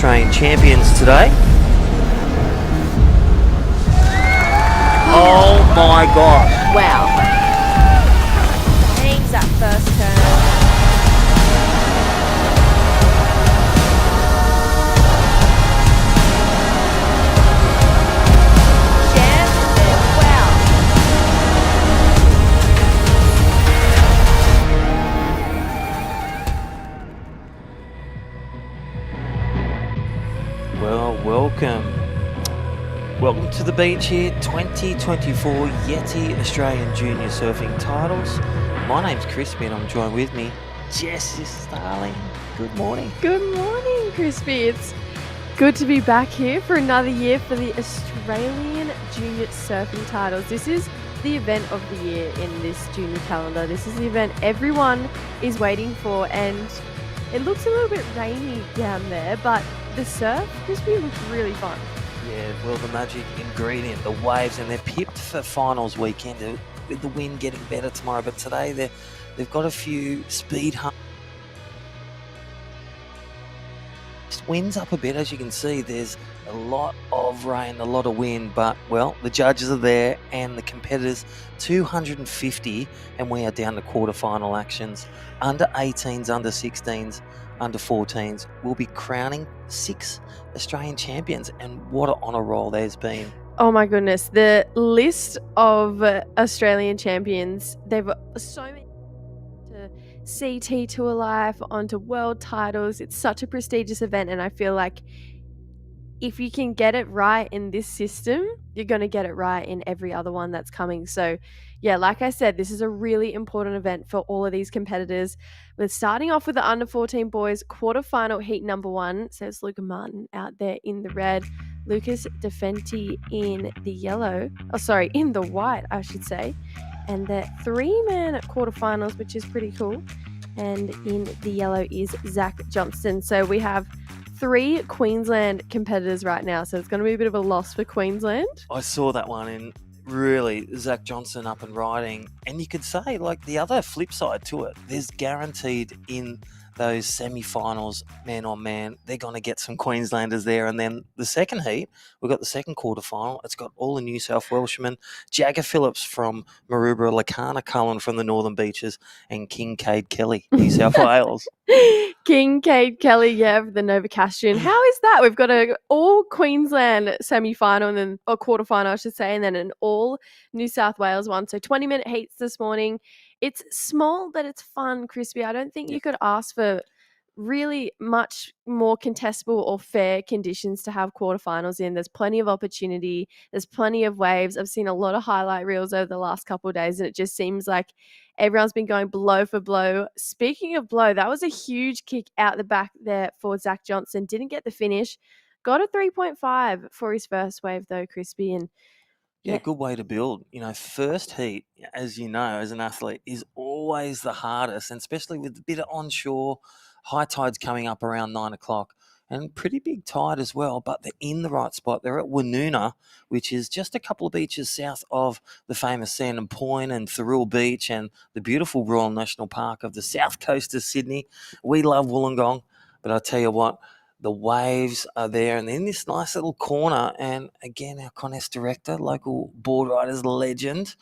Australian champions today. Oh my gosh. Wow. Names that first turn. Well, welcome to the beach here, 2024 Yeti Australian Junior Surfing Titles. My name's Crispy and I'm joined with me, Jess, darling. Good morning. Good morning, Crispy. It's good to be back here for another year for the Australian Junior Surfing Titles. This is the event of the year in this junior calendar. This is the event everyone is waiting for, and it looks a little bit rainy down there, but the surf, Crispy, looks really fun. Yeah, well, the magic ingredient, the waves, and they're pipped for finals weekend with the wind getting better tomorrow. But today they've got a few speed humps. Winds up a bit, as you can see. There's a lot of rain, a lot of wind, but well, the judges are there and the competitors, 250, and we are down to quarterfinal actions. Under 18s, under 16s, under 14s. We'll be crowning 6 Australian champions, and what an honour roll there's been. Oh my goodness, the list of Australian champions, they've so many to CT Tour Life, onto world titles. It's such a prestigious event, and I feel like if you can get it right in this system, you're going to get it right in every other one that's coming. So yeah, like I said, this is a really important event for all of these competitors. We're starting off with the under 14 boys quarterfinal heat number 1. So it's Luca Martin out there in the red, Lucas Defenti in the yellow. Oh, sorry, in the white, I should say. And the 3-man quarterfinals, which is pretty cool. And in the yellow is Zach Johnston. So we have 3 Queensland competitors right now, so it's going to be a bit of a loss for Queensland. I saw that one, and really, Zach Johnson up and riding. And you could say, like, the other flip side to it, there's guaranteed in those semi-finals, man on man, they're going to get some Queenslanders there. And then the second heat, we've got the second quarterfinal. It's got all the New South Welshmen, Jagger Phillips from Maroubra, Lakana Cullen from the Northern Beaches, and Kincaid Kelly, New South Wales. Kincaid Kelly, yeah, the Novocastrian. How is that? We've got an all Queensland semi-final and then or quarterfinal, I should say, and then an all New South Wales one. So 20-minute heats this morning. It's small, but it's fun, Crispy. I don't think you could ask for really much more contestable or fair conditions to have quarterfinals in. There's plenty of opportunity. There's plenty of waves. I've seen a lot of highlight reels over the last couple of days, and it just seems like everyone's been going blow for blow. Speaking of blow, that was a huge kick out the back there for Zach Johnson. Didn't get the finish. Got a 3.5 for his first wave, though, Crispy. And yeah, good way to build. You know, first heat, as you know, as an athlete, is always the hardest, and especially with a bit of onshore, high tides coming up around 9 o'clock, and pretty big tide as well, but they're in the right spot. They're at Woonona, which is just a couple of beaches south of the famous Sandon Point and Thirroul Beach and the beautiful Royal National Park of the south coast of Sydney. We love Wollongong, but I tell you what, the waves are there, and in this nice little corner. And again, our contest director, local board riders legend,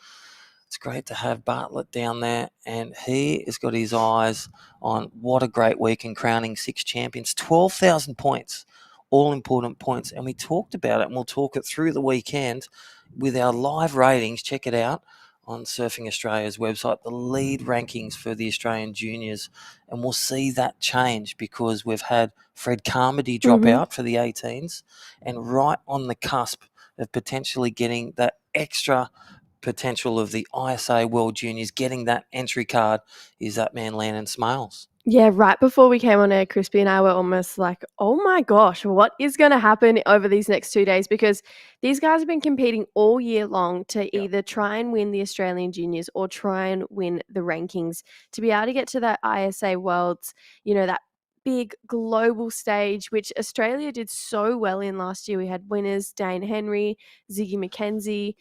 it's great to have Bartlett down there, and he has got his eyes on what a great week in crowning 6 champions, 12,000 points, all important points. And we talked about it, and we'll talk it through the weekend with our live ratings. Check it out on Surfing Australia's website, the lead rankings for the Australian juniors, and we'll see that change because we've had Fred Carmody drop out for the 18s, and right on the cusp of potentially getting that extra potential of the ISA World Juniors, getting that entry card, is that man Landon Smales. Yeah, right before we came on air, Crispy and I were almost like, oh my gosh, what is going to happen over these next 2 days? Because these guys have been competing all year long to either try and win the Australian Juniors or try and win the rankings. To be able to get to that ISA Worlds, you know, that big global stage, which Australia did so well in last year. We had winners, Dane Henry, Ziggy McKenzie,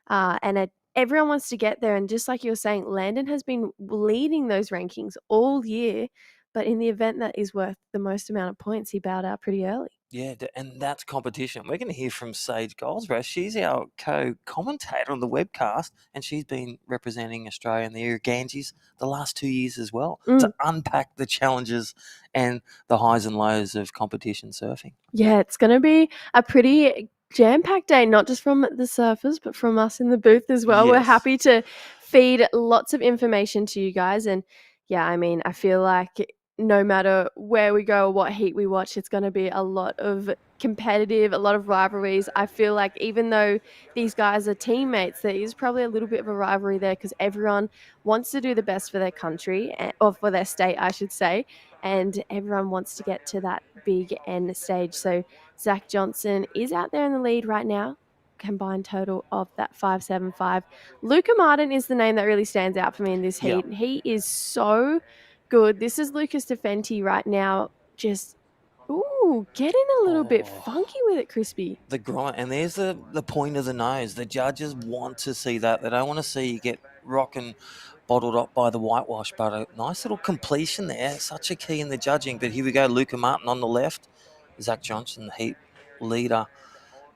and everyone wants to get there. And just like you were saying, Landon has been leading those rankings all year, but in the event that is worth the most amount of points, he bowed out pretty early. Yeah, and that's competition. We're going to hear from Sage Goldsborough. She's our co-commentator on the webcast, and she's been representing Australia in the IRUKANJIS the last 2 years as well to Mm. unpack the challenges and the highs and lows of competition surfing. Yeah, it's going to be a pretty jam-packed day, not just from the surfers, but from us in the booth as well. We're Yes. happy to feed lots of information to you guys. And yeah, I mean, I feel like no matter where we go or what heat we watch, it's going to be a lot of competitive, a lot of rivalries. I feel like even though these guys are teammates, there is probably a little bit of a rivalry there because everyone wants to do the best for their country, or for their state, I should say, and everyone wants to get to that big end stage. So Zach Johnson is out there in the lead right now, combined total of that 575. Luca Martin is the name that really stands out for me in this Yeah. heat. He is so good. This is Lucas Defenti right now, just getting a little bit Oh, funky with it, Crispy. the grind. And there's the point of the nose. The judges want to see that. They don't want to see you get rocking bottled up by the whitewash, but a nice little completion there. Such a key in the judging. But here we go, Luca Martin on the left, Zach Johnson, the heat leader,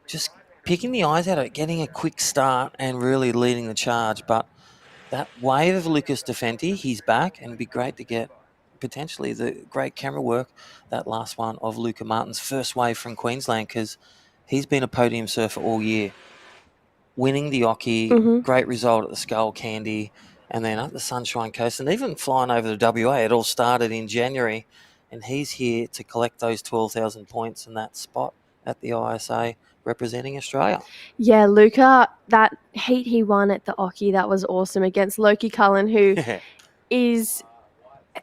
just picking the eyes out of it, getting a quick start and really leading the charge. But that wave of Lucas Defenti, he's back, and it'd be great to get potentially the great camera work, that last one of Luca Martin's first wave from Queensland, because he's been a podium surfer all year, winning the Oki, Mm-hmm. great result at the Skull Candy, and then up the Sunshine Coast, and even flying over the WA. It all started in January, and he's here to collect those 12,000 points in that spot at the ISA representing Australia. Yeah, Luca, that heat he won at the Oki, that was awesome against Loki Cullen, who Yeah, is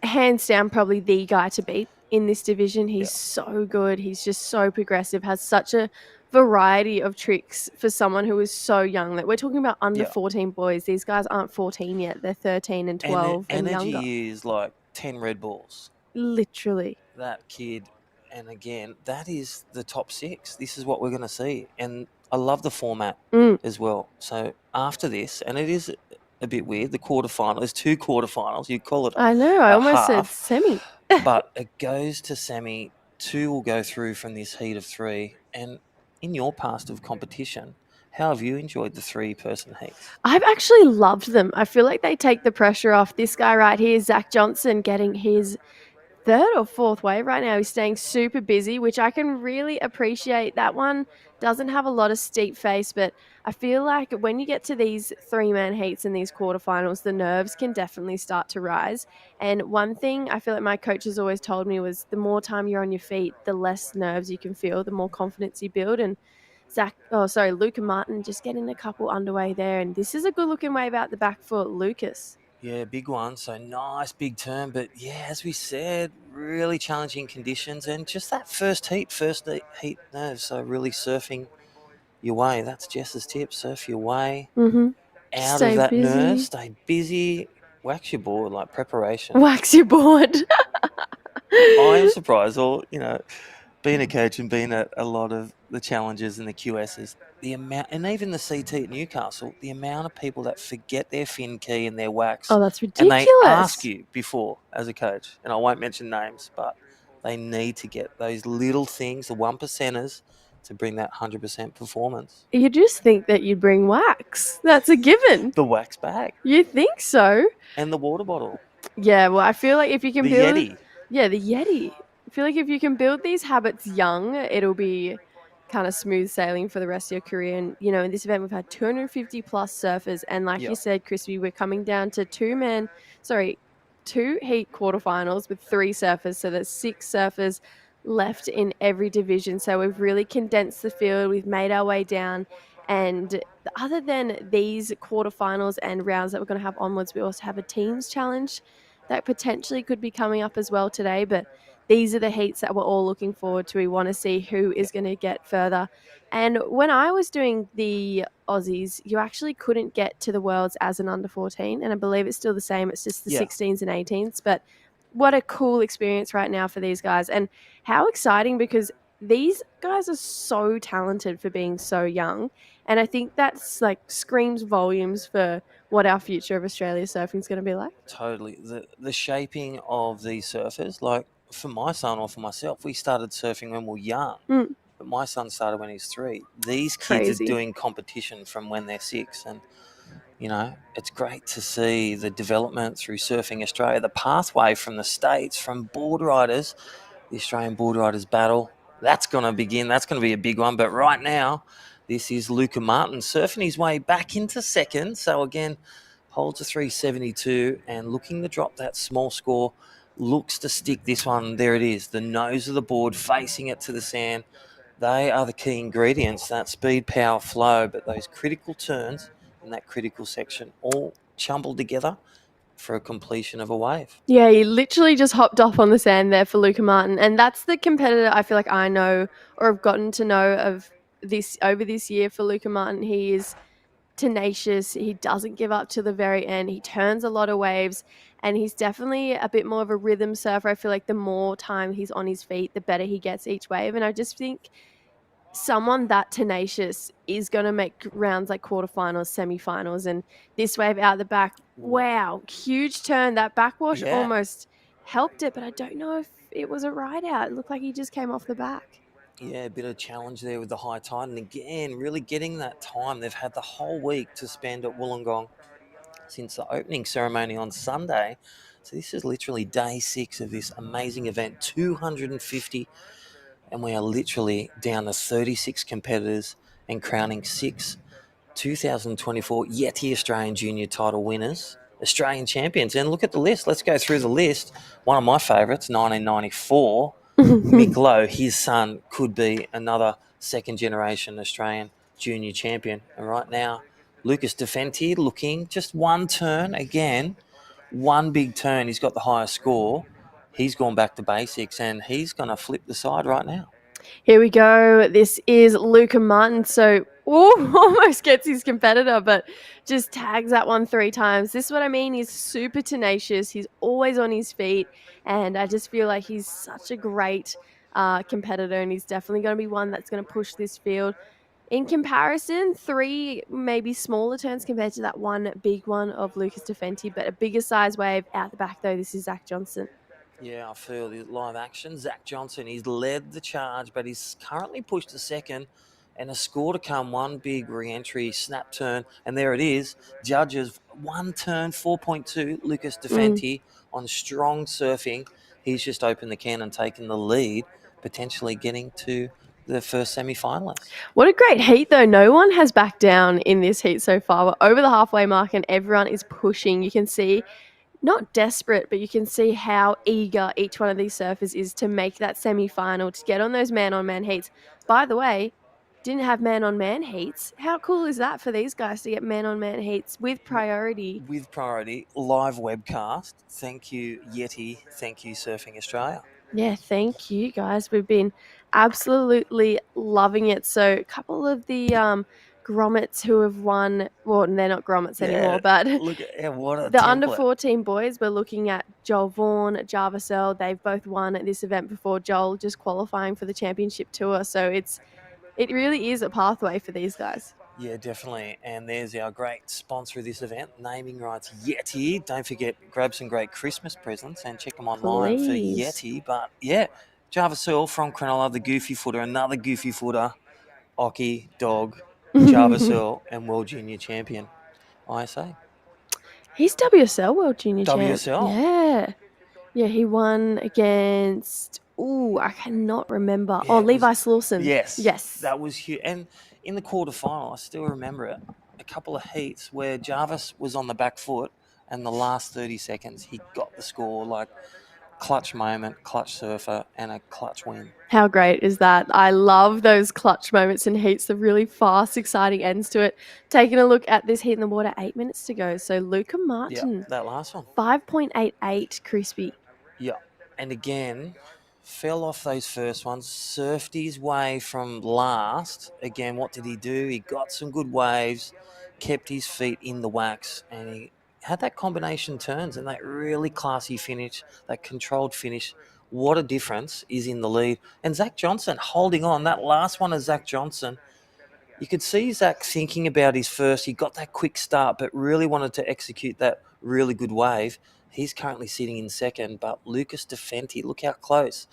hands down probably the guy to beat in this division. yeah, He's so good. He's just so progressive, has such a variety of tricks for someone who is so young. Like we're talking about under yeah. 14 boys. These guys aren't 14 yet. They're 13 and And the 12 and younger. energy is like 10 Red Bulls. Literally. That kid, and again, that is the top six. This is what we're going to see. And I love the format Mm, as well. So after this, and it is a bit weird, the quarterfinal, there's two quarterfinals. You call it I know. I a almost said half, semi. but it goes to semi. Two will go through from this heat of three. And in your past of competition, how have you enjoyed the three-person heats? I've actually loved them. I feel like they take the pressure off. This guy right here, Zach Johnson, getting his third or fourth wave right now. He's staying super busy, which I can really appreciate. That one doesn't have a lot of steep face, but I feel like when you get to these three-man heats and these quarterfinals, the nerves can definitely start to rise. And one thing I feel like my coach has always told me was the more time you're on your feet, the less nerves you can feel, the more confidence you build. And Luca Martin just getting a couple underway there. And this is a good looking wave out the back for Lucas. Yeah, big one. So nice big turn. But yeah, as we said, really challenging conditions and just that first heat nerves. So really surfing your way. That's Jess's tip. Surf your way Mm-hmm. out of Stay that nerve. busy. Stay busy. Wax your board, like preparation. Wax your board. I am surprised, or, being a coach and being at a lot of the challenges and the QSs, the amount, and even the CT at Newcastle, the amount of people that forget their fin key and their wax, Oh, that's and they ask ridiculous. you before as a coach, and I won't mention names, but they need to get those little things, the one percenters, to bring that 100% performance. You just think that you'd bring wax. That's a given. The wax bag You think so? and the water bottle, Yeah, well, I feel like if you can the build, Yeti. yeah, the Yeti. I feel like if you can build these habits young, it'll be kind of smooth sailing for the rest of your career. And, in this event, we've had 250 plus surfers. And like you Yep. said, Crispy, we're coming down to two heat quarterfinals with three surfers. So there's six surfers left in every division. So we've really condensed the field. We've made our way down. And other than these quarterfinals and rounds that we're going to have onwards, we also have a teams challenge that potentially could be coming up as well today. But these are the heats that we're all looking forward to. We want to see who is Yep. going to get further. And when I was doing the Aussies, you actually couldn't get to the Worlds as an under 14. And I believe it's still the same. It's just the Yeah. 16s and 18s. But what a cool experience right now for these guys. And how exciting, because these guys are so talented for being so young. And I think that's screams volumes for what our future of Australia surfing is going to be like. Totally. The shaping of these surfers, like for my son or for myself, we started surfing when we were young. Mm. But my son started when he's 3. These kids are Crazy. doing competition from when they're 6. And, it's great to see the development through Surfing Australia, the pathway from the States, from board riders, the Australian Board Riders Battle. That's going to begin. That's going to be a big one. But right now, this is Luca Martin surfing his way back into second. So, again, holds a 372 and looking to drop that small score. Looks to stick this one. There it is. The nose of the board facing it to the sand. They are the key ingredients, that speed, power, flow, but those critical turns in that critical section all jumbled together for a completion of a wave. Yeah, he literally just hopped off on the sand there for Luca Martin. And that's the competitor I feel like I know or have gotten to know of this over this year for Luca Martin. He is tenacious. He doesn't give up to the very end. He turns a lot of waves, and he's definitely a bit more of a rhythm surfer. I feel like the more time he's on his feet, the better he gets each wave. And I just think someone that tenacious is going to make rounds like quarterfinals, semifinals, and this wave out the back. Wow, huge turn. That backwash Yeah. almost helped it, but I don't know if it was a ride out. It looked like he just came off the back. Yeah, a bit of challenge there with the high tide. And again, really getting that time. They've had the whole week to spend at Wollongong since the opening ceremony on Sunday. So this is literally day 6 of this amazing event, 250. And we are literally down to 36 competitors and crowning 6 2024 Yeti Australian Junior title winners, Australian champions. And look at the list. Let's go through the list. One of my favourites, 1994. Mick Lowe, his son, could be another second generation Australian junior champion. And right now, Lucas Defenti looking just one turn again, one big turn. He's got the highest score. He's gone back to basics and he's going to flip the side right now. Here we go. This is Luca Martin. So, almost gets his competitor, but just tags that one 3 times. This is what I mean. He's super tenacious. He's always on his feet. And I just feel like he's such a great competitor. And he's definitely going to be one that's going to push this field. In comparison, 3 maybe smaller turns compared to that one big one of Lucas Defenti, but a bigger size wave out the back, though. This is Zach Johnson. Yeah, I feel the live action. Zach Johnson, he's led the charge, but he's currently pushed to second and a score to come. One big re-entry, snap turn, and there it is. Judges, one turn, 4.2. Lucas Defenti on strong surfing. He's just opened the can and taken the lead, potentially getting to the first semi-finalist. What a great heat, though. No one has backed down in this heat so far. We're over the halfway mark and everyone is pushing. You can see, not desperate, but you can see how eager each one of these surfers is to make that semi-final, to get on those man-on-man heats. By the way, didn't have man-on-man heats. How cool is that for these guys to get man-on-man heats with priority? With priority, live webcast. Thank you, Yeti. Thank you, Surfing Australia. Yeah, thank you guys. We've been absolutely loving it. So a couple of the grommets who have won, well, they're not grommets anymore, but look at what a the template. under 14 boys, we're looking at Joel Vaughan, Jarvis Earl. They've both won at this event before. Joel just qualifying for the championship tour. So it really is a pathway for these guys. Yeah, definitely. And there's our great sponsor of this event, naming rights Yeti. Don't forget, grab some great Christmas presents and check them online for Yeti. But yeah, Jarvis Earl from Cronulla, the goofy footer, another goofy footer, Ockie, dog, Jarvis Earl, and World Junior Champion, ISA. He's WSL World Junior WSL? Yeah. Yeah, he won against, I cannot remember. Yeah, Levi Slawson. Yes. That was huge. And in the quarterfinal, I still remember it, a couple of heats where Jarvis was on the back foot and the last 30 seconds, he got the score, like clutch moment, clutch surfer, and a clutch win. How great is that? I love those clutch moments in heats, the really fast, exciting ends to it. Taking a look at this heat in the water, 8 minutes to go. So Luca Martin. Yeah, that last one. 5.88 crispy. Yeah. And again, fell off those first ones, surfed his way from last. Again, what did he do? He got some good waves, kept his feet in the wax, and he had that combination turns and that really classy finish, that controlled finish. What a difference is in the lead. And Zach Johnson holding on. That last one of Zach Johnson, you could see Zach thinking about his first. He got that quick start, but really wanted to execute that really good wave. He's currently sitting in second, but Lucas Defenti, look how close.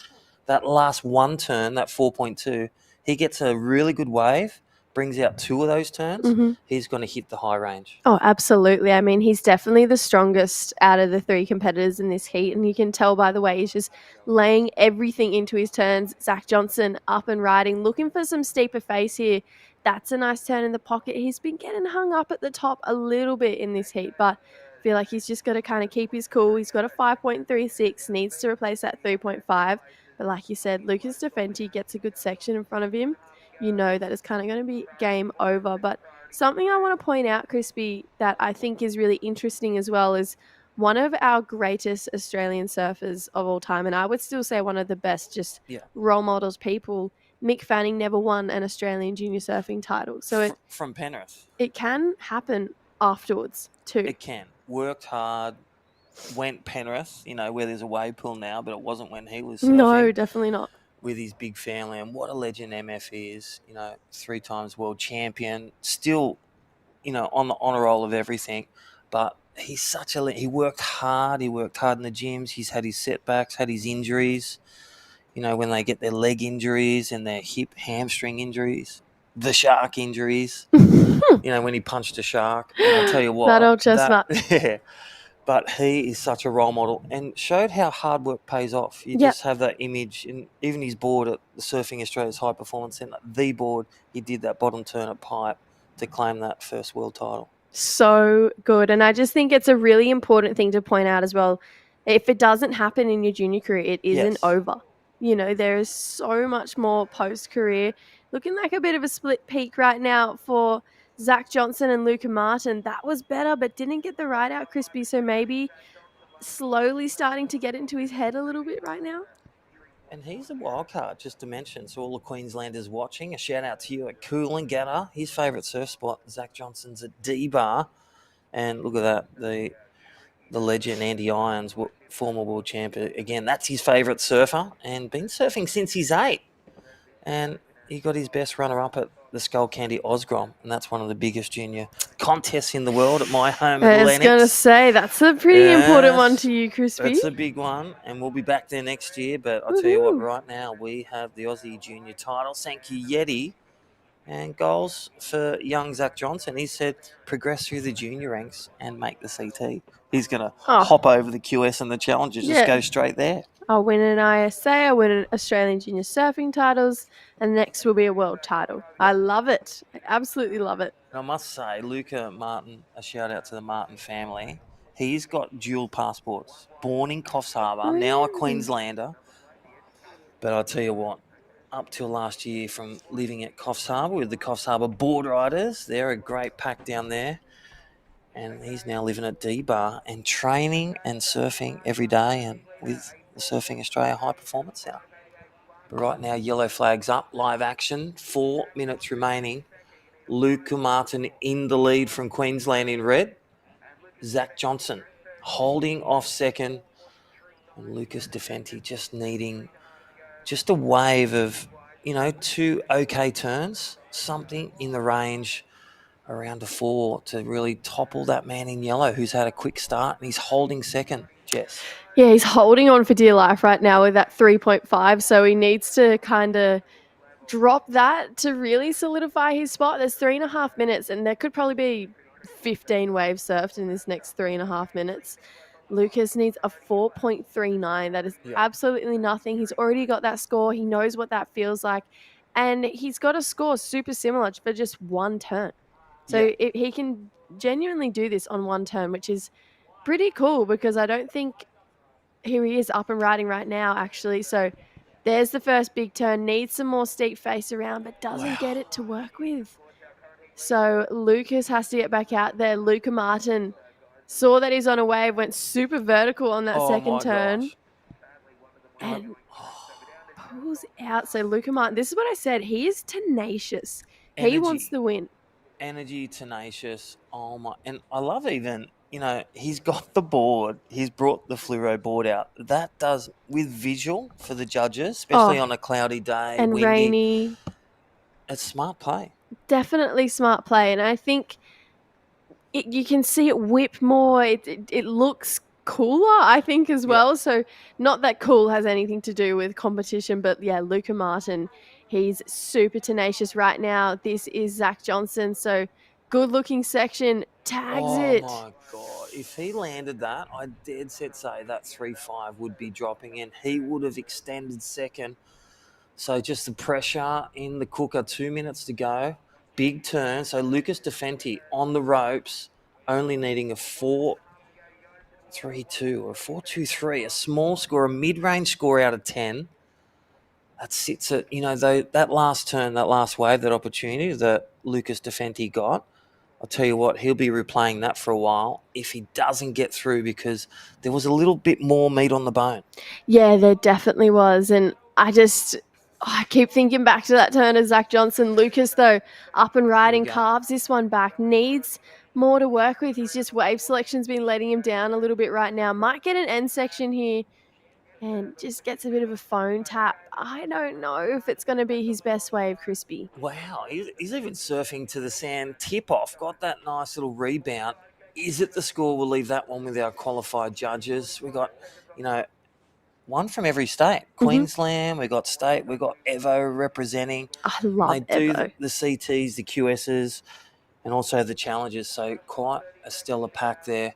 That last one turn, that 4.2, he gets a really good wave, brings out two of those turns. Mhm. He's going to hit the high range. Oh, absolutely. I mean, he's definitely the strongest out of the three competitors in this heat, and you can tell by the way he's just laying everything into his turns. Zach Johnson up and riding, looking for some steeper face here. That's a nice turn in the pocket. He's been getting hung up at the top a little bit in this heat, but I feel like he's just got to kind of keep his cool. He's got a 5.36, needs to replace that 3.5. But like you said, Lucas Defenti gets a good section in front of him. You know that it's kind of going to be game over, but something I want to point out, Crispy, that I think is really interesting as well is one of our greatest Australian surfers of all time, and I would still say one of the best, just role models, people. Mick Fanning never won an Australian junior surfing title. So from Penrith. It can happen afterwards too. It can. Worked hard, went Penrith, where there's a wave pool now, but it wasn't when he was surfing. No, definitely not. With his big family, and what a legend MF is, 3 times world champion, still, on the honour roll of everything. But he's he worked hard. He worked hard in the gyms. He's had his setbacks, had his injuries. When they get their leg injuries and their hip, hamstring injuries, the shark injuries. When he punched a shark. And I'll tell you what, that old chestnut. Yeah. But he is such a role model and showed how hard work pays off. You just have that image, and even his board at the Surfing Australia's High Performance Centre, the board, he did that bottom turn at Pipe to claim that first world title. So good. And I just think it's a really important thing to point out as well. If it doesn't happen in your junior career, it isn't over. There is so much more post-career. Looking like a bit of a split peak right now for Zach Johnson and Luca Martin. That was better, but didn't get the ride out, Crispy. So maybe slowly starting to get into his head a little bit right now. And he's a wild card, just to mention. So all the Queenslanders watching, a shout out to you at Coolangatta. His favourite surf spot, Zach Johnson's at D-Bar. And look at that, the legend Andy Irons, former world champion. Again, that's his favourite surfer and been surfing since he's 8. And he got his best runner-up at the Skullcandy Osgrom, and that's one of the biggest junior contests in the world at my home at Lennox. I was going to say, that's a pretty important one to you, Crispy. That's a big one, and we'll be back there next year. But I'll tell you what, right now we have the Aussie junior title. Thank you, Yeti. And goals for young Zach Johnson. He said, progress through the junior ranks and make the CT. He's going to hop over the QS and the Challengers, just go straight there. I'll win an ISA, I'll win an Australian junior surfing titles, and next will be a world title. I love it. I absolutely love it. And I must say, Luca Martin, a shout out to the Martin family. He's got dual passports. Born in Coffs Harbour, now a Queenslander. But I'll tell you what, up till last year from living at Coffs Harbour with the Coffs Harbour Board Riders, they're a great pack down there. And he's now living at D-Bar and training and surfing every day and with the Surfing Australia High Performance Centre. But right now, yellow flag's up, live action, 4 minutes remaining. Luca Martin in the lead from Queensland in red. Zach Johnson holding off second. And Lucas Defenti just needing just a wave of, 2 okay turns, something in the range around a 4 to really topple that man in yellow who's had a quick start, and he's holding second, Jess. Yeah, he's holding on for dear life right now with that 3.5, so he needs to kind of drop that to really solidify his spot. There's 3.5 minutes, and there could probably be 15 waves surfed in this next 3.5 minutes. Lucas needs a 4.39. That is absolutely nothing. He's already got that score. He knows what that feels like, and he's got a score super similar for just one turn. So he can genuinely do this on one turn, which is pretty cool because I don't think here he is up and riding right now, actually. So there's the first big turn. Needs some more steep face around, but doesn't get it to work with. So Lucas has to get back out there. Luca Martin saw that he's on a wave, went super vertical on that second turn. And pulls out. So Luca Martin, this is what I said. He is tenacious. He wants the win. Energy, tenacious. Oh my! And I love even, he's got the board. He's brought the fluoro board out. That does with visual for the judges, especially on a cloudy day and windy. Rainy. It's smart play. Definitely smart play, and I think you can see it whip more. It looks cooler, I think, as Yeah. well. So not that cool has anything to do with competition, but yeah, Luca Martin, he's super tenacious right now. This is Zach Johnson. So good looking section, tags Oh it. my God. If he landed that, I dead set say that 3-5 would be dropping in. He would have extended second. So just the pressure in the cooker, 2 minutes to go. Big turn. So Lucas Defenti on the ropes, only needing a 4-3-2 or a 4-2-3, a small score, a mid-range score out of 10. That sits at, that last turn, that last wave, that opportunity that Lucas Defenti got. I'll tell you what, he'll be replaying that for a while if he doesn't get through, because there was a little bit more meat on the bone. Yeah, there definitely was. And I keep thinking back to that turn of Zach Johnson. Lucas, though, up and Here we riding, go. carves this one back, needs more to work with. He's just wave selection's been letting him down a little bit right now. Might get an end section here and just gets a bit of a phone tap. I don't know if it's going to be his best wave, Crispy. Wow, he's even surfing to the sand. Tip off, got that nice little rebound. Is it the score? We'll leave that one with our qualified judges. We got, one from every state. Queensland, we got state, we got Evo representing. I And love they do Evo. the CTs, the QSs, and also the challenges. So quite a stellar pack there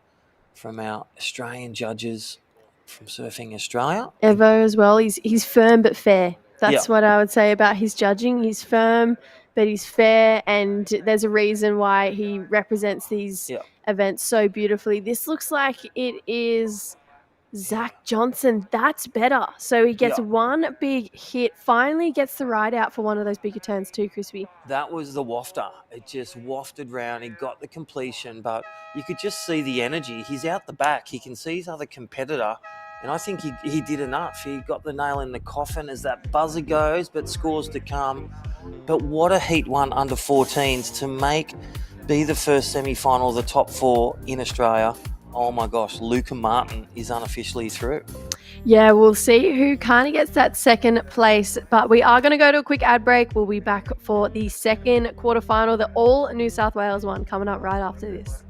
from our Australian judges from Surfing Australia. Evo as well. He's firm but fair. Yeah, That's what I would say about his judging. He's firm, but he's fair, and there's a reason why he represents these yeah, events so beautifully. This looks like it is yeah, Zach Johnson. That's better. So he gets yeah. one big hit. Finally gets the ride out for one of those bigger turns too, Crispy. That was the wafter. It just wafted round. He got the completion, but you could just see the energy. He's out the back. He can see his other competitor. And I think he did enough. He got the nail in the coffin as that buzzer goes, but scores to come. But what a heat one under 14s to be the first semi-final of the top four in Australia. Oh my gosh, Luca Martin is unofficially through. Yeah, we'll see who kind of gets that second place. But we are going to go to a quick ad break. We'll be back for the second quarterfinal, the all New South Wales one, coming up right after this.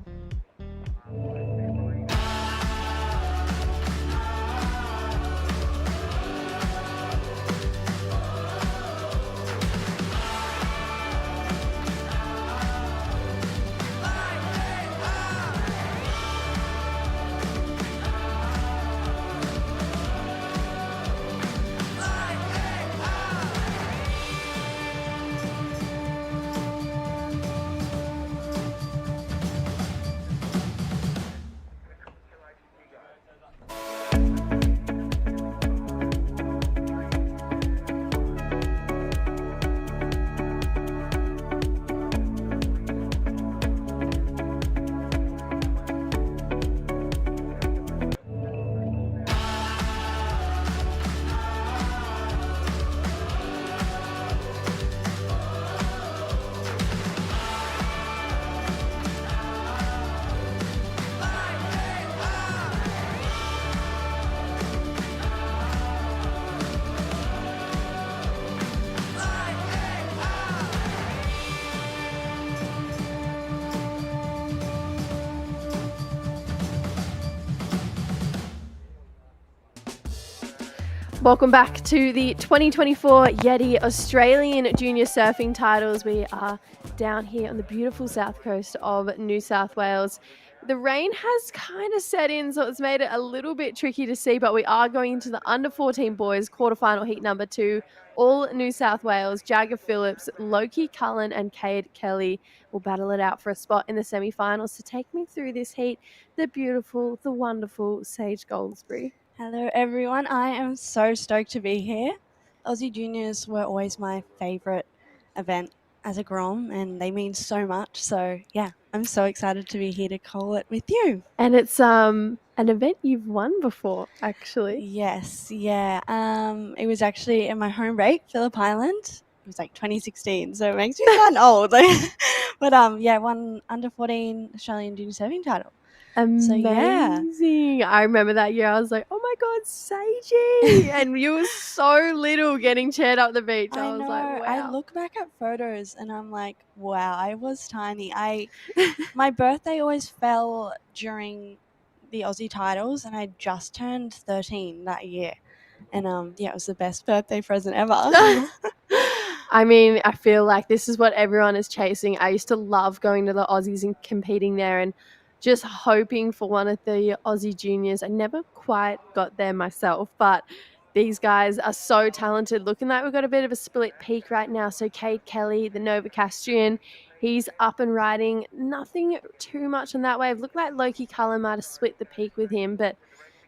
Welcome back to the 2024 Yeti Australian Junior Surfing Titles. We are down here on the beautiful south coast of New South Wales. The rain has kind of set in, so it's made it a little bit tricky to see, but we are going into the under 14 boys quarterfinal heat number 2. All New South Wales, Jagger Phillips, Loki Cullen, and Cade Kelly will battle it out for a spot in the semifinals. To take me through this heat, the beautiful, the wonderful Sage Goldsbury. Hello, everyone. I am so stoked to be here. Aussie Juniors were always my favourite event as a Grom, and they mean so much. So, yeah, I'm so excited to be here to call it with you. And it's an event you've won before, actually. Yes, yeah. It was actually in my home rate, Phillip Island. It was like 2016, so it makes me sound old. But yeah, won under 14 Australian Junior Surfing title. Amazing. I remember that year. I was like, oh my God, Seiji. And you were so little getting cheered up the beach. I was know. like, wow. I look back at photos and I'm like, wow, I was tiny. My birthday always fell during the Aussie titles, and I just turned 13 that year. And yeah, it was the best birthday present ever. I mean, I feel like this is what everyone is chasing. I used to love going to the Aussies and competing there and just hoping for one of the Aussie juniors. I never quite got there myself, but these guys are so talented. Looking like we've got a bit of a split peak right now. So Cade Kelly, the Novocastrian, he's up and riding. Nothing too much on that wave. Looked like Loki Cullen might have split the peak with him, but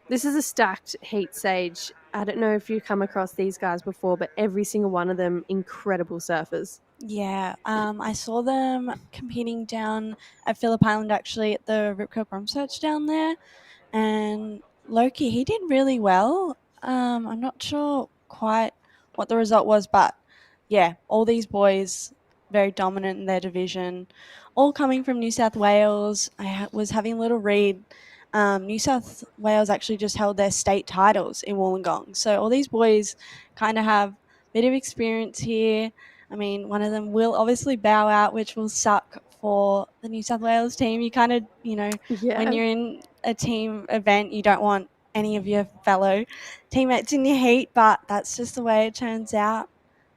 this is a stacked heat, Sage. I don't know if you've come across these guys before, but every single one of them, incredible surfers. Yeah, I saw them competing down at Phillip Island, actually, at the Rip Curl Grom Search down there. And Loki, he did really well. I'm not sure quite what the result was, but yeah, all these boys very dominant in their division, all coming from New South Wales. Was having a little read. New South Wales actually just held their state titles in Wollongong, so all these boys kind of have a bit of experience here. I mean, one of them will obviously bow out, which will suck for the New South Wales team. You kind of, when Yeah. you're in a team event, you don't want any of your fellow teammates in your heat, but that's just the way it turns out.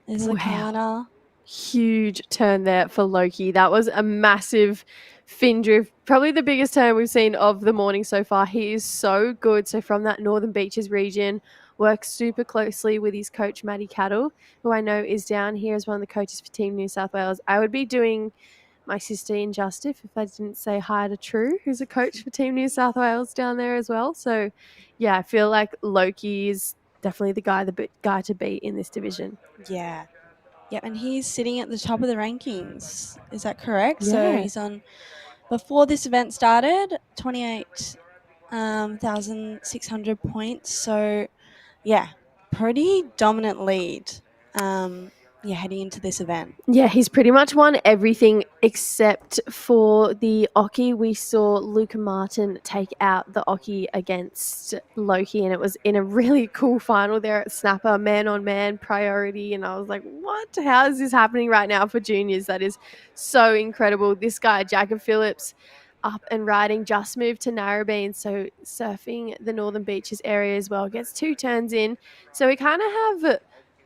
There's Wow. Lakana. Huge turn there for Loki. That was a massive fin drift, probably the biggest turn we've seen of the morning so far. He is so good. So from that Northern Beaches region, works super closely with his coach Matty Cattle, who I know is down here as one of the coaches for Team New South Wales. I would be doing my sister injustice if I didn't say hi to True, who's a coach for Team New South Wales down there as well. So yeah, I feel like Loki is definitely the guy to beat in this division. Yeah. Yep, and he's sitting at the top of the rankings. Is that correct? So Yeah. he's on, before this event started, 28,600 points. So yeah, pretty dominant lead. Yeah, heading into this event. Yeah, he's pretty much won everything except for the Oki. We saw Luca Martin take out the Oki against Loki, and it was in a really cool final there at Snapper, man on man priority. And I was like, what? How is this happening right now for juniors? That is so incredible. This guy, Jacob Phillips, up and riding, just moved to Narrabeen, so surfing the Northern Beaches area as well. Gets 2 turns in. So we kind of have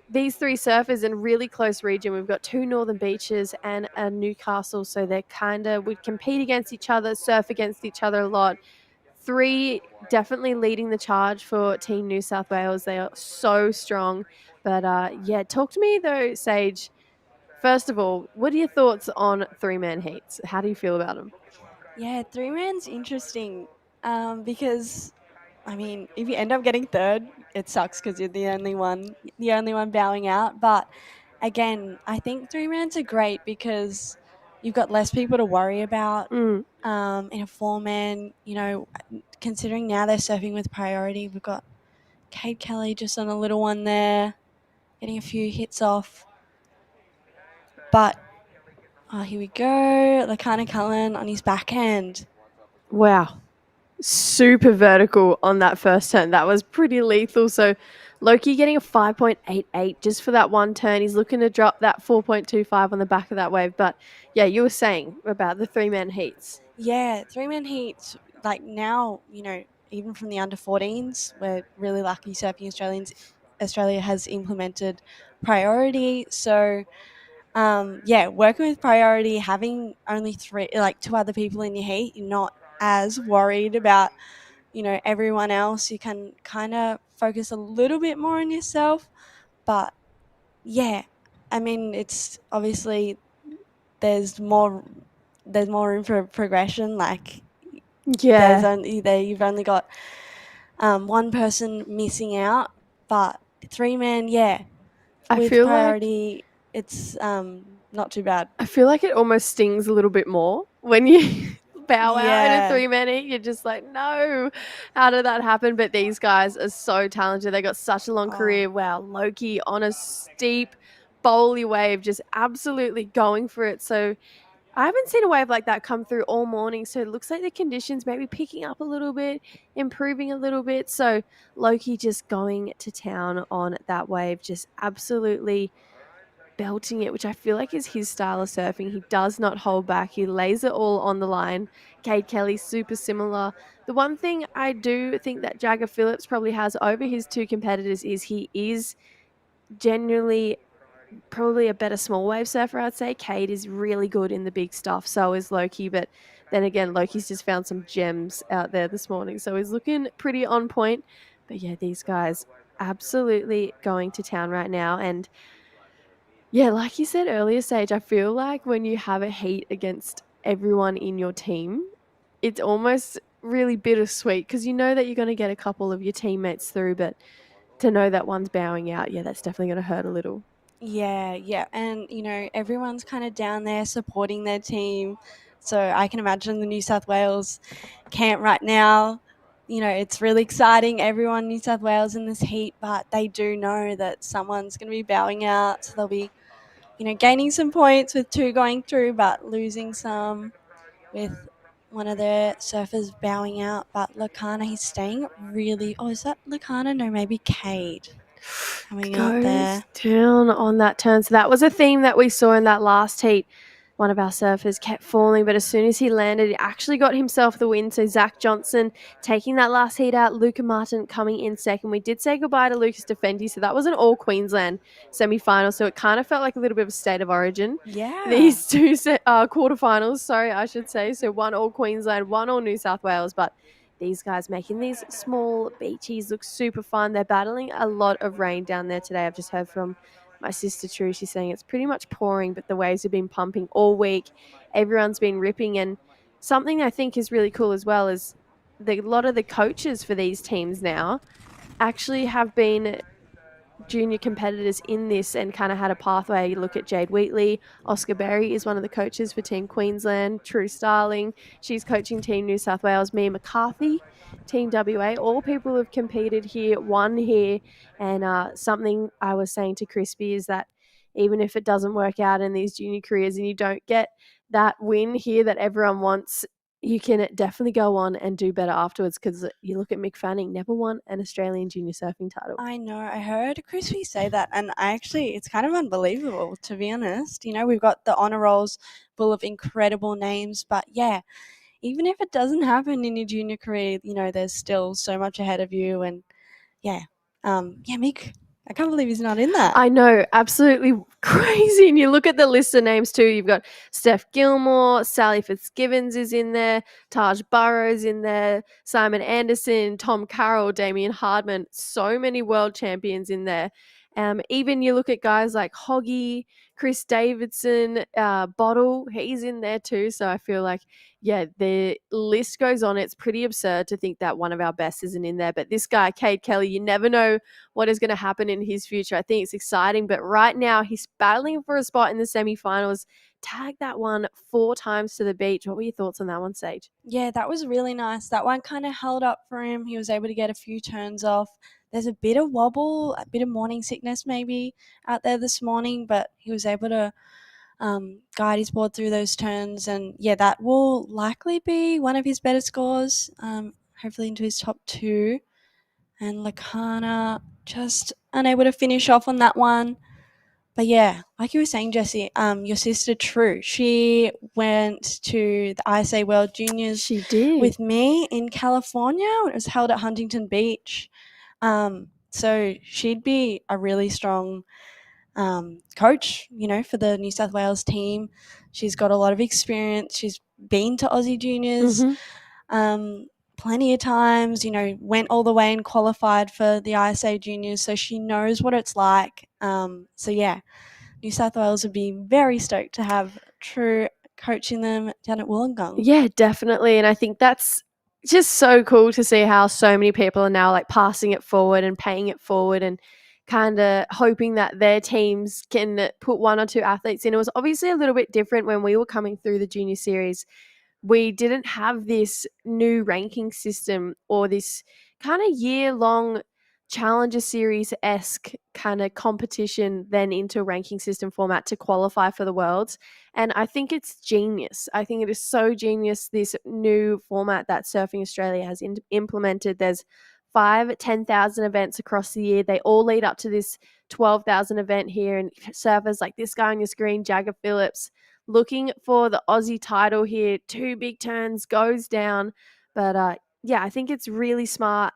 these 3 surfers in a really close region. We've got 2 Northern Beaches and a Newcastle, so they're would compete against each other, surf against each other a lot. 3 definitely leading the charge for Team New South Wales. They are so strong. But yeah, talk to me though, Sage. First of all, what are your thoughts on 3-man heats? How do you feel about them? Yeah, 3-man's interesting because, I mean, if you end up getting third, it sucks because you're the only one bowing out. But again, I think 3-mans are great because you've got less people to worry about. Mm. In a 4-man, considering now they're surfing with priority, we've got Cade Kelly just on a little one there, getting a few hits off. But here we go, Lakana Cullen on his backhand. Wow. Super vertical on that first turn. That was pretty lethal. So Loki getting a 5.88 just for that one turn. He's looking to drop that 4.25 on the back of that wave. But yeah, you were saying about the 3-man heats. Yeah, 3-man heats, like now, even from the under 14s, we're really lucky surfing Australia has implemented priority. So yeah, working with priority, having only 2 other people in your heat, you're not as worried about, everyone else. You can kind of focus a little bit more on yourself. But yeah, I mean, it's obviously there's more room for progression. Like Yeah. you've only got one person missing out, but 3-man, yeah, I with feel like priority, it's not too bad. it almost stings a little bit more when you bow out in a Yeah. 3-man heat. You're just like, no, how did that happen? But these guys are so talented. They got such a long Oh, career. Wow, Loki on a steep bowly wave, just absolutely going for it. So I haven't seen a wave like that come through all morning. So it looks like the conditions maybe picking up a little bit, improving a little bit. So Loki just going to town on that wave, just absolutely belting it, which I feel like is his style of surfing. He does not hold back. He lays it all on the line. Cade Kelly, super similar. The one thing I do think that Jagger Phillips probably has over his two competitors is he is genuinely probably a better small wave surfer, I'd say. Cade is really good in the big stuff. So is Loki. But then again, Loki's just found some gems out there this morning. So he's looking pretty on point. But yeah, these guys absolutely going to town right now. And yeah, like you said earlier, Sage, I feel like when you have a heat against everyone in your team, it's almost really bittersweet because you know that you're going to get a couple of your teammates through, but to know that one's bowing out, yeah, that's definitely going to hurt a little. Yeah. And, everyone's kind of down there supporting their team. So I can imagine the New South Wales camp right now. It's really exciting. Everyone in New South Wales in this heat, but they do know that someone's going to be bowing out. So they'll be, gaining some points with two going through, but losing some with one of their surfers bowing out. But Lakana, he's staying really. Oh, is that Lakana? No, maybe Cade coming out there. Goes down on that turn. So that was a theme that we saw in that last heat. One of our surfers kept falling, but as soon as he landed, he actually got himself the win. So Zach Johnson taking that last heat out, Luca Martin coming in second. We did say goodbye to Lucas Defendi, so that was an all Queensland semi-final. So it kind of felt like a little bit of a state of origin. Yeah. These two quarterfinals, sorry, I should say. So one all Queensland, one all New South Wales, but these guys making these small beaches look super fun. They're battling a lot of rain down there today. I've just heard from my sister True. She's saying it's pretty much pouring, but the waves have been pumping all week. Everyone's been ripping. And something I think is really cool as well is a lot of the coaches for these teams now actually have been junior competitors in this and kind of had a pathway. You look at Jade Wheatley, Oscar Berry is one of the coaches for Team Queensland, True Starling, she's coaching Team New South Wales, Mia McCarthy, Team WA, all people who have competed here, won here. And something I was saying to Crispy is that even if it doesn't work out in these junior careers and you don't get that win here that everyone wants, you can definitely go on and do better afterwards because you look at Mick Fanning, never won an Australian junior surfing title. I know. I heard Crispy say that, and it's kind of unbelievable, to be honest. We've got the honour rolls full of incredible names, but yeah, even if it doesn't happen in your junior career, there's still so much ahead of you, and yeah, Mick, I can't believe he's not in that. I know, absolutely crazy. And you look at the list of names too. You've got Steph Gilmore, Sally Fitzgibbons is in there, Taj Burrows in there, Simon Anderson, Tom Carroll, Damien Hardman. So many world champions in there. Even you look at guys like Hoggy, Chris Davidson, Bottle, he's in there too. So I feel like, yeah, the list goes on. It's pretty absurd to think that one of our best isn't in there. But this guy, Cade Kelly, you never know what is going to happen in his future. I think it's exciting. But right now, he's battling for a spot in the semifinals. Tagged that one 4 times to the beach. What were your thoughts on that one, Sage? Yeah, that was really nice. That one kind of held up for him. He was able to get a few turns off. There's a bit of wobble, a bit of morning sickness maybe out there this morning, but he was able to guide his board through those turns. And yeah, that will likely be one of his better scores, hopefully into his top 2. And Lakana just unable to finish off on that one. But yeah, like you were saying, Jessie, your sister True, she went to the ISA World Juniors She did. with me in California when it was held at Huntington Beach. So she'd be a really strong coach, for the New South Wales team. She's got a lot of experience. She's been to Aussie Juniors plenty of times, went all the way and qualified for the ISA Juniors, so she knows what it's like. So yeah, New South Wales would be very stoked to have True coaching them down at Wollongong. Yeah, definitely. And I think that's just so cool to see how so many people are now like passing it forward and paying it forward and kind of hoping that their teams can put 1 or 2 athletes in. It was obviously a little bit different when we were coming through the junior series. We didn't have this new ranking system or this kind of year-long Challenger Series-esque kind of competition then into a ranking system format to qualify for the Worlds. And I think it's genius. I think it is so genius, this new format that Surfing Australia has implemented. There's 5 10,000 events across the year. They all lead up to this 12,000 event here. And surfers like this guy on your screen, Jagger Phillips, looking for the Aussie title here. 2 big turns, goes down. But yeah, I think it's really smart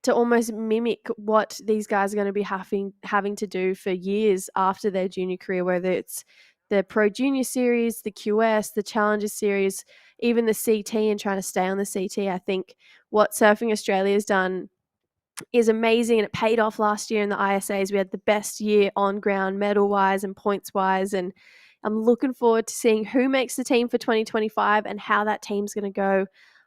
to almost mimic what these guys are going to be having to do for years after their junior career, whether it's the Pro Junior Series, the QS, the Challenger Series, even the CT, and trying to stay on the CT. I think what Surfing Australia has done is amazing, and it paid off last year in the ISAs. We had the best year on ground medal wise and points wise, and I'm looking forward to seeing who makes the team for 2025 and how that team's going to go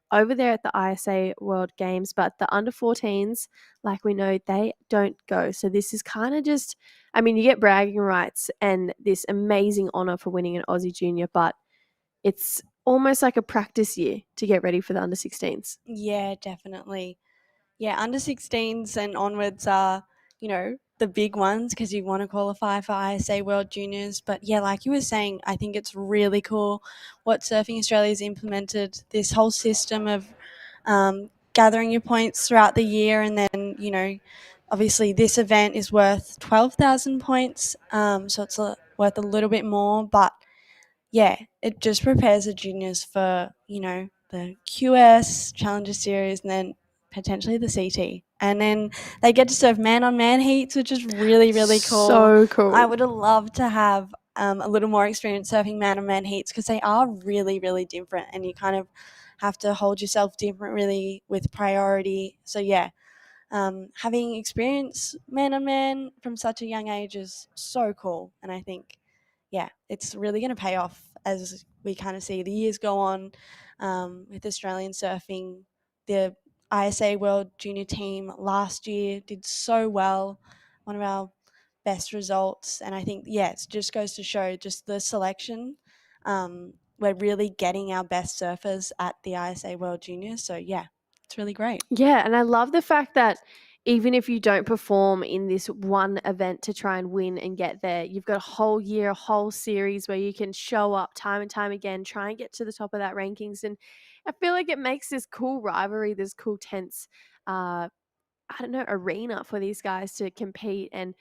over there at the ISA World Games. But the under 14s, like we know, they don't go. So this is kind of just, I mean, you get bragging rights and this amazing honor for winning an Aussie Junior, but it's almost like a practice year to get ready for the under 16s. Yeah, definitely. Yeah, under 16s and onwards are, the big ones because you want to qualify for ISA World Juniors. But yeah, like you were saying, I think it's really cool what Surfing Australia's implemented, this whole system of gathering your points throughout the year. And then, obviously this event is worth 12,000 points. So it's worth a little bit more. But yeah, it just prepares the juniors for, the QS, Challenger Series, and then potentially the CT. And then they get to surf man-on-man heats, which is really, really cool. So cool. I would have loved to have a little more experience surfing man-on-man heats because they are really, really different, and you kind of have to hold yourself different really with priority. So yeah, having experience man-on-man from such a young age is so cool. And I think, yeah, it's really going to pay off as we kind of see the years go on with Australian surfing. The ISA World Junior team last year did so well, one of our best results. And I think, yeah, it just goes to show just the selection. We're really getting our best surfers at the ISA World Juniors. So, yeah, it's really great. Yeah, and I love the fact that even if you don't perform in this one event to try and win and get there, you've got a whole year, a whole series where you can show up time and time again, try and get to the top of that rankings. And I feel like it makes this cool rivalry, this cool tense I don't know, arena for these guys to compete and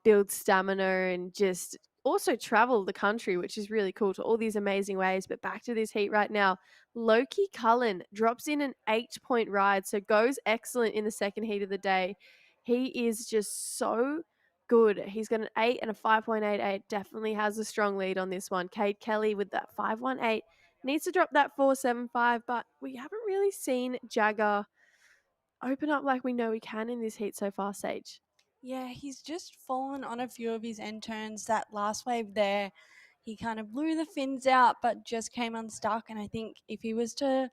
build stamina and just also travel the country, which is really cool, to all these amazing ways. But back to this heat right now. Loki Cullen drops in an 8-point ride, so goes excellent in the second heat of the day. He is just so good. He's got an 8 and a 5.88. Definitely has a strong lead on this one. Cade Kelly with that 5.18 needs to drop that 4.75, but we haven't really seen Jagger open up like we know he can in this heat so far, Sage. Yeah, he's just fallen on a few of his end turns. That last wave there, he kind of blew the fins out, but just came unstuck. And I think if he was to,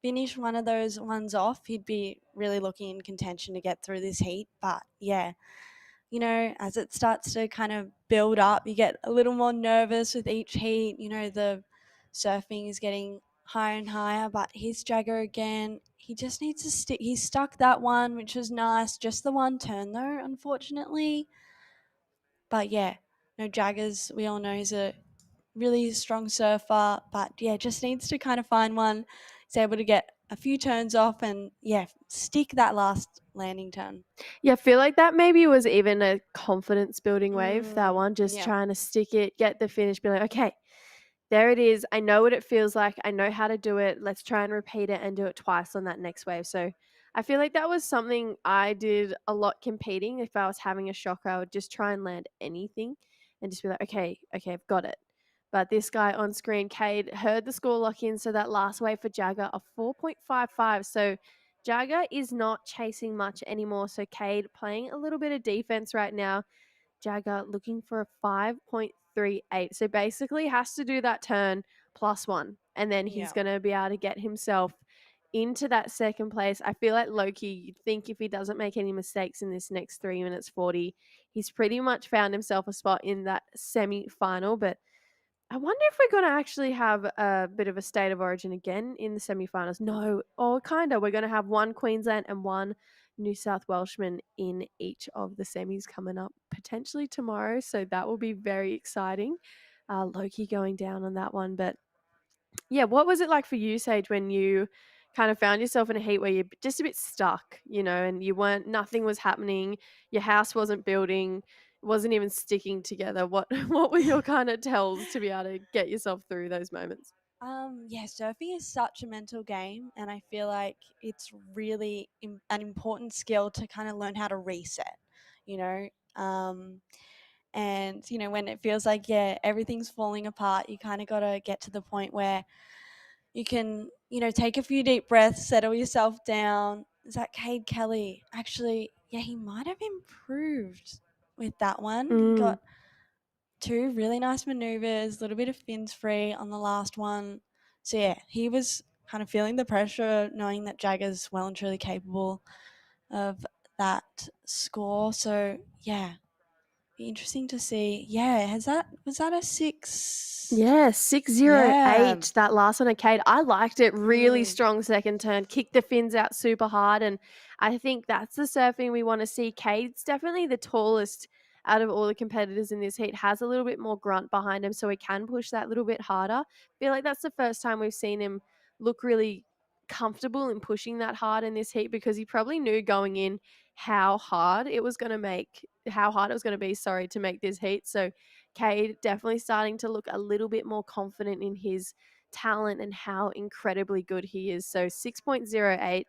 finish one of those ones off, he'd be really looking in contention to get through this heat. But yeah, as it starts to kind of build up, you get a little more nervous with each heat. The surfing is getting higher and higher, but here's Jagger again. He just needs to stick. He stuck that one, which was nice. Just the one turn, though, unfortunately. But yeah, Jaggers, we all know he's a really strong surfer, but yeah, just needs to kind of find one. He's able to get a few turns off and stick that last landing turn. Yeah, I feel like that maybe was even a confidence building wave, that one, just yeah. trying to stick it, get the finish, be like, okay, there it is. I know what it feels like. I know how to do it. Let's try and repeat it and do it twice on that next wave. So I feel like that was something I did a lot competing. If I was having a shocker, I would just try and land anything and just be like, okay, I've got it. But this guy on screen, Cade, heard the score lock in. So that last wave for Jagger, a 4.55. So Jagger is not chasing much anymore. So Cade playing a little bit of defense right now. Jagger looking for a 5.38. So basically has to do that turn +1. And then he's going to be able to get himself into that second place. I feel like Loki, you'd think if he doesn't make any mistakes in this next 3 minutes 40, he's pretty much found himself a spot in that semi-final. But I wonder if we're going to actually have a bit of a state of origin again in the semi-finals. No, or kind of. We're going to have one Queensland and one New South Welshman in each of the semis coming up potentially tomorrow. So that will be very exciting. Loki going down on that one. But yeah, what was it like for you, Sage, when you kind of found yourself in a heat where you're just a bit stuck, and nothing was happening, your house wasn't building, wasn't even sticking together? What were your kind of tells to be able to get yourself through those moments? Yeah, surfing is such a mental game, and I feel like it's really an important skill to kind of learn how to reset, you know. And you know, when it feels like everything's falling apart, you kind of got to get to the point where you can, you know, take a few deep breaths, settle yourself down. Is that Cade Kelly? Actually, yeah, he might have improved with that one. He got 2 really nice maneuvers, a little bit of fins free on the last one. So yeah, he was kind of feeling the pressure, knowing that Jagger's well and truly capable of that score. So yeah, be interesting to see. Yeah, was that a 6? Yeah, 608. That last one, Cade. I liked it. Really strong second turn. Kicked the fins out super hard, and I think that's the surfing we want to see. Cade's definitely the tallest out of all the competitors in this heat. Has a little bit more grunt behind him, so he can push that little bit harder. Feel like that's the first time we've seen him look really comfortable in pushing that hard in this heat, because he probably knew going in how hard it was going to be, to make this heat. So Cade definitely starting to look a little bit more confident in his talent and how incredibly good he is. So 6.08,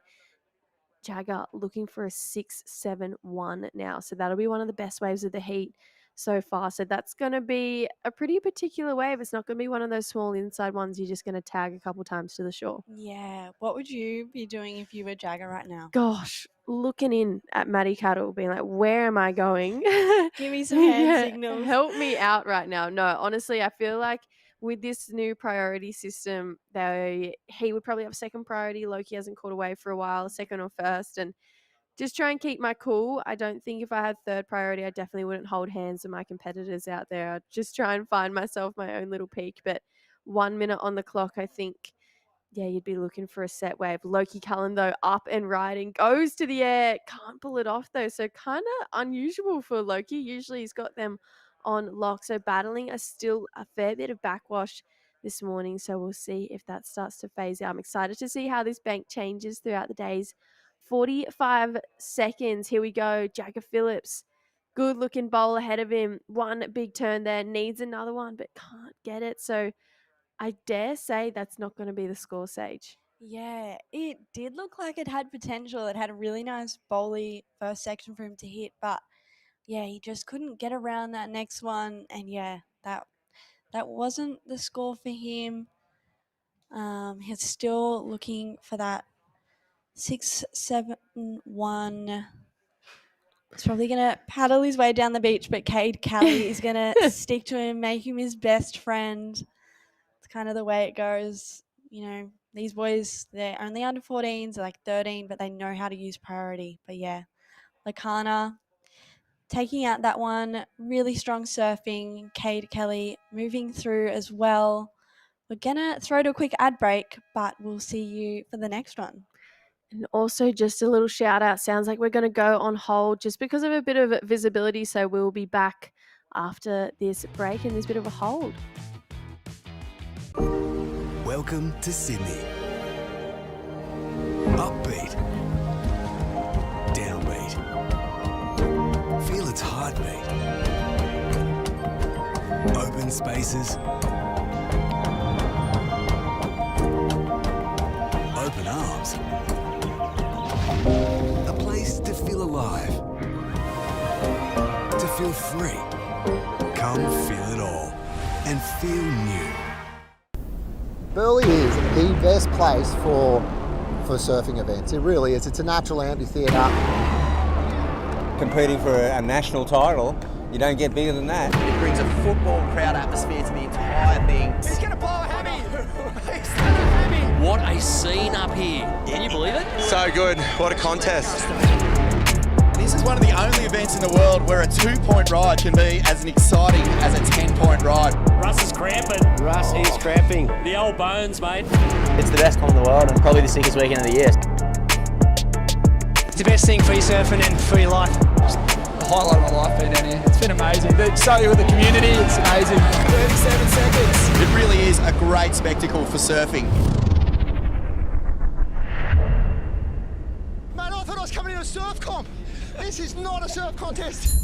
Jagger looking for a 6.71 now. So that'll be one of the best waves of the heat so far. So that's going to be a pretty particular wave. It's not going to be one of those small inside ones you're just going to tag a couple times to the shore. Yeah. What would you be doing if you were Jagger right now? Gosh, looking in at Maddie Cattle, being like, where am I going? Give me some hand signals. Help me out right now. No, honestly, I feel like with this new priority system, he would probably have second priority. Loki hasn't caught away for a while, second or first, and just try and keep my cool. I don't think if I had third priority, I definitely wouldn't hold hands with my competitors out there. I'd just try and find myself my own little peak. But 1 minute on the clock, I think, yeah, you'd be looking for a set wave. Loki Cullen, though, up and riding, goes to the air, can't pull it off, though. So kind of unusual for Loki. Usually he's got them on lock. So battling still a fair bit of backwash this morning. So we'll see if that starts to phase out. I'm excited to see how this bank changes throughout the days. 45 seconds. Here we go. Jagger Phillips. Good looking bowl ahead of him. One big turn there. Needs another one, but can't get it. So I dare say that's not going to be the score, Sage. Yeah, it did look like it had potential. It had a really nice bowly first section for him to hit, but yeah, he just couldn't get around that next one. And yeah, that wasn't the score for him. He's still looking for that 6.71. He's probably going to paddle his way down the beach, but Cade Kelly is going to stick to him, make him his best friend. It's kind of the way it goes. You know, these boys, they're only under 14s, they're like 13, but they know how to use priority. But yeah, Lakana taking out that one, really strong surfing. Cade Kelly moving through as well. We're going to throw to a quick ad break, but we'll see you for the next one. And also just a little shout out. Sounds like we're going to go on hold just because of a bit of visibility. So we'll be back after this break, and there's a bit of a hold. Welcome to Sydney. Upbeat. Downbeat. Feel its heartbeat. Open spaces. Open arms. A place to feel alive. To feel free. Come feel it all and feel new. Burleigh is the best place for surfing events. It really is. It's a natural amphitheatre. Competing for a national title, you don't get bigger than that. It brings a football crowd atmosphere to the entire thing. He's going to blow a hammy! He's going a hammy! What a scene up here. Can you believe it? So good. What a contest. This is one of the only events in the world where a 2-point ride can be as exciting as a 10-point ride. Russ is cramping. Russ is cramping. The old bones, mate. It's the best comp in the world and probably the sickest weekend of the year. It's the best thing for your surfing and for your life. The highlight of my life being down here. It's been amazing. Starting with the community, it's amazing. 37 seconds. It really is a great spectacle for surfing. Man, I thought I was coming in a surf comp. This is not a surf contest.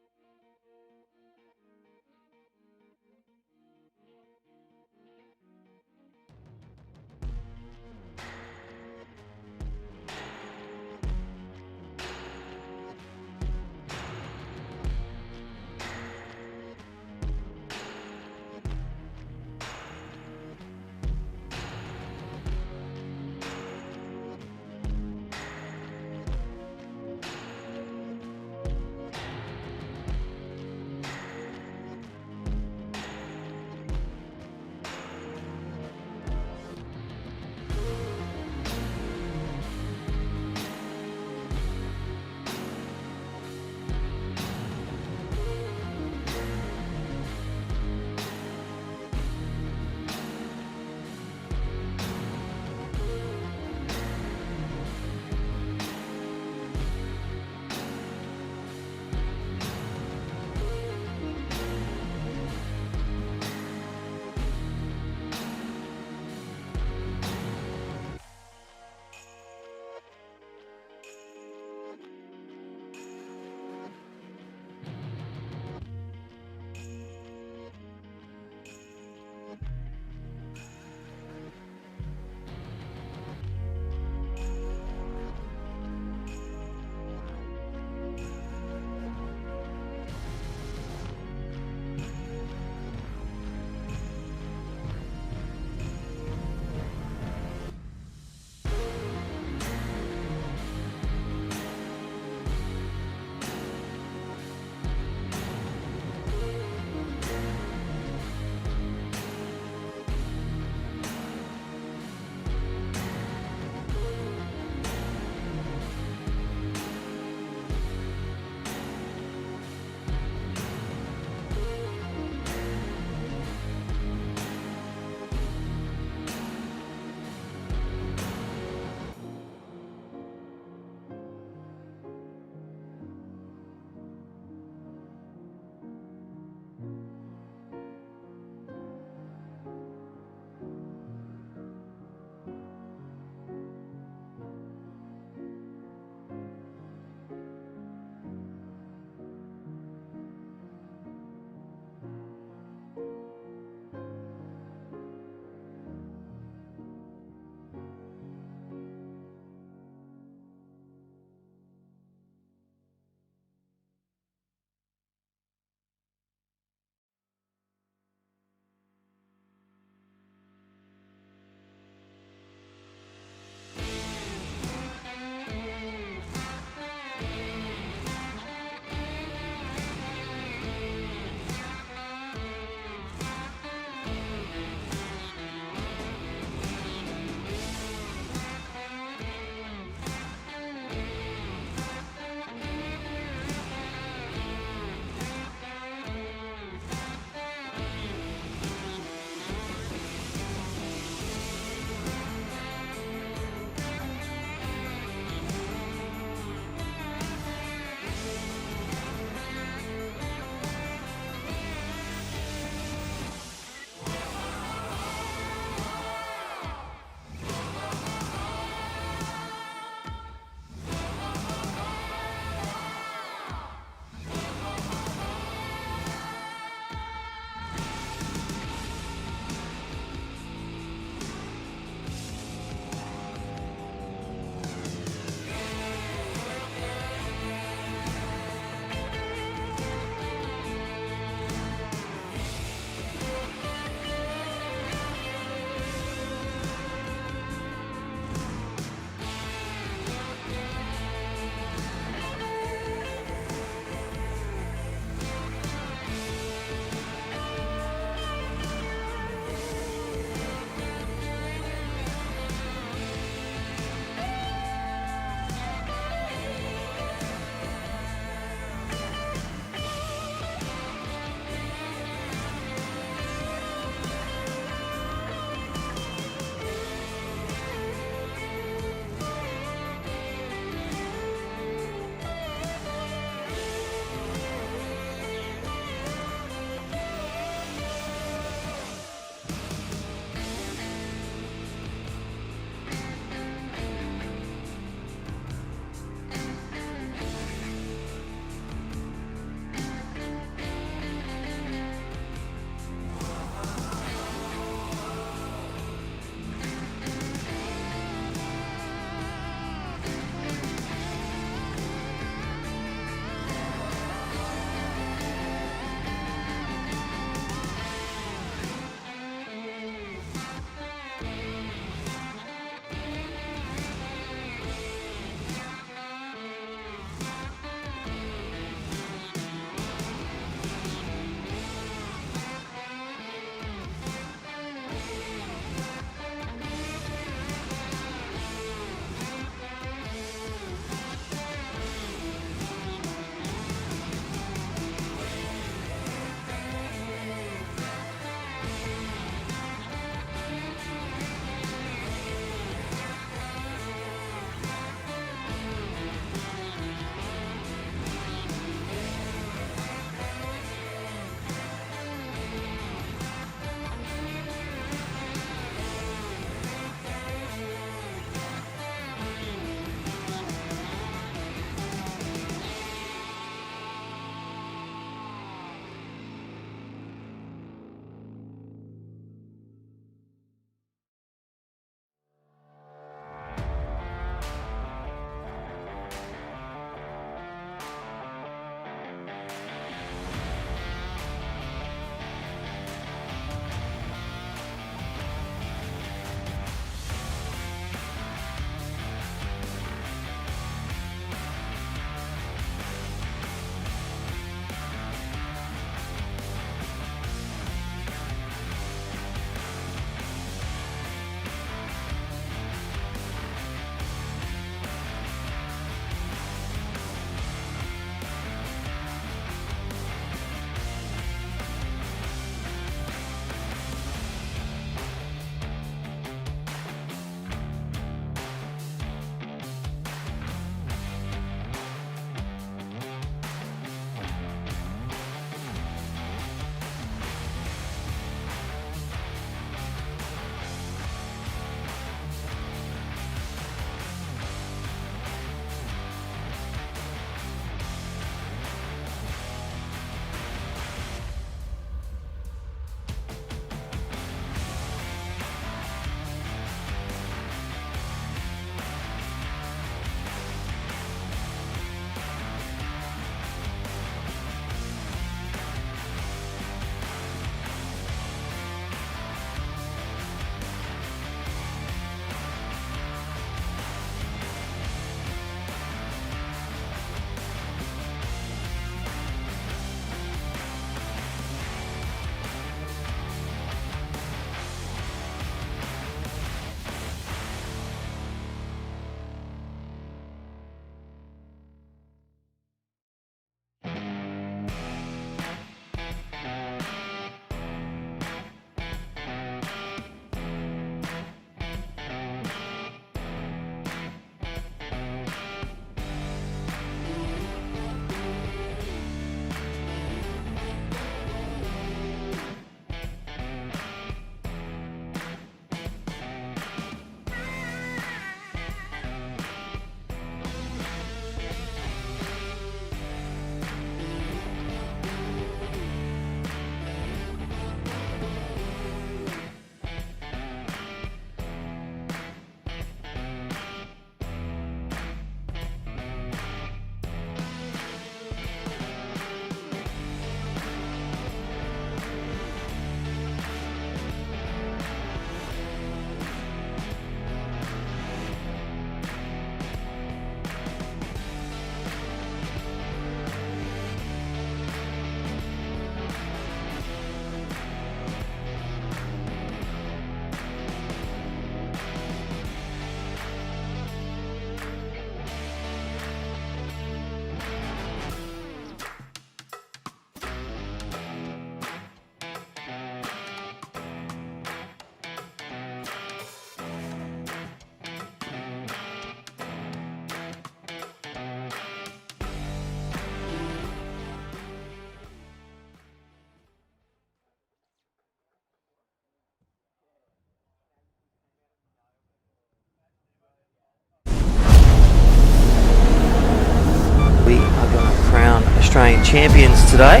Australian champions today.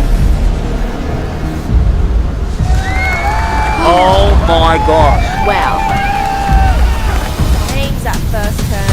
Oh my gosh. Wow. Hangs that first turn.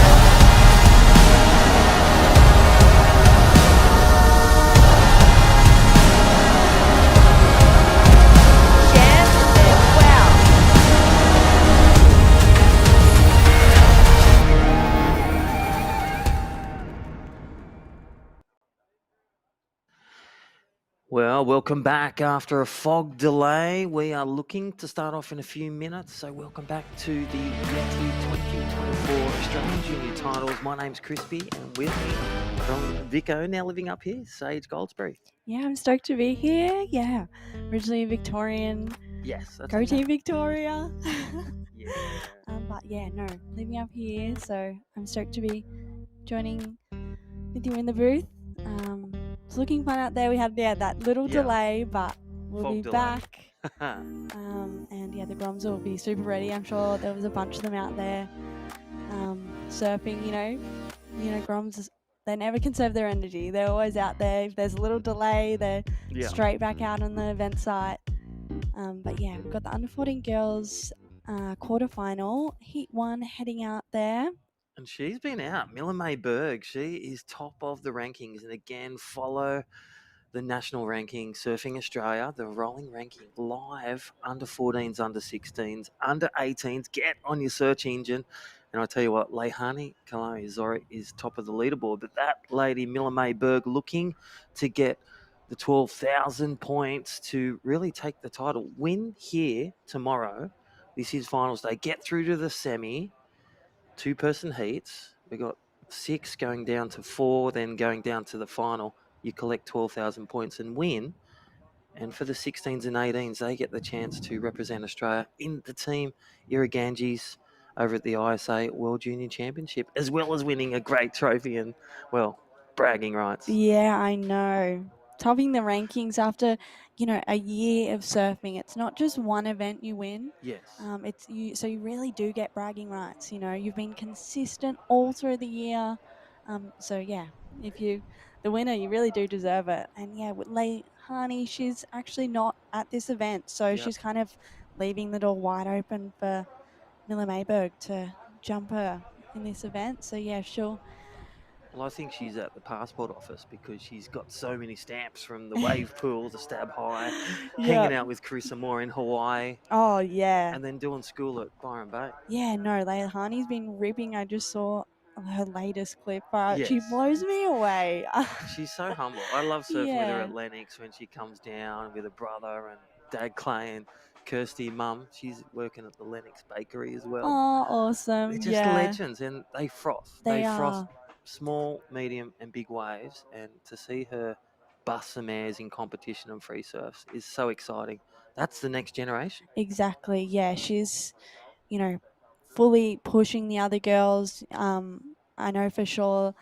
Well, welcome back after a fog delay. We are looking to start off in a few minutes, so welcome back to the Yeti 2024 Australian Junior Titles. My name's Crispy, and with me from Vico, now living up here, Sage Goldsberry. Yeah, I'm stoked to be here. Yeah, originally Victorian. Yes, that's Go Team Victoria. Yeah. But yeah, no, living up here, so I'm stoked to be joining with you in the booth. It's looking fun out there. We had that little delay, but we'll Fog be delay. back. And yeah, the Groms will be super ready. I'm sure there was a bunch of them out there surfing. You know, Groms, they never conserve their energy. They're always out there. If there's a little delay, they're straight back out on the event site. But yeah, we've got the under 14 girls quarterfinal, heat 1 heading out there. And she's been out. Miller May Berg, she is top of the rankings. And again, follow the national ranking, Surfing Australia, the rolling ranking live, under 14s, under 16s, under 18s. Get on your search engine. And I tell you what, Leihani Kalari Zori is top of the leaderboard. But that lady, Miller May Berg, looking to get the 12,000 points to really take the title. Win here tomorrow. This is finals day. Get through to the semi. 2-person heats. We got 6 going down to 4, then going down to the final. You collect 12,000 points and win. And for the 16s and 18s, they get the chance to represent Australia in the team IRUKANJIS over at the ISA World Junior Championship, as well as winning a great trophy and, well, bragging rights. Yeah, I know. Topping the rankings after, a year of surfing. It's not just one event you win. Yes. So you really do get bragging rights. You've been consistent all through the year. So yeah, if you the winner, you really do deserve it. And yeah, with Leihani, she's actually not at this event, so she's kind of leaving the door wide open for Miller Mayberg to jump her in this event. So yeah, she'll. Well, I think she's at the passport office because she's got so many stamps from the wave pool, the stab high, hanging out with Carissa Moore in Hawaii. Oh, yeah. And then doing school at Byron Bay. Yeah, no, Leilani's been ripping. I just saw her latest clip. She Yes. blows me away. She's so humble. I love surfing with her Yeah. at Lennox when she comes down with her brother and Dad Clay and Kirsty Mum. She's working at the Lennox Bakery as well. Oh, awesome. They're just legends, and they froth. They froth are. small, medium, and big waves. And to see her bust some airs in competition and free surfs is so exciting. That's the next generation. Exactly. Yeah, she's, fully pushing the other girls. I know for sure,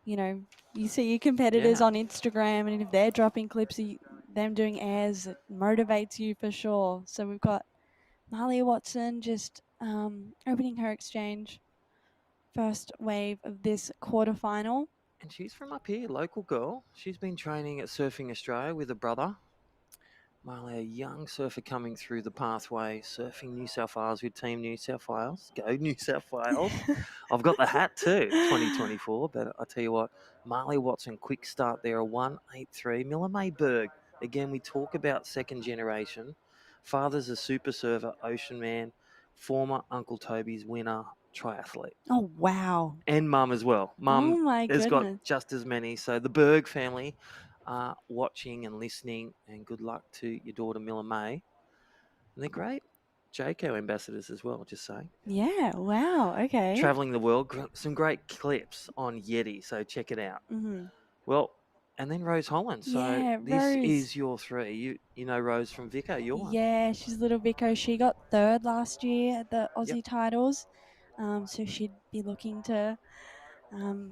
you see your competitors on Instagram, and if they're dropping clips of them doing airs, it motivates you for sure. So we've got Mahalia Watson just opening her exchange. First wave of this quarterfinal. And she's from up here, local girl. She's been training at Surfing Australia with her brother. Marley, a young surfer coming through the pathway, surfing New South Wales with Team New South Wales. Go New South Wales. I've got the hat too, 2024. But I tell you what, Marley Watson, quick start there, a 1.83. Miller May Berg, again, we talk about second generation. Father's a super server, ocean man, former Uncle Toby's winner, triathlete. Oh, wow. And mum as well. Mum has got goodness. just as many. So the Berg family are watching and listening, and good luck to your daughter Miller May. And they're great JCO ambassadors as well, just saying. Yeah, wow, okay. Traveling the world, some great clips on Yeti, so check it out. Mm-hmm. Well, and then Rose Holland. So Yeah, this Rose. is your 3. You know Rose from Vico, your one. Yeah, she's little Vico. She got 3rd last year at the Aussie titles. So she'd be looking to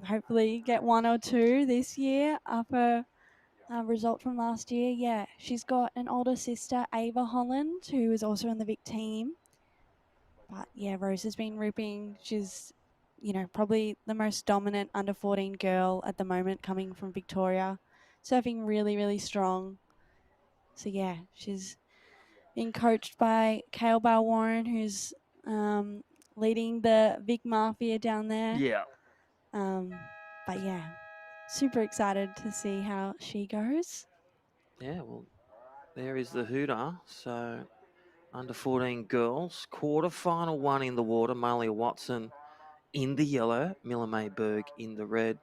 hopefully get 1 or 2 this year after result from last year. Yeah, she's got an older sister, Ava Holland, who is also in the Vic team. But yeah, Rose has been ripping. She's, probably the most dominant under 14 girl at the moment coming from Victoria. surfing really, really strong. So yeah, she's being coached by Kale Warren, who's leading the Vic Mafia down there. Yeah. But yeah, super excited to see how she goes. Yeah, well, there is the hooter. So under 14 girls, quarterfinal one in the water. Malia Watson in the yellow, Miller Mayberg in the red,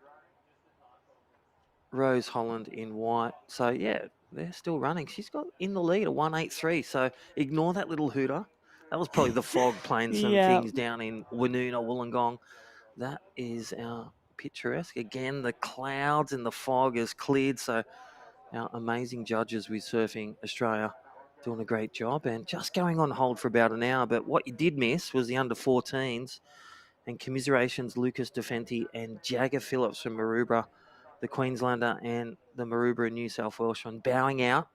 Rose Holland in white. So yeah, they're still running. She's got in the lead at 183. So ignore that little hooter. That was probably the fog playing some Yeah. things down in Woonona, Wollongong. That is our picturesque. Again, the clouds and the fog has cleared. So our amazing judges with Surfing Australia doing a great job and just going on hold for about an hour. But what you did miss was the under 14s, and commiserations Lucas Defenti and Jagger Phillips from Maroubra, the Queenslander and the Maroubra New South Welshman, bowing out,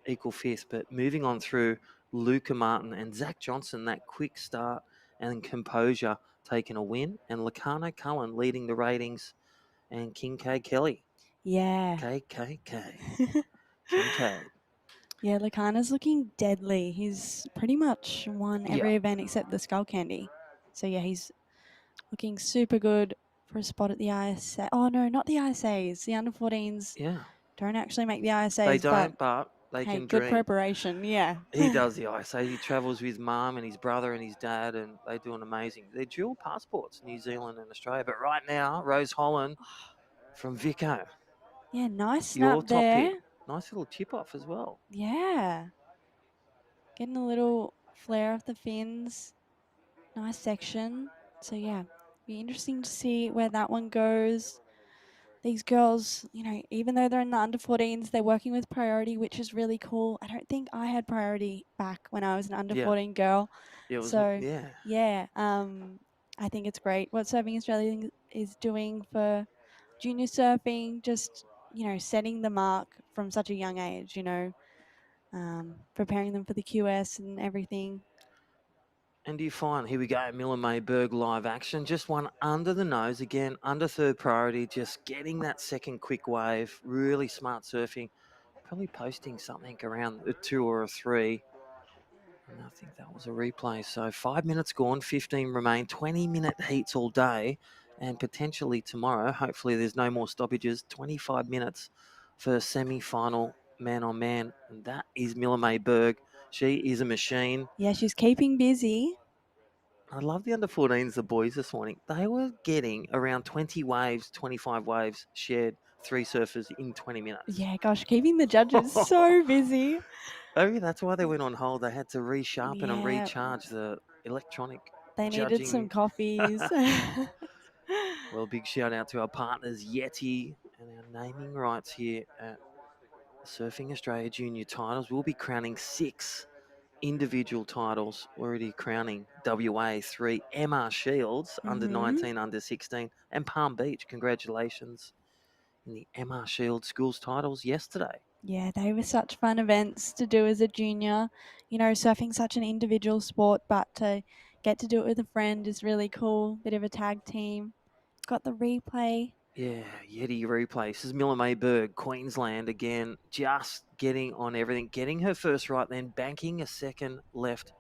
equal fifth. But moving on through, Luca Martin and Zach Johnson, that quick start and composure taking a win, and Lacano Cullen leading the ratings, and Kincaid Kelly. Yeah. KKK. Kincaid. Yeah, Lacana's looking deadly. He's pretty much won every event except the Skull Candy. So yeah, he's looking super good for a spot at the ISA. Oh no, not the ISAs. The under 14s don't actually make the ISAs. They don't, but they hey, can good dream. preparation, yeah. He does the ISA. He travels with mum and his brother and his dad, and they do an amazing. They're dual passports, New Zealand and Australia. But right now, Rose Holland from Vico. Yeah, nice snap Your top there. pick. Nice little tip off as well. Yeah. Getting a little flare of the fins. Nice section. So yeah, be interesting to see where that one goes. These girls, you know, even though they're in the under 14s, they're working with priority, which is really cool. I don't think I had priority back when I was an under 14 girl. Yeah, it was, so yeah, I think it's great what Surfing Australia is doing for junior surfing, just, you know, setting the mark from such a young age, you know, preparing them for the QS and everything. And do you find, here we go, Miller Mayberg live action, just one under the nose, again, under third priority, just getting that second quick wave, really smart surfing, probably posting something around a 2 or a 3. And I think that was a replay. So 5 minutes gone, 15 remain, 20-minute heats all day, and potentially tomorrow, hopefully there's no more stoppages, 25 minutes for semi-final man-on-man, and that is Miller Mayberg. She is a machine. Yeah, she's keeping busy. I love the under 14s, the boys this morning. They were getting around 20 waves, 25 waves shared, 3 surfers in 20 minutes. Yeah, gosh, keeping the judges so busy. Oh, yeah, that's why they went on hold. They had to resharpen and recharge the electronic They judging. needed some coffees. Well, big shout out to our partners, Yeti, and our naming rights here at Surfing Australia Junior Titles. We'll be crowning 6 individual titles, already crowning WA 3 MR Shields, under 19, under 16, and Palm Beach. Congratulations in the MR Shield schools titles yesterday. Yeah, they were such fun events to do as a junior. You know, surfing's such an individual sport, but to get to do it with a friend is really cool. Bit of a tag team. Got the replay. Yeah, Yeti replay. This is Miller Mayberg, Queensland again, just getting on everything, getting her first right, then banking a second left.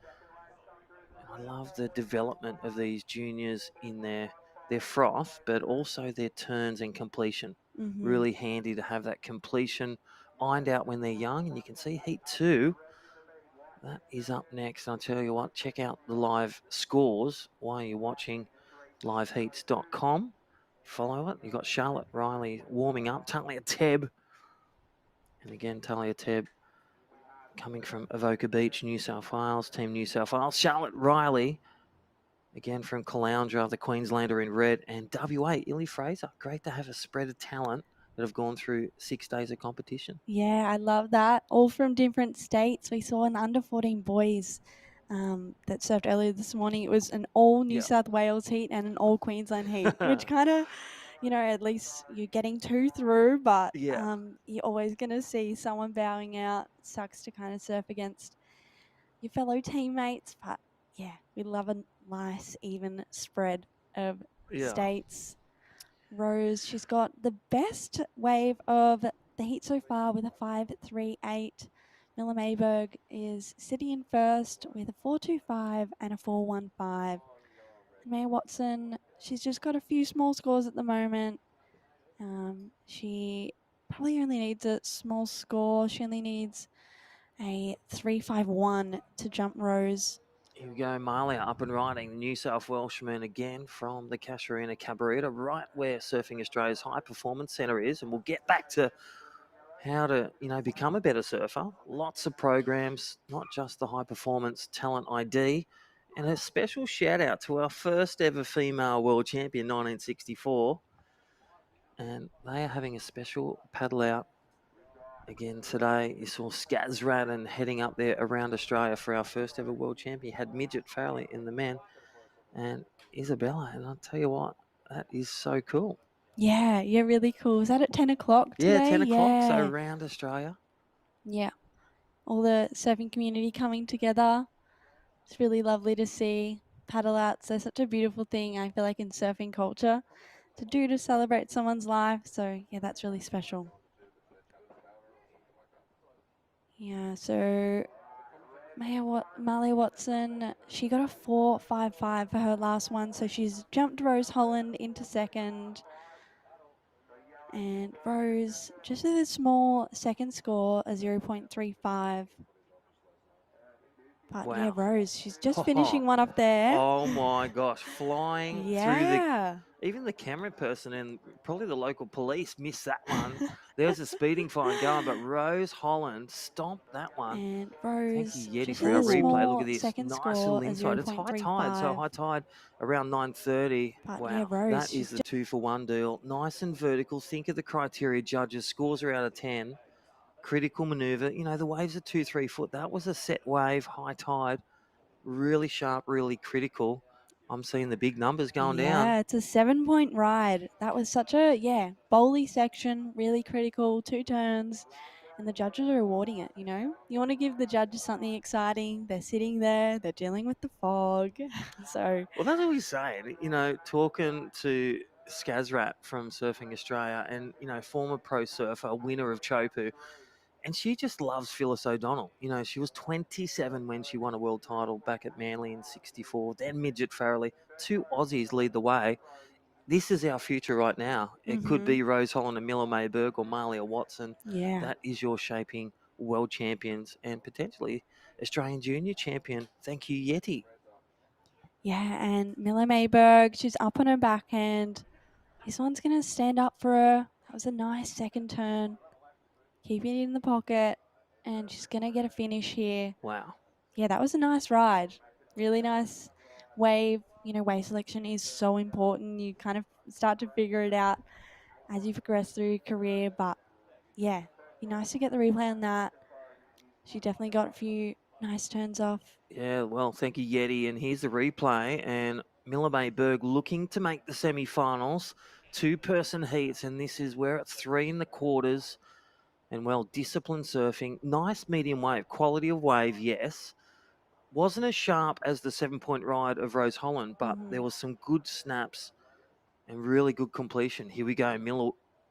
And I love the development of these juniors in their froth, but also their turns and completion. Really handy to have that completion ironed out when they're young. And you can see Heat 2, that is up next. I'll tell you what, check out the live scores while you're watching liveheats.com. Follow it. You've got Charlotte Riley warming up, Talia Tebb. And again, Talia Tebb coming from Avoca Beach, New South Wales, Team New South Wales. Charlotte Riley, again from Caloundra, the Queenslander in red. And WA, Illy Fraser. Great to have a spread of talent that have gone through 6 days of competition. Yeah, I love that. All from different states. We saw an under 14 boys that surfed earlier this morning. It was an all New South Wales heat and an all Queensland heat, which kind of, you know, at least you're getting 2 through, but you're always going to see someone bowing out. It sucks to kind of surf against your fellow teammates, but yeah, we love a nice, even spread of states. Rose, she's got the best wave of the heat so far with a 5.38. Miller Mayberg is sitting in first with a 4.25 and a 4.15. Maya Watson, she's just got a few small scores at the moment. She probably only needs a small score. She only needs a 3.51 to jump Rose. Here we go, Malia up and riding. The New South Welshman again from the Casuarina Cabaretta, right where Surfing Australia's high performance centre is. And we'll get back to how to, become a better surfer. Lots of programs, not just the high performance talent ID. And a special shout out to our first ever female world champion, 1964. And they are having a special paddle out again today. You saw Skazrat heading up there around Australia for our first ever world champion. Had Midget Farley in the men and Isabella. And I'll tell you what, that is so cool. Yeah, really cool. Is that at 10 o'clock today? Yeah, 10 o'clock, so Yeah. around Australia. Yeah. All the surfing community coming together. It's really lovely to see paddle outs. They're such a beautiful thing, I feel like, in surfing culture to do to celebrate someone's life. So, yeah, that's really special. Yeah, so Malia Watson, she got a 4.55 for her last one. So she's jumped Rose Holland into second. And Rose, just with a small second score, a 0.35. But Wow. yeah, Rose, she's just finishing one up there. Oh my gosh, flying Yeah. through even the camera person and probably the local police missed that one. There's a speeding fine going, but Rose Holland stomped that one. And Rose, thank you, Yeti, just for with our a replay. small Look at this. second Nice score, little a inside. It's high tide, so 0.35. high tide around 9:30. But Wow, yeah, Rose, that is the 2-for-1 deal. Nice and vertical. Think of the criteria judges. Scores are out of 10. Critical maneuver. The waves are 2-3 foot. That was a set wave, high tide. Really sharp, really critical. I'm seeing the big numbers going down. Yeah, it's a 7-point ride. That was such a, bowly section, really critical, 2 turns, and the judges are awarding it, You want to give the judges something exciting. They're sitting there, they're dealing with the fog. So, well, that's what we say. Talking to Skazrat from Surfing Australia and, former pro surfer, winner of Chopu, and she just loves Phyllis O'Donnell. She was 27 when she won a world title back at Manly in 64. Then Midget Farrelly. 2 Aussies lead the way. This is our future right now. It could be Rose Holland and Miller Mayberg or Malia Watson. Yeah. That is your shaping world champions and potentially Australian junior champion. Thank you, Yeti. Yeah, and Miller Mayberg, she's up on her backhand. This one's going to stand up for her. That was a nice second turn. Keeping it in the pocket, and she's going to get a finish here. Wow. Yeah, that was a nice ride. Really nice wave. Wave selection is so important. You kind of start to figure it out as you progress through your career. But yeah, be nice to get the replay on that. She definitely got a few nice turns off. Yeah, well, thank you, Yeti. And here's the replay. And Miller Mayberg looking to make the semifinals. 2-person heats, and this is where it's 3 in the quarters. And, well, disciplined surfing. Nice medium wave. Quality of wave, yes. Wasn't as sharp as the 7-point ride of Rose Holland, but there was some good snaps and really good completion. Here we go.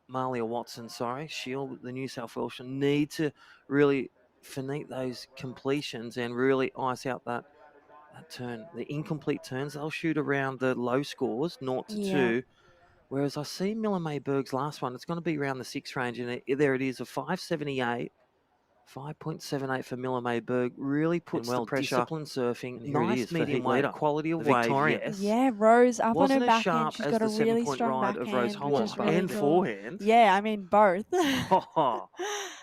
Malia Watson, she'll, the New South Wales, need to really finite those completions and really ice out that turn. The incomplete turns, they'll shoot around the low scores, 0 to 2. Whereas I see Miller Mayberg's last one, it's going to be around the 6 range, and there it is, a 5.78. 5.78 for Miller Mayberg. Really puts the pressure. Disciplined surfing. Nice medium weight. Quality of wave, yes. Yeah, Rose up Wasn't on her as backhand. sharp She's as got a the really 7-point strong ride backhand. of Rose Holland Really and cool. forehand. Yeah, I mean both.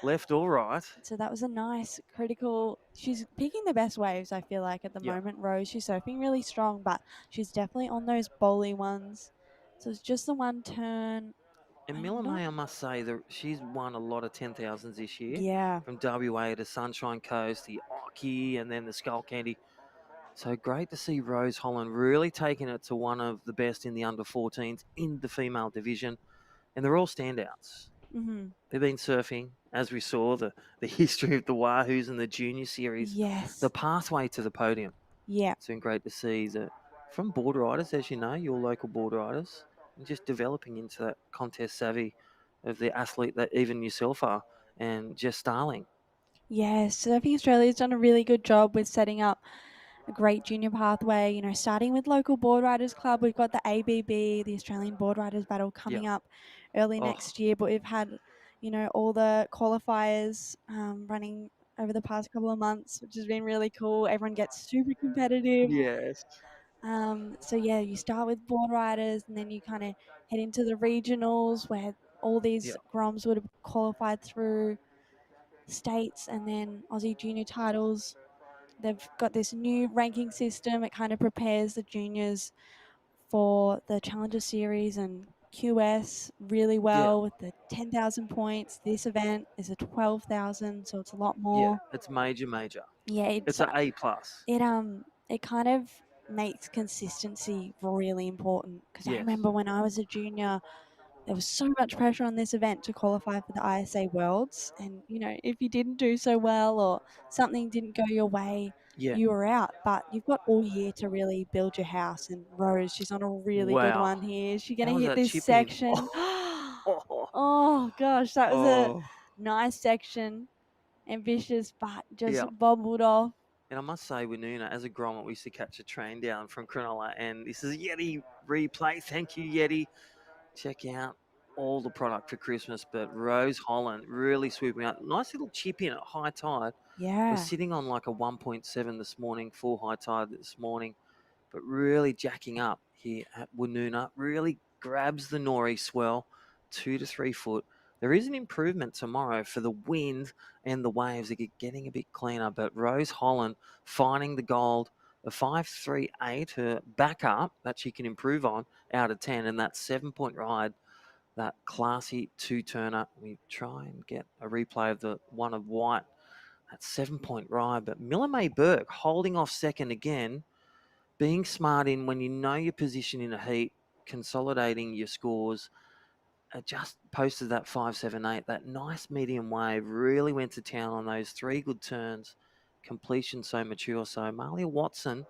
Left or right. So that was a nice critical. She's picking the best waves, I feel like, at the moment, Rose. She's surfing really strong, but she's definitely on those bowly ones. So it's just the one turn. And Miller May, I must say, that she's won a lot of 10,000s this year. Yeah. From WA to Sunshine Coast, the Oki, and then the Skull Candy. So great to see Rose Holland really taking it to one of the best in the under-14s in the female division. And they're all standouts. They've been surfing, as we saw, the history of the Wahoos and the junior series. Yes. The pathway to the podium. Yeah. It's been great to see that from board riders, as you know, your local board riders, and just developing into that contest savvy of the athlete that even yourself are, and Jess Starling. Yes, so I think Australia's done a really good job with setting up a great junior pathway, starting with local board riders club. We've got the ABB, the Australian Board Riders Battle, coming up early next year, but we've had, all the qualifiers running over the past couple of months, which has been really cool. Everyone gets super competitive. Yes. So yeah, you start with board riders and then you kind of head into the regionals where all these Groms would have qualified through states and then Aussie junior titles. They've got this new ranking system. It kind of prepares the juniors for the Challenger Series and QS really well with the 10,000 points. This event is a 12,000, so it's a lot more. It's major. Yeah, it's an A+. It kind of makes consistency really important because I remember when I was a junior, there was so much pressure on this event to qualify for the ISA Worlds, and if you didn't do so well or something didn't go your way, you were out. But you've got all year to really build your house. And Rose, she's on a really good Wow. one here. She's How gonna was hit that this chip in? section. Oh gosh, that was a nice section, ambitious, but just bobbled off. And I must say, with Nuna, as a grommet, we used to catch a train down from Cronulla, and this is a Yeti replay. Thank you, Yeti. Check out all the product for Christmas, but Rose Holland really swooping up. Nice little chip in at high tide. Yeah. We're sitting on like a 1.7 this morning, full high tide this morning, but really jacking up here at Woonona. Really grabs the Nori swell, 2 to 3 foot. There is an improvement tomorrow for the wind and the waves. They're getting a bit cleaner, but Rose Holland finding the gold, a 5.38, her backup that she can improve on out of 10, and that 7-point ride, that classy two-turner. We try and get a replay of the one of White, that 7-point ride, but Miller May Burke holding off second again, being smart in when you know your position in a heat, consolidating your scores. Just posted that 5.78, that nice medium wave, really went to town on those 3 good turns. Completion so mature. So Malia Watson,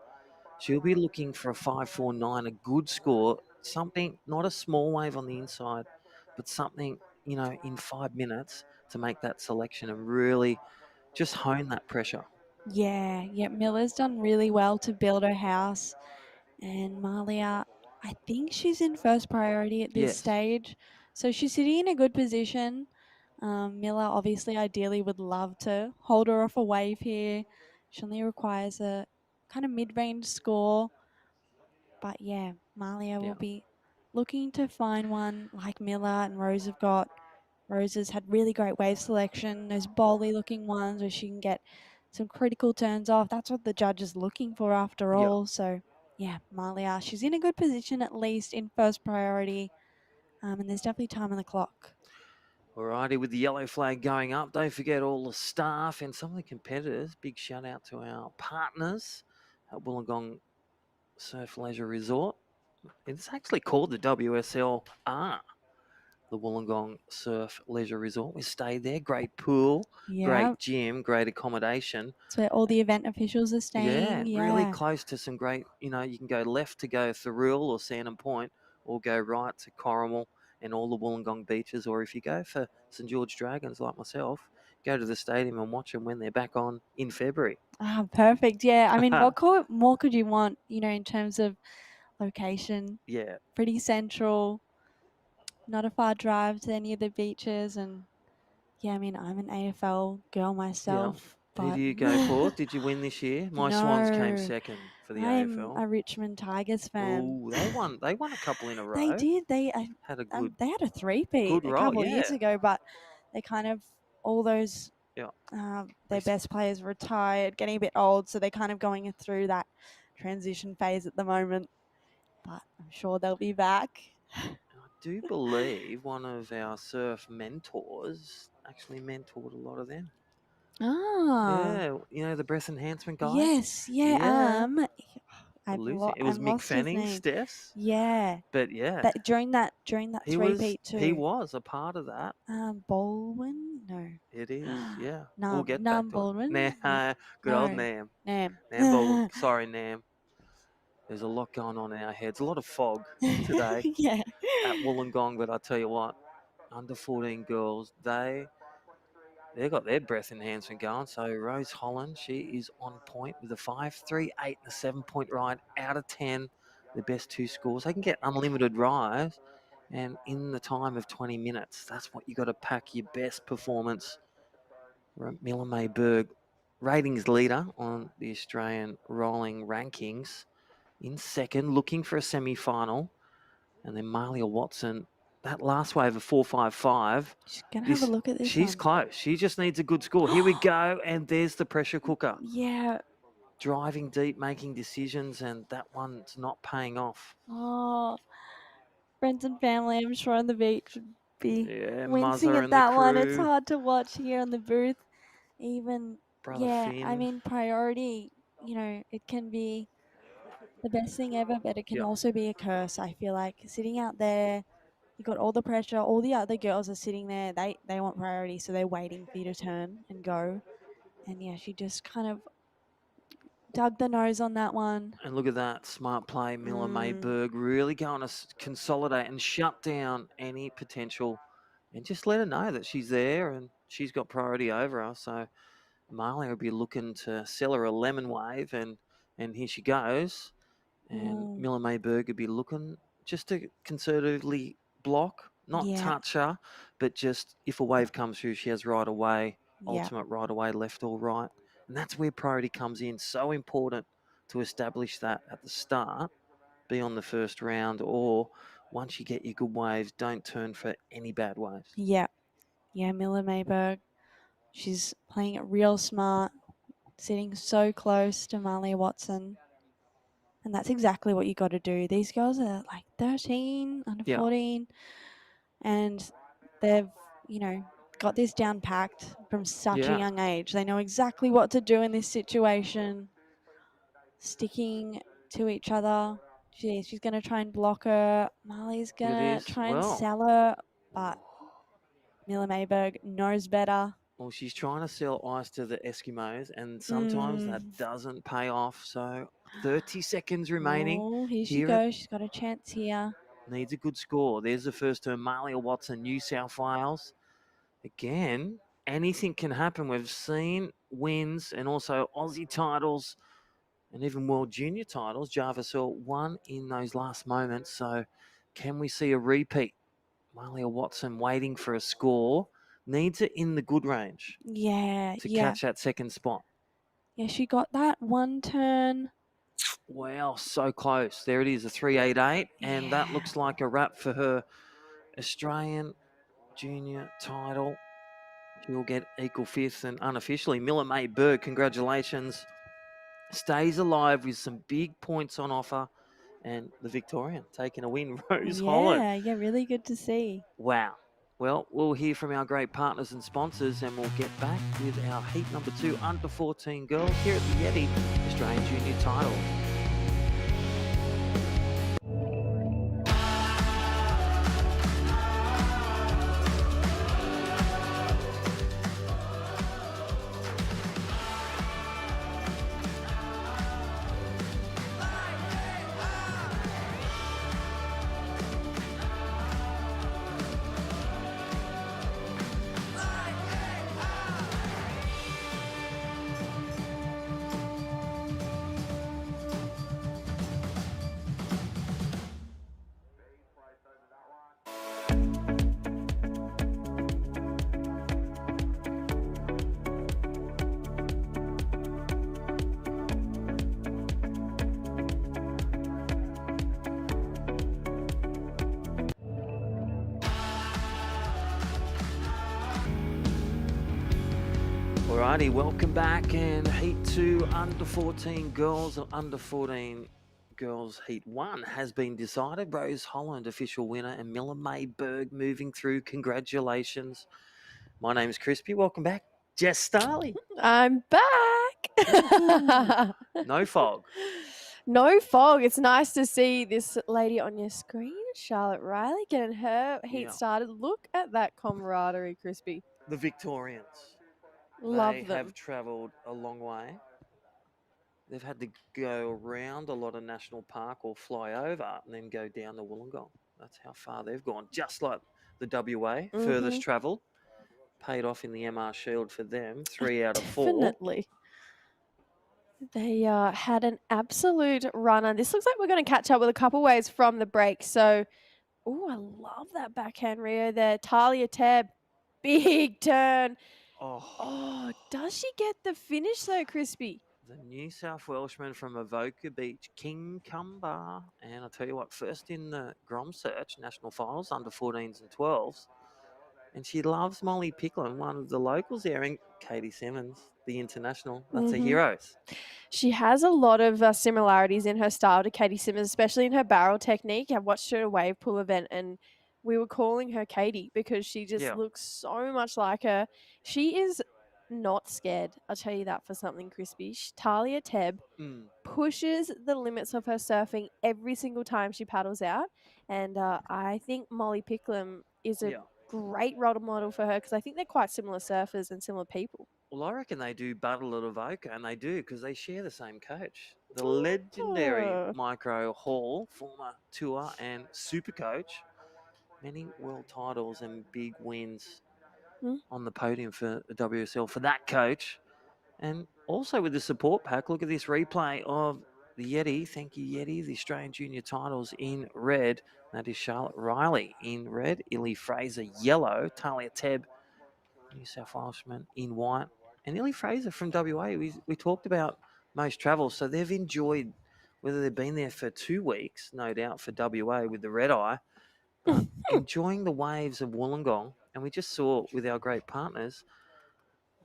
she'll be looking for a 5.49, a good score, something, not a small wave on the inside, but something, in 5 minutes to make that selection and really just hone that pressure. Yeah, Miller's done really well to build her house. And Malia, I think she's in first priority at this stage. So she's sitting in a good position. Miller obviously ideally would love to hold her off a wave here. She only requires a kind of mid-range score. But yeah, Malia will be looking to find one like Miller and Rose have got. Rose has had really great wave selection, those bowly looking ones where she can get some critical turns off. That's what the judge is looking for after all. So yeah, Malia, she's in a good position at least in first priority. And there's definitely time on the clock. Alrighty, with the yellow flag going up, don't forget all the staff and some of the competitors. Big shout out to our partners at Wollongong Surf Leisure Resort. It's actually called the WSLR, the Wollongong Surf Leisure Resort. We stayed there. Great pool, great gym, great accommodation. That's where all the event officials are staying. Yeah, really close to some great, you can go left to go Thurrool or Sandon Point, or go right to Corrimal and all the Wollongong beaches. Or if you go for St George Dragons like myself, go to the stadium and watch them when they're back on in February. Ah, perfect. Yeah, I mean, what more could you want, in terms of location? Yeah. Pretty central, not a far drive to any of the beaches. And yeah, I mean, I'm an AFL girl myself. Who But do you go for? Did you win this year? My Swans came No. second for the I'm AFL. a Richmond Tigers fan. Oh, they won a couple in a row. They did. They had a good, they had a three-peat good a roll, couple of years ago, but they kind of all those their best players retired, getting a bit old, so they're kind of going through that transition phase at the moment. But I'm sure they'll be back. I do believe one of our surf mentors actually mentored a lot of them. Ah. Yeah, the breath enhancement guy. Yes, yeah. It was Mick lost his Fanning, name. Steph. Yeah. But yeah. During that three-peat too. He was a part of that. Baldwin? No. It is, yeah. Nam, we'll get Nam back to Baldwin? it. Nah, good old Nam. Nam. Nam Baldwin. Sorry, Nam. There's a lot going on in our heads. A lot of fog today Yeah. at Wollongong, but I tell you what, under 14 girls, they've got their breath enhancement going. So Rose Holland, she is on point with a 5, 3, 8, and a 7-point ride out of 10. The best 2 scores. They can get unlimited rides, and in the time of 20 minutes, that's what you got to pack your best performance. Miller Mayberg, ratings leader on the Australian rolling rankings, in second, looking for a semi-final. And then Malia Watson, that last wave of 4.55. She's going to have a look at this She's one. close. She just needs a good score. Here we go. And there's the pressure cooker. Yeah. Driving deep, making decisions, and that one's not paying off. Oh, friends and family, I'm sure on the beach would be wincing Muzzer at and the that one. It's crew. hard to watch here in the booth. Even, Brother I Finn. mean, priority, it can be the best thing ever, but it can also be a curse. I feel like sitting out there, you got all the pressure, all the other girls are sitting there, they want priority, so they're waiting for you to turn and go. And yeah, she just kind of dug the nose on that one. And look at that smart play, Miller Mayberg, really going to consolidate and shut down any potential, and just let her know that she's there and she's got priority over her. So Marley will be looking to sell her a lemon wave, and here she goes. And Miller Mayberg would be looking just to conservatively block, not touch her, but just if a wave comes through, she has right away, ultimate right away, left or right. And that's where priority comes in. So important to establish that at the start, be on the first round, or once you get your good waves, don't turn for any bad waves. Yeah, Miller Mayberg. She's playing it real smart, sitting so close to Malia Watson. And that's exactly what you got to do. These girls are like 13, under 14, and they've, got this down packed from such a young age. They know exactly what to do in this situation. Sticking to each other. She's going to try and block her. Marley's going to try and sell her, but Miller Mayberg knows better. Well, she's trying to sell ice to the Eskimos, and sometimes that doesn't pay off. So 30 seconds remaining. Oh, here she goes. She's got a chance here. Needs a good score. There's the first turn. Malia Watson, New South Wales. Again, anything can happen. We've seen wins and also Aussie titles and even World Junior titles. Jarvis Earl won in those last moments. So can we see a repeat? Malia Watson waiting for a score. Needs it in the good range. To catch that second spot. Yeah, she got that one turn. Wow, so close. There it is, a 3.88. And that looks like a wrap for her Australian junior title. She'll get equal fifth, and unofficially, Miller Mayberg, congratulations. Stays alive with some big points on offer. And the Victorian taking a win, Rose Holland. Yeah, really good to see. Wow. Well, we'll hear from our great partners and sponsors, and we'll get back with our heat number 2 under 14 girls here at the Yeti Australian Junior title. Alrighty, welcome back, and Heat 2 under 14 girls or under 14 girls Heat 1 has been decided. Rose Holland official winner and Miller Mayberg moving through. Congratulations. My name's Crispy. Welcome back, Jess Starley. I'm back. No fog. No fog. It's nice to see this lady on your screen, Charlotte Riley, getting her heat started. Look at that camaraderie, Crispy. The Victorians. Love they them. have travelled a long way. They've had to go around a lot of national park or fly over and then go down to Wollongong. That's how far they've gone. Just like the WA, furthest travelled. Paid off in the MR Shield for them, 3 out of 4. Definitely. They had an absolute runner. This looks like we're going to catch up with a couple waves from the break. So, oh, I love that backhand Rio there. Talia Tebb, big turn. Oh, does she get the finish though, Crispy? The New South Welshman from Avoca Beach, King Cumber. And I'll tell you what, first in the Grom Search National Finals, under 14s and 12s. And she loves Molly Picklin, one of the locals there, and Katie Simmons, the international. That's her heroes. She has a lot of similarities in her style to Katie Simmons, especially in her barrel technique. I watched her at a wave pool event and we were calling her Katie because she just looks so much like her. She is not scared. I'll tell you that for something, Crispy. Talia Tebb pushes the limits of her surfing every single time she paddles out. And I think Molly Picklin is a great role model for her because I think they're quite similar surfers and similar people. Well, I reckon they do battle at Avoca, and they do because they share the same coach. The legendary Micro Hall, former tour and super coach. Many world titles and big wins on the podium for the WSL for that coach. And also with the support pack, look at this replay of the Yeti. Thank you, Yeti. The Australian junior titles in red. That is Charlotte Riley in red. Illy Fraser yellow. Talia Tebb, New South Welshman, in white. And Illy Fraser from WA. We talked about most travels. So they've enjoyed, whether they've been there for 2 weeks, no doubt, for WA with the red eye, but enjoying the waves of Wollongong. And we just saw with our great partners,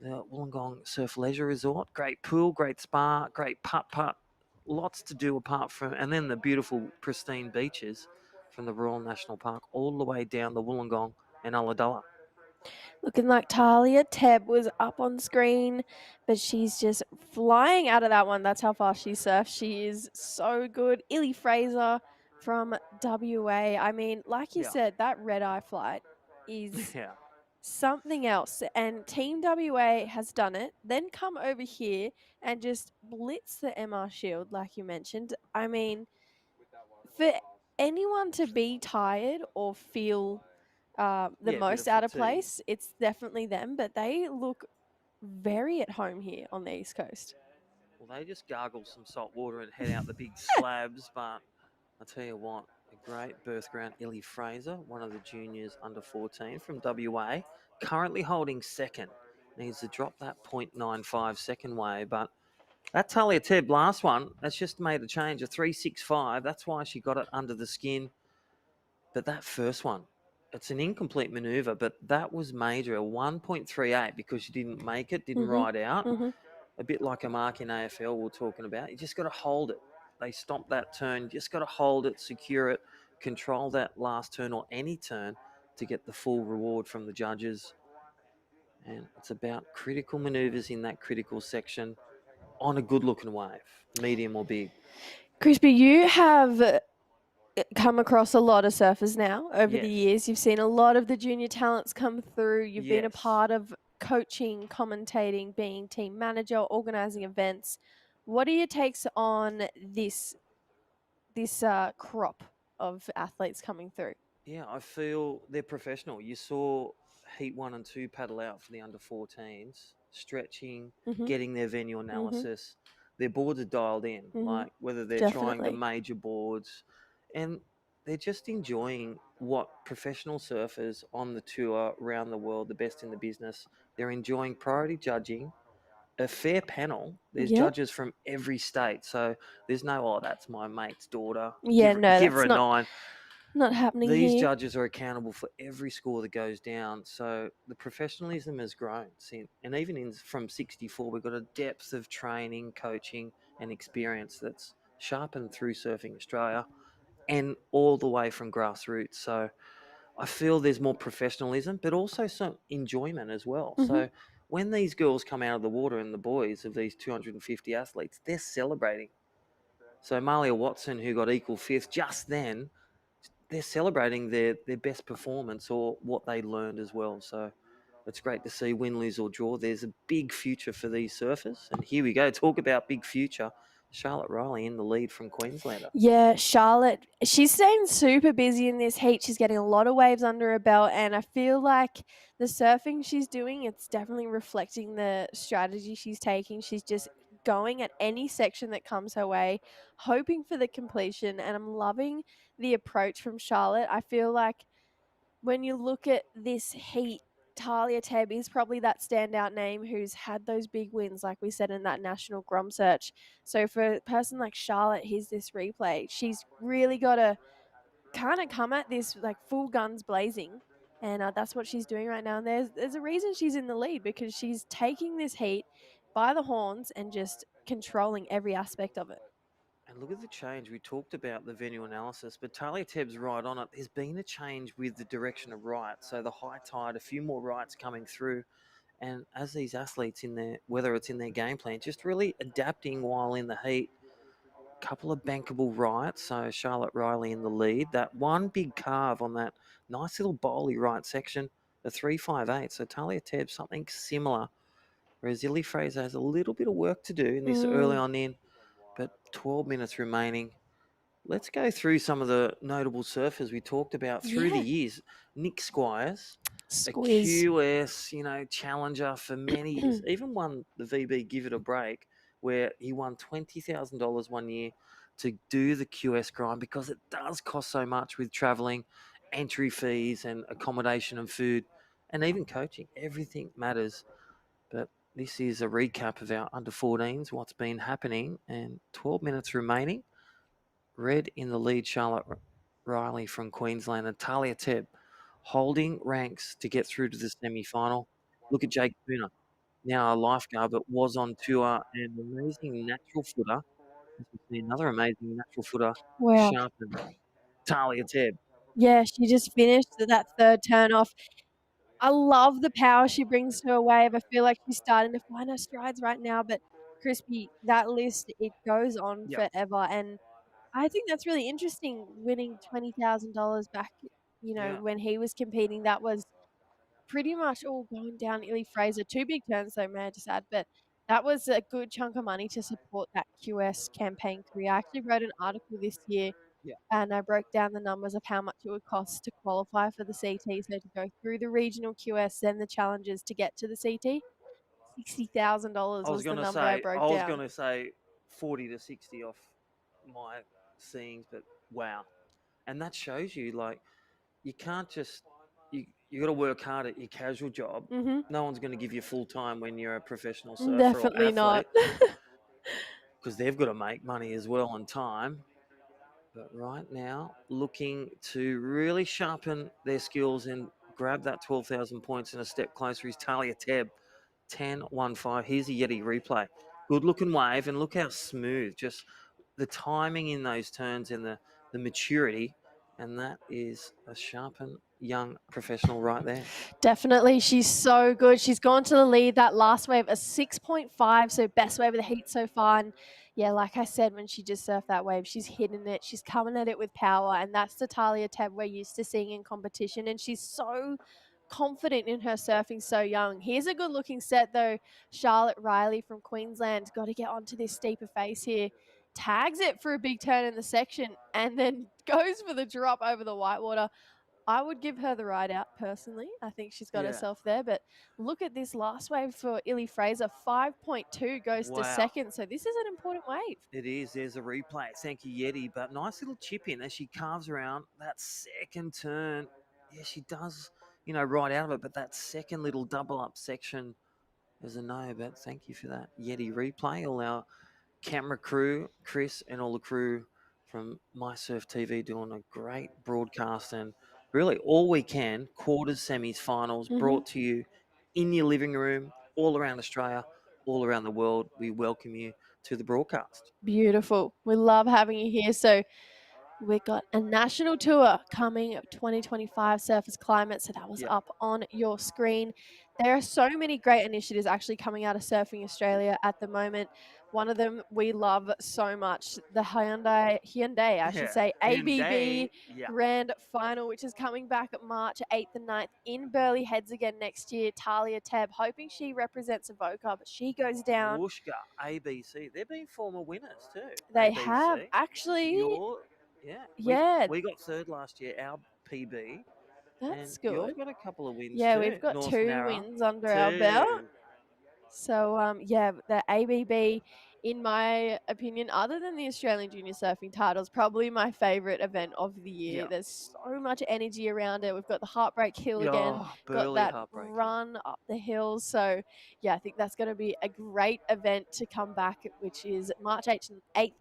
the Wollongong Surf Leisure Resort. Great pool, great spa, great putt-putt. Lots to do apart from, and then the beautiful, pristine beaches from the Royal National Park all the way down the Wollongong and Ulladulla. Looking like Talia Tebb was up on screen, but she's just flying out of that one. That's how fast she surfs. She is so good. Illy Fraser from WA. I mean, like you said, that red eye flight is something else. And Team WA has done it, then come over here and just blitz the MR Shield, like you mentioned. I mean, for anyone to be tired or feel the most out of place, it's definitely them, but they look very at home here on the East Coast. Well, they just gargle some salt water and head out the big slabs, but I'll tell you what, a great birth ground. Illy Fraser, one of the juniors under 14 from WA, currently holding second. Needs to drop that 0.95 second wave, but that Talia Tebb last one, that's just made a change, a 3.65. That's why she got it under the skin. But that first one, it's an incomplete maneuver, but that was major, a 1.38 because she didn't make it, didn't ride out. A bit like a mark in AFL we're talking about. You just got to hold it. They stomp that turn. You just got to hold it, secure it, control that last turn or any turn to get the full reward from the judges. And it's about critical maneuvers in that critical section on a good-looking wave, medium or big. Crispy, you have come across a lot of surfers now over the years. You've seen a lot of the junior talents come through. You've been a part of coaching, commentating, being team manager, organizing events. What are your takes on this crop of athletes coming through? Yeah, I feel they're professional. You saw Heat 1 and 2 paddle out for the under 14s, stretching, getting their venue analysis. Their boards are dialed in, like whether they're trying the major boards. And they're just enjoying what professional surfers on the tour around the world, the best in the business, they're enjoying priority judging, a fair panel. There's judges from every state. So there's no, oh, that's my mate's daughter. Yeah, give her a 9. Not happening These here. judges are accountable for every score that goes down. So the professionalism has grown. And even from 64, we've got a depth of training, coaching, and experience that's sharpened through Surfing Australia and all the way from grassroots. So I feel there's more professionalism, but also some enjoyment as well. So when these girls come out of the water and the boys of these 250 athletes, they're celebrating. So Malia Watson, who got equal 5th just then, they're celebrating their best performance or what they learned as well. So it's great to see win, lose or draw. There's a big future for these surfers. And here we go. Talk about big future. Charlotte Riley in the lead from Queenslander. Yeah, Charlotte, she's staying super busy in this heat. She's getting a lot of waves under her belt, and I feel like the surfing she's doing, it's definitely reflecting the strategy she's taking. She's just going at any section that comes her way, hoping for the completion, and I'm loving the approach from Charlotte. I feel like when you look at this heat, Talia Tebb is probably that standout name who's had those big wins, like we said in that national Grom search. So for a person like Charlotte, here's this replay. She's really got to kind of come at this like full guns blazing. And that's what she's doing right now. And there's a reason she's in the lead, because she's taking this heat by the horns and just controlling every aspect of it. And look at the change. We talked about the venue analysis, but Talia Tebb's right on it. There's been a change with the direction of right. So the high tide, a few more rights coming through. And as these athletes in their, whether it's in their game plan, just really adapting while in the heat. Couple of bankable rights. So Charlotte Riley in the lead. That one big carve on that nice little bowly right section, the 358. So Talia Tebb, something similar. Whereas Illy Fraser has a little bit of work to do in this early on in. But 12 minutes remaining. Let's go through some of the notable surfers we talked about through the years. Nick Squires, a QS, challenger for many years. Even won the VB Give It a Break, where he won $20,000 one year to do the QS grind, because it does cost so much with traveling, entry fees and accommodation and food, and even coaching. Everything matters. But this is a recap of our under 14s, what's been happening, and 12 minutes remaining. Red in the lead, Charlotte Riley from Queensland, and Talia Tebb holding ranks to get through to the semi-final. Look at Jake Puna, now a lifeguard, but was on tour, and amazing natural footer. This is another amazing natural footer, Wow. sharpened. Talia Tebb. Yeah, she just finished that third turn off. I love the power she brings to a wave. I feel like she's starting to find her strides right now. But Crispy, that list, it goes on forever. And I think that's really interesting, winning $20,000 back, when he was competing. That was pretty much all going down Illy Fraser. 2 big turns though, may I just add. But that was a good chunk of money to support that QS campaign career. I actually wrote an article this year, and I broke down the numbers of how much it would cost to qualify for the CT. So to go through the regional QS, then the challenges to get to the CT, $60,000 was the number I broke down. I was going to say 40 to 60 off my seeings, but wow. And that shows you, like, you can't just, you got to work hard at your casual job. No one's going to give you full time when you're a professional surfer Definitely or athlete. not. Because they've got to make money as well on time. But right now, looking to really sharpen their skills and grab that 12,000 points and a step closer is Talia Tebb, 10-1-5. Here's a Yeti replay. Good looking wave, and look how smooth. Just the timing in those turns and the maturity. And that is a sharpened young professional right there. Definitely. She's so good. She's gone to the lead. That last wave, a 6.5, so best wave of the heat so far. And yeah, like I said, when she just surfed that wave, she's hitting it. She's coming at it with power. And that's the Talia Tebb we're used to seeing in competition. And she's so confident in her surfing so young. Here's a good looking set though. Charlotte Riley from Queensland got to get onto this steeper face here. Tags it for a big turn in the section and then goes for the drop over the whitewater. I would give her the ride out personally. I think she's got herself there. But look at this last wave for Illy Fraser. 5.2 goes to second. So this is an important wave. It is. There's a replay. Thank you, Yeti. But nice little chip in as she carves around that second turn. Yeah, she does, right out of it. But that second little double up section is a no. But thank you for that Yeti replay. All our camera crew, Chris, and all the crew from MySurf TV doing a great broadcast, and really all weekend, quarters, semis, finals, brought to you in your living room, all around Australia, all around the world. We welcome you to the broadcast. Beautiful. We love having you here. So we got a national tour coming of 2025 Surfers Climate. So that was up on your screen. There are so many great initiatives actually coming out of Surfing Australia at the moment. One of them we love so much, the Hyundai, I should say, ABB Yeah. Grand Final, which is coming back at March 8th and 9th in Burleigh Heads again next year. Talia Tebb, hoping she represents Avoca, but she goes down. Wooshka, ABC. They've been former winners too. They ABC. have, actually. Yeah. We got third last year, our PB. That's And you've good. got a couple of wins Yeah, too. we've got North 2 Narra. wins under our belt. 2. So, yeah, the ABB, in my opinion, other than the Australian Junior Surfing titles, probably my favourite event of the year. Yeah. There's so much energy around it. We've got the Heartbreak Hill again, got Burleigh that Heartbreak Hill. run up the hill. So, yeah, I think that's going to be a great event to come back, which is March 8th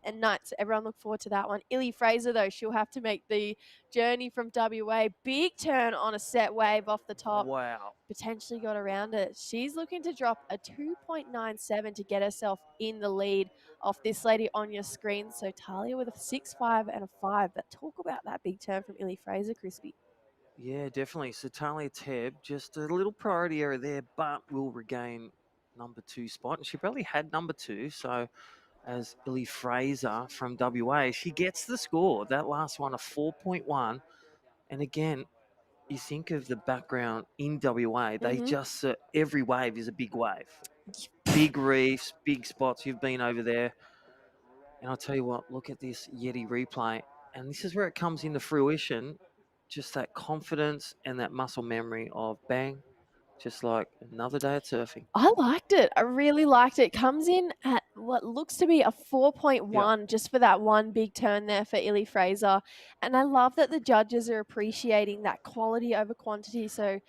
and 9th. So everyone look forward to that one. Illy Fraser, though, she'll have to make the journey from WA. Big turn on a set wave off the top. Wow. Potentially got around it. She's looking to drop a 2.97 to get herself in the lead off this lady on your screen. So Talia with a 6.5 and a 5. But talk about that big turn from Illy Fraser, Crispy. Yeah, definitely. So Talia Tebb, just a little priority error there, but will regain number 2 spot. And she probably had number 2. So as Illy Fraser from WA, she gets the score. That last one, a 4.1. And again, you think of the background in WA, they just, every wave is a big wave. Big reefs, big spots. You've been over there. And I'll tell you what, look at this Yeti replay. And this is where it comes into fruition. Just that confidence and that muscle memory of bang, just like another day at surfing. I liked it. I really liked it. Comes in at what looks to be a 4.1 just for that one big turn there for Illy Fraser. And I love that the judges are appreciating that quality over quantity. So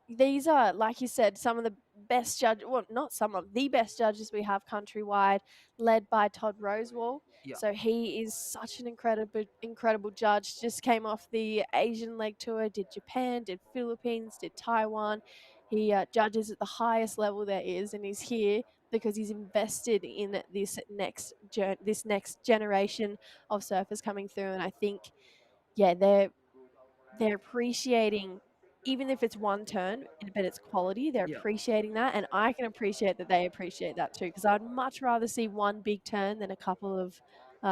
these are, like you said, some of the best judges, well, not some of the best judges we have countrywide, led by Todd Rosewall. Yeah. So he is such an incredible judge. Just came off the Asian leg tour, did Japan, did Philippines, did Taiwan. He judges at the highest level there is, and he's here because he's invested in this next generation of surfers coming through. And I think, yeah, they're appreciating, even if it's one turn, but it's quality, they're appreciating that. And I can appreciate that they appreciate that too, because I'd much rather see one big turn than a couple of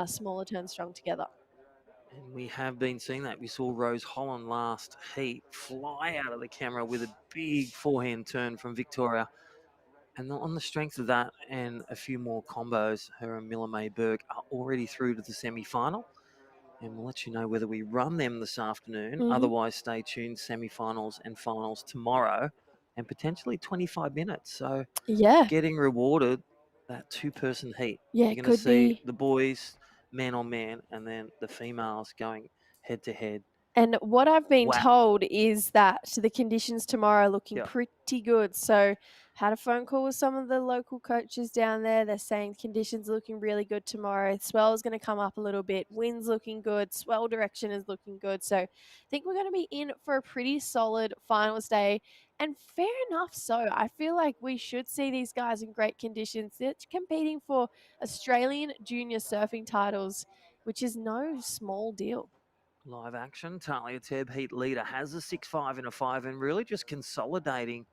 smaller turns strung together. And we have been seeing that. We saw Rose Holland last heat fly out of the camera with a big forehand turn from Victoria. And on the strength of that and a few more combos, her and Miller May Berg are already through to the semi-final. And we'll let you know whether we run them this afternoon. Otherwise, stay tuned. Semi-finals and finals tomorrow and potentially 25 minutes. So getting rewarded that 2-person heat. Yeah, You're going to see the boys man on man and then the females going head to head. And what I've been told is that the conditions tomorrow are looking pretty good. So had a phone call with some of the local coaches down there. They're saying conditions are looking really good tomorrow. Swell is going to come up a little bit. Wind's looking good. Swell direction is looking good. So I think we're going to be in for a pretty solid finals day. And fair enough so. I feel like we should see these guys in great conditions. They're competing for Australian junior surfing titles, which is no small deal. Live action. Talia Tebb, heat leader, has a 6.5 and a 5 and really just consolidating,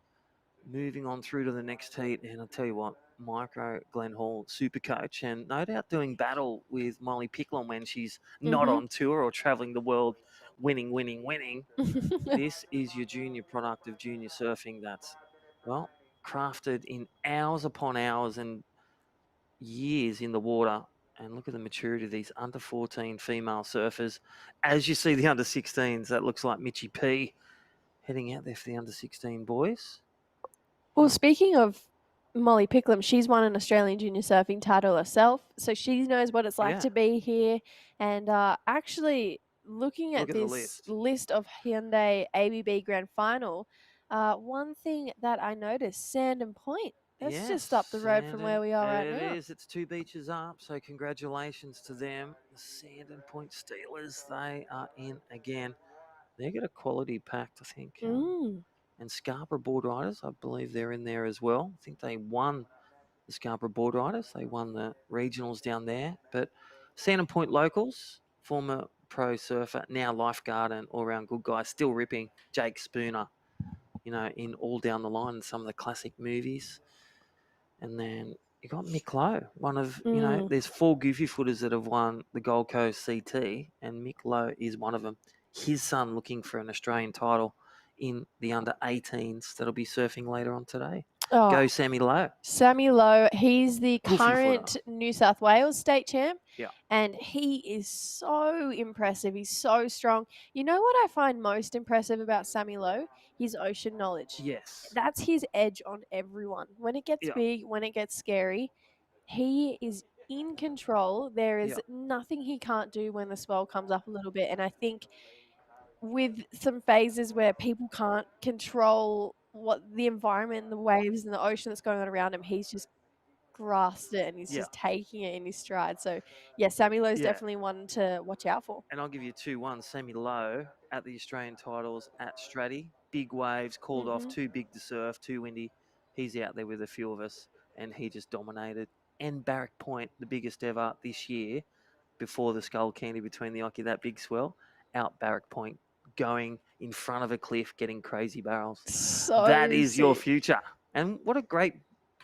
moving on through to the next heat. And I'll tell you what, Micro Glenn Hall, super coach, and no doubt doing battle with Molly Picklum when she's not on tour or traveling the world winning. This is your junior product of junior surfing that's, well, crafted in hours upon hours and years in the water. And look at the maturity of these under 14 female surfers. As you see the under 16s, that looks like Mitchie P heading out there for the under 16 boys. Well, speaking of Molly Picklum, she's won an Australian junior surfing title herself, so she knows what it's like to be here. And actually, looking at this list of Hyundai ABB Grand Final, one thing that I noticed, Sand and Point. That's just up the road from where we are right now. It is. It's 2 beaches up, so congratulations to them. The Sand and Point Steelers, they are in again. They got a quality pact, I think. And Scarborough Board Riders, I believe they're in there as well. I think they won the Scarborough Board Riders. They won the regionals down there. But Sand and Point locals, former pro surfer, now lifeguard and all-round good guy, still ripping, Jake Spooner. you know, in All Down the Line and some of the classic movies. And then you got Mick Lowe, one of, you know, there's 4 goofy footers that have won the Gold Coast CT, and Mick Lowe is one of them. His son looking for an Australian title in the under-18s that'll be surfing later on today. Oh, Go Sammy Lowe. Sammy Lowe, he's the Goofy current footer. New South Wales state champ. Yeah. And he is so impressive. He's so strong. You know what I find most impressive about Sammy Lowe? His ocean knowledge. Yes. That's his edge on everyone. When it gets big, when it gets scary, he is in control. There is nothing he can't do when the swell comes up a little bit. And I think with some phases where people can't control what the environment and the waves and the ocean that's going on around him, he's just grasped it and he's just taking it in his stride. So, yeah, Sammy Lowe's definitely one to watch out for. And I'll give you 2-1. Sammy Lowe at the Australian titles at Stratty. Big waves, called off, too big to surf, too windy. He's out there with a few of us, and he just dominated. And Barrack Point, the biggest ever this year, before the Skull Candy between the Occy, that big swell, out Barrack Point, going in front of a cliff, getting crazy barrels. So that is sick. your future. And what a great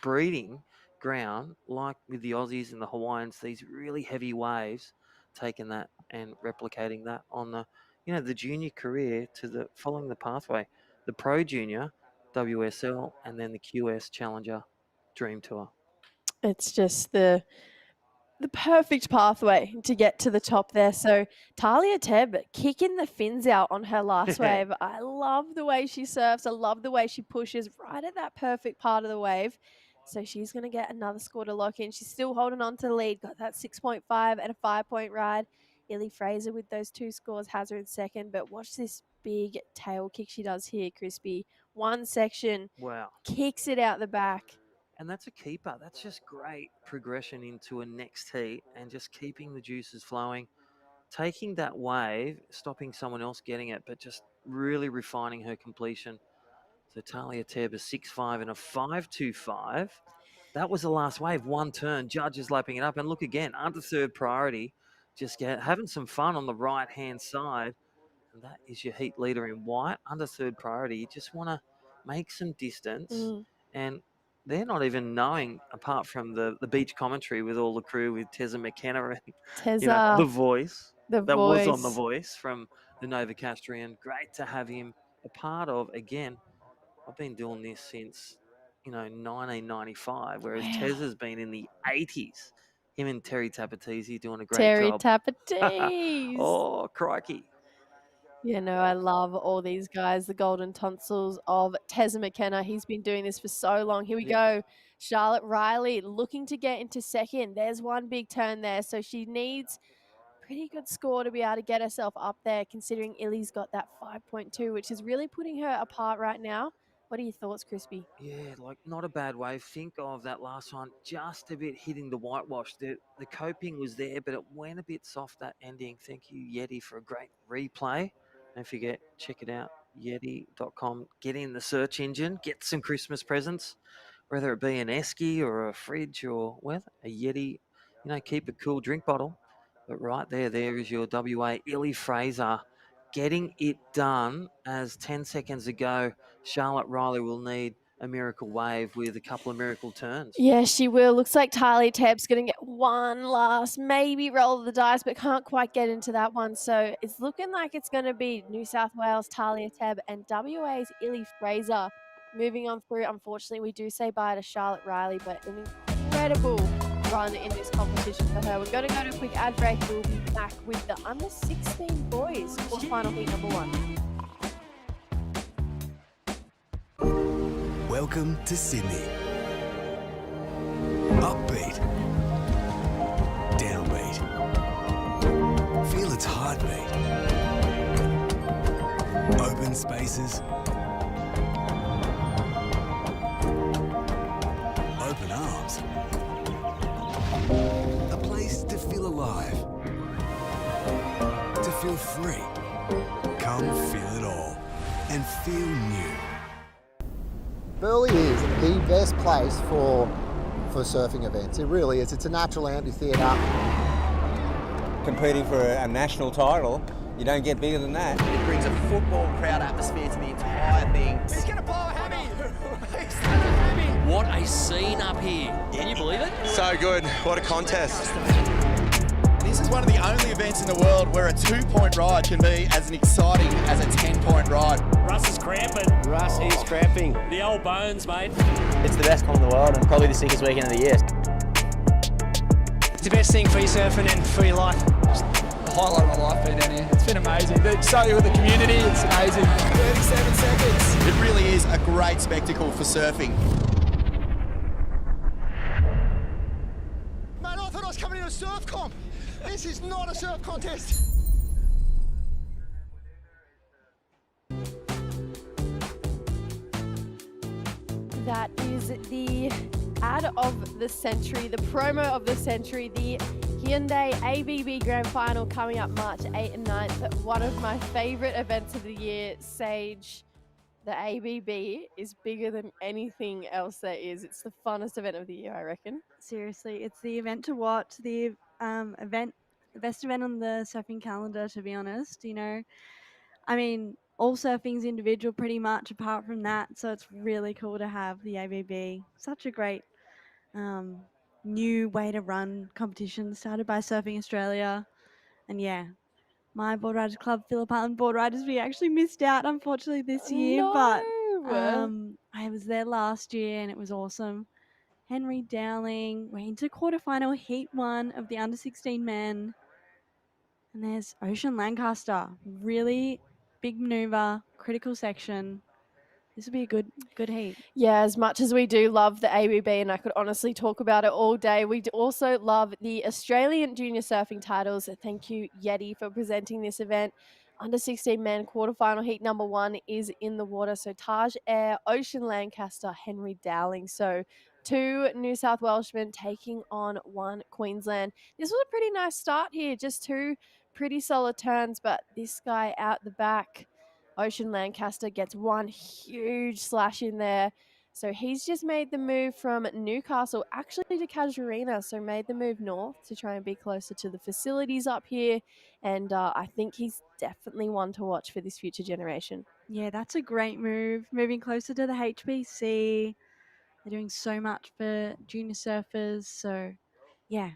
breeding ground, like with the Aussies and the Hawaiians, these really heavy waves, taking that and replicating that on the, you know, the junior career to the following the pathway, the Pro Junior, WSL, and then the QS Challenger Dream Tour. It's just the perfect pathway to get to the top there. So Talia Tebb kicking the fins out on her last wave. I love the way she surfs. I love the way she pushes right at that perfect part of the wave. So she's going to get another score to lock in. She's still holding on to the lead. Got that 6.5 and a 5-point ride. Illy Fraser with those 2 scores has her in second. But watch this big tail kick she does here, Crispy. One section. Wow. Kicks it out the back. And that's a keeper. That's just great progression into a next heat and just keeping the juices flowing, taking that wave, stopping someone else getting it, but just really refining her completion. So Talia Tebb, a 6.5 and a 5.25. That was the last wave. One turn, judges lapping it up. And look again, under third priority, just having some fun on the right-hand side. And that is your heat leader in white. Under third priority, you just want to make some distance. And they're not even knowing, apart from the beach commentary with all the crew, with Tezza McKenna and you know, the voice. Was on The Voice from the Novocastrian. Great to have him a part of. Again, I've been doing this since, you know, 1995, whereas Tezza's been in the 80s. Him and Terry Tapatese doing a great job. Terry Tapatese. Oh, crikey. You know, I love all these guys, the golden tonsils of Tezza McKenna. He's been doing this for so long. Here we go. Charlotte Riley looking to get into second. There's one big turn there. So she needs a pretty good score to be able to get herself up there, considering Illy's got that 5.2, which is really putting her apart right now. What are your thoughts, Crispy? Yeah, like not a bad wave. Think of that last one, just a bit hitting the whitewash. The coping was there, but it went a bit soft, that ending. Thank you, Yeti, for a great replay. Don't forget, check it out, yeti.com. Get in the search engine, get some Christmas presents, whether it be an esky or a fridge or a Yeti, you know, keep a cool drink bottle. But right there is your WA Illy Fraser getting it done as 10 seconds ago. Charlotte Riley will need a miracle wave with a couple of miracle turns. Yeah, she will. Looks like Talia Tebb's going to get one last, maybe roll of the dice, but can't quite get into that one. So it's looking like it's going to be New South Wales, Talia Tebb, and WA's Illy Fraser moving on through. Unfortunately, we do say bye to Charlotte Riley, but an incredible run in this competition for her. We're going to go to a quick ad break. We'll be back with the under 16 boys quarterfinal heat number 1. Welcome to Sydney. Upbeat. Downbeat. Feel its heartbeat. Open spaces. Open arms. A place to feel alive. To feel free. Come feel it all and feel new. Burleigh is the best place for surfing events. It really is. It's a natural amphitheatre. Competing for a national title, You don't get bigger than that. It brings a football crowd atmosphere to the entire thing. He's going to blow a hammy. He's done a hammy. What a scene up here. Can you believe it? So good. What a contest. This is one of the only events in the world where a 2-point ride can be as exciting as a 10-point ride. Russ is cramping. Russ is cramping. The old bones, mate. It's the best comp in the world and probably the sickest weekend of the year. It's the best thing for your surfing and for your life. The highlight of my life being down here. It's been amazing. So with the community, it's amazing. 37 seconds. It really is a great spectacle for surfing. Mate, I thought I was coming in a surf comp. This is not a surf contest. That is the ad of the century, the promo of the century, the Hyundai ABB Grand Final coming up March 8th and 9th. One of my favourite events of the year, Sage. The ABB is bigger than anything else there is. It's the funnest event of the year, I reckon. Seriously, it's the event to watch, the best event on the surfing calendar, to be honest. You know, I mean, all surfing's individual pretty much apart from that, so it's really cool to have the ABB. Such a great new way to run competition started by Surfing Australia. And yeah, my Board Riders Club, Phillip Island Board Riders, we actually missed out unfortunately this year, but I was there last year and it was awesome. Henry Dowling, we're into quarterfinal heat 1 of the under 16 men. And there's Ocean Lancaster, really big maneuver, critical section. This will be a good heat. Yeah, as much as we do love the ABB, and I could honestly talk about it all day, we also love the Australian Junior Surfing titles. Thank you, Yeti, for presenting this event. Under 16 men quarterfinal heat number 1 is in the water. So Taj Air, Ocean Lancaster, Henry Dowling. So 2 New South Welshmen taking on 1 Queensland. This was a pretty nice start here. Just 2 pretty solid turns, but this guy out the back, Ocean Lancaster, gets 1 huge slash in there. So he's just made the move from Newcastle actually to Casuarina. So made the move north to try and be closer to the facilities up here. And I think he's definitely one to watch for this future generation. Yeah, that's a great move. Moving closer to the HBC. They're doing so much for junior surfers. So yeah,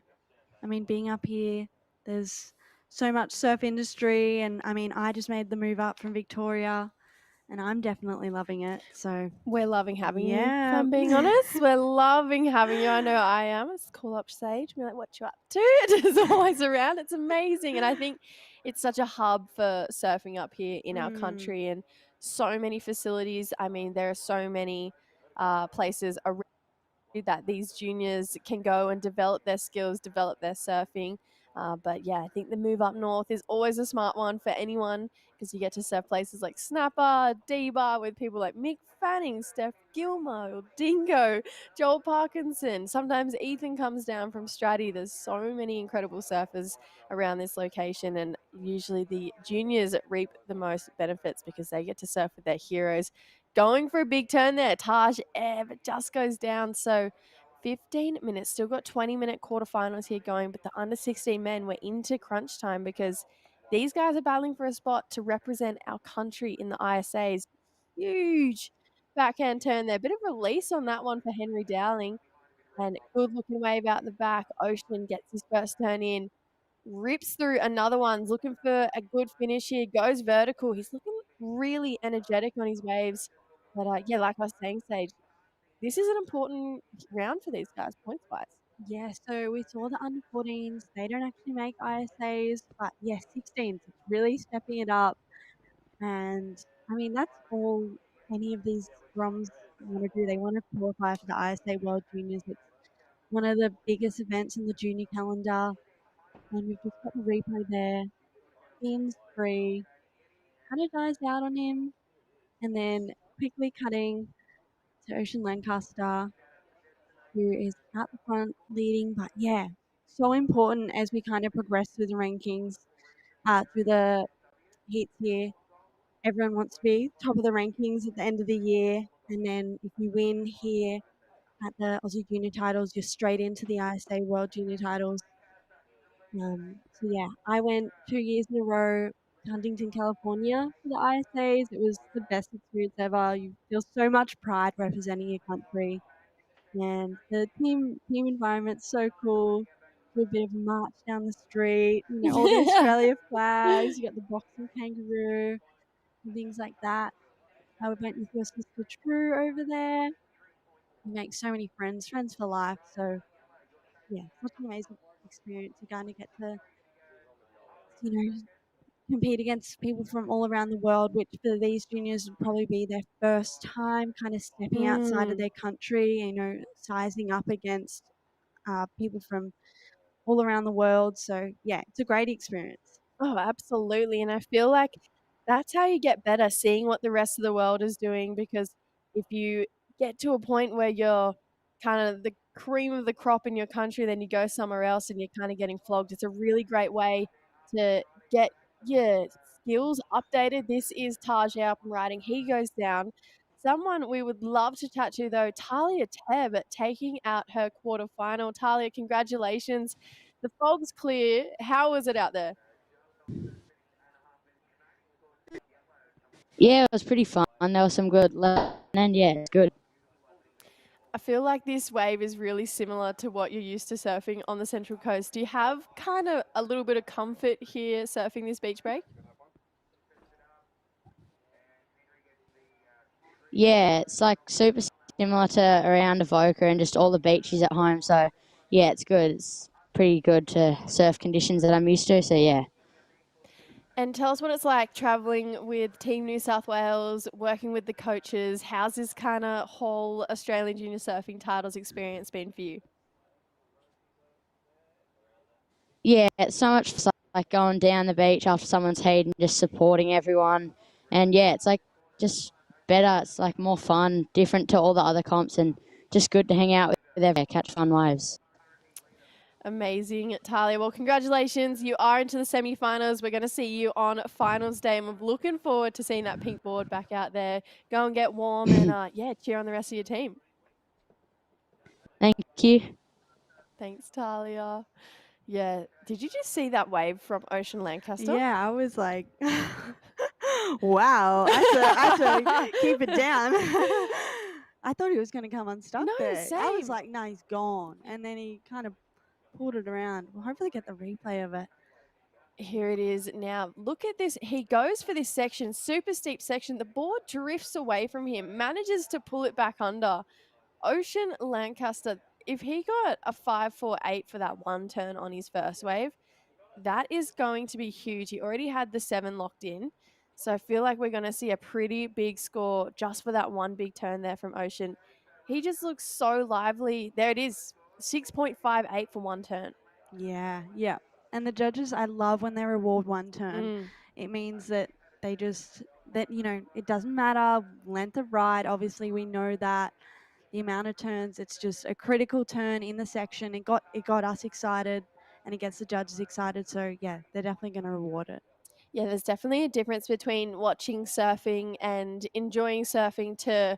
I mean, being up here, there's so much surf industry. And I mean, I just made the move up from Victoria. And I'm definitely loving it. So we're loving having you, if I'm being honest. We're loving having you. I know I am. Let's call up Sage. We're like, what you up to? It's always around. It's amazing. And I think it's such a hub for surfing up here in our country, and so many facilities. I mean, there are so many places around that these juniors can go and develop their skills, develop their surfing. But yeah, I think the move up north is always a smart one for anyone, because you get to surf places like Snapper, D-Bar with people like Mick Fanning, Steph Gilmore, Dingo, Joel Parkinson. Sometimes Ethan comes down from Stratty. There's so many incredible surfers around this location, and usually the juniors reap the most benefits because they get to surf with their heroes. Going for a big turn there, Taj Air, but just goes down. So 15 minutes, still got 20-minute quarterfinals here going, but the under 16 men, we're into crunch time because these guys are battling for a spot to represent our country in the ISAs. Huge backhand turn there. Bit of release on that one for Henry Dowling, and good looking wave out the back. Ocean gets his first turn in, rips through another one, looking for a good finish here, goes vertical. He's looking really energetic on his waves. But yeah, like I was saying, Sage, this is an important round for these guys, points-wise. Yeah, so we saw the under 14s. They don't actually make ISAs, but yeah, 16s. It's really stepping it up. And I mean, that's all any of these ROMs want to do. They want to qualify for the ISA World Juniors. It's one of the biggest events in the junior calendar. And we've just got the replay there. Spins free. Kind of dies out on him. And then quickly cutting to Ocean Lancaster, who is out the front leading. But yeah, so important as we kind of progress through the rankings, through the heats here. Everyone wants to be top of the rankings at the end of the year. And then if you win here at the Aussie Junior titles, you're straight into the ISA World Junior titles. So yeah, I went 2 years in a row Huntington, California for the ISAs. It was the best experience ever. You feel so much pride representing your country, and the team environment's so cool. Do a bit of a march down the street, all the Australia flags. You got the boxing kangaroo and things like that. I went with your sister True over there. You make so many friends for life. So yeah, such an amazing experience. You kind of get to, you know, compete against people from all around the world, which for these juniors would probably be their first time kind of stepping outside of Mm. their country, sizing up against people from all around the world. So yeah, it's a great experience. Oh, absolutely. And I feel like that's how you get better, seeing what the rest of the world is doing. Because if you get to a point where you're kind of the cream of the crop in your country, then you go somewhere else and you're kind of getting flogged. It's a really great way to get your skills updated. This is Taj up and riding. He goes down. Someone we would love to chat to, though, Talia Tebb taking out her quarterfinal. Talia, congratulations. The fog's clear. How was it out there? Yeah, it was pretty fun. There was some good and yeah, it's good. I feel like this wave is really similar to what you're used to surfing on the Central Coast. Do you have kind of a little bit of comfort here surfing this beach break? Yeah, it's like super similar to around Avoca and just all the beaches at home. So yeah, it's good. It's pretty good to surf conditions that I'm used to. So yeah. And tell us what it's like traveling with Team New South Wales, working with the coaches. How's this kind of whole Australian junior surfing titles experience been for you? Yeah, it's so much fun, like going down the beach after someone's heat and just supporting everyone. And yeah, it's like just better. It's like more fun, different to all the other comps, and just good to hang out with everyone, catch fun waves. Amazing, Talia. Well, congratulations. You are into the semi-finals. We're going to see you on finals day, and we're looking forward to seeing that pink board back out there. Go and get warm and, yeah, cheer on the rest of your team. Thank you. Thanks, Talia. Yeah. Did you just see that wave from Ocean Lancaster? Yeah, I was like, wow, I had to keep it down. I thought he was going to come unstuck No, there. I was same. like, no, he's gone. And then he kind of pulled it around. We'll hopefully get the replay of it. Here it is now. Look at this. He goes for this section, super steep section. The board drifts away from him, manages to pull it back under. Ocean Lancaster, if he got a 5.48 for that one turn on his first wave, that is going to be huge. He already had the 7 locked in. So I feel like we're going to see a pretty big score just for that one big turn there from Ocean. He just looks so lively. There it is, 6.58 for one turn. Yeah, yeah. And the judges, I love when they reward one turn. It means that they just, it doesn't matter length of ride. Obviously, we know that the amount of turns, it's just a critical turn in the section. It got us excited and it gets the judges excited. So yeah, they're definitely going to reward it. Yeah, there's definitely a difference between watching surfing and enjoying surfing to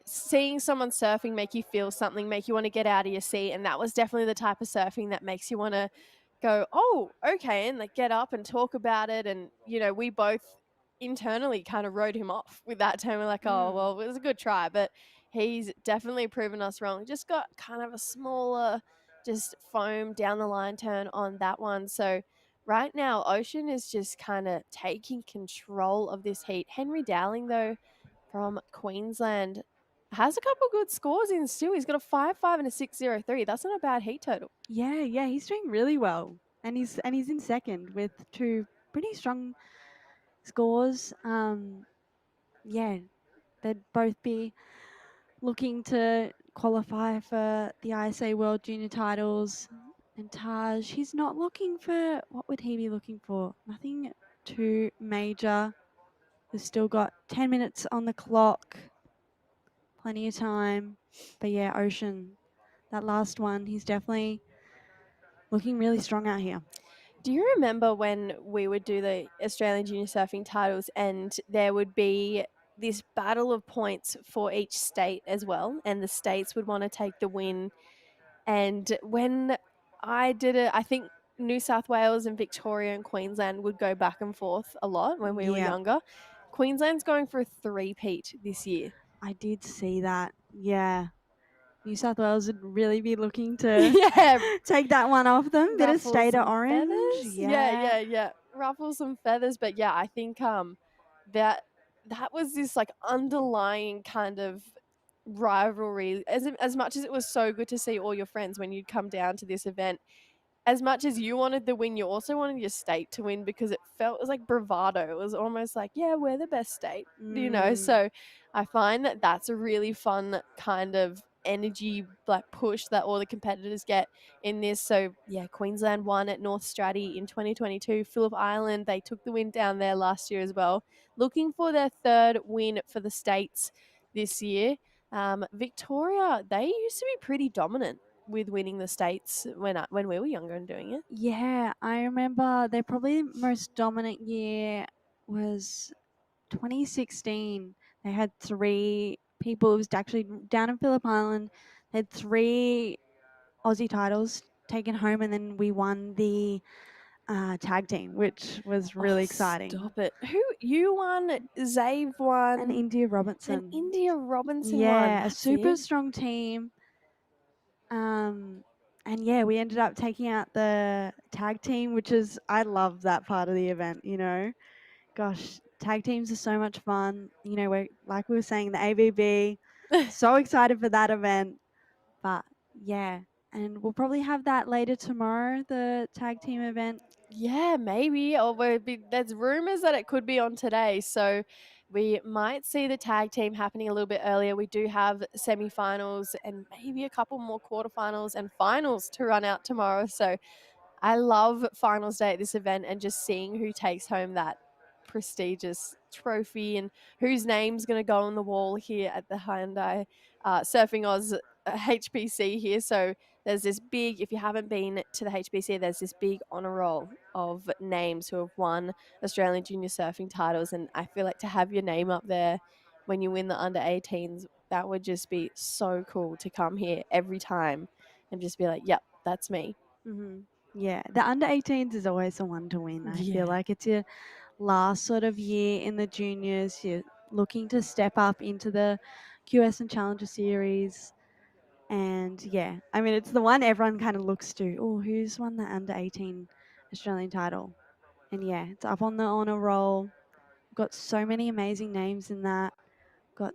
seeing someone surfing make you feel something, make you want to get out of your seat. And that was definitely the type of surfing that makes you want to go, oh, okay, and like get up and talk about it. And, we both internally kind of wrote him off with that term. We're like, oh, well, it was a good try, but he's definitely proven us wrong. Just got kind of a smaller, just foam down the line turn on that one. So right now, Ocean is just kind of taking control of this heat. Henry Dowling, though, from Queensland, has a couple good scores in still. He's got a 5.5 and a 6.03. That's not a bad heat total. Yeah, he's doing really well. And he's in second with 2 pretty strong scores. Yeah, they'd both be looking to qualify for the ISA World Junior titles. And Taj, he's not looking for, what would he be looking for? Nothing too major. We've still got 10 minutes on the clock. Plenty of time. But yeah, Ocean, that last one, he's definitely looking really strong out here. Do you remember when we would do the Australian Junior Surfing titles and there would be this battle of points for each state as well, and the states would want to take the win? And when I did it, I think New South Wales and Victoria and Queensland would go back and forth a lot when we were younger. Queensland's going for a three-peat this year. I did see that. Yeah. New South Wales would really be looking to take that one off them. Bit of state of orange. Feathers. Yeah. Ruffle some feathers. But yeah, I think that was this like underlying kind of rivalry. As much as it was so good to see all your friends when you'd come down to this event, as much as you wanted the win, you also wanted your state to win because it was like bravado. It was almost like, yeah, we're the best state, So I find that that's a really fun kind of energy like push that all the competitors get in this. So yeah, Queensland won at North Stratty in 2022. Phillip Island, they took the win down there last year as well. Looking for their third win for the states this year. Victoria, they used to be pretty dominant with winning the states when we were younger and doing it. Yeah, I remember their probably most dominant year was 2016. They had 3 people. It was actually down in Phillip Island. They had 3 Aussie titles taken home, and then we won the tag team, which was really exciting. Stop it! Who you won? Zave won. And India Robinson. And India Robinson won. Yeah, a super strong team. And yeah, we ended up taking out the tag team, which is, I love that part of the event, Gosh, tag teams are so much fun. We're, like we were saying, the AVB, so excited for that event. But yeah, and we'll probably have that later tomorrow, the tag team event. Yeah, maybe. Or there's rumors that it could be on today. So we might see the tag team happening a little bit earlier. We do have semifinals and maybe a couple more quarterfinals and finals to run out tomorrow. So I love finals day at this event and just seeing who takes home that prestigious trophy and whose name's going to go on the wall here at the Hyundai Surfing Oz HPC here. So there's this big, if you haven't been to the HPC, there's this big honour roll of names who have won Australian junior surfing titles. And I feel like to have your name up there when you win the under 18s, that would just be so cool to come here every time and just be like, yep, that's me. Mm-hmm. Yeah, the under 18s is always the one to win. I feel like it's your last sort of year in the juniors. You're looking to step up into the QS and Challenger Series. And yeah, I mean, it's the one everyone kind of looks to. Oh, who's won the under 18 Australian title? And yeah, it's up on the honour roll. We've got so many amazing names in that. Got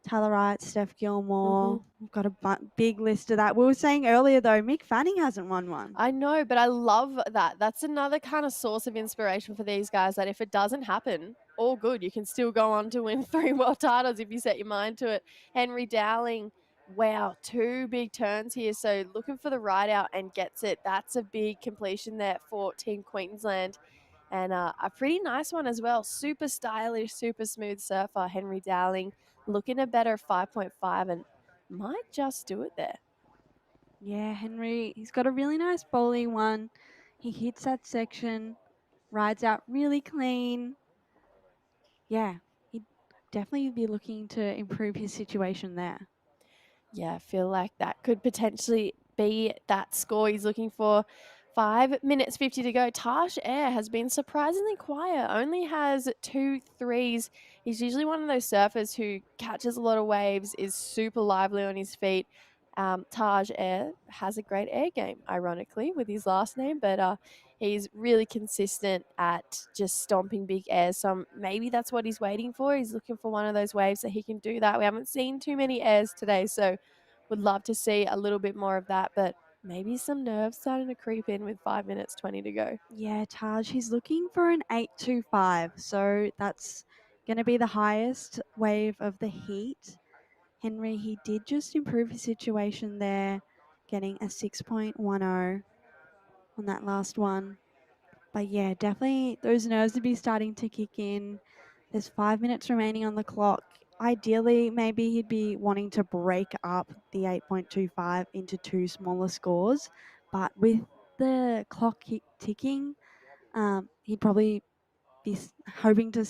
Tyler Wright, Steph Gilmore. We've got a big list of that. We were saying earlier, though, Mick Fanning hasn't won one. I know, but I love that. That's another kind of source of inspiration for these guys, that if it doesn't happen, all good. You can still go on to win 3 world titles if you set your mind to it. Henry Dowling, wow, 2 big turns here. So looking for the ride out and gets it. That's a big completion there for Team Queensland. And a pretty nice one as well. Super stylish, super smooth surfer, Henry Dowling, looking a better 5.5 and might just do it there. Yeah, Henry, he's got a really nice bowling one. He hits that section, rides out really clean. Yeah, he'd definitely be looking to improve his situation there. Yeah, I feel like that could potentially be that score he's looking for. 5 minutes 50 to go. Taj Air has been surprisingly quiet, only has 2 threes. He's usually one of those surfers who catches a lot of waves, is super lively on his feet. Taj Air has a great air game, ironically, with his last name, but he's really consistent at just stomping big airs. So maybe that's what he's waiting for. He's looking for one of those waves that he can do that. We haven't seen too many airs today, so would love to see a little bit more of that, but maybe some nerves starting to creep in with 5 minutes 20 to go. Yeah, Taj, he's looking for an 8.25, so that's going to be the highest wave of the heat. Henry, he did just improve his situation there, getting a 6.10 on that last one. But yeah, definitely those nerves would be starting to kick in. There's 5 minutes remaining on the clock. Ideally, maybe he'd be wanting to break up the 8.25 into 2 smaller scores. But with the clock ticking, he'd probably be hoping to,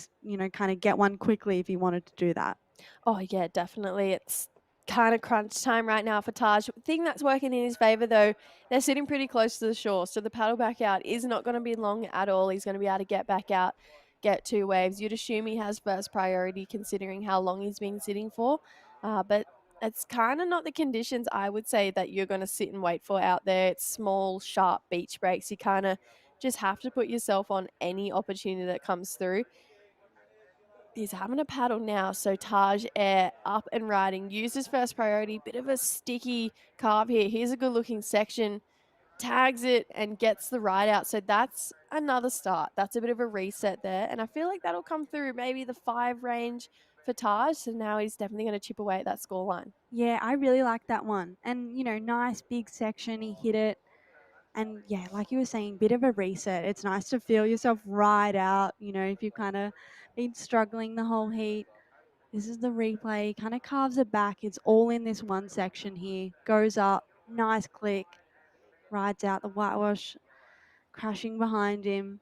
kind of get one quickly if he wanted to do that. Oh, yeah, definitely. It's kind of crunch time right now for Taj. Thing that's working in his favour, though, they're sitting pretty close to the shore, so the paddle back out is not going to be long at all. He's going to be able to get back out, get 2 waves. You'd assume he has first priority considering how long he's been sitting for, but it's kind of not the conditions I would say that you're going to sit and wait for out there. It's small, sharp beach breaks. You kind of just have to put yourself on any opportunity that comes through. He's having a paddle now, so Taj Air up and riding. Uses first priority. Bit of a sticky carve here. Here's a good looking section. Tags it and gets the ride out. So that's another start. That's a bit of a reset there. And I feel like that'll come through maybe the 5 range for Taj. So now he's definitely going to chip away at that scoreline. Yeah, I really like that one. And, nice big section. He hit it. And yeah, like you were saying, bit of a reset. It's nice to feel yourself ride out, if you've kind of been struggling the whole heat. This is the replay, kind of carves it back. It's all in this one section here. Goes up, nice click, rides out the whitewash, crashing behind him.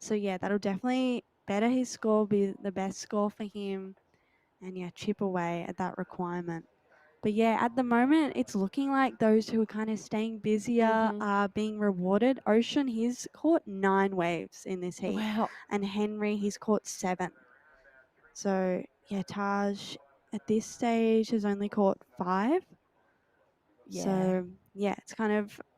So yeah, that'll definitely better his score, be the best score for him. And yeah, chip away at that requirement. But yeah, at the moment, it's looking like those who are kind of staying busier are being rewarded. Ocean, he's caught 9 waves in this heat. Wow. And Henry, he's caught 7. So yeah, Taj at this stage has only caught 5. Yeah. So yeah,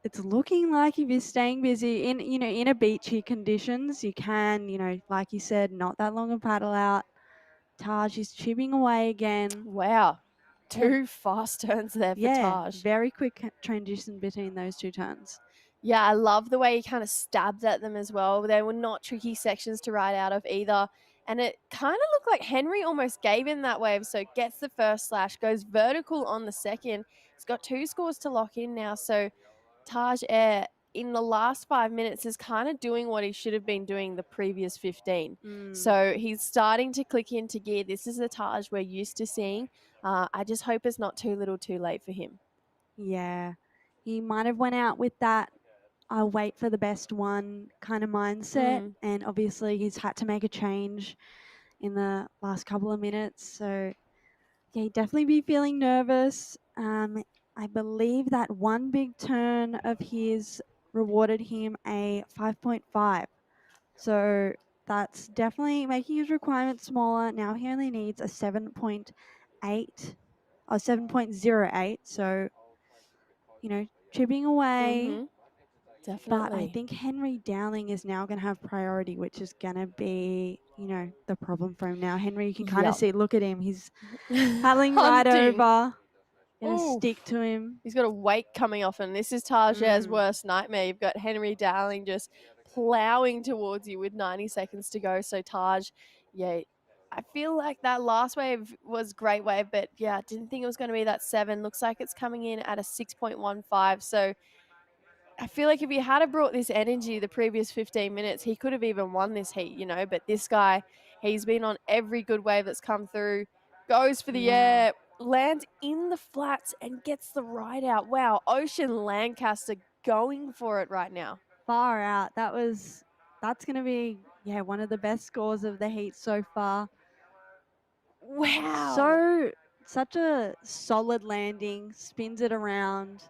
it's looking like if you're staying busy in a beachy conditions, you can, like you said, not that long a paddle out. Taj is chipping away again. Wow. 2 fast turns there for Taj. Very quick transition between those 2 turns. Yeah, I love the way he kind of stabbed at them as well. They were not tricky sections to ride out of either. And it kind of looked like Henry almost gave in that wave. So gets the first slash, goes vertical on the second. He's got 2 scores to lock in now. So Taj Air in the last 5 minutes is kind of doing what he should have been doing the previous 15. So he's starting to click into gear. This is the Taj we're used to seeing. I just hope it's not too little too late for him. Yeah, he might have went out with that I'll wait for the best one kind of mindset. And obviously he's had to make a change in the last couple of minutes. So yeah, he'd definitely be feeling nervous. I believe that one big turn of his rewarded him a 5.5. So that's definitely making his requirements smaller. Now he only needs a 7.8 or 7.08. So, chipping away. Definitely. But I think Henry Dowling is now going to have priority, which is going to be, the problem for him now. Henry, you can kind of see, look at him. He's paddling right over. Going to stick to him. He's got a wake coming off, and this is Taj Air's worst nightmare. You've got Henry Dowling just plowing towards you with 90 seconds to go. So Taj, yeah, I feel like that last wave was a great wave, but yeah, I didn't think it was going to be that 7. Looks like it's coming in at a 6.15. So I feel like if he had have brought this energy the previous 15 minutes, he could have even won this heat, But this guy, he's been on every good wave that's come through, goes for the air, lands in the flats and gets the ride out. Wow, Ocean Lancaster going for it right now. Far out. That's going to be, one of the best scores of the heat so far. Wow. Such a solid landing, spins it around.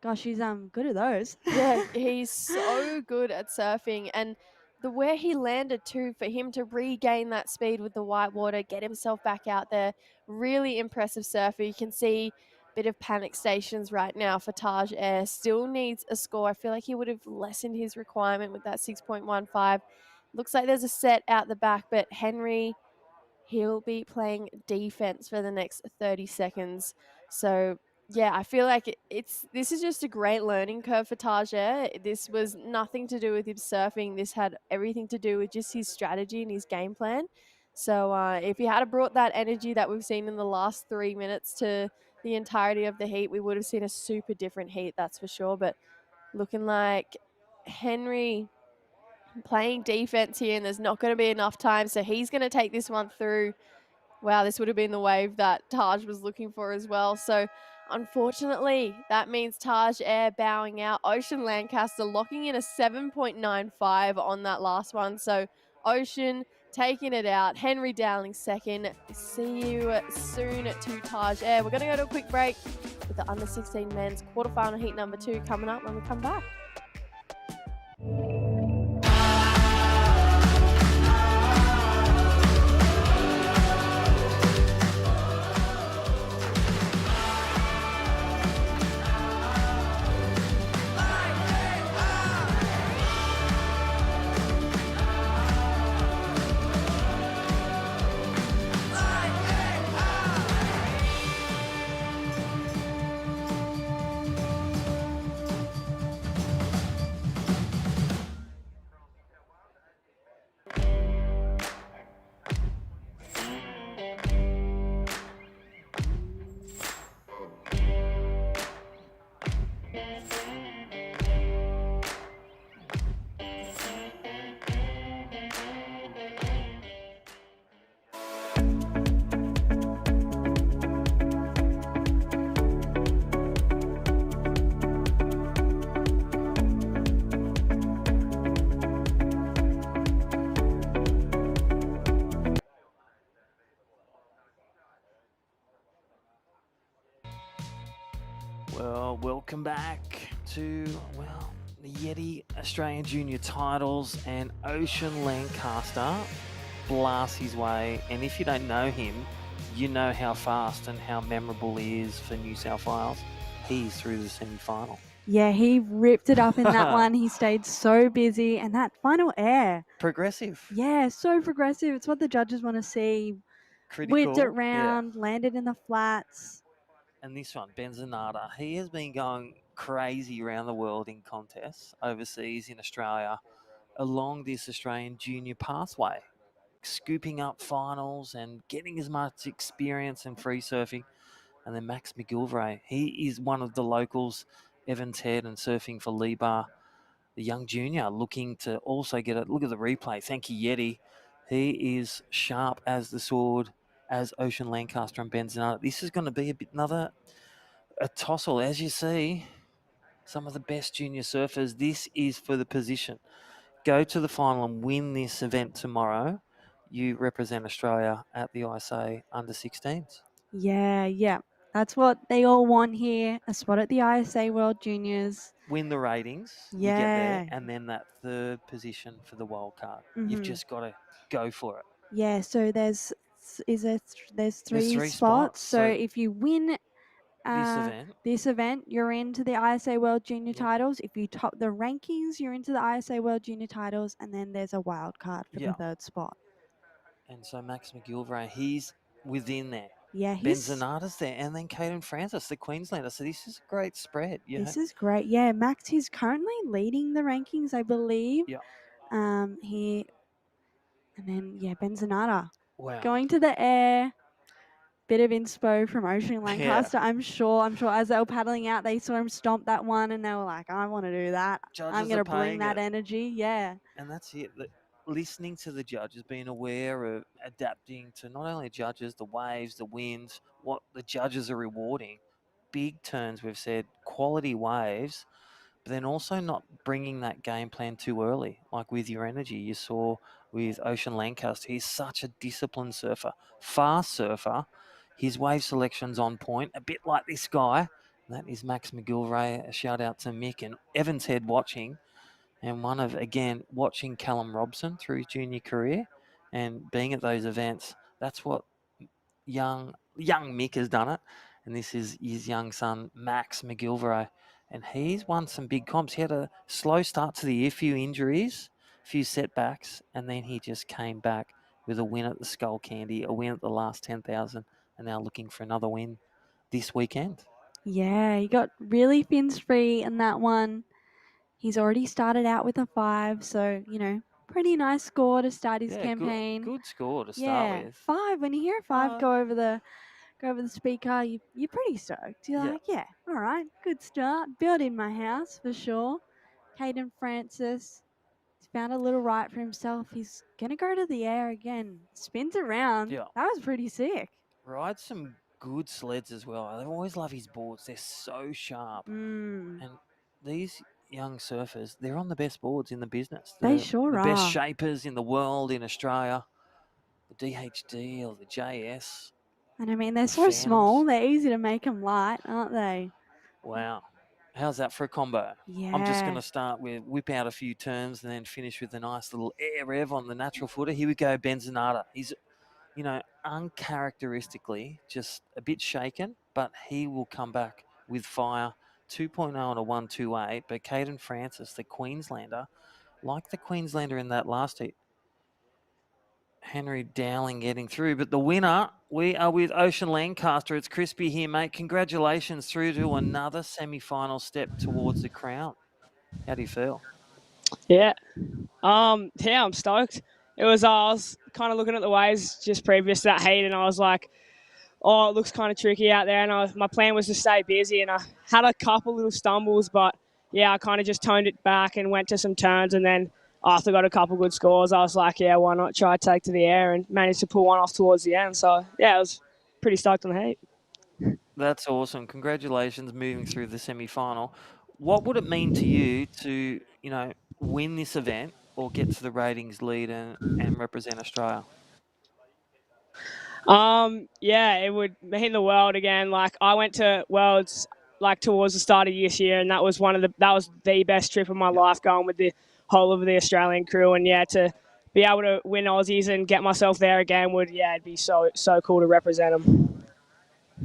Gosh, he's good at those. Yeah, he's so good at surfing, and the where he landed too, for him to regain that speed with the white water, get himself back out there, really impressive surfer. You can see a bit of panic stations right now for Taj Air. Still needs a score. I feel like he would have lessened his requirement with that 6.15. Looks like there's a set out the back, but Henry, he'll be playing defense for the next 30 seconds. So yeah, I feel like this is just a great learning curve for Taj Air. This was nothing to do with him surfing. This had everything to do with just his strategy and his game plan. So if he had brought that energy that we've seen in the last 3 minutes to the entirety of the heat, we would have seen a super different heat, that's for sure. But looking like Henry playing defense here, and there's not going to be enough time. So he's going to take this one through. Wow, this would have been the wave that Taj was looking for as well. So unfortunately, that means Taj Air bowing out. Ocean Lancaster locking in a 7.95 on that last one. So Ocean taking it out. Henry Dowling second. See you soon to Taj Air. We're going to go to a quick break with the under 16 men's quarterfinal heat number 2 coming up when we come back. Well, welcome back to, the Yeti Australian Junior titles, and Ocean Lancaster blasts his way. And if you don't know him, you know how fast and how memorable he is for New South Wales. He's through the semi-final. Yeah, he ripped it up in that one. He stayed so busy, and that final air. Progressive. Yeah, so progressive. It's what the judges want to see. Critical. Whipped it round, landed in the flats. And this one, Benzonata, he has been going crazy around the world in contests overseas in Australia along this Australian junior pathway, scooping up finals and getting as much experience in free surfing. And then Max McGilvray, he is one of the locals, Evans Head and surfing for Lee-Bar, the young junior, looking to also get a look at the replay. Thank you, Yeti. He is sharp as the sword, as Ocean Lancaster and Benzonata. This is going to be a tussle. As you see, some of the best junior surfers, this is for the position. Go to the final and win this event tomorrow. You represent Australia at the ISA under 16s. Yeah. That's what they all want here. A spot at the ISA World Juniors. Win the ratings, you get there, and then that third position for the wild card. You've just got to go for it. Yeah, so there's three spots. So if you win this event, you're into the ISA World Junior titles. If you top the rankings, you're into the ISA World Junior titles, and then there's a wild card for the third spot. And so Max McGilvray, he's within there. Yeah, Benzonata's there, and then Caden Francis, the Queenslander. So this is a great spread. This is great. Yeah, Max is currently leading the rankings, I believe. Yeah. Benzonata. Wow. Going to the air. Bit of inspo from Ocean Lancaster. I'm sure as they were paddling out, they saw him stomp that one, and they were like, I want to do that. I'm going to bring that energy. Yeah. And that's it. Listening to the judges, being aware of adapting to not only judges, the waves, the winds, what the judges are rewarding. Big turns, we've said, quality waves, but then also not bringing that game plan too early, like with your energy. You saw with Ocean Lancaster, he's such a disciplined surfer, fast surfer. His wave selection's on point, a bit like this guy. That is Max McGilvray. A shout out to Mick and Evans Head watching. And watching Callum Robson through his junior career and being at those events, that's what young Mick has done it. And this is his young son, Max McGilvray. And he's won some big comps. He had a slow start to the year, few injuries, few setbacks, and then he just came back with a win at the Skull Candy, a win at the last 10,000, and now looking for another win this weekend. Yeah, he got really fins free in that one. He's already started out with a 5, so, pretty nice score to start his campaign. Good score to start with. 5. When you hear a 5 go over the speaker, you're pretty stoked. You're like, yeah, all right, good start. Built in my house for sure. Caden Francis, he's found a little right for himself. He's gonna go to the air again. Spins around. Yeah. That was pretty sick. Rides some good sleds as well. I always love his boards. They're so sharp. And these young surfers, they're on the best boards in the business. They sure the are. best shapers in the world, in Australia. the DHD or the JS. And I mean, they're so Phantoms. small. They're easy to make them light, aren't they? Wow. How's that for a combo? Yeah. I'm just going to start with whip out a few turns and then finish with a nice little air rev on the natural footer. Here we go, Benzonata. He's, you know, uncharacteristically just a bit shaken, but he will come back with fire. 2.0 on a 128. But Caden Francis, the Queenslander, like the Queenslander in that last heat, Henry Dowling getting through. But the winner, we are with Ocean Lancaster. It's crispy here, mate. Congratulations through to another semi-final step towards the crown. How do you feel? Yeah. Yeah, I'm stoked. I was kind of looking at the waves just previous to that heat, and I was like, oh, it looks kind of tricky out there. And my plan was to stay busy, and I had a couple little stumbles, but yeah, I kind of just toned it back and went to some turns, and then after I got a couple good scores, I was like, yeah, why not try take to the air, and managed to pull one off towards the end. So yeah, I was pretty stoked on the heat. That's awesome. Congratulations moving through the semi-final. What would it mean to you to, you know, win this event or get to the ratings lead and represent Australia? Yeah, it would mean the world again. Like I went to Worlds like towards the start of this year, and that was the best trip of my life, going with the whole of the Australian crew. And yeah, to be able to win Aussies and get myself there again it'd be so cool to represent them.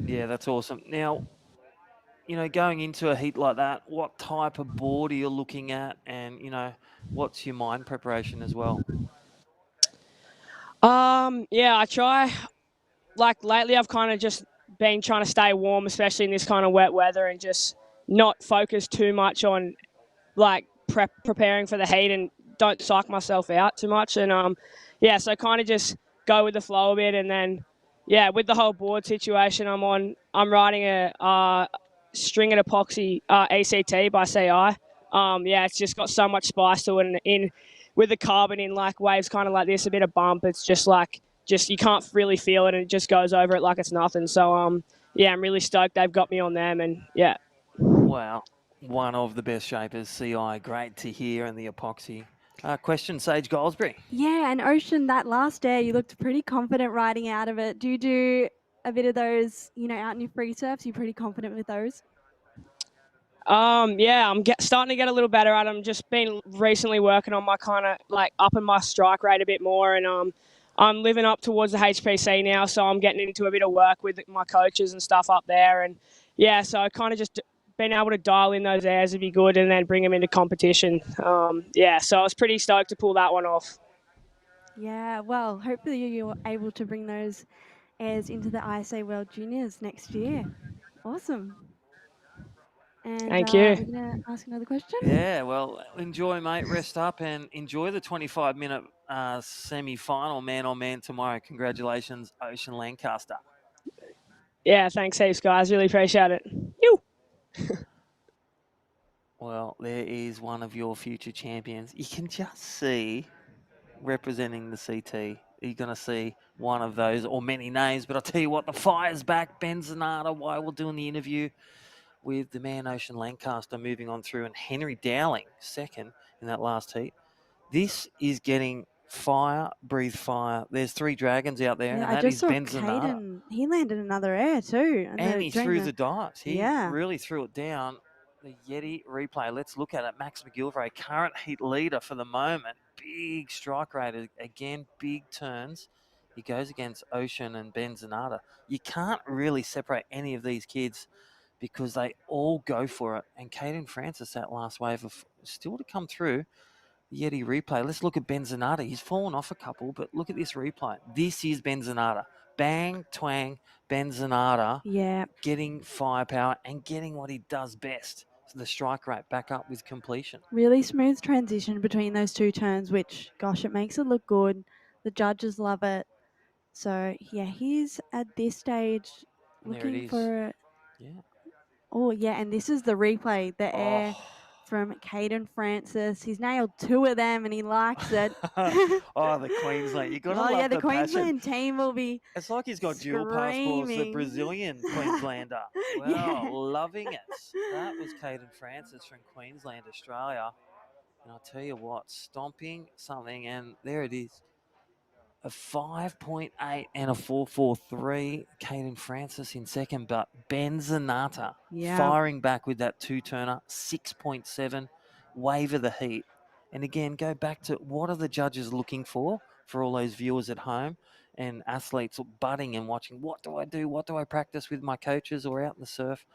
Yeah, that's awesome. Now, you know, going into a heat like that, what type of board are you looking at, and you know, what's your mind preparation as well? Yeah, I try. Like lately, I've kind of just been trying to stay warm, especially in this kind of wet weather, and just not focus too much on like preparing for the heat, and don't psych myself out too much. And yeah, so kind of just go with the flow a bit, and then yeah, with the whole board situation, I'm riding a stringed epoxy ECT by CI. Yeah, it's just got so much spice to it, and in with the carbon in like waves kind of like this, a bit of bump. It's just you can't really feel it, and it just goes over it like it's nothing. So yeah, I'm really stoked they've got me on them, and yeah. Wow, one of the best shapers, CI. Great to hear, and the epoxy. Question, Sage Goldsbury. Yeah, and Ocean, that last air, you looked pretty confident riding out of it. Do you do a bit of those, you know, out in your free surfs? You pretty confident with those? Yeah, I'm starting to get a little better at them. Just been recently working on my kind of like upping my strike rate a bit more, and I'm living up towards the HPC now, so I'm getting into a bit of work with my coaches and stuff up there, and yeah, so I kind of just been able to dial in those airs would be good, and then bring them into competition. Yeah, so I was pretty stoked to pull that one off. Yeah, well, hopefully you're able to bring those airs into the ISA World Juniors next year. Awesome. And Thank you. we're going to ask another question. Yeah, well, enjoy, mate. Rest up and enjoy the 25-minute semi-final man-on-man tomorrow. Congratulations, Ocean Lancaster. Yeah, thanks heaps, guys. Really appreciate it. You. Well, there is one of your future champions. You can just see representing the CT. You're going to see one of those, or many names, but I'll tell you what, the fire's back. Benzonata, while we're doing the interview with the man Ocean Lancaster moving on through, and Henry Dowling second in that last heat. This is getting fire, breathe fire. There's 3 dragons out there, Yeah, and I that just is saw Benzonata. Caden. He landed another air too. And he threw the dice. He yeah. really threw it down. The Yeti replay. Let's look at it. Max McGilvray, current heat leader for the moment. Big strike rate. Again, big turns. He goes against Ocean and Benzonata. You can't really separate any of these kids because they all go for it. And Caden Francis, that last wave of still to come through. The Yeti replay. Let's look at Benzonata. He's fallen off a couple, but look at this replay. This is Benzonata. Bang, twang, Benzonata. Yeah. Getting firepower and getting what he does best. So the strike rate back up with completion. Really smooth transition between those 2 turns, which, gosh, it makes it look good. The judges love it. So, yeah, he's at this stage looking for... Yeah. Oh, yeah, and this is the replay, the air from Caden Francis. He's nailed 2 of them, and he likes it. Oh, the Queensland. You got to love yeah, the Queensland team will be It's like he's got dual passports, the Brazilian Queenslander. Well, yeah. loving it. That was Caden Francis from Queensland, Australia. And I'll tell you what, stomping something, and there it is. a 5.8 and a 4.43. Caden Francis in second, but Ben Zanata firing back with that two-turner, 6.7, waver the heat. And again, go back to what are the judges looking for all those viewers at home and athletes butting and watching, what do I do? What do I practice with my coaches or out in the surf?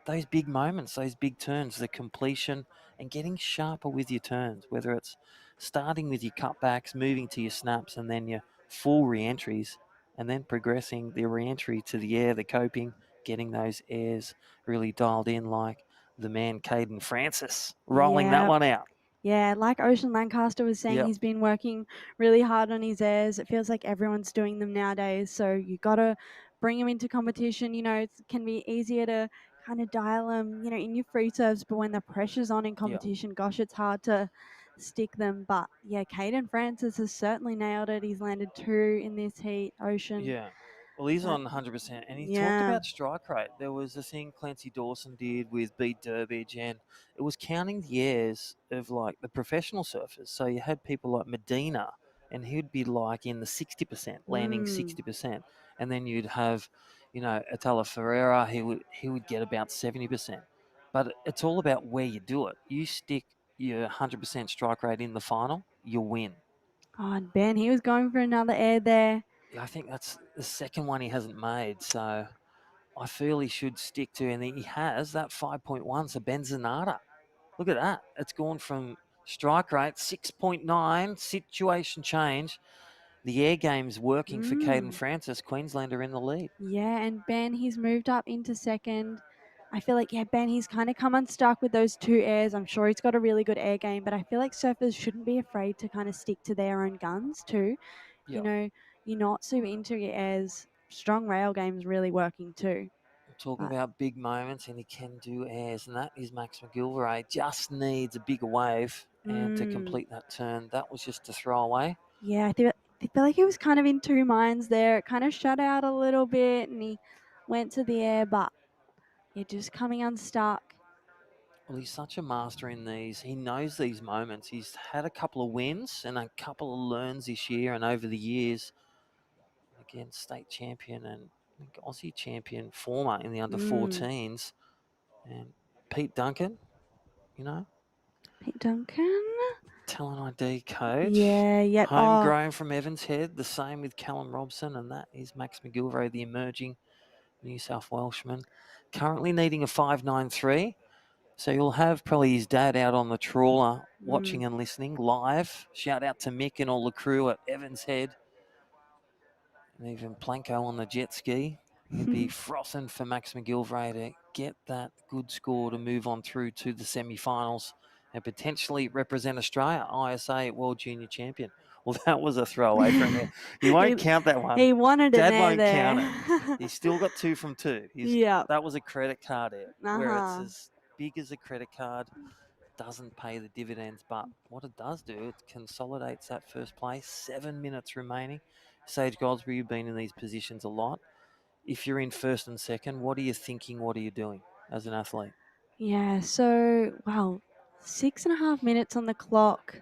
Those big moments, those big turns, the completion and getting sharper with your turns, whether it's starting with your cutbacks, moving to your snaps and then your full re-entries and then progressing the re-entry to the air, the coping, getting those airs really dialed in like the man Caden Francis rolling that one out. Yeah, like Ocean Lancaster was saying, he's been working really hard on his airs. It feels like everyone's doing them nowadays. So you got to bring him into competition. You know, it can be easier to kind of dial them, you know, in your free serves. But when the pressure's on in competition, gosh, it's hard to stick them. But yeah, Caden Francis has certainly nailed it. He's landed 2 in this heat, Ocean. Yeah. Well, he's on 100%. And he talked Yeah. about strike rate. There was a thing Clancy Dawson did with Beat Durbridge, and it was counting the airs of like the professional surfers. So you had people like Medina, and he'd be like in the 60%, landing 60%. And then you'd have, you know, Atala Ferreira, he would get about 70%. But it's all about where you do it. You stick your 100% strike rate in the final, you win. Oh, and Ben, he was going for another air there. Yeah, I think that's the second one he hasn't made. So I feel he should stick to, and he has that 5.1. So Ben Zanata, look at that. It's gone from strike rate 6.9, situation change. The air game's working for Caden Francis. Queenslander in the lead. Yeah, and Ben, he's moved up into second. I feel like, yeah, Ben, he's kind of come unstuck with those 2 airs. I'm sure he's got a really good air game, but I feel like surfers shouldn't be afraid to kind of stick to their own guns too. You know, you're not super into your airs. Strong rail game's really working too. Talking about big moments, and he can do airs, and that is Max McGilvray. Just needs a bigger wave and to complete that turn. That was just a throwaway. Yeah, I feel like he was kind of in 2 minds there. It kind of shut out a little bit, and he went to the air, but yeah, just coming unstuck. Well, he's such a master in these. He knows these moments. He's had a couple of wins and a couple of learns this year and over the years. Again, state champion and Aussie champion former in the under 14s. And Pete Duncan, you know. Pete Duncan. Talent ID coach. Yeah. Homegrown from Evans Head. The same with Callum Robson. And that is Max McGilvray, the emerging New South Welshman. Currently needing a 5.93. So you'll have probably his dad out on the trawler watching and listening live. Shout out to Mick and all the crew at Evans Head. And even Planko on the jet ski. He'd be frothing for Max McGilvray to get that good score to move on through to the semi-finals and potentially represent Australia, ISA World Junior Champion. Well, that was a throwaway from him. He won't count that one. He wanted Dad it won't there. count it. He's still got 2 from 2. That was a credit card there, where it's as big as a credit card, doesn't pay the dividends, but what it does do, it consolidates that first place. 7 minutes remaining. Sage Goldsbury, you've been in these positions a lot. If you're in first and second, what are you thinking? What are you doing as an athlete? Yeah, so, wow, 6.5 minutes on the clock.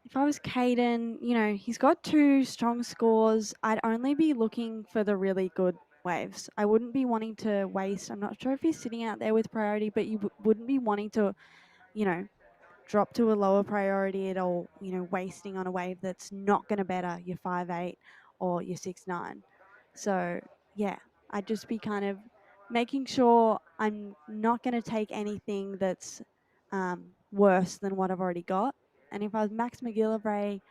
If I was Caden, you know, he's got 2 strong scores. I'd only be looking for the really good waves. I wouldn't be wanting to waste. I'm not sure if he's sitting out there with priority, but you wouldn't be wanting to, you know, drop to a lower priority at all, you know, wasting on a wave that's not going to better your 5.8 or your 6.9. So, yeah, I'd just be kind of making sure I'm not going to take anything that's worse than what I've already got. And if I was Max McGillivray,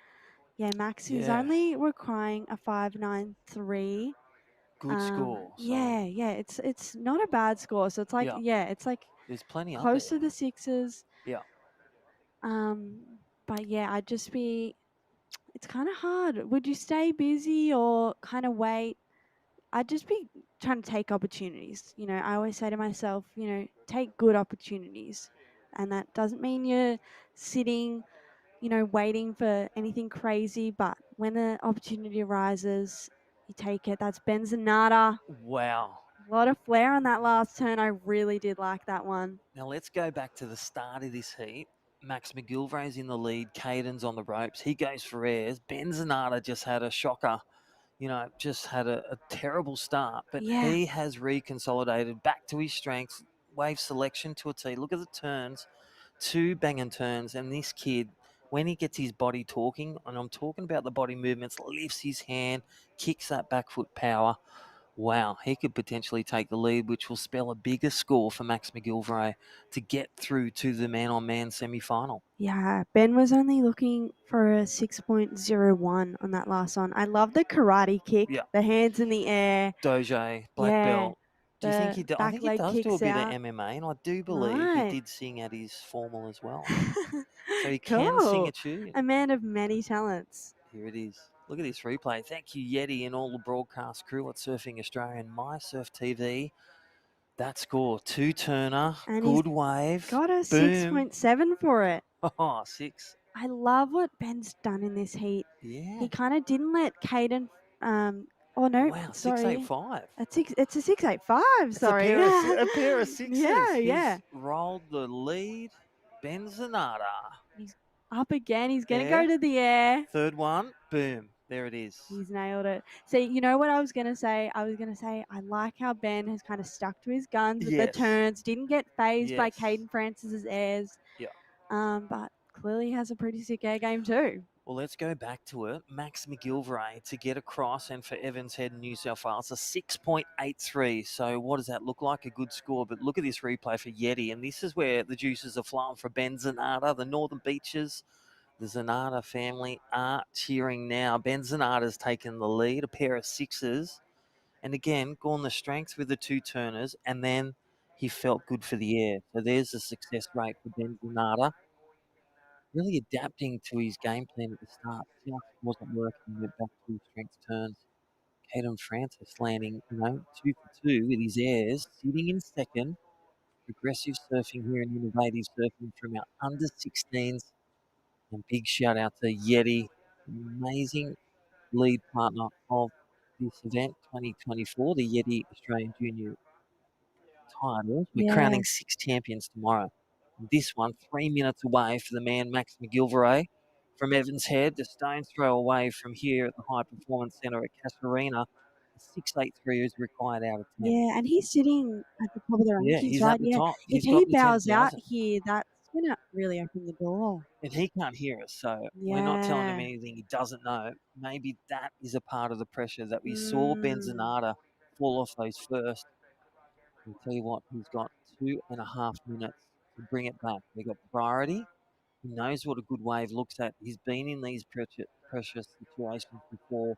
yeah, Max is only requiring a 5.93. Good score. Yeah, it's not a bad score. So it's like, it's like there's plenty close to the 6s. Yeah. But yeah, I'd just be, it's kind of hard. Would you stay busy or kind of wait? I'd just be trying to take opportunities. You know, I always say to myself, you know, take good opportunities. And that doesn't mean you're sitting, you know, waiting for anything crazy. But when the opportunity arises, you take it. That's Ben Zanata. Wow. A lot of flair on that last turn. I really did like that one. Now let's go back to the start of this heat. Max McGilvray's in the lead. Caden's on the ropes. He goes for airs. Ben Zanata just had a shocker. Just had a terrible start, but Yeah. he has reconsolidated back to his strengths. Wave selection to a T. Look at the turns. 2 banging turns. And this kid, when he gets his body talking, and I'm talking about the body movements, lifts his hand, kicks that back foot power. Wow, he could potentially take the lead, which will spell a bigger score for Max McGilvray to get through to the man-on-man semi-final. Yeah, Ben was only looking for a 6.01 on that last one. I love the karate kick, Yeah. the hands in the air. Doge, black belt. Do you think the he does? I back think he leg does do a kicks bit out. of MMA, and I do believe he Right. did sing at his formal as well. So he Cool. can sing a tune. A man of many talents. Here it is. Look at this replay. Thank you, Yeti, and all the broadcast crew at Surfing Australia and MySurf TV. That score, 2-turner, And good wave. Got a Boom. 6.7 for it. Oh, 6. I love what Ben's done in this heat. Yeah. He kind of didn't let Caden. Oh no, Wow, sorry. 6.85. It's a 6.85. It's Sorry. a pair of sixes. Yeah. He's rolled the lead. Ben Zanata. He's up again. He's going to Air. go to the air. Third one. Boom. There it is. He's nailed it. See, you know what I was going to say? I was going to say I like how Ben has kind of stuck to his guns with the turns. Didn't get phased by Caden Francis's airs. Yeah. But clearly has a pretty sick air game too. Well, let's go back to it. Max McGilvray to get across, and for Evans Head and New South Wales, a 6.83. So what does that look like? A good score. But look at this replay for Yeti, and this is where the juices are flowing for Ben Zanata. The Northern Beaches, the Zanata family are cheering now. Ben Zanata's taken the lead, a pair of sixes. And again, gone the strength with the 2 turners, and then he felt good for the air. So there's the success rate for Ben Zanata. Really adapting to his game plan at the start. Just wasn't working. Went back to his strength turns. Caden Francis landing, 2 for 2 with his airs, sitting in second. Progressive surfing here and innovative surfing from our under 16s. And big shout out to Yeti, amazing lead partner of this event 2024, the Yeti Australian Junior titles. We're crowning 6 champions tomorrow. This one, 3 minutes away for the man, Max McGilvray. From Evans Head, the stone's throw away from here at the High Performance Centre at Casuarina. 6.83 is required out of 10. Yeah, and he's sitting at the top of the rankings, Yeah, he's right? at the top. If He's got he the bows out 10,000. here, that's going to really open the door. And he can't hear us, so we're not telling him anything he doesn't know. Maybe that is a part of the pressure that we saw Ben Zanata fall off those first. I'll tell you what, he's got 2.5 minutes to bring it back. They've got priority. He knows what a good wave looks at. He's been in these pressure situations before.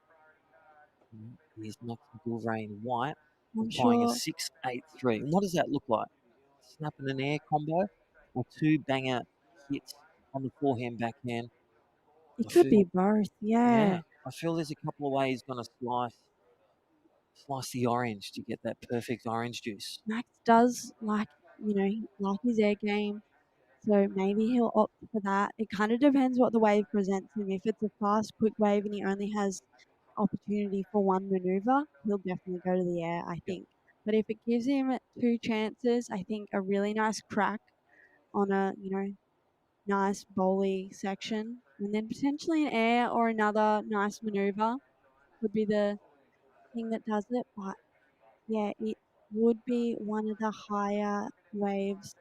Here's Max McGilvray in white, applying a 6.83. And what does that look like? Snap and an air combo, or 2 banger hits on the forehand, backhand? It could be both, yeah. I feel there's a couple of ways he's going to slice the orange to get that perfect orange juice. Max does like his air game, so maybe he'll opt for that. It kind of depends what the wave presents him. If it's a fast, quick wave and he only has opportunity for one maneuver, he'll definitely go to the air, I think. But if it gives him 2 chances, I think a really nice crack on a, nice bowly section, and then potentially an air or another nice maneuver would be the thing that does it. But yeah, it would be one of the higher waves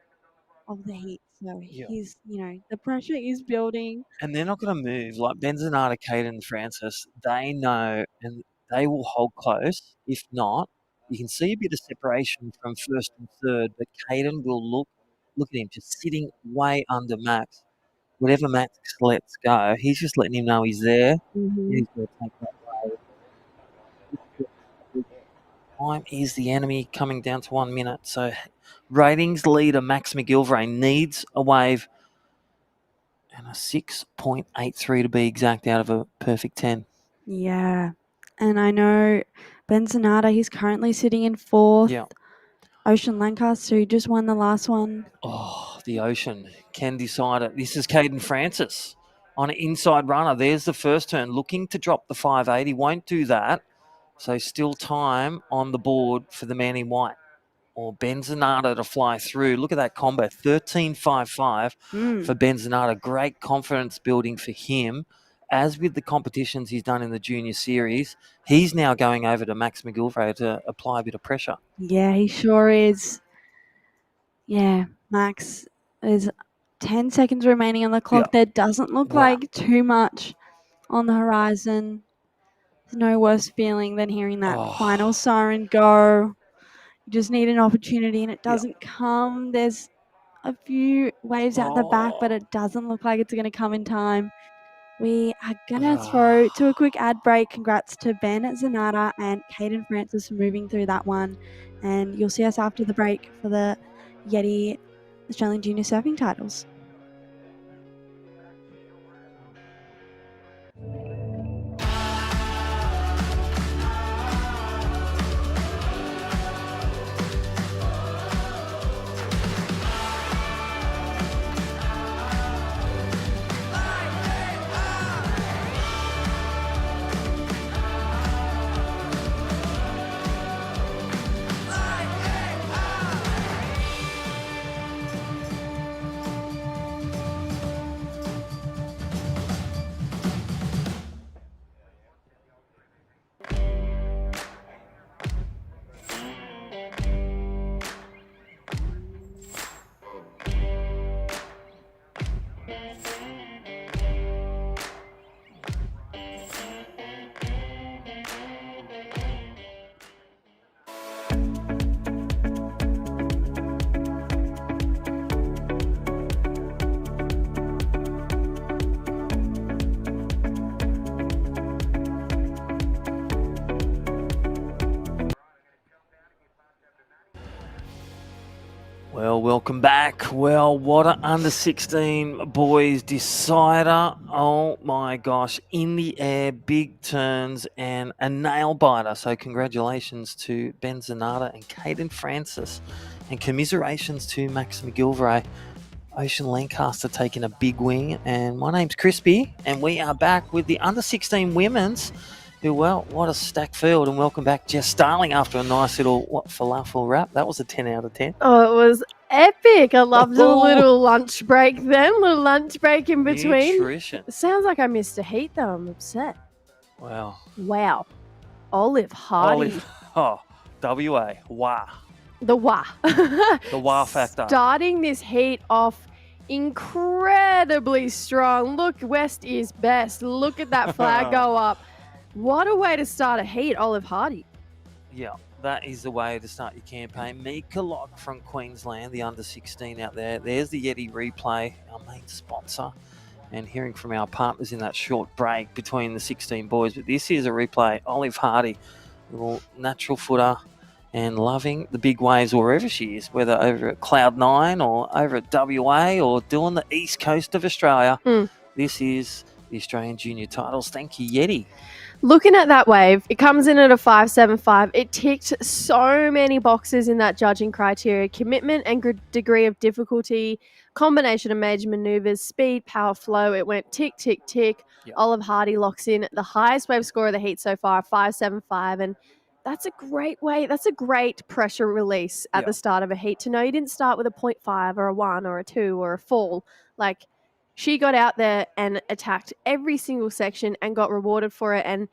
of the heat. So he's, the pressure is building. And they're not going to move. Like Ben Zanata, Caden, and Francis, they know and they will hold close. If not, you can see a bit of separation from first and third, but Caden will look at him just sitting way under Max. Whatever Max lets go, he's just letting him know he's there. Mm-hmm. He's going to take that wave. Time is the enemy, coming down to 1 minute. So ratings leader Max McGilvray needs a wave and a 6.83 to be exact out of a perfect 10. Yeah. And I know Ben Zanata, he's currently sitting in 4th. Yeah. Ocean Lancaster, who just won the last one. Oh, the Ocean can decide it. This is Caden Francis on an inside runner. There's the first turn, looking to drop the 580. Won't do that. So still time on the board for the man in white. or Benzonata to fly through. Look at that combo, 13.55 for Benzonata. Great confidence building for him. As with the competitions he's done in the junior series, he's now going over to Max McGillivray to apply a bit of pressure. Yeah, he sure is. Yeah, Max, there's 10 seconds remaining on the clock. There doesn't look like too much on the horizon. There's no worse feeling than hearing that final siren go. You just need an opportunity and it doesn't come. There's a few waves out the back, but it doesn't look like it's going to come in time. We are going to throw to a quick ad break. Congrats to Ben Zanata and Caden Francis for moving through that one. And you'll see us after the break for the Yeti Australian Junior Surfing titles. Well, welcome back. Well, what an under-16 boys decider. Oh, my gosh. In the air, big turns, and a nail-biter. So congratulations to Ben Zanata and Caden Francis. And commiserations to Max McGillivray. Ocean Lancaster taking a big wing. And my name's Crispy, and we are back with the under-16 women's. Well, what a stacked field, and welcome back, Jess Starling, after a nice little falafel wrap. That was a 10 out of 10. Oh, it was epic. I loved the little lunch break then, little lunch break in between. Nutrition. It sounds like I missed a heat, though. I'm upset. Wow. Wow. Olive Hardy. WA. Wow. The wah. The wow factor. Starting this heat off incredibly strong. Look, West is best. Look at that flag go up. What a way to start a heat, Olive Hardy. Yeah, that is the way to start your campaign. Mika Lock from Queensland, the under-16 out there. There's the Yeti replay, our main sponsor. And hearing from our partners in that short break between the 16 boys. But this is a replay. Olive Hardy, little natural footer, and loving the big waves wherever she is, whether over at Cloud9 or over at WA or doing the east coast of Australia. This is the Australian Junior titles. Thank you, Yeti. Looking at that wave, it comes in at a 5.75. It ticked so many boxes in that judging criteria: commitment and degree of difficulty, combination of major maneuvers, speed, power, flow. It went tick, tick, tick. Yep. Olive Hardy locks in the highest wave score of the heat so far, 5.75. And that's a great way. That's a great pressure release at the start of a heat, to know you didn't start with a 0.5 or a 1 or a 2 or a fall. Like, she got out there and attacked every single section and got rewarded for it and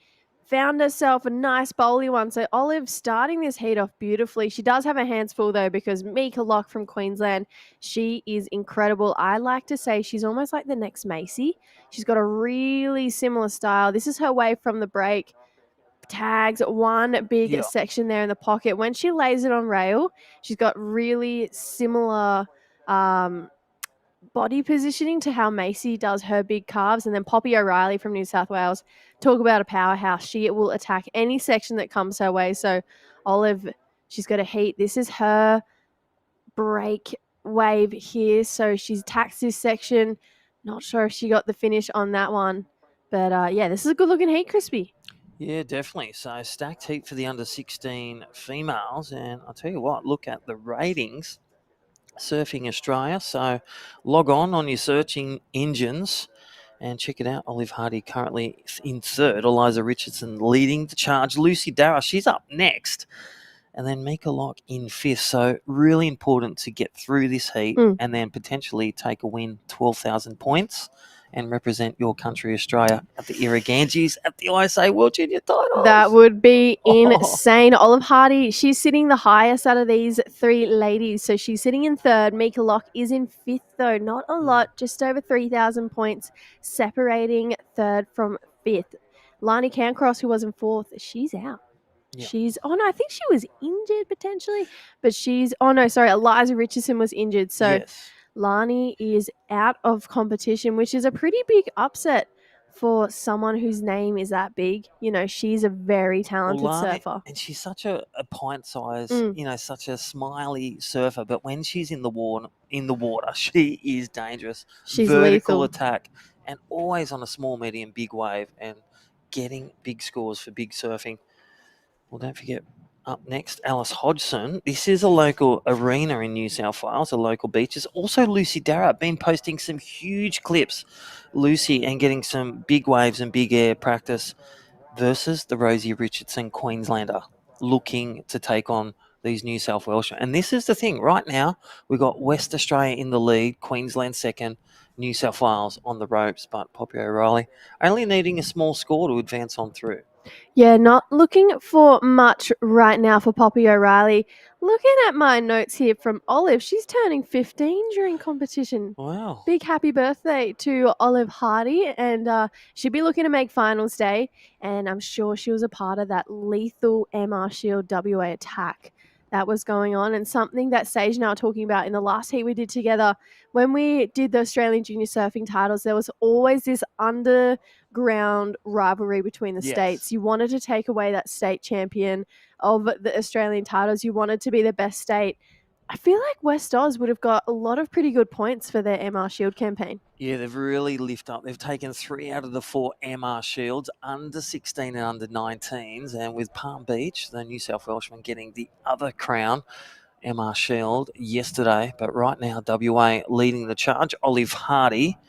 found herself a nice bowly one. So Olive starting this heat off beautifully. She does have her hands full, though, because Mika Lock from Queensland, she is incredible. I like to say she's almost like the next Macy. She's got a really similar style. This is her wave from the break. Tags one big section there in the pocket. When she lays it on rail, she's got really similar body positioning to how Macy does her big calves. And then Poppy O'Reilly from New South Wales, talk about a powerhouse. She will attack any section that comes her way. So Olive, she's got a heat. This is her break wave here. So she's taxed this section. Not sure if she got the finish on that one. But yeah, this is a good looking heat, Crispy. Yeah, definitely. So stacked heat for the under-16 females. And I'll tell you what, look at the ratings. Surfing Australia. So log on your searching engines and check it out. Olive Hardy currently in third. Eliza Richardson leading the charge. Lucy Darragh, she's up next. and then Mika Locke in 5th. So really important to get through this heat and then potentially take a win, 12,000 points, and represent your country, Australia, at the IRUKANJIS at the ISA World Junior Titles. That would be insane. Olive Hardy, she's sitting the highest out of these 3 ladies. So she's sitting in 3rd. Mika Locke is in 5th, though. Not a lot, just over 3,000 points, separating 3rd from 5th. Lani Cancross, who was in 4th, she's out. Yeah. I think she was injured potentially, but Eliza Richardson was injured. So Yes. Lani is out of competition, which is a pretty big upset for someone whose name is that big. You know, she's a very talented surfer. And she's such a pint size, such a smiley surfer. But when she's in the water, she is dangerous. She's vertical lethal. attack, and always on a small, medium, big wave, and getting big scores for big surfing. Well, don't forget, up next, Alice Hodgson. This is a local arena in New South Wales, a local beaches. Also, Lucy Darragh, been posting some huge clips, Lucy, and getting some big waves and big air practice versus the Rosie Richardson Queenslander, looking to take on these New South Wales. And this is the thing, right now, we've got West Australia in the lead, Queensland 2nd, New South Wales on the ropes, but Poppy O'Reilly only needing a small score to advance on through. Yeah, not looking for much right now for Poppy O'Reilly. Looking at my notes here from Olive, she's turning 15 during competition. Wow. Big happy birthday to Olive Hardy, and she'd be looking to make finals day, and I'm sure she was a part of that lethal MR Shield WA attack that was going on, and something that Sage and I were talking about in the last heat we did together. When we did the Australian Junior Surfing titles, there was always this underground rivalry between the states. You wanted to take away that state champion of the Australian titles. You wanted to be the best state. I feel like West Oz would have got a lot of pretty good points for their MR Shield campaign. Yeah, they've really lifted up. They've taken 3 out of the 4 MR Shields, under 16 and under 19s, and with Palm Beach, the New South Welshman, getting the other crown, MR Shield, yesterday. But right now, WA leading the charge. Olive Hardy,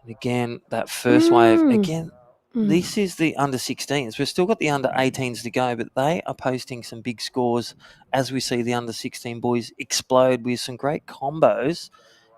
again, that first wave. Again, this is the under 16s. We've still got the under 18s to go, but they are posting some big scores as we see the under 16 boys explode with some great combos.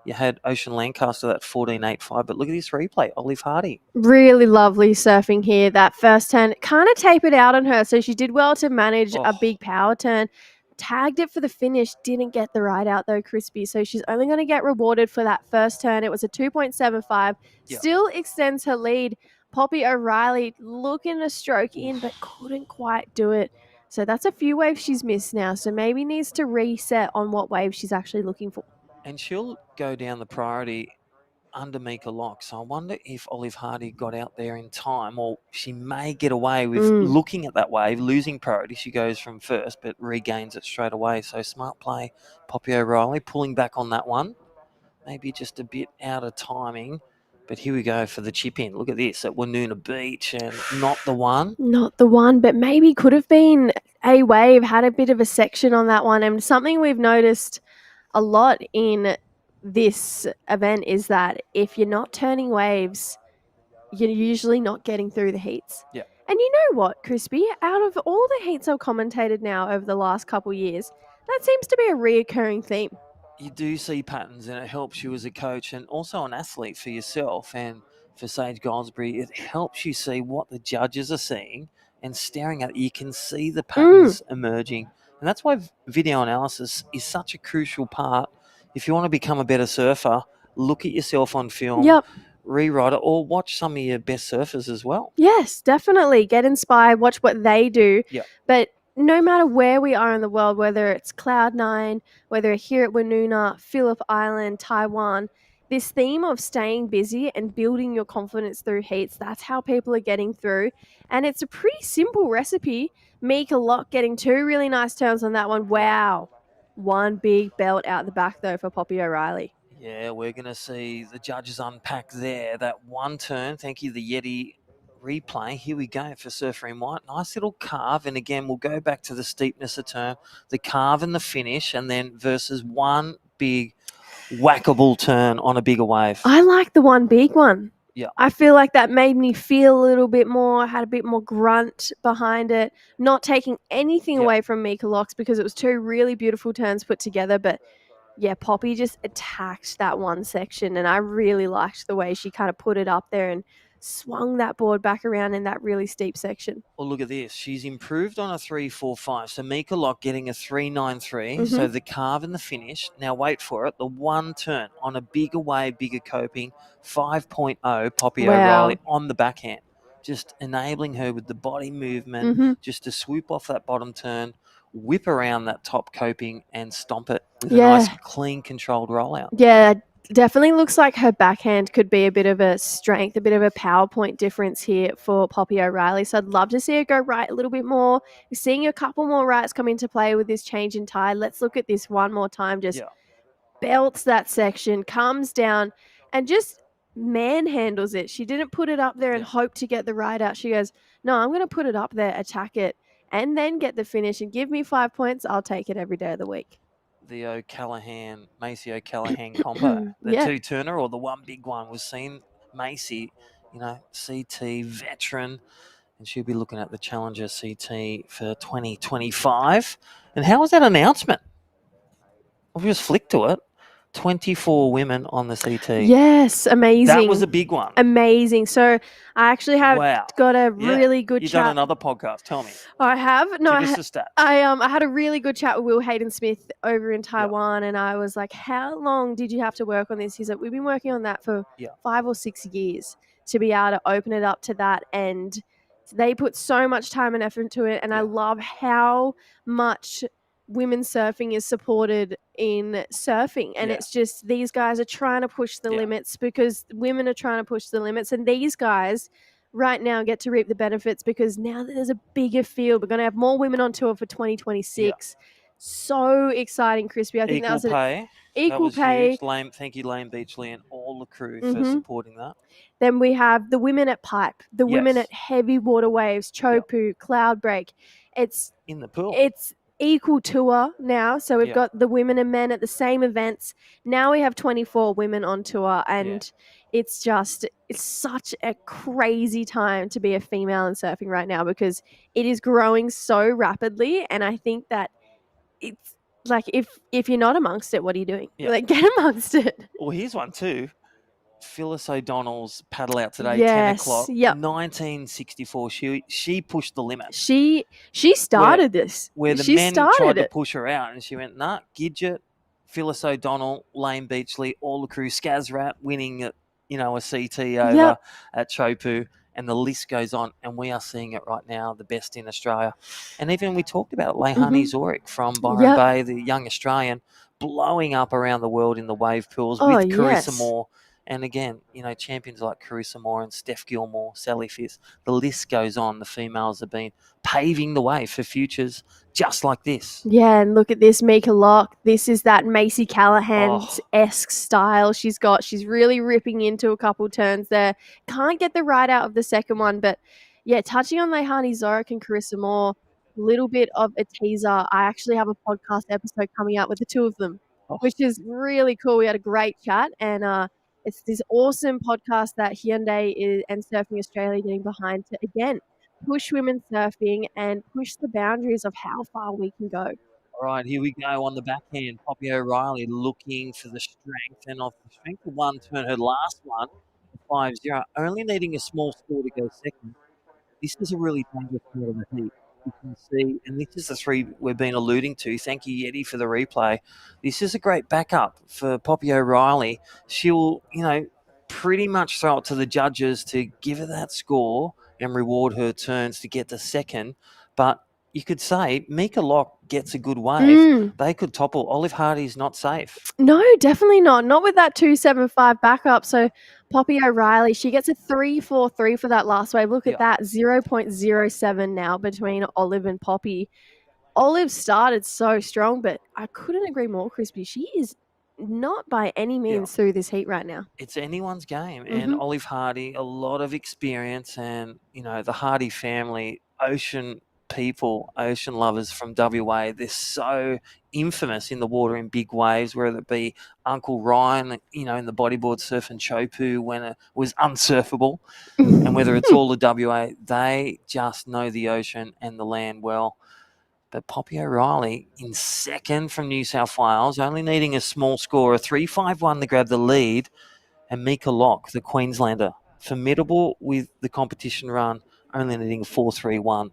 You had Ocean Lancaster, that 14.85, but look at this replay, Olive Hardy. Really lovely surfing here. That first turn kind of tapered out on her, so she did well to manage a big power turn. Tagged it for the finish, didn't get the ride out though, Crispy. So she's only going to get rewarded for that first turn. It was a 2.75. Still extends her lead. Poppy O'Reilly looking to stroke in, but couldn't quite do it. So that's a few waves she's missed now. So maybe needs to reset on what wave she's actually looking for. And she'll go down the priority under Mika Locke. So I wonder if Olive Hardy got out there in time, or she may get away with looking at that wave, losing priority. She goes from first, but regains it straight away. So smart play, Poppy O'Reilly, pulling back on that one. Maybe just a bit out of timing. But here we go for the chip in. Look at this at Woonona Beach, and not the one. Not the one, but maybe could have been a wave, had a bit of a section on that one. And something we've noticed a lot in this event is that if you're not turning waves, you're usually not getting through the heats. Yeah. And you know what, Crispy? Out of all the heats I've commentated now over the last couple years, that seems to be a reoccurring theme. You do see patterns, and it helps you as a coach and also an athlete for yourself. And for Sage Goldsberry, it helps you see what the judges are seeing and staring at it. You can see the patterns emerging. And that's why video analysis is such a crucial part. If you want to become a better surfer, look at yourself on film, rewrite it, or watch some of your best surfers as well. Yes, definitely. Get inspired, watch what they do. But no matter where we are in the world, whether it's Cloud9, whether here at Woonona, Phillip Island, Taiwan, this theme of staying busy and building your confidence through heats, that's how people are getting through. And it's a pretty simple recipe. Mika Locke getting 2 really nice turns on that one. Wow. One big belt out the back, though, for Poppy O'Reilly. Yeah, we're going to see the judges unpack there. That one turn, thank you, the Yeti replay. Here we go for Surfer in White. Nice little carve. And again, we'll go back to the steepness of turn, the carve and the finish, and then versus one big whackable turn on a bigger wave. I like the one big one. Yeah. I feel like that made me feel a little bit more, had a bit more grunt behind it, not taking anything Yeah. away from Mika Locks because it was two really beautiful turns put together. But yeah, Poppy just attacked that one section, and I really liked the way she kind of put it up there and swung that board back around in that really steep section. Well, look at this. She's improved on a 3.45. So Mika Lock getting a 3.93. So the carve and the finish. Now wait for it. The one turn on a bigger wave, bigger coping, 5.0 Poppy O'Reilly on the backhand. Just enabling her with the body movement, just to swoop off that bottom turn, whip around that top coping and stomp it with a nice, clean, controlled rollout. Yeah, definitely looks like her backhand could be a bit of a strength, a bit of a power point difference here for Poppy O'Reilly. So I'd love to see her go right a little bit more. We're seeing a couple more rights come into play with this change in tide. Let's look at this one more time. Just belts that section, comes down, and just manhandles it. She didn't put it up there and hope to get the ride out. She goes, no, I'm going to put it up there, attack it, and then get the finish and give me 5 points. I'll take it every day of the week. The Macy O'Callaghan combo. The two-turner or the one big one. We've seen Macy, CT veteran, and she'll be looking at the Challenger CT for 2025. And how was that announcement? I've just flicked to it. 24 women on the CT. Yes, amazing. That was a big one. Amazing. So I actually have got a really good You've chat. done another podcast. Tell me. I have. No, Give us the stats. I had a really good chat with Will Hayden-Smith over in Taiwan, and I was like, how long did you have to work on this? He's like, we've been working on that for 5 or 6 years to be able to open it up to that, and they put so much time and effort into it, and I love how much women's surfing is supported in surfing, and it's just these guys are trying to push the limits because women are trying to push the limits, and these guys right now get to reap the benefits because now that there's a bigger field, we're going to have more women on tour for 2026. So exciting, Crispy. I think that was equal pay. Huge. Thank you, Lane Beachley, and all the crew for supporting that. Then we have the women at Pipe, the women at Heavy Water Waves, Chopu, Cloudbreak. It's in the pool. It's equal tour now. So we've got the women and men at the same events. Now we have 24 women on tour, and it's such a crazy time to be a female in surfing right now because it is growing so rapidly. And I think that it's like, if you're not amongst it, what are you doing? Like, get amongst it. Well, here's one too. Phyllis O'Donnell's paddle out today, 10 o'clock. 1964. She pushed the limit. She started this. Where the men tried to push her out, and she went, nah, Gidget, Phyllis O'Donnell, Lane Beachley, all the crew, Skazrat winning a CT over at Chopu, and the list goes on, and we are seeing it right now, the best in Australia. And even we talked about Leilani Zoric from Byron Bay, the young Australian, blowing up around the world in the wave pools with Carissa Moore. And again, champions like Carissa Moore and Steph Gilmore, Sally Fierce, the list goes on. The females have been paving the way for futures just like this. Yeah, and look at this, Mika Lock. This is that Macy Callahan-esque style she's got. She's really ripping into a couple turns there. Can't get the ride out of the second one, but yeah, touching on Leilani Zoric and Carissa Moore, a little bit of a teaser. I actually have a podcast episode coming out with the two of them, which is really cool. We had a great chat, and it's this awesome podcast that Hyundai and Surfing Australia are getting behind to, again, push women surfing and push the boundaries of how far we can go. All right, here we go on the backhand. Poppy O'Reilly looking for the strength, and off the strength of one turn, her last one, 5-0, only needing a small score to go second. This is a really dangerous part of the heat. You can see, and this is the three we've been alluding to. Thank you, Yeti, for the replay. This is a great backup for Poppy O'Reilly. She'll, pretty much throw it to the judges to give her that score and reward her turns to get to second. But you could say Mika Lock gets a good wave. They could topple. Olive Hardy's not safe. No, definitely not. Not with that 2.75 backup. So Poppy O'Reilly, she gets a 3.43 for that last wave. Look at that, 0.07 now between Olive and Poppy. Olive started so strong, but I couldn't agree more, Crispy. She is not by any means through this heat right now. It's anyone's game. And Olive Hardy, a lot of experience, and, the Hardy family, Ocean people, ocean lovers from WA, they're so infamous in the water in big waves, whether it be Uncle Ryan, in the bodyboard surfing Chopu when it was unsurfable, and whether it's all the WA, they just know the ocean and the land well. But Poppy O'Reilly in second from New South Wales, only needing a small score, a 3-5-1 to grab the lead, and Mika Locke, the Queenslander, formidable with the competition run, only needing a 4-3-1.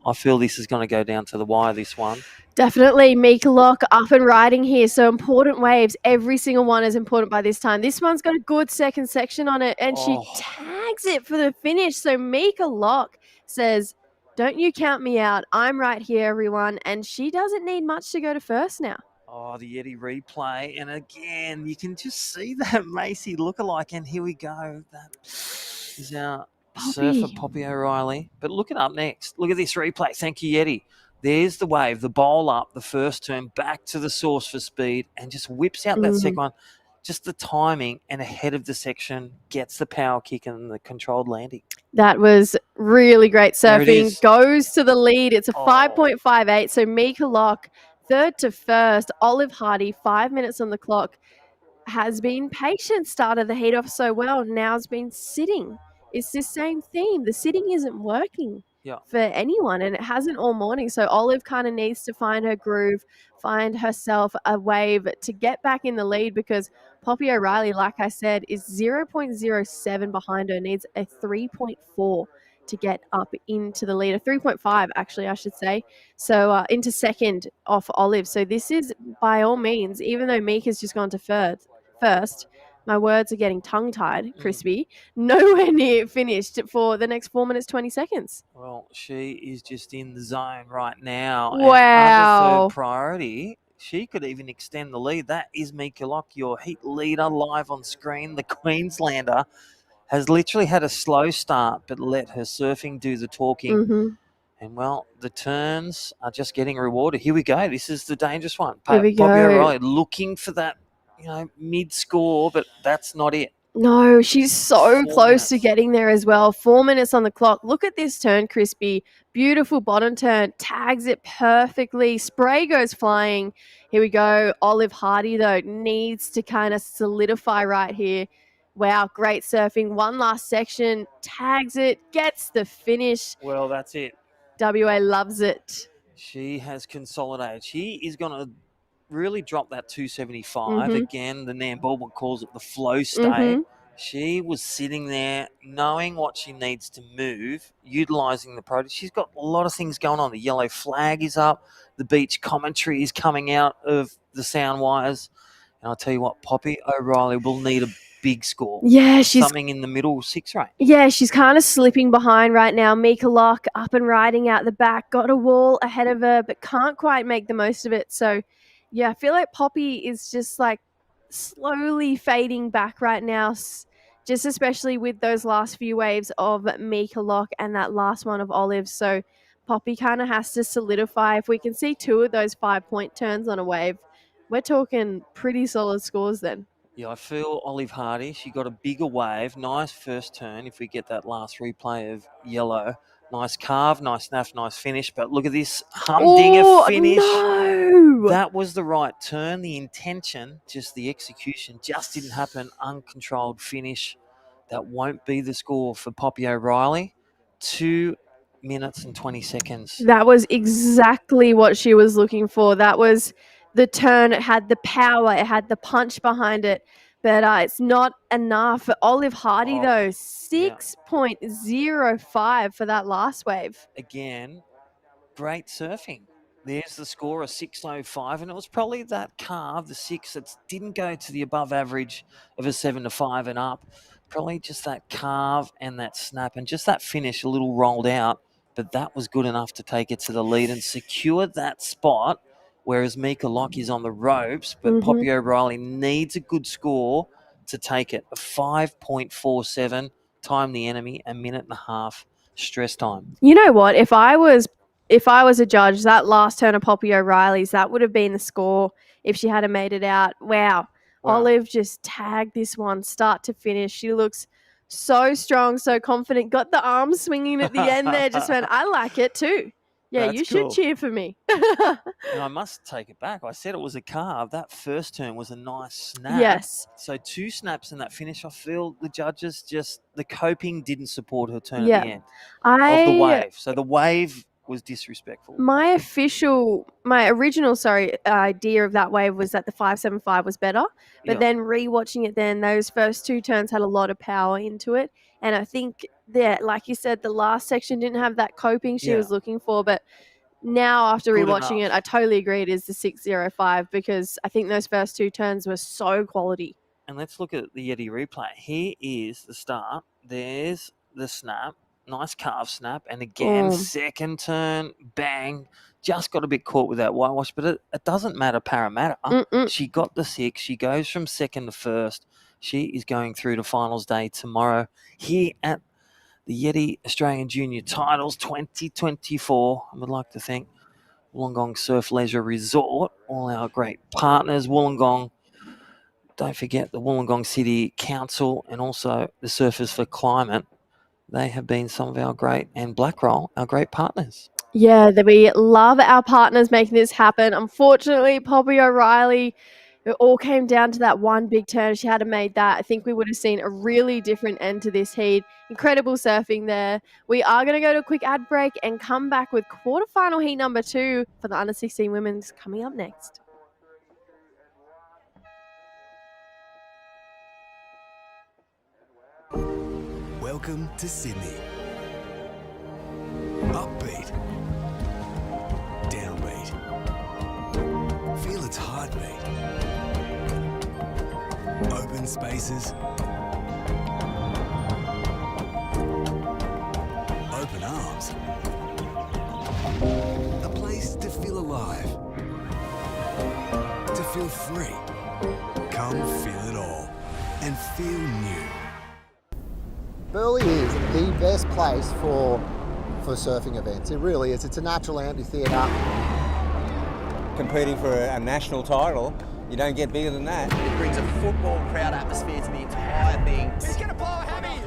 I feel this is going to go down to the wire, this one. Definitely Mika Locke up and riding here. So important waves. Every single one is important by this time. This one's got a good second section on it, and she tags it for the finish. So Mika Locke says, "Don't you count me out. I'm right here, everyone." And she doesn't need much to go to first now. Oh, the Yeti replay. And again, you can just see that Macy lookalike. And here we go. That is our surfer, Poppy O'Reilly. But look it up next. Look at this replay. Thank you, Yeti. There's the wave, the bowl up, the first turn, back to the source for speed, and just whips out that second one. Just the timing and ahead of the section, gets the power kick and the controlled landing. That was really great surfing. Goes to the lead. It's a 5.58. So Mika Locke, third to first. Olive Hardy, 5 minutes on the clock. Has been patient, started the heat off so well, now has been sitting. It's the same theme. The sitting isn't working for anyone, and it hasn't all morning. So Olive kind of needs to find her groove, find herself a wave to get back in the lead, because Poppy O'Reilly, like I said, is 0.07 behind her, needs a 3.4 to get up into the lead, a 3.5 actually, I should say. So into second off Olive. So this is by all means, even though Mika's just gone to first, my words are getting tongue-tied, Crispy, nowhere near finished for the next 4 minutes, 20 seconds. Well, she is just in the zone right now. Wow. And under third priority, she could even extend the lead. That is Mika Locke, your heat leader, live on screen. The Queenslander has literally had a slow start, but let her surfing do the talking. And, well, the turns are just getting rewarded. Here we go. This is the dangerous one. Poppy O'Reilly looking for that, mid-score, but that's not it. No, she's so close to getting there as well. 4 minutes on the clock. Look at this turn, Crispy. Beautiful bottom turn. Tags it perfectly. Spray goes flying. Here we go. Olive Hardy, though, needs to kind of solidify right here. Wow, great surfing. One last section. Tags it. Gets the finish. Well, that's it. WA loves it. She has consolidated. She is going to really drop that 275. Again, the Nan Baldwin calls it the flow stay. She was sitting there knowing what she needs to move, utilising the product. She's got a lot of things going on. The yellow flag is up. The beach commentary is coming out of the sound wires. And I'll tell you what, Poppy O'Reilly will need a big score. Yeah, she's something in the middle 6 range. Yeah, she's kind of slipping behind right now. Mika Locke up and riding out the back. Got a wall ahead of her, but can't quite make the most of it. So, yeah, I feel like Poppy is just like slowly fading back right now, just especially with those last few waves of Mika Locke and that last one of Olive. So Poppy kind of has to solidify. If we can see 2 of those 5-point turns on a wave, we're talking pretty solid scores then. Yeah, I feel Olive Hardy, she got a bigger wave. Nice first turn if we get that last replay of yellow. Nice carve, nice snaff, nice finish. But look at this humdinger finish. No! That was the right turn. The intention, just the execution, just didn't happen. Uncontrolled finish. That won't be the score for Poppy O'Reilly. 2 minutes and 20 seconds. That was exactly what she was looking for. That was the turn. It had the power. It had the punch behind it. But it's not enough. Olive Hardy, though, 6.05 for that last wave. Again, great surfing. There's the score, a 6.05, and it was probably that carve, the 6, that didn't go to the above average of a 7-5 and up. Probably just that carve and that snap and just that finish a little rolled out, but that was good enough to take it to the lead and secure that spot, whereas Mika Locke is on the ropes, but Poppy O'Reilly needs a good score to take it. A 5.47, time the enemy, a minute and a half stress time. You know what? If I was a judge, that last turn of Poppy O'Reilly's, that would have been the score if she had made it out. Wow. Olive just tagged this one start to finish. She looks so strong, so confident. Got the arms swinging at the end there. Just went, I like it too. Yeah, That's you should cool. cheer for me. And I must take it back. I said it was a carve. That first turn was a nice snap. Yes. So 2 snaps in that finish. I feel the judges the coping didn't support her turn Yeah. at the end of the wave. So the wave was disrespectful. My original idea of that wave was that the 575 was better, but Yeah. then rewatching it, then those first 2 turns had a lot of power into it, and I think that, like you said, the last section didn't have that coping she was looking for. But now after Good rewatching it, enough. I totally agree it is the 605 because I think those first 2 turns were so quality. And let's look at the Yeti replay. Here is the start. There's the snap. Nice calf snap. And again, second turn, bang. Just got a bit caught with that whitewash, but it doesn't matter, Parramatta. She got the 6. She goes from second to first. She is going through to finals day tomorrow here at the Yeti Australian Junior Titles 2024. I would like to thank Wollongong Surf Leisure Resort, all our great partners, Wollongong. Don't forget the Wollongong City Council and also the Surfers for Climate. They have been some of our great, and Blackroll, our great partners. Yeah, we love our partners making this happen. Unfortunately, Poppy O'Reilly, it all came down to that one big turn. If she hadn't made that, I think we would have seen a really different end to this heat. Incredible surfing there. We are going to go to a quick ad break and come back with quarterfinal heat number 2 for the under 16 women's coming up next. Welcome to Sydney. Upbeat. Downbeat. Feel its heartbeat. Open spaces. Open arms. A place to feel alive. To feel free. Come feel it all and feel new. Burleigh is the best place for surfing events. It really is. It's a natural amphitheatre. Competing for a national title, you don't get bigger than that. It brings a football crowd atmosphere to the entire thing. He's going to blow a hammy.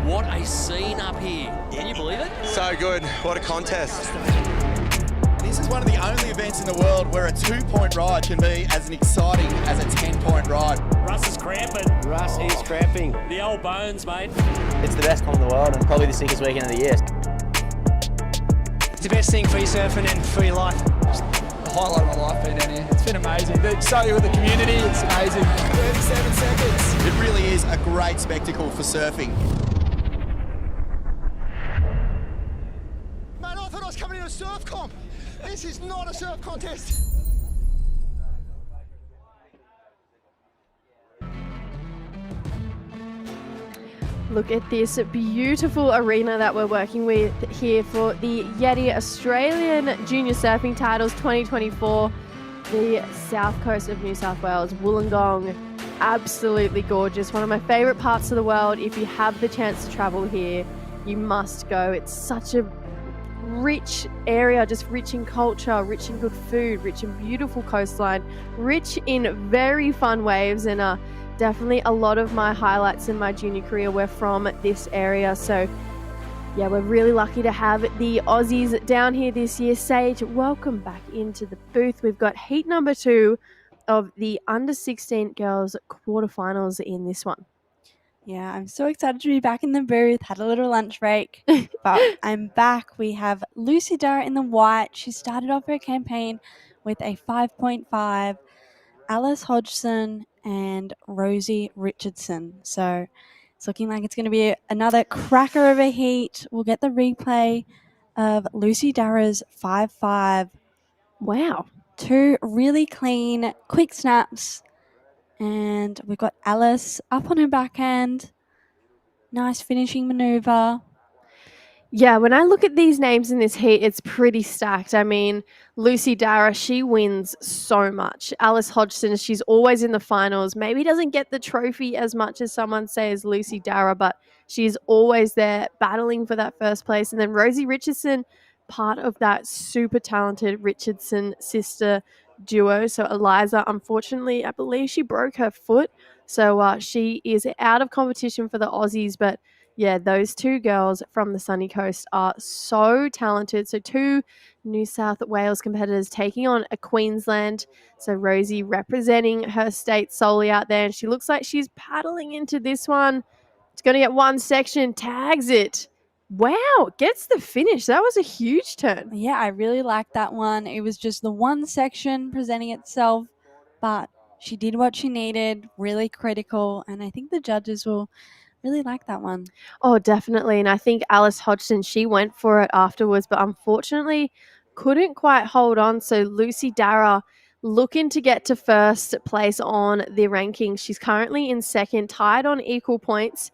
What a scene up here. Can you believe it? So good. What a contest. This is one of the only events in the world where a 2-point ride can be as exciting as a 10-point ride. Russ is cramping. Russ is cramping. The old bones, mate. It's the best comp in the world and probably the sickest weekend of the year. It's the best thing for your surfing and for your life. Just the highlight of my life being down here. It's been amazing. So with the community, it's amazing. 37 seconds. It really is a great spectacle for surfing. Man, I thought I was coming in a surf comp. This is not a surf contest. Look at this beautiful arena that we're working with here for the Yeti Australian Junior Surfing Titles 2024. The south coast of New South Wales, Wollongong. Absolutely gorgeous. One of my favourite parts of the world. If you have the chance to travel here, you must go. It's such a rich area, just rich in culture, rich in good food, rich in beautiful coastline, rich in very fun waves, and definitely a lot of my highlights in my junior career were from this area. So yeah, we're really lucky to have the Aussies down here this year. Sage, welcome back into the booth. We've got heat number 2 of the under 16 girls quarterfinals in this one. Yeah, I'm so excited to be back in the booth. Had a little lunch break, but I'm back. We have Lucy Dara in the white. She started off her campaign with a 5.5. Alice Hodgson and Rosie Richardson. So it's looking like it's going to be another cracker of a heat. We'll get the replay of Lucy Dara's 5.5. Wow. 2 really clean, quick snaps. And we've got Alice up on her backhand. Nice finishing maneuver. Yeah, when I look at these names in this heat, it's pretty stacked. I mean, Lucy Dara, she wins so much. Alice Hodgson, she's always in the finals. Maybe doesn't get the trophy as much as someone says Lucy Dara, but she's always there battling for that first place. And then Rosie Richardson, part of that super talented Richardson sister duo. So Eliza, unfortunately, I believe she broke her foot. So she is out of competition for the Aussies, but Yeah, those two girls from the sunny coast are so talented. So 2 New South Wales competitors taking on a Queensland. So Rosie representing her state solely out there. And she looks like she's paddling into this one. It's going to get one section, tags it. Wow, gets the finish. That was a huge turn. Yeah, I really liked that one. It was just the one section presenting itself, but she did what she needed, really critical, and I think the judges will really like that one. Oh, definitely. And I think Alice Hodgson, she went for it afterwards, but unfortunately couldn't quite hold on. So Lucy Darragh looking to get to first place on the rankings. She's currently in second, tied on equal points.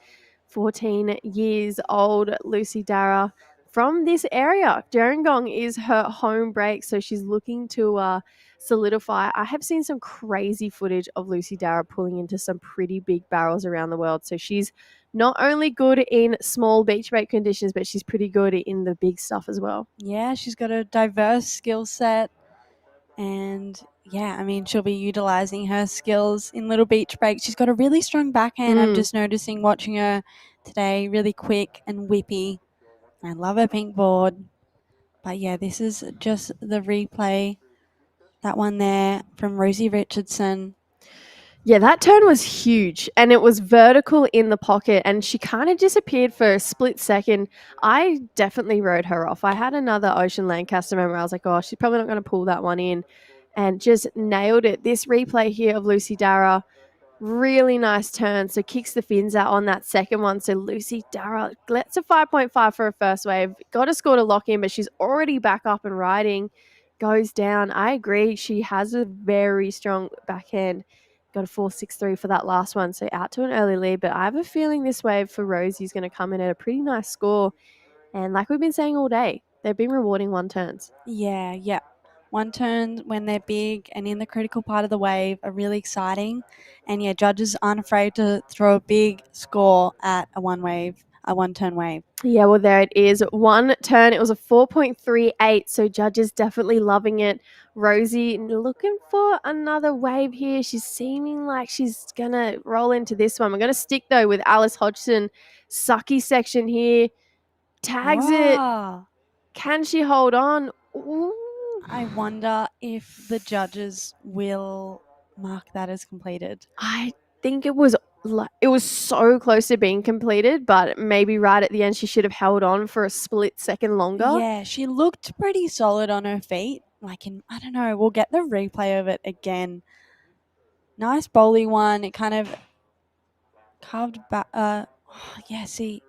14 years old, Lucy Darragh from this area. Gerringong is her home break, so she's looking to solidify. I have seen some crazy footage of Lucy Darragh pulling into some pretty big barrels around the world. So she's not only good in small beach break conditions, but she's pretty good in the big stuff as well. Yeah, she's got a diverse skill set. And yeah, I mean, she'll be utilizing her skills in little beach breaks. She's got a really strong backhand. I'm just noticing watching her today, really quick and whippy. I love her pink board. But yeah, this is just the replay. That one there from Rosie Richardson. Yeah, that turn was huge, and it was vertical in the pocket, and she kind of disappeared for a split second. I definitely rode her off. I had another Ocean Lancaster moment where I was like, oh, she's probably not going to pull that one in, and just nailed it. This replay here of Lucy Darragh, really nice turn. So kicks the fins out on that second one. So Lucy Darragh gets a 5.5 for her first wave. Got a score to lock in, but she's already back up and riding. Goes down. I agree. She has a very strong backhand. Got a 4.63 for that last one. So out to an early lead. But I have a feeling this wave for Rosie is going to come in at a pretty nice score. And like we've been saying all day, they've been rewarding one turns. Yeah. One turn when they're big and in the critical part of the wave are really exciting. And yeah, judges aren't afraid to throw a big score at a one turn wave. Yeah, well, there it is. One turn. It was a 4.38. So judges definitely loving it. Rosie looking for another wave here. She's seeming like she's going to roll into this one. We're going to stick, though, with Alice Hodgson. Sucky section here. Tags it. Can she hold on? Ooh. I wonder if the judges will mark that as completed. I think it was so close to being completed, but maybe right at the end she should have held on for a split second longer. Yeah, she looked pretty solid on her feet. I don't know, we'll get the replay of it again. Nice bowly one. It kind of carved back. See.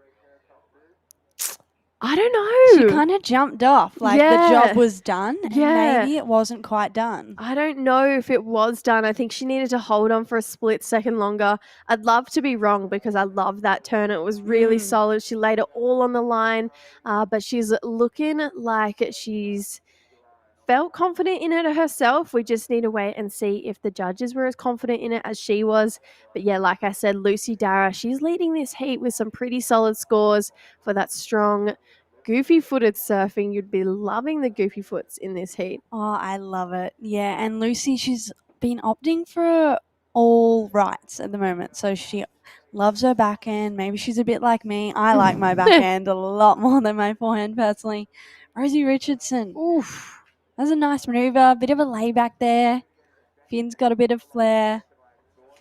I don't know. She kind of jumped off. The job was done. And maybe it wasn't quite done. I don't know if it was done. I think she needed to hold on for a split second longer. I'd love to be wrong because I love that turn. It was really solid. She laid it all on the line, but she's looking like she's felt confident in it herself. We just need to wait and see if the judges were as confident in it as she was. But yeah, like I said, Lucy Darragh, she's leading this heat with some pretty solid scores for that strong, goofy-footed surfing. You'd be loving the goofy foots in this heat. Oh, I love it. Yeah, and Lucy, she's been opting for all rights at the moment. So she loves her backhand. Maybe she's a bit like me. I like my backhand a lot more than my forehand personally. Rosie Richardson. Oof. That's a nice maneuver. Bit of a layback there. Finn's got a bit of flair.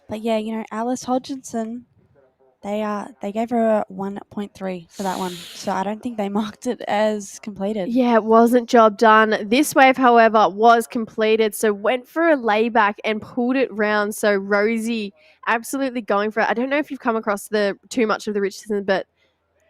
But yeah, Alice Hodgson, they gave her a 1.3 for that one. So I don't think they marked it as completed. Yeah, it wasn't job done. This wave, however, was completed. So went for a layback and pulled it round. So Rosie absolutely going for it. I don't know if you've come across too much of the Richardson, but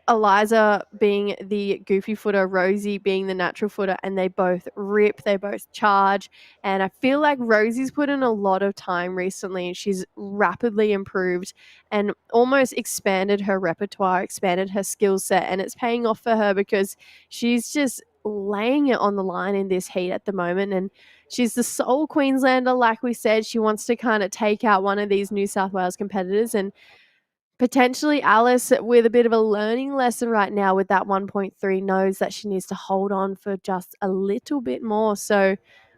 Eliza being the goofy footer, Rosie being the natural footer, and they both rip, they both charge. And I feel like Rosie's put in a lot of time recently and she's rapidly improved and almost expanded her repertoire, expanded her skill set, and it's paying off for her because she's just laying it on the line in this heat at the moment. And she's the sole Queenslander, like we said. She wants to kind of take out one of these New South Wales competitors, and potentially Alice, with a bit of a learning lesson right now with that 1.3, knows that she needs to hold on for just a little bit more. So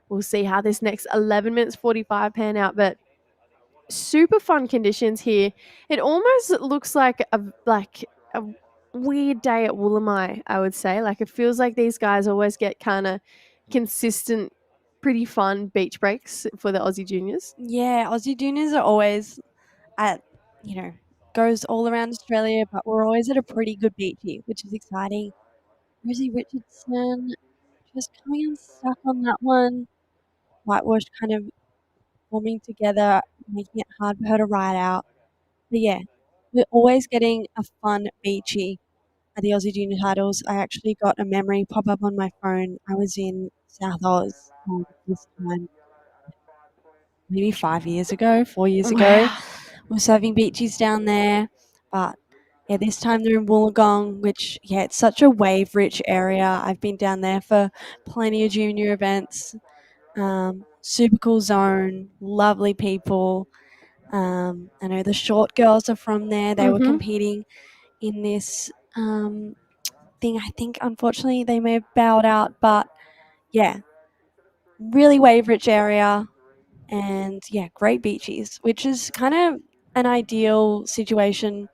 we'll see how this next 11 minutes 45 pan out. But super fun conditions here. It almost looks like a weird day at Woollomai, I would say. Like, it feels like these guys always get kind of consistent, pretty fun beach breaks for the Aussie juniors. Yeah, Aussie juniors are always at, goes all around Australia, but we're always at a pretty good beachy, which is exciting. Rosie Richardson just coming unstuck on that one. Whitewash kind of forming together, making it hard for her to ride out. But yeah, we're always getting a fun beachy at the Aussie Junior Titles. I actually got a memory pop up on my phone. I was in South Oz this time, maybe 5 years ago, 4 years ago. Wow. We're serving beachies down there, but yeah, this time they're in Wollongong, which, yeah, it's such a wave-rich area. I've been down there for plenty of junior events. Super cool zone, lovely people. I know the short girls are from there. They were competing in this thing. I think, unfortunately, they may have bowed out, but yeah, really wave-rich area. And yeah, great beaches, which is kind of an ideal situation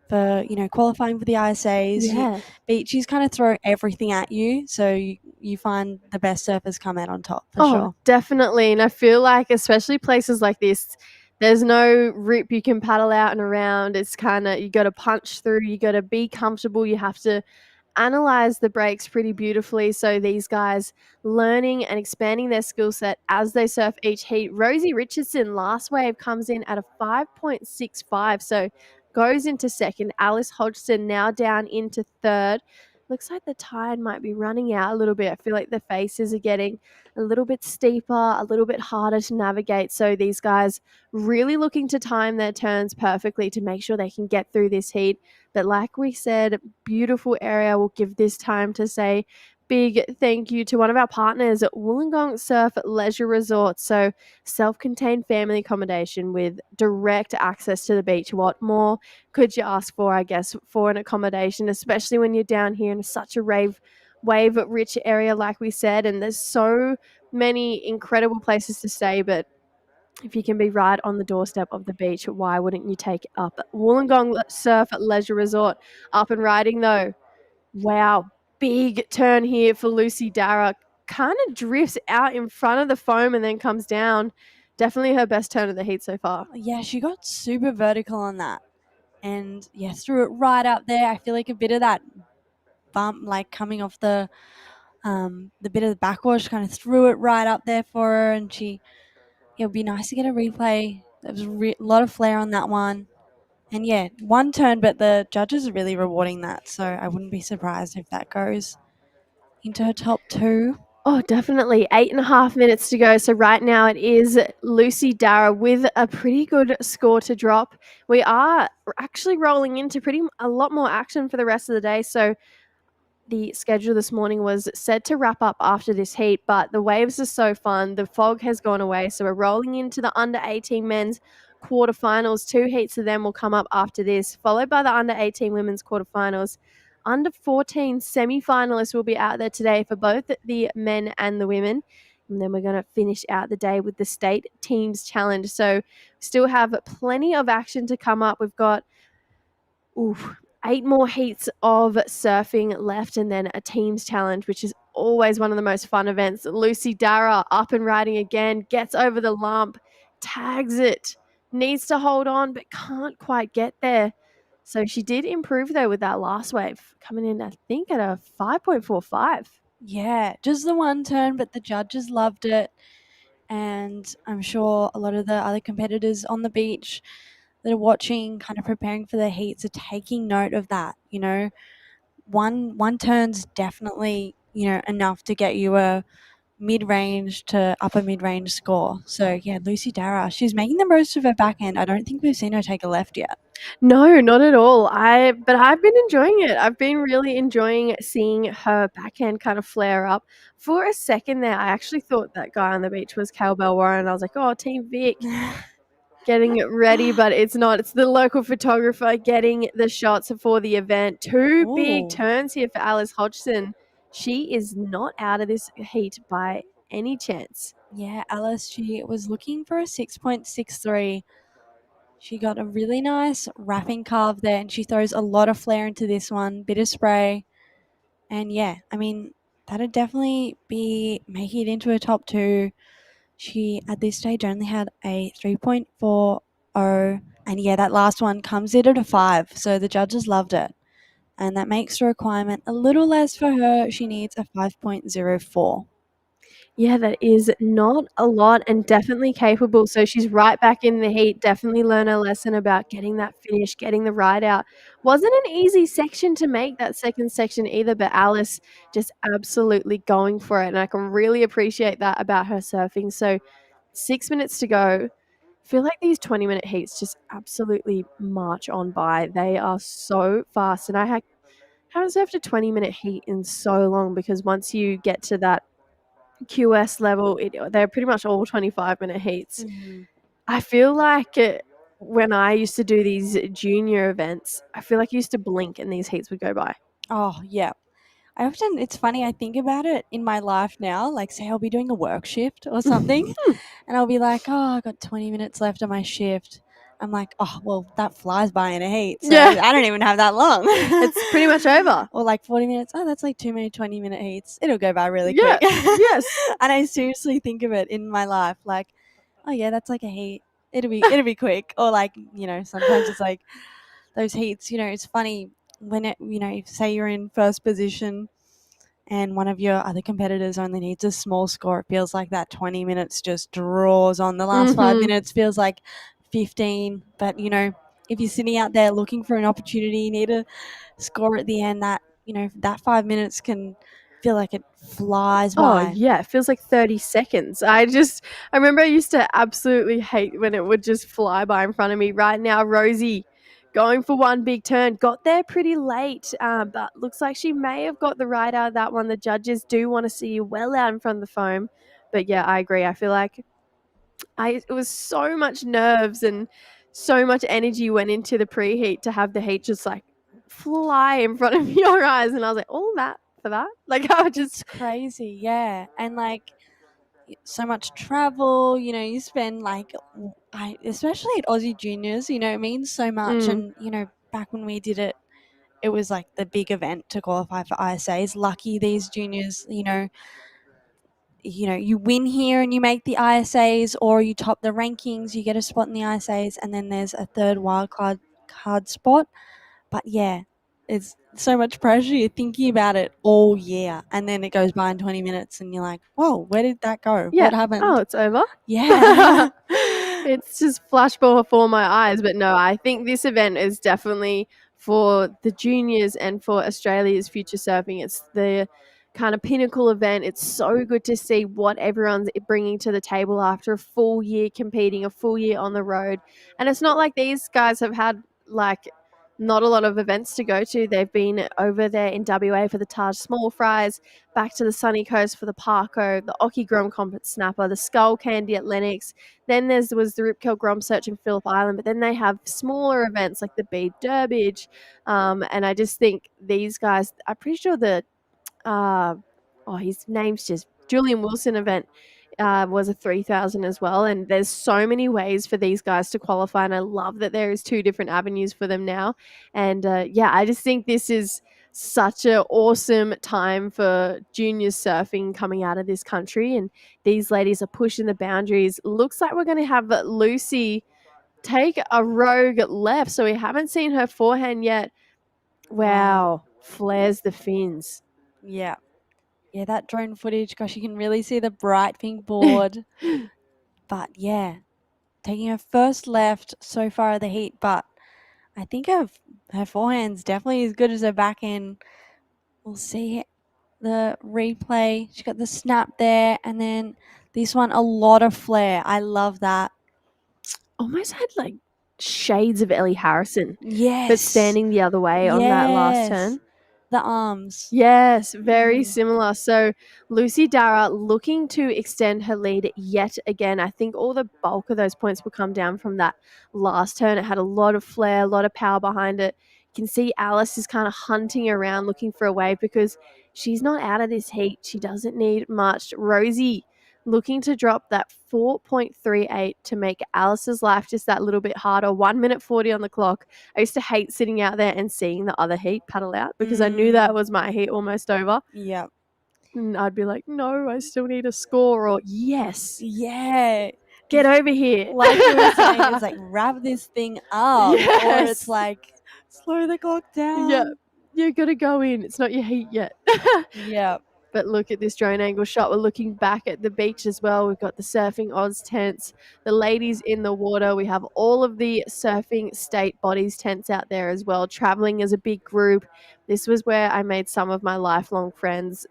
for, qualifying for the ISAs. Yeah. Beaches kind of throw everything at you, so you find the best surfers come out on top for Oh, sure. definitely. And I feel like, especially places like this, there's no rip you can paddle out and around. It's kind of, you got to punch through, you got to be comfortable, you have to analyze the breaks pretty beautifully. So these guys learning and expanding their skill set as they surf each heat. Rosie Richardson, last wave, comes in at a 5.65, so goes into second. Alice Hodgson now down into third. Looks like the tide might be running out a little bit. I feel like the faces are getting a little bit steeper, a little bit harder to navigate. So these guys really looking to time their turns perfectly to make sure they can get through this heat. But like we said, beautiful area. We'll give this time to say big thank you to one of our partners at Wollongong Surf Leisure Resort. So self-contained family accommodation with direct access to the beach. What more could you ask for, I guess, for an accommodation, especially when you're down here in such a wave-rich area, like we said, and there's so many incredible places to stay, but if you can be right on the doorstep of the beach, why wouldn't you take up Wollongong Surf Leisure Resort? Up and riding, though. Wow, big turn here for Lucy Dara. Kind of drifts out in front of the foam and then comes down. Definitely her best turn of the heat so far. Yeah, she got super vertical on that. And yeah, threw it right up there. I feel like a bit of that bump, like coming off the bit of the backwash, kind of threw it right up there for her. And it would be nice to get a replay. There was a lot of flair on that one. And yeah, one turn, but the judges are really rewarding that. So I wouldn't be surprised if that goes into her top two. Oh, definitely. 8.5 minutes to go. So right now it is Lucy Dara with a pretty good score to drop. We are actually rolling into a lot more action for the rest of the day. So the schedule this morning was set to wrap up after this heat, but the waves are so fun. The fog has gone away. So we're rolling into the under 18 men's quarterfinals. 2 heats of them will come up after this, followed by the under 18 women's quarterfinals. Under 14 semifinalists will be out there today for both the men and the women. And then we're going to finish out the day with the state teams challenge. So we still have plenty of action to come up. We've got 8 more heats of surfing left, and then a teams challenge, which is always one of the most fun events. Lucy Dara up and riding again, gets over the lump, tags it, needs to hold on, but can't quite get there. So she did improve, though, with that last wave, coming in, I think, at a 5.45. Yeah, just the one turn, but the judges loved it. And I'm sure a lot of the other competitors on the beach that are watching, kind of preparing for their heats, are taking note of that. One turn's definitely, enough to get you a mid-range to upper mid-range score. So yeah, Lucy Dara, she's making the most of her backhand. I don't think we've seen her take a left yet. No, not at all. But I've been enjoying it. I've been really enjoying seeing her backhand kind of flare up. For a second there, I actually thought that guy on the beach was Cowbell Warren. I was like, oh, Team Vic getting it ready, but it's not. It's the local photographer getting the shots for the event. 2 big turns here for Alice Hodgson. She is not out of this heat by any chance. Yeah, Alice, she was looking for a 6.63. She got a really nice wrapping carve there, and she throws a lot of flair into this one, bit of spray. And yeah, I mean, that'd definitely be making it into a top 2. She, at this stage, only had a 3.40. And yeah, that last one comes in at a 5. So the judges loved it. And that makes the requirement a little less for her. She needs a 5.04. Yeah, that is not a lot and definitely capable. So she's right back in the heat. Definitely learn a lesson about getting that finish, getting the ride out. Wasn't an easy section to make, that second section either, but Alice just absolutely going for it. And I can really appreciate that about her surfing. So 6 minutes to go. I feel like these 20-minute heats just absolutely march on by. They are so fast. And I haven't surfed a 20-minute heat in so long, because once you get to that QS level, they're pretty much all 25-minute heats. I feel like when I used to do these junior events, I feel like I used to blink and these heats would go by. Oh, yeah. It's funny, I think about it in my life now, like say I'll be doing a work shift or something and I'll be like, oh, I got 20 minutes left on my shift. I'm like, oh, well, that flies by in a heat. So Yeah. I don't even have that long. It's pretty much over. Or like 40 minutes. Oh, that's like too many 20-minute heats. It'll go by really Yeah. quick. Yes. And I seriously think of it in my life like, oh yeah, that's like a heat. It'll be quick. Or like, sometimes it's like those heats, it's funny when say you're in first position and one of your other competitors only needs a small score, it feels like that 20 minutes just draws on. The last 5 minutes feels like 15. But, if you're sitting out there looking for an opportunity, you need a score at the end, that, that 5 minutes can feel like it flies Oh, by. yeah. It feels like 30 seconds. I remember I used to absolutely hate when it would just fly by in front of me. Right now, Rosie going for one big turn. Got there pretty late, but looks like she may have got the ride out of that one. The judges do want to see you well out in front of the foam. But yeah, I agree. I feel like it was so much nerves and so much energy went into the preheat to have the heat just like fly in front of your eyes. And I was like, all that for that? Like, I was just... It's crazy, yeah. And like so much travel, you spend like, especially at Aussie Juniors, it means so much. And, back when we did it, it was like the big event to qualify for ISAs. Lucky these juniors, you win here and you make the ISAs, or you top the rankings, you get a spot in the ISAs, and then there's a third wildcard spot. But yeah, it's so much pressure. You're thinking about it all year, and then it goes by in 20 minutes, and you're like, whoa, where did that go? Yeah. What happened? Oh, it's over? Yeah. It's just flash before my eyes. But no, I think this event is definitely for the juniors and for Australia's future surfing. It's the kind of pinnacle event. It's so good to see what everyone's bringing to the table after a full year competing, a full year on the road. And it's not like these guys have had like not a lot of events to go to. They've been over there in WA for the Taj Small Fries, back to the sunny coast for the Parko, the Occy Grom Combat Snapper, the Skull Candy at Lennox. Then was the Rip Curl Grom Search in Phillip Island. But then they have smaller events like the Bead Durbage. And I just think these guys, I'm pretty sure his name's just Julian Wilson event was a 3,000 as well. And there's so many ways for these guys to qualify. And I love that there is 2 different avenues for them now. And yeah, I just think this is such an awesome time for juniors surfing coming out of this country. And these ladies are pushing the boundaries. Looks like we're going to have Lucy take a rogue left. So we haven't seen her forehand yet. Wow. Flares the fins. Yeah. Yeah, that drone footage, gosh, you can really see the bright pink board. But yeah, taking her first left so far of the heat, but I think her forehand's definitely as good as her backhand. We'll see the replay. She got the snap there, and then this one, a lot of flair. I love that. Almost had like shades of Ellie Harrison. Yes. But standing the other way on that last turn. The arms. Yes, very similar. So Lucy Dara looking to extend her lead yet again. I think all the bulk of those points will come down from that last turn. It had a lot of flair, a lot of power behind it. You can see Alice is kind of hunting around looking for a wave because she's not out of this heat. She doesn't need much. Rosie looking to drop that 4.38 to make Alice's life just that little bit harder. 1 minute 40 on the clock. I used to hate sitting out there and seeing the other heat paddle out because I knew that was my heat almost over. Yep. And I'd be like, no, I still need a score, or yes. Yeah. Get over here. Like we were saying, it's like wrap this thing up. Or Yes. it's like slow the clock down. Yeah, you got to go in. It's not your heat yet. Yeah. But look at this drone angle shot. We're looking back at the beach as well. We've got the Surfing Oz tents, the ladies in the water. We have all of the Surfing State Bodies tents out there as well, traveling as a big group. This was where I made some of my lifelong friends.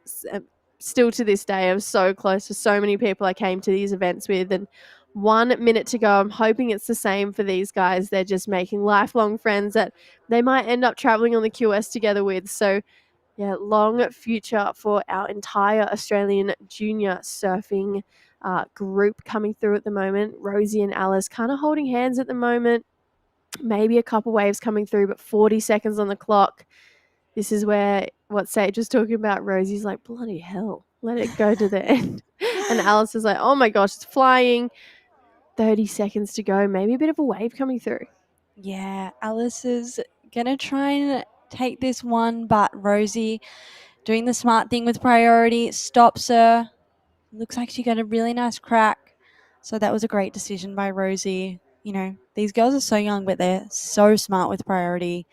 Still to this day, I'm so close to so many people I came to these events with. And 1 minute to go. I'm hoping it's the same for these guys. They're just making lifelong friends that they might end up traveling on the QS together with. So yeah, long future for our entire Australian junior surfing group coming through at the moment. Rosie and Alice kind of holding hands at the moment. Maybe a couple waves coming through, but 40 seconds on the clock. This is where what Sage was talking about. Rosie's like, bloody hell, let it go to the end. And Alice is like, oh my gosh, it's flying. 30 seconds to go. Maybe a bit of a wave coming through. Yeah, Alice is going to try and take this one, but Rosie doing the smart thing with priority, stops her. Looks like she got a really nice crack. So that was a great decision by Rosie. You know, these girls are so young, but they're so smart with priority.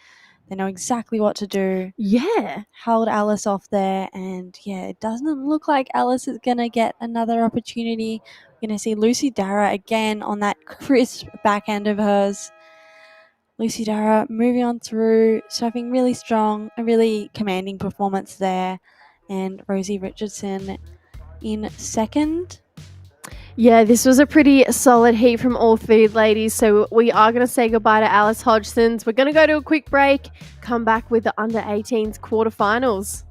They know exactly what to do. Yeah. Held Alice off there. And yeah, it doesn't look like Alice is going to get another opportunity. We're going to see Lucy Dara again on that crisp backhand of hers. Lucy Dara moving on through, surfing really strong, a really commanding performance there. And Rosie Richardson in second. Yeah, this was a pretty solid heat from all three ladies. So we are going to say goodbye to Alice Hodgson's. We're going to go to a quick break, come back with the under 18s quarterfinals.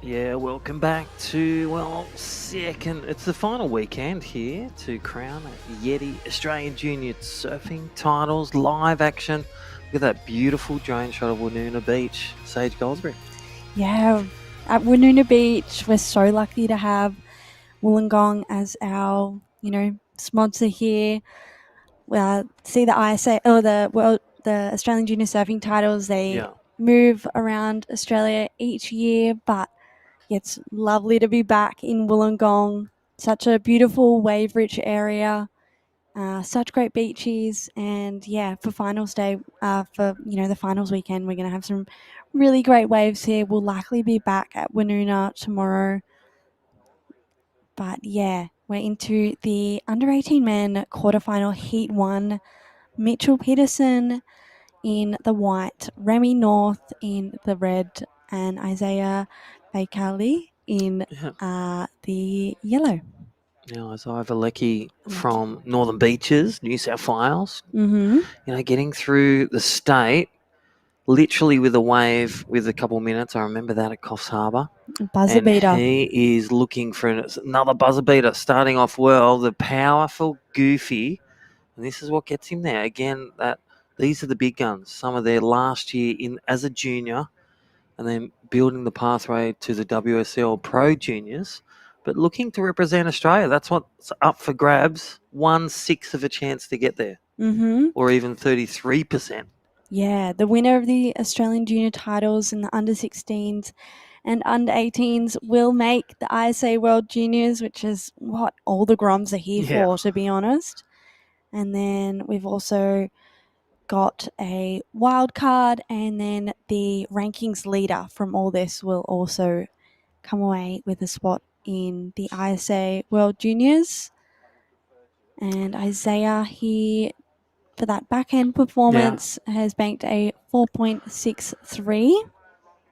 Yeah, welcome back to, well, second. It's the final weekend here to crown Yeti Australian Junior Surfing titles, live action. Look at that beautiful drone shot of Woonona Beach, Sage Goldsberry. Yeah, at Woonona Beach, we're so lucky to have Wollongong as our, sponsor here. See the ISA or the Australian Junior Surfing titles. They move around Australia each year, but it's lovely to be back in Wollongong. Such a beautiful wave-rich area, such great beaches, and yeah, for finals day, for the finals weekend, we're gonna have some really great waves here. We'll likely be back at Woonona tomorrow. But yeah, we're into the under 18 men quarterfinal heat 1. Mitchell Peterson in the white, Remy North in the red, and Isaiah Baikali in the yellow. Now, Isaiah Valecki from Northern Beaches, New South Wales. Mm-hmm. Getting through the state, literally with a wave with a couple of minutes. I remember that at Coffs Harbour. Buzzer beater. He is looking for another buzzer beater, starting off well. The powerful Goofy, and this is what gets him there. Again, these are the big guns. Some of their last year as a junior, and then building the pathway to the WSL Pro Juniors. but looking to represent Australia. That's what's up for grabs. 1/6 of a chance to get there, or even 33%. Yeah, the winner of the Australian junior titles in the under 16s and under 18s will make the ISA World Juniors, which is what all the Groms are here for, to be honest. And then we've also got a wild card, and then the rankings leader from all this will also come away with a spot in the ISA World Juniors. And Isaiah here, for that backhand performance, has banked a 4.63.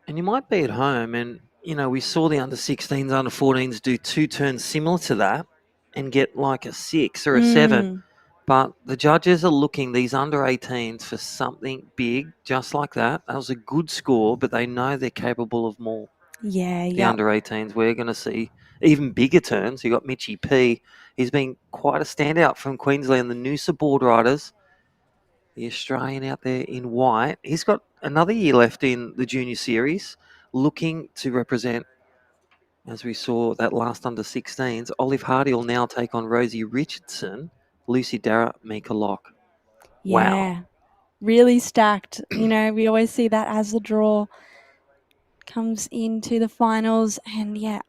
And you might be at home and, we saw the under 16s, under 14s do 2 turns similar to that and get like a 6 or a 7. But the judges are looking, these under 18s, for something big just like that. That was a good score, but they know they're capable of more. Yeah, The under 18s, we're going to see even bigger turns. You got Mitchie P. He's been quite a standout from Queensland, the Noosa board riders. The Australian out there in white. He's got another year left in the junior series, looking to represent, as we saw that last under 16s. Olive Hardy will now take on Rosie Richardson, Lucy Darragh, Mika Locke. Yeah, really stacked. We always see that as the draw comes into the finals. And yeah,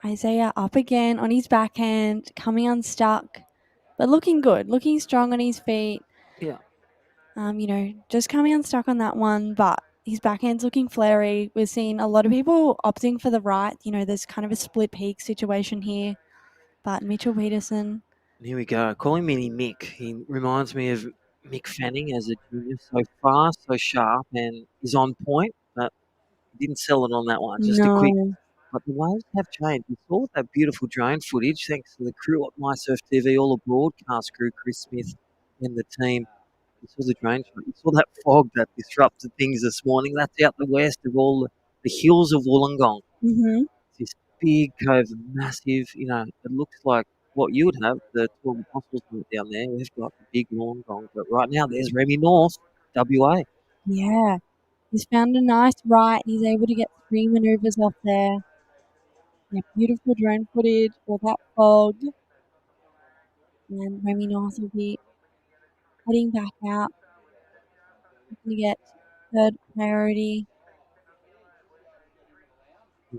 Isaiah up again on his backhand, coming unstuck, but looking good, looking strong on his feet. Yeah. Just coming unstuck on that one, but his backhand's looking flary. We're seeing a lot of people opting for the right. There's kind of a split peak situation here. But Mitchell Peterson. Here we go. Calling Mini Mick. He reminds me of Mick Fanning as a junior. So fast, so sharp, and he's on point. But he didn't sell it on that one. Just a quick. But the waves have changed. We saw that beautiful drone footage thanks to the crew at MySurf TV, all the broadcast crew, Chris Smith and the team. You saw the drone shot. You saw that fog that disrupted things this morning. That's out the west of all the hills of Wollongong. This big cove, massive, it looks like what you would have, the 12 apostles down there. We've got the big Wollongong. But right now, there's Remy North, WA. Yeah. He's found a nice right. He's able to get 3 maneuvers off there. Yeah, beautiful drone footage for that fog. And Remy North will be heading back out to get third priority.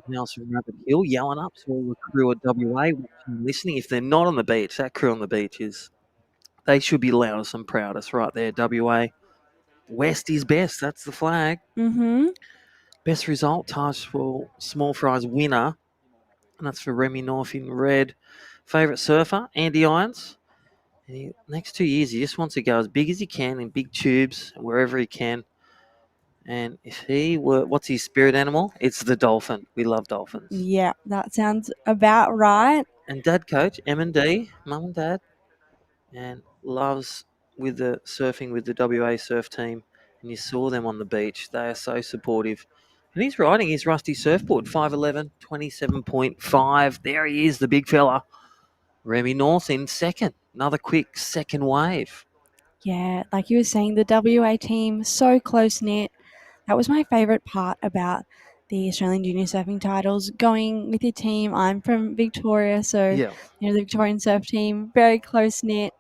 Nelson Rabbit Hill yelling up to all the crew at WA watching and listening. If they're not on the beach, that crew on the beach they should be loudest and proudest right there, WA. West is best. That's the flag. Best result, Taj for Small Fries winner. And that's for Remy North in red. Favourite surfer, Andy Irons. Next 2 years, he just wants to go as big as he can in big tubes, wherever he can. And if he were, what's his spirit animal? It's the dolphin. We love dolphins. Yeah, that sounds about right. And dad coach, M&D, mum and dad, and loves with the surfing with the WA surf team. And you saw them on the beach. They are so supportive. And he's riding his rusty surfboard, 5'11", 27.5. There he is, the big fella. Remy North in second. Another quick second wave. Yeah, like you were saying, the WA team, so close-knit. That was my favourite part about the Australian Junior Surfing titles, going with your team. I'm from Victoria, so the Victorian surf team, very close-knit.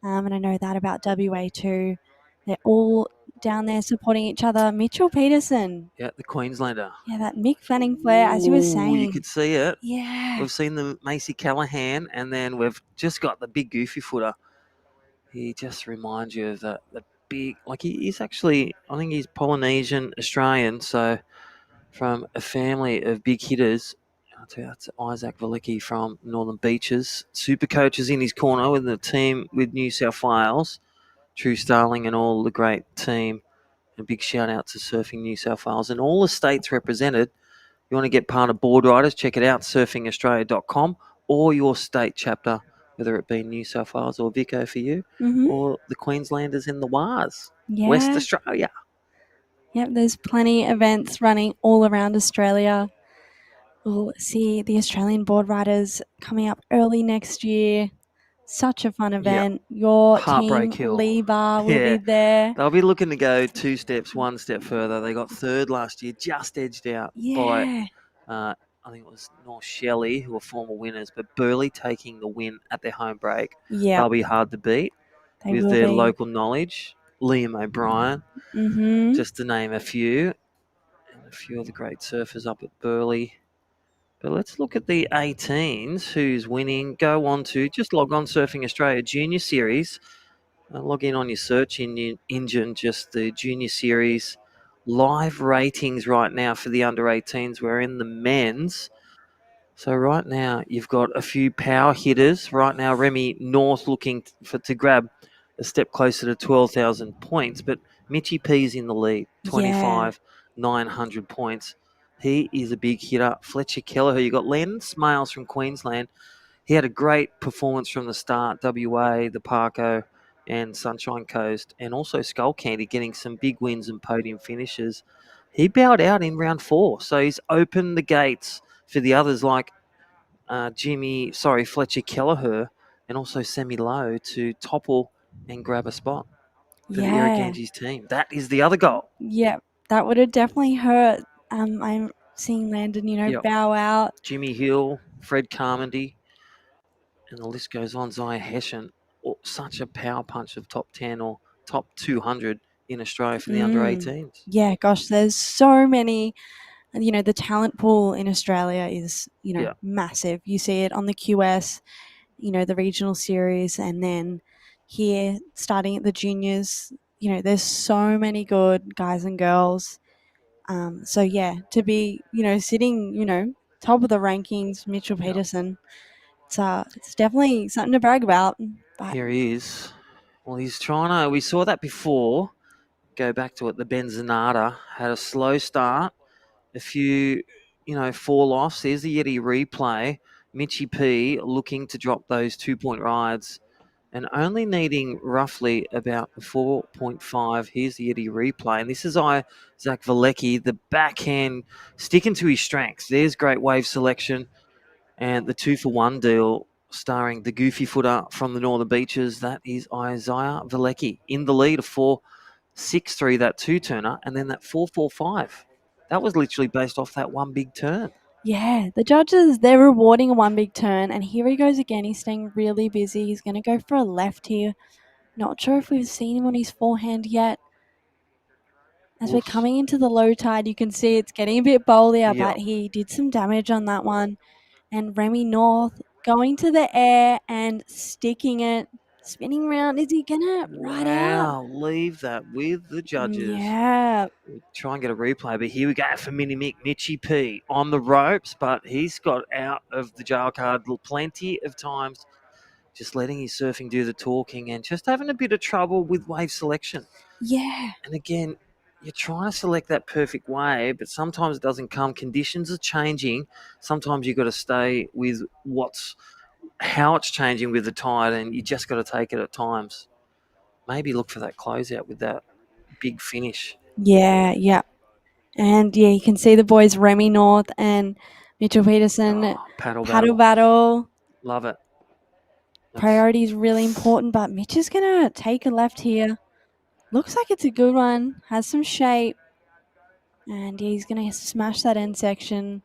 And I know that about WA too. They're all down there supporting each other. Mitchell Peterson. Yeah, the Queenslander. Yeah, that Mick Fanning flare, as you were saying. You could see it. Yeah. We've seen the Macy Callahan, and then we've just got the big goofy footer. He just reminds you of the big, like he's actually, I think he's Polynesian Australian, so from a family of big hitters. I'll tell you, that's Isaac Valicki from Northern Beaches. Super coaches in his corner with the team with New South Wales. True Starling and all the great team. A big shout out to Surfing New South Wales and all the states represented. You want to get part of Board Riders, check it out, surfingaustralia.com, or your state chapter, whether it be New South Wales or Vico for you, or the Queenslanders in the WARs, West Australia. Yep, there's plenty of events running all around Australia. We'll see the Australian board riders coming up early next year. Such a fun event. Your Heartbreak team, Hill. Lee Bar, will be there. They'll be looking to go 2 steps, 1 step further. They got third last year, just edged out by I think it was North Shelley, who are former winners, but Burleigh taking the win at their home break. Yep. They'll be hard to beat They with will their be. local knowledge. Liam O'Brien, just to name a few, and a few of the great surfers up at Burleigh. But let's look at the 18s, who's winning. Go on to, just log on Surfing Australia Junior Series. Log in on your search engine, just the Junior Series live ratings right now for the under 18s. We're in the men's. So right now you've got a few power hitters. Right now Remy North looking to grab a step closer to 12,000 points, but Mitchy P's in the lead, 25,900 points. He is a big hitter. Fletcher Kelleher, you got Landon Smales from Queensland. He had a great performance from the start, WA, the Parko and Sunshine Coast, and also Skullcandy getting some big wins and podium finishes. He bowed out in round 4, so he's opened the gates for the others like Fletcher Kelleher and also Semi Low to topple and grab a spot for the IRUKANJIS team. That is the other goal. Yep, that would have definitely hurt. I'm seeing Landon, bow out. Jimmy Hill, Fred Carmody, and the list goes on. Zaya Hessian, such a power punch of top 10 or top 200 in Australia for the under 18s. Yeah, gosh, there's so many. The talent pool in Australia is, massive. You see it on the QS, the regional series, and then here starting at the juniors, there's so many good guys and girls. So yeah, to be, sitting, top of the rankings, Mitchell Peterson, it's definitely something to brag about. But here he is. Well, he's trying to, we saw that before. Go back to it. The Benzonata had a slow start, a few, fall offs. There's the Yeti replay. Mitchy P looking to drop those 2-point rides and only needing roughly about 4.5. Here's the Yeti replay. And this is Zach Valecki, the backhand, sticking to his strengths. There's great wave selection. And the 2-for-1 deal starring the goofy footer from the Northern Beaches. That is Isaiah Valecki in the lead of 4.63, that 2-turner, and then that 4.45. That was literally based off that one big turn. Yeah, the judges, they're rewarding a one big turn, and here he goes again. He's staying really busy. He's going to go for a left here. Not sure if we've seen him on his forehand yet. As we're coming into the low tide, you can see it's getting a bit bowlier, but he did some damage on that one. And Remy North going to the air and sticking it, spinning round. Is he going to ride out? Wow, leave that with the judges. Yeah. We'll try and get a replay, but here we go for Mini Mick, Mitchy P on the ropes, but he's got out of the jail card plenty of times, just letting his surfing do the talking and just having a bit of trouble with wave selection. Yeah. And again, you're trying to select that perfect wave, but sometimes it doesn't come. Conditions are changing. Sometimes you've got to stay with how it's changing with the tide, and you just got to take it at times. Maybe look for that closeout with that big finish. Yeah. And yeah, you can see the boys Remy North and Mitchell Peterson paddle battle. Love it. Priority is really important, but Mitch is going to take a left here. Looks like it's a good one. Has some shape. And yeah, he's going to smash that end section.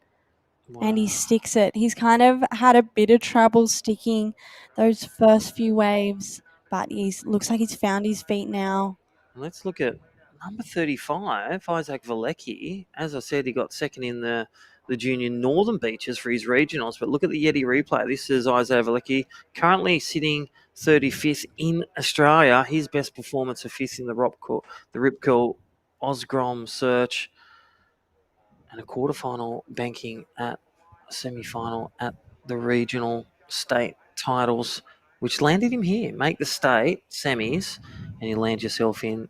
Wow. And he sticks it. He's kind of had a bit of trouble sticking those first few waves, but looks like he's found his feet now. Let's look at number 35, Isaac Valecki. As I said, he got second in the junior Northern Beaches for his regionals, but look at the Yeti replay. This is Isaac Valecki, currently sitting 35th in Australia. His best performance of 5th in the Rip Curl Osgrom Search, and a quarterfinal banking at a semifinal at the regional state titles, which landed him here. Make the state semis, and you land yourself in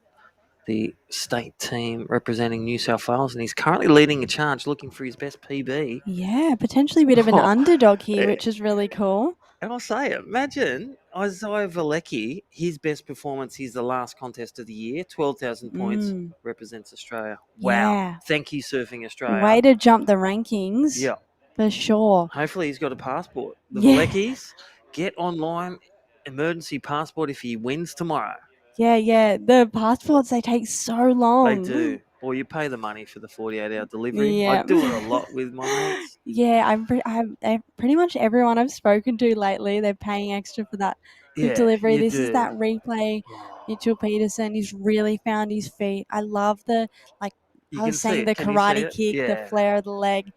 the state team representing New South Wales, and he's currently leading a charge looking for his best PB. Yeah, potentially a bit of an underdog here, which is really cool. And I'll say it, imagine Isaiah Valecki, his best performance, he's the last contest of the year, 12,000 points, represents Australia. Wow. Yeah. Thank you, Surfing Australia. Way to jump the rankings. Yeah. For sure. Hopefully he's got a passport. The Valeckis, get online, emergency passport if he wins tomorrow. Yeah. The passports, they take so long. They do. Or you pay the money for the 48-hour delivery. I do it a lot with my mates. Yeah, pretty much everyone I've spoken to lately, they're paying extra for that quick Yeah, delivery. you This is do. that replay. Mitchell Peterson, he's really found his feet. I love the, like You I can was see saying, it. the Can you see karate it? kick, the Yeah. flare of the leg.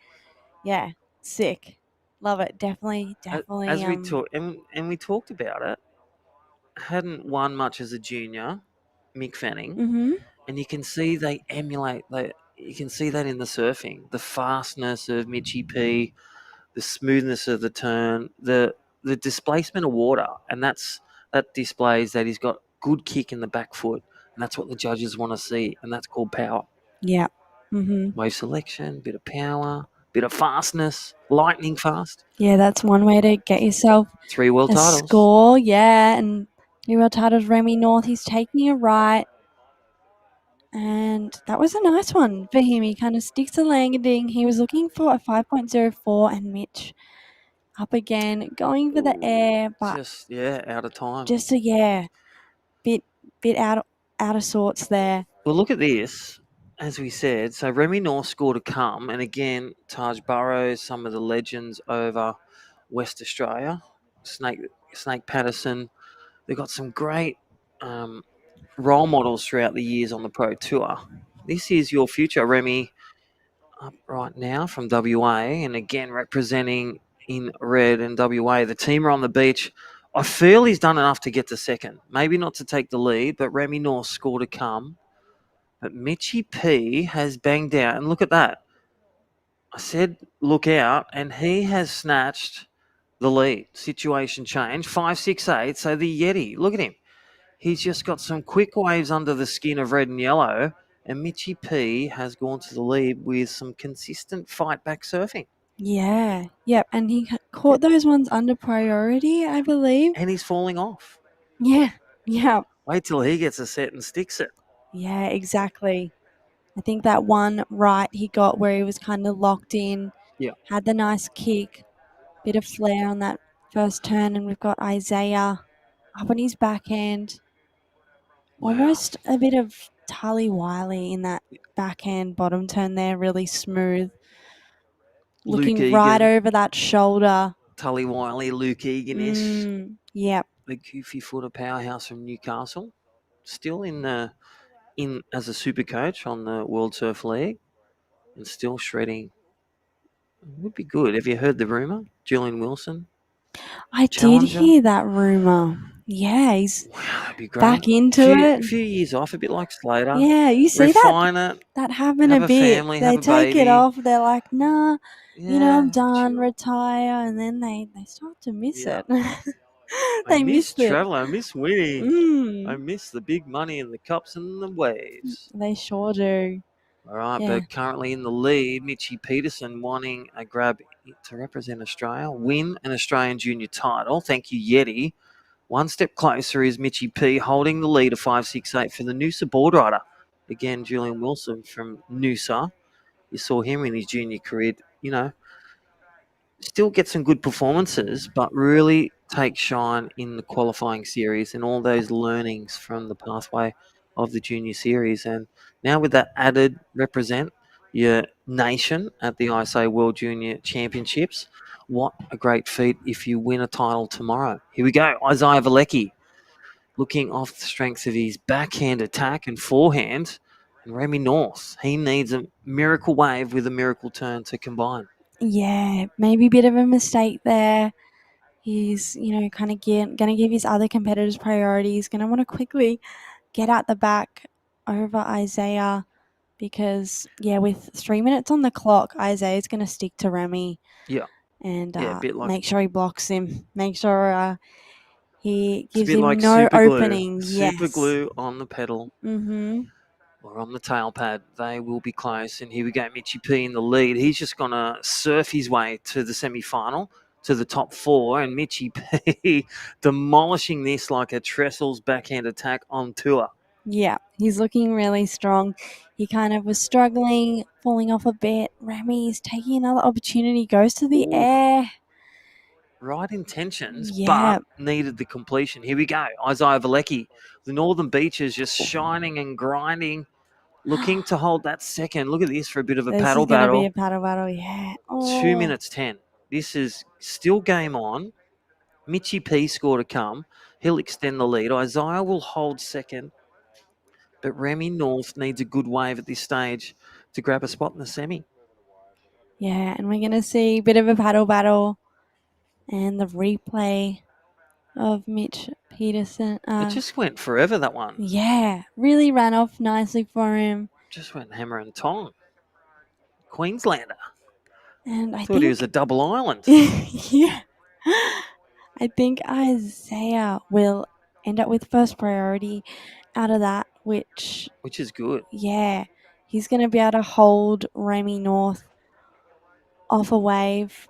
Yeah, sick. Love it. Definitely. As we talked, and we talked about it, hadn't won much as a junior, Mick Fanning, Mhm. and you can see they emulate. You can see that in the surfing, the fastness of Mitchie P, the smoothness of the turn, the displacement of water, and that displays that he's got good kick in the back foot, and that's what the judges want to see, and that's called power. Yeah. Mhm. Wave selection, bit of power, bit of fastness, lightning fast. Yeah, that's one way to get yourself 3 world a titles. score. Yeah, and 3 world titles. Remy North, he's taking a right. And that was a nice one for him. He kind of sticks a landing. He was looking for a 5.04, and Mitch up again, going for the air, but Just out of time. just a bit out of sorts there. Well, look at this. As we said, so Remy North scored a come, and again, Taj Burrows, some of the legends over West Australia, Snake Patterson. They've got some great role models throughout the years on the Pro Tour. This is your future, Remy, up right now from WA, and again representing in red and WA. The team are on the beach. I feel he's done enough to get to second. Maybe not to take the lead, but Remy North scored a come. But Mitchie P has banged out, and look at that. I said look out, and he has snatched the lead. Situation change, 5, 6, 8. So the Yeti, look at him. He's just got some quick waves under the skin of red and yellow, and Mitchie P has gone to the lead with some consistent fight back surfing. Yeah, yep, and he caught those ones under priority, I believe. And he's falling off. Yeah, yeah. Wait till he gets a set and sticks it. Yeah, exactly. I think that one right he got where he was kind of locked in, had the nice kick, bit of flair on that first turn, and we've got Isaiah up on his backhand. Wow. Almost a bit of Tully Wiley in that backhand bottom turn there, really smooth. Looking Luke right Egan, over that shoulder. Tully Wiley, Luke Egan-ish. Yep. The goofy footer powerhouse from Newcastle. Still in as a super coach on the World Surf League, and still shredding. Would be good. Have you heard the rumor? Julian Wilson. I did hear that rumor. Yeah, he's that'd be great. back into it. A few years off, a bit like Slater. Yeah, you see refine that? it. That happen have a a bit. family, They have a take it baby. off. They're like, nah, I'm done, chill. retire, and then they start to miss it. I they miss missed it. travel. I miss winning. I Mm, miss the big money and the cups and the waves. they sure do. All right, Yeah. but currently in the lead, Mitchie Peterson wanting a grab to represent Australia, win an Australian junior title. Thank you, Yeti. One step closer is Mitchie P holding the lead of 5.68 for the Noosa board rider. Again, Julian Wilson from Noosa. You saw him in his junior career, still get some good performances, but really take shine in the qualifying series and all those learnings from the pathway of the junior series. And now with that added represent your nation at the ISA World Junior Championships, what a great feat if you win a title tomorrow. Here we go. Isaiah Valecki looking off the strengths of his backhand attack and forehand. And Remy North, he needs a miracle wave with a miracle turn to combine. Yeah, maybe a bit of a mistake there. He's, kind of going to give his other competitors priority. He's going to want to quickly get out the back over Isaiah because, with 3 minutes on the clock, Isaiah's going to stick to Remy. Yeah. And a bit like, make sure he blocks him. Make sure he gives him like no super opening. Glue. Yes. Super glue on the pedal. Mm-hmm. Or on the tail pad. They will be close. And here we go, Mitchie P in the lead. He's just going to surf his way to the semi-final, to the top 4. And Mitchie P demolishing this like a Trestles backhand attack on tour. Yeah, he's looking really strong. He kind of was struggling, falling off a bit. Remy's taking another opportunity, goes to the air. Right intentions, but needed the completion. Here we go. Isaiah Valecki. The Northern Beaches just shining and grinding looking to hold that second. Look at this for a bit of a This paddle is going to battle. be a paddle battle, yeah. 2 minutes 10. This is still game on. Mitchy P score to come. He'll extend the lead. Isaiah will hold second. But Remy North needs a good wave at this stage to grab a spot in the semi. Yeah, and we're going to see a bit of a paddle battle and the replay of Mitch Peterson. It just went forever, that one. Yeah, really ran off nicely for him. Just went hammer and tong. Queenslander. And I thought he was a double island. Yeah. I think Isaiah will end up with first priority out of that, which is good. Yeah, he's going to be able to hold Remy North off a wave.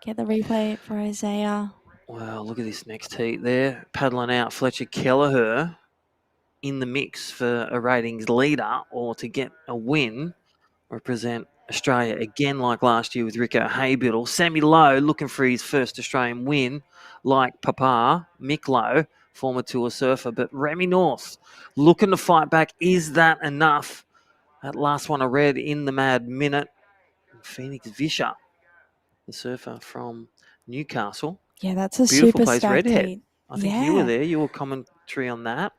Get the replay for Isaiah. Wow, look at this next heat there. Paddling out Fletcher Kelleher in the mix for a ratings leader or to get a win. Represent Australia again like last year with Rico Haybiddle. Sammy Lowe looking for his first Australian win like Papa, Mick Lowe, former tour surfer. But Remy North looking to fight back. Is that enough? That last one I read in the Mad Minute. Phoenix Vischer, the surfer from Newcastle. Yeah, that's a beautiful super place, stacked Redhead. heat. I think you were there. You were commentary on that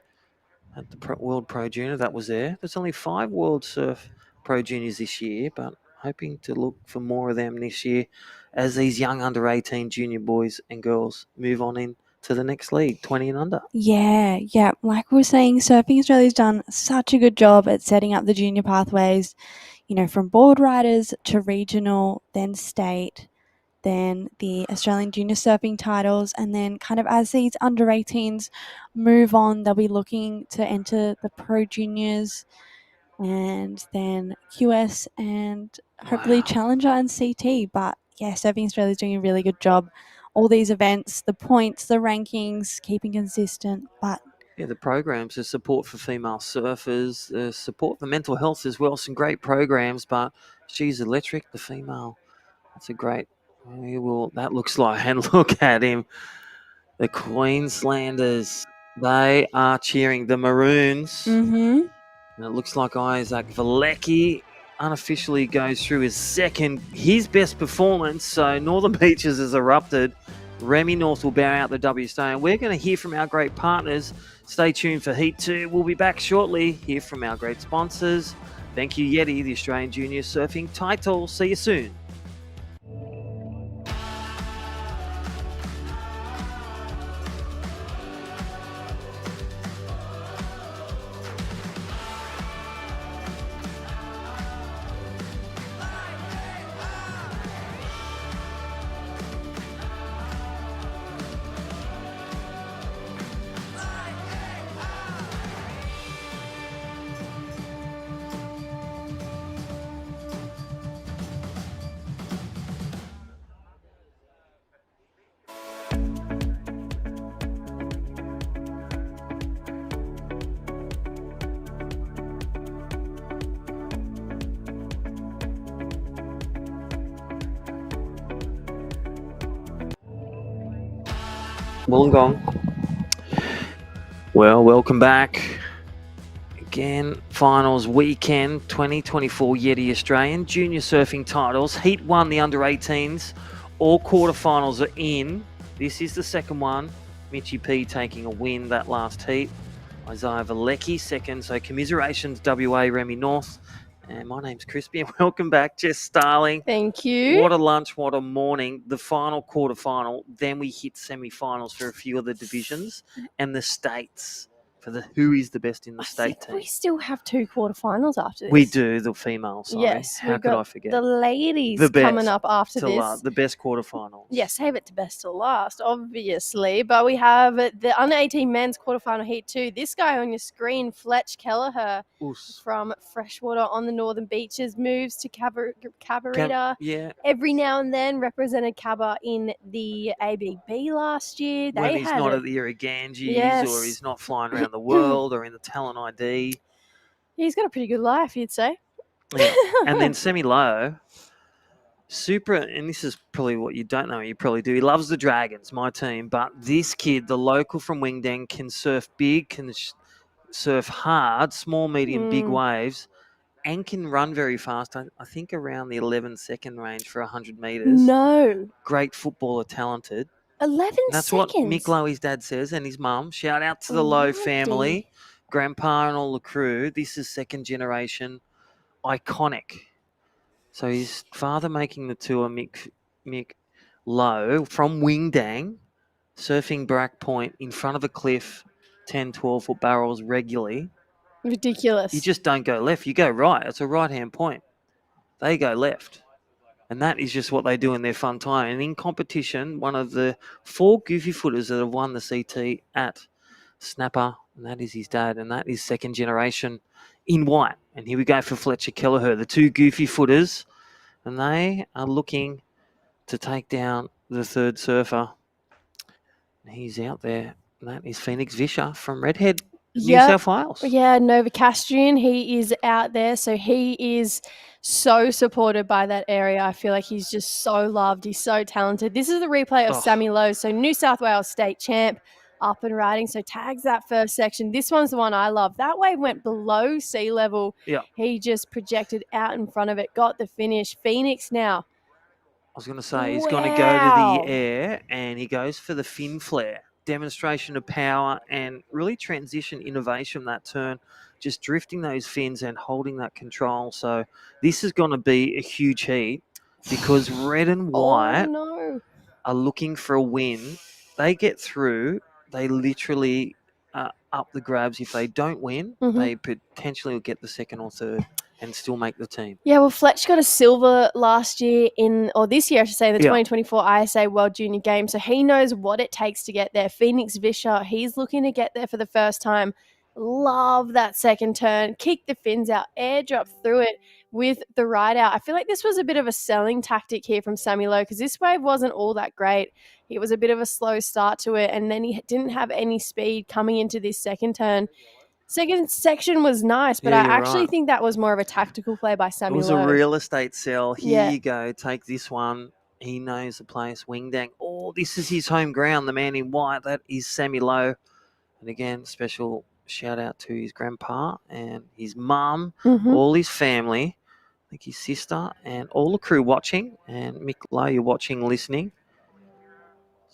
at the World Pro Junior. That was there. There's only 5 World Surf Pro Juniors this year, but hoping to look for more of them this year as these young under-18 junior boys and girls move on in to the next league, 20 and under. Yeah. Like we were saying, Surfing Australia's done such a good job at setting up the junior pathways, from board riders to regional, then state, then the Australian junior surfing titles, and then kind of as these under 18s move on, they'll be looking to enter the pro juniors and then QS and hopefully Challenger and CT. But yeah, Surfing Australia is doing a really good job. All these events, the points, the rankings, keeping consistent. But yeah, the programs, the support for female surfers, the support for mental health as well. Some great programs, but she's electric, the female. That's a great. That looks like, and look at him. The Queenslanders, they are cheering the Maroons. Mm-hmm. And it looks like Isaac Valecki unofficially goes through his best performance. So Northern Beaches has erupted. Remy North will bow out the WSA. And we're going to hear from our great partners. Stay tuned for Heat 2. We'll be back shortly. Hear from our great sponsors. Thank you, Yeti, the Australian Junior Surfing title. See you soon. Wollongong. Well, welcome back. Again, finals weekend 2024 Yeti Australian Junior Surfing titles. Heat 1, the under-18s. All quarterfinals are in. This is the second one. Mitchy P taking a win that last heat. Isaiah Valecki second. So commiserations WA Remy North. And my name's Crispy, and welcome back, Jess Starling. Thank you. What a lunch, what a morning. The final quarterfinal. Then we hit semi-finals for a few of the divisions and the states for the who is the best in the state team. We still have 2 quarterfinals after this. We do, the females. Sorry. Yes. How could I forget? The ladies The best coming up after this. The best quarterfinals. Yes, save it to best to last, obviously. But we have the under-18 men's quarterfinal heat 2. This guy on your screen, Fletch Kelleher from Freshwater on the Northern Beaches, moves to Cabarita. Yeah. Every now and then represented Cabba in the ABB last year. When he's not at the Irrukanjis or he's not flying around the world or in the Talent ID. He's got a pretty good life, you'd say. Yeah. And then Semi Lowe, super, and this is probably what you don't know, you probably do. He loves the Dragons, my team, but this kid, the local from Wingdang, can surf big, can surf hard, small, medium, big Mm. waves, and can run very fast. I think around the 11-second range for 100 metres. No. Great footballer, talented. 11 And that's seconds. what Mick Lowe, his dad, says, and his mum. Shout out to the Lowe family, grandpa and all the crew. This is second generation, iconic. So his father making the tour, Mick Lowe, from Wingdang, surfing Brack Point in front of a cliff, 10, 12-foot barrels regularly. Ridiculous. You just don't go left. You go right. It's a right-hand point. They go left. And that is just what they do in their fun time. And in competition, one of the 4 goofy footers that have won the CT at Snapper, and that is his dad, and that is second generation in white. And here we go for Fletcher Kelleher, the 2 goofy footers, and they are looking to take down the third surfer. He's out there, and that is Phoenix Vischer from Redhead, New South Wales. Yeah, Novocastrian, he is out there. So he is so supported by that area. I feel like he's just so loved. He's so talented. This is the replay of Sammy Lowe. So New South Wales state champ, up and riding. So tags that first section. This one's the one I love. That wave went below sea level. Yeah. He just projected out in front of it, got the finish. Phoenix now. I was going to say, he's going to go to the air, and he goes for the fin flare. Demonstration of power and really transition innovation that turn, just drifting those fins and holding that control. So this is going to be a huge heat because red and white are looking for a win. They get through, they literally up the grabs. If they don't win, they potentially will get the second or third and still make the team. Yeah, well, Fletch got a silver last year this year, I should say, the 2024 ISA World Junior Games. So he knows what it takes to get there. Phoenix Vischer, he's looking to get there for the first time. Love that second turn. Kick the fins out, airdrop through it with the ride out. I feel like this was a bit of a selling tactic here from Sammy Lowe because this wave wasn't all that great. It was a bit of a slow start to it, and then he didn't have any speed coming into this second turn. Second section was nice, but I actually think that was more of a tactical play by Sammy Lowe. It was a real estate sell. Here you go. Take this one. He knows the place. Wingdang. Oh, this is his home ground. The man in white. That is Sammy Lowe. And again, special shout out to his grandpa and his mum, all his family, I think his sister, and all the crew watching. And Mick Lowe, you're watching, listening.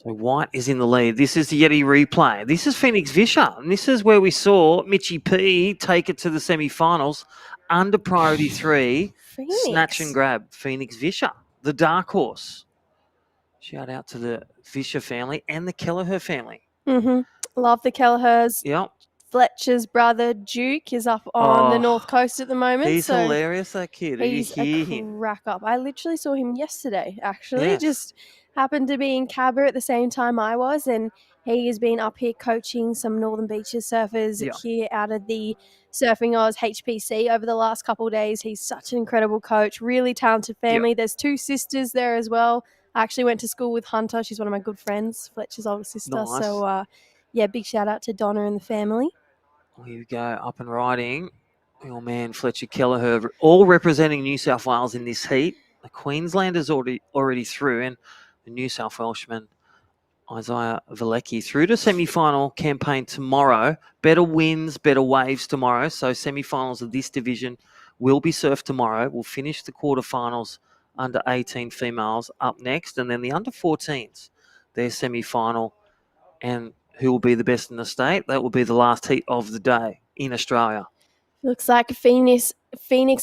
So white is in the lead. This is the Yeti replay. This is Phoenix Vischer. And this is where we saw Mitchie P take it to the semifinals under priority 3. Snatch and grab. Phoenix Vischer, the dark horse. Shout out to the Vischer family and the Kelleher family. Love the Kellehers. Yep. Fletcher's brother Duke is up on the North Coast at the moment. He's hilarious, that kid. He's a crack up. I literally saw him yesterday, actually. Just happened to be in Cabra at the same time I was, and he has been up here coaching some Northern Beaches surfers here out of the Surfing Oz HPC over the last couple of days. He's such an incredible coach, really talented family. There's 2 sisters there as well. I actually went to school with Hunter. She's one of my good friends, Fletcher's older sister. Nice. So, big shout out to Donna and the family. Here we go, up and riding. Your man Fletcher Kelleher, all representing New South Wales in this heat. The Queenslanders already through, and the New South Welshman Isaiah Valecki through to semi-final campaign tomorrow. Better winds, better waves tomorrow. So semi-finals of this division will be surfed tomorrow. We'll finish the quarterfinals under 18 females up next, and then the under 14s, their semi-final, and who will be the best in the state? That will be the last heat of the day in Australia. Looks like Phoenix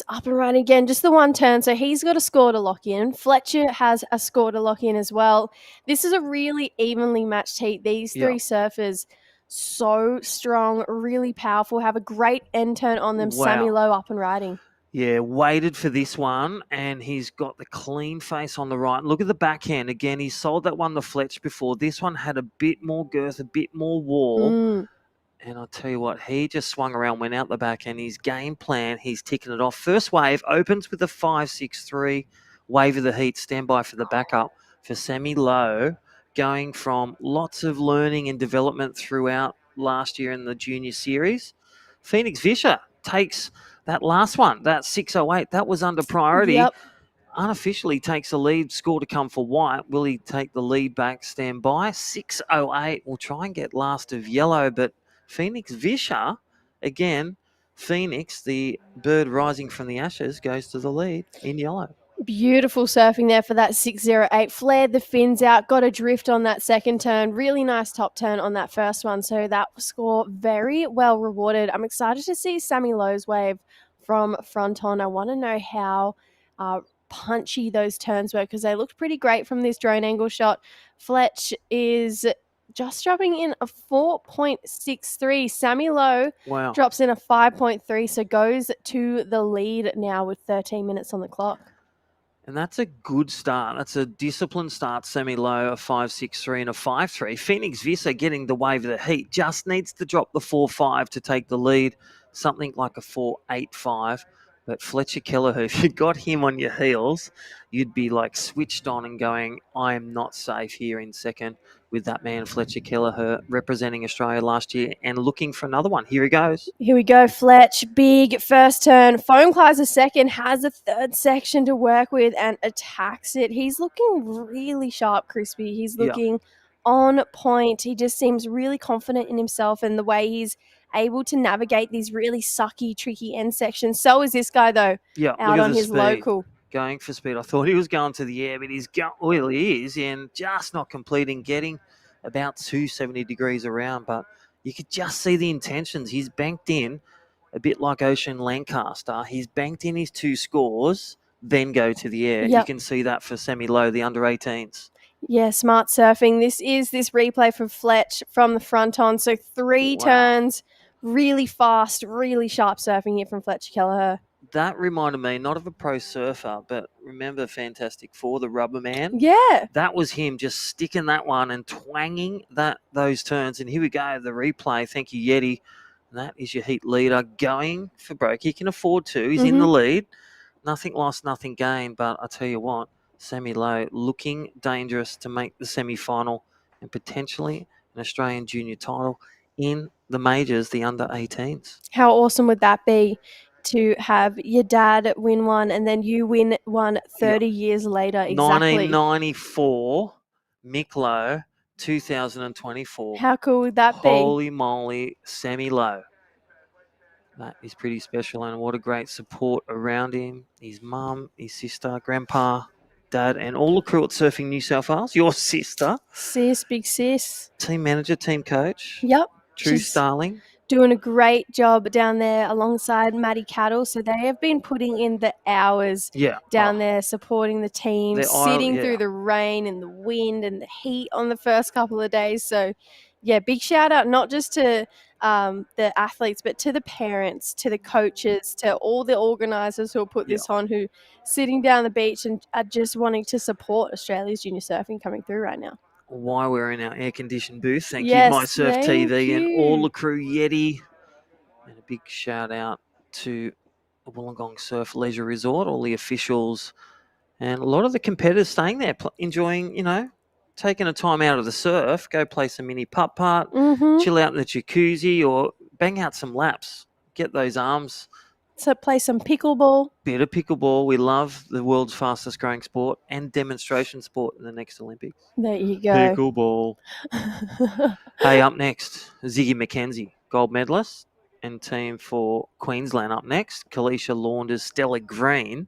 up and running again. Just the one turn, so he's got a score to lock in. Fletcher has a score to lock in as well. This is a really evenly matched heat. These 3 surfers, so strong, really powerful, have a great end turn on them. Wow. Sammy Lowe up and riding. Yeah, waited for this one, and he's got the clean face on the right. Look at the backhand. Again, he sold that one to Fletch before. This one had a bit more girth, a bit more wall. And I'll tell you what, he just swung around, went out the backhand. His game plan, he's ticking it off. First wave opens with a 5-6-3. Wave of the heat, stand by for the backup for Sammy Lowe, going from lots of learning and development throughout last year in the junior series. Phoenix Vischer takes that last one, that 6:08, that was under priority. Unofficially takes the lead, score to come for white. Will he take the lead back? Stand by. 6:08. We'll try and get last of yellow, but Phoenix Vischer, again, Phoenix, the bird rising from the ashes, goes to the lead in yellow. Beautiful surfing there for that 608. Flared the fins out, got a drift on that second turn. Really nice top turn on that first one. So that score very well rewarded. I'm excited to see Sammy Lowe's wave from front on. I want to know how punchy those turns were because they looked pretty great from this drone angle shot. Fletch is just dropping in a 4.63. Sammy Lowe drops in a 5.3, so goes to the lead now with 13 minutes on the clock. And that's a good start. That's a disciplined start, semi-low, a 5.63 and a 5.3. Phoenix Visa getting the wave of the heat. Just needs to drop the 4.5 to take the lead. Something like a 4.85. But Fletcher Kelleher, if you got him on your heels, you'd be like switched on and going, I am not safe here in second with that man, Fletcher Kelleher, representing Australia last year and looking for another one. Here he goes. Here we go, Fletch. Big first turn. Foamkleiser second, has a third section to work with and attacks it. He's looking really sharp, Crispy. He's looking on point. He just seems really confident in himself and the way he's able to navigate these really sucky, tricky end sections. So is this guy, though, out on his local. Going for speed. I thought he was going to the air, but he is, and just not completing, getting about 270 degrees around. But you could just see the intentions. He's banked in a bit like Ocean Lancaster. He's banked in his 2 scores, then go to the air. You can see that for semi-low, the under-18s. Yeah, smart surfing. This is this replay from Fletch from the front on. So 3 turns, really fast, really sharp surfing here from Fletcher Kelleher. That reminded me, not of a pro surfer, but remember Fantastic Four, the rubber man? Yeah. That was him just sticking that one and twanging those turns. And here we go, the replay. Thank you, Yeti. And that is your heat leader going for broke. He can afford to. He's in the lead. Nothing lost, nothing gained. But I tell you what, semi-low looking dangerous to make the semi-final and potentially an Australian junior title in the majors, the under-18s. How awesome would that be to have your dad win one and then you win one 30 years later? Exactly. 1994, Miklo, 2024. How cool would that be? Holy moly, semi-low. That is pretty special, and what a great support around him. His mum, his sister, grandpa, dad, and all the crew at Surfing New South Wales. Your sister. Sis, big sis. Team manager, team coach. Yep. True starling. Doing a great job down there alongside Maddie Cattle. So they have been putting in the hours down there, supporting the team, sitting through the rain and the wind and the heat on the first couple of days. So, yeah, big shout out not just to the athletes, but to the parents, to the coaches, to all the organisers who put this on, who sitting down the beach and are just wanting to support Australia's junior surfing coming through right now. Why we're in our air-conditioned booth. Thank you, My Surf TV, and all the crew, Yeti. And a big shout-out to Wollongong Surf Leisure Resort, all the officials, and a lot of the competitors staying there, enjoying, taking a time out of the surf, go play some mini putt-putt, chill out in the jacuzzi, or bang out some laps. Get those arms. So play some pickleball. Bit of pickleball. We love the world's fastest growing sport and demonstration sport in the next Olympics. There you go. Pickleball. Hey, up next, Ziggy McKenzie, gold medalist, and team for Queensland up next, Kalisha Launders, Stella Green,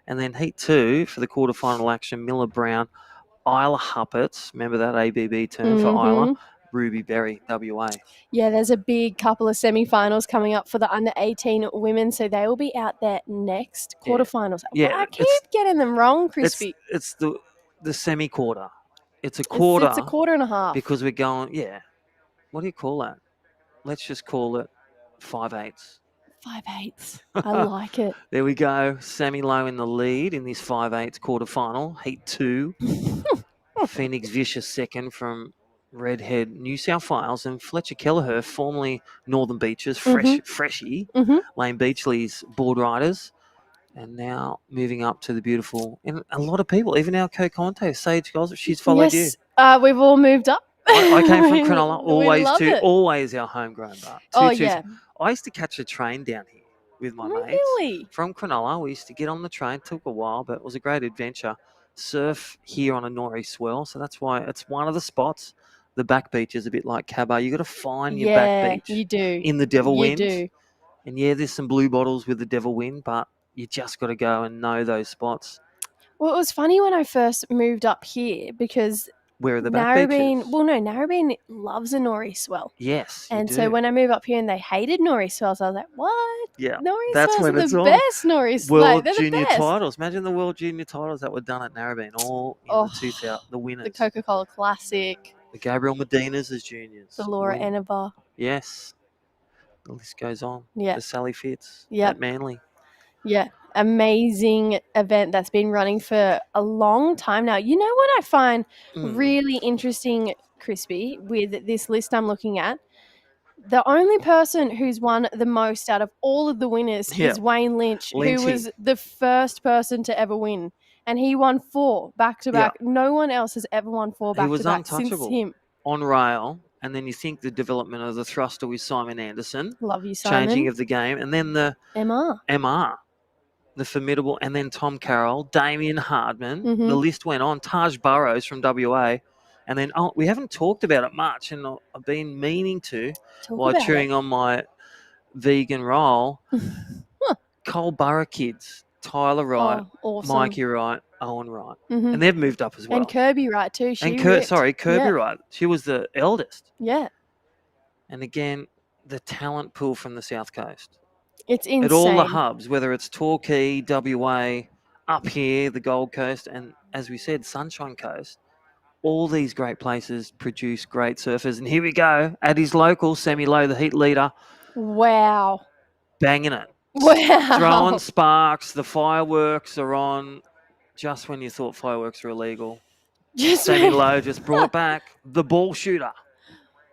and then Heat 2 for the quarterfinal action, Miller Brown, Isla Huppets, remember that ABB term for Isla, Ruby Berry, WA. Yeah, there's a big couple of semi-finals coming up for the under-18 women, so they will be out there next. Quarterfinals. Yeah, I keep getting them wrong, Crispy. It's the semi-quarter. It's a quarter. It's a quarter and a half. Because we're going, what do you call that? Let's just call it 5/8. 5/8. I like it. There we go. Sammy Lowe in the lead in this 5/8 quarterfinal. Heat 2. Phoenix Vicious second from Redhead, New South Wales, and Fletcher Kelleher, formerly Northern Beaches, freshie, Lane Beachley's board riders, and now moving up to the beautiful, and a lot of people, even our co-commentator, Sage Gosler, she's followed you. We've all moved up. I came from Cronulla, always our homegrown bar. I used to catch a train down here with my mates. From Cronulla, we used to get on the train. Took a while, but it was a great adventure. Surf here on a nor'east swell, so that's why it's one of the spots. The back beach is a bit like Cabba. You got to find your back beach. You do. In the devil wind. You do. And yeah, there's some blue bottles with the devil win, but you just got to go and know those spots. Well, it was funny when I first moved up here because Where are the back beaches? Narrabeen loves a nori swell. Yes, you And do. so when I moved up here and they hated nori swells, I was like, what? Yeah, Nori that's swells when are it's the on. best nori swells. World They're the Junior best. titles. Imagine the World Junior titles that were done at Narrabeen, all in the 2000, the winners. The Coca-Cola Classic. The Gabriel Medinas as juniors. The Laura Enebar. Yes. The list goes on. Yeah. The Sally Fitz Yep. at Manly. Yeah. Amazing event that's been running for a long time now. You know what I find really interesting, Crispy, with this list I'm looking at? The only person who's won the most out of all of the winners is Wayne Lynch, who was the first person to ever win. And he won 4 back-to-back. No one else has ever won 4 He was back-to-back since untouchable him. on rail. And then you think the development of the thruster with Simon Anderson. Love you, Simon. Changing of the game. And then the MR. The formidable. And then Tom Carroll, Damien Hardman. The list went on. Taj Burrows from WA. And then, we haven't talked about it much, and I've been meaning to while chewing on my vegan roll. Cole Burrow kids, Tyler Wright, awesome. Mikey Wright, Owen Wright. And they've moved up as well. And Kirby Wright too. Kirby Wright. She was the eldest. Yeah. And again, the talent pool from the South Coast. It's insane. At all the hubs, whether it's Torquay, WA, up here, the Gold Coast, and as we said, Sunshine Coast. All these great places produce great surfers. And here we go at his local, Semi-Low, the heat leader. Wow. Banging it. Wow. Throwing sparks. The fireworks are on just when you thought fireworks were illegal. Semi-Low just brought back the ball shooter.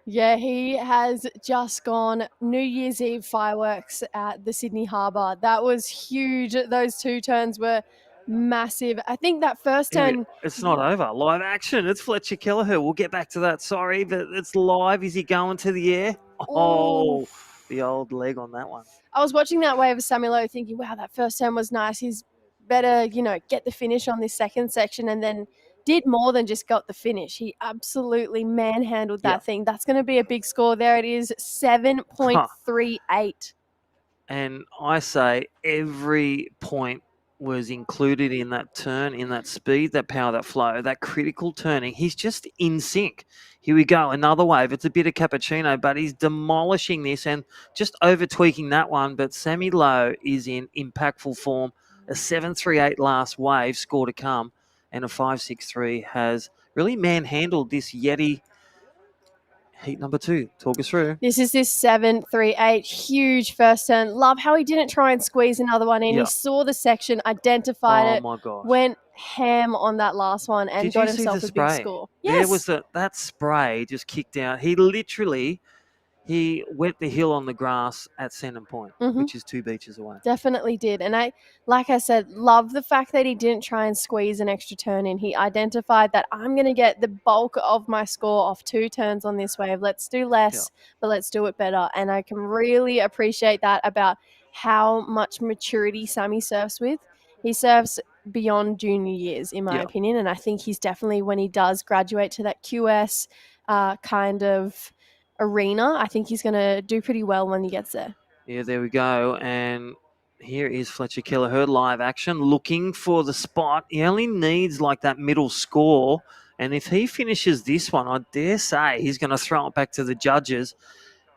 Yeah, he has just gone New Year's Eve fireworks at the Sydney Harbour. That was huge. Those 2 turns were massive. I think that first turn... It's not over. Live action. It's Fletcher Kelleher. We'll get back to that. Sorry, but it's live. Is he going to the air? Oh, the old leg on that one. I was watching that wave of Samuel thinking, wow, that first turn was nice. He's better, get the finish on this second section, and then did more than just got the finish. He absolutely manhandled that thing. That's going to be a big score. There it is, 7.38. And I say every point was included in that turn, in that speed, that power, that flow, that critical turning. He's just in sync. Here we go, another wave. It's a bit of cappuccino, but he's demolishing this and just over-tweaking that one. But Semi-Low is in impactful form. A 7.38 last wave, score to come, and a 5.63 has really manhandled this Yeti heat number 2. Talk us through. This is this 7.38, huge first turn. Love how he didn't try and squeeze another one in. He saw the section, identified it, my gosh. went ham on that last one, and got himself a big score. Yes. There was that spray just kicked out. He literally... He wet the hill on the grass at Sandon Point, which is 2 beaches away. Definitely did. And like I said, love the fact that he didn't try and squeeze an extra turn in. He identified that I'm going to get the bulk of my score off 2 turns on this wave. Let's do less, but let's do it better. And I can really appreciate that about how much maturity Sammy surfs with. He surfs beyond junior years, in my opinion. And I think he's definitely, when he does graduate to that QS kind of arena, I think he's going to do pretty well when he gets there. Yeah, there we go. And here is Fletcher Kelleher, live action, looking for the spot. He only needs like that middle score. And if he finishes this one, I dare say he's going to throw it back to the judges.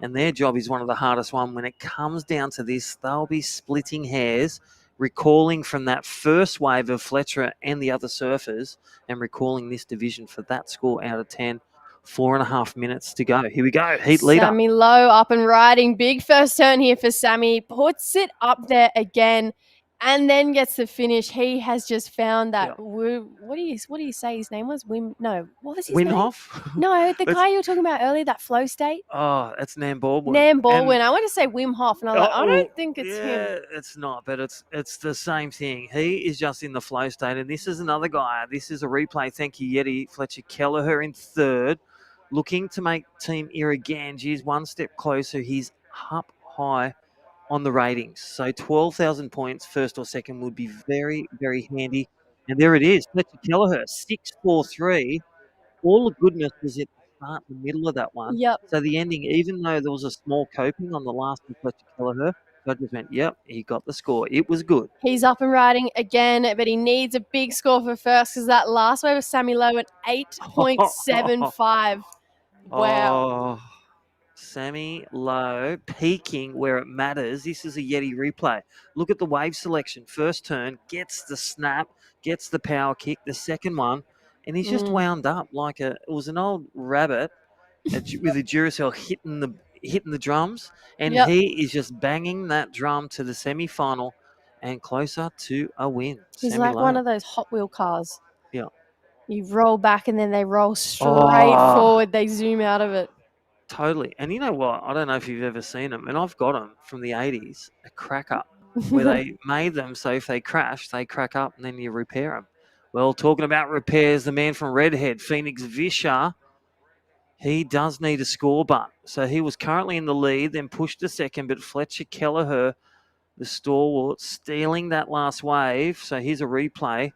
And their job is one of the hardest one. When it comes down to this, they'll be splitting hairs, recalling from that first wave of Fletcher and the other surfers, and recalling this division for that score out of 10. 4.5 minutes to go. Here we go. Heat leader. Sammy Low up and riding. Big first turn here for Sammy. Puts it up there again and then gets the finish. He has just found that. What do you say his name was? What was his name? Winhoff? No, the guy you were talking about earlier, that flow state. Oh, it's Nam Baldwin. Nam Baldwin. I want to say Wim Hof, and I was like, I don't think it's him. It's not, but it's the same thing. He is just in the flow state, and this is another guy. This is a replay. Thank you, Yeti. Fletcher Kelleher in third. Looking to make Team IRUKANJIS one step closer. He's up high on the ratings. So 12,000 points, first or second, would be very, very handy. And there it is, Fletcher Kelleher, 6.43. All the goodness was at the start and the middle of that one. Yep. So the ending, even though there was a small coping on the last of Fletcher Kelleher, Judges went, yep, he got the score. It was good. He's up and riding again, but he needs a big score for first because that last wave was Sammy Lowe at 8.75. Wow. Oh, Sammy Lowe peaking where it matters. This is a Yeti replay. Look at the wave selection. First turn, gets the snap, gets the power kick, the second one, and he's just wound up like it was an old rabbit with a Duracell hitting the drums, and he is just banging that drum to the semi-final and closer to a win. He's Sammy like Lowe. one of those Hot Wheel cars. Yeah. You roll back and then they roll straight forward. They zoom out of it. Totally. And you know what? I don't know if you've ever seen them, and I've got them from the 80s, a crack up, where they made them so if they crash, they crack up and then you repair them. Well, talking about repairs, the man from Redhead, Phoenix Vischer, he does need a score but. So he was currently in the lead, then pushed to second, but Fletcher Kelleher, the stalwart, stealing that last wave. So here's a replay.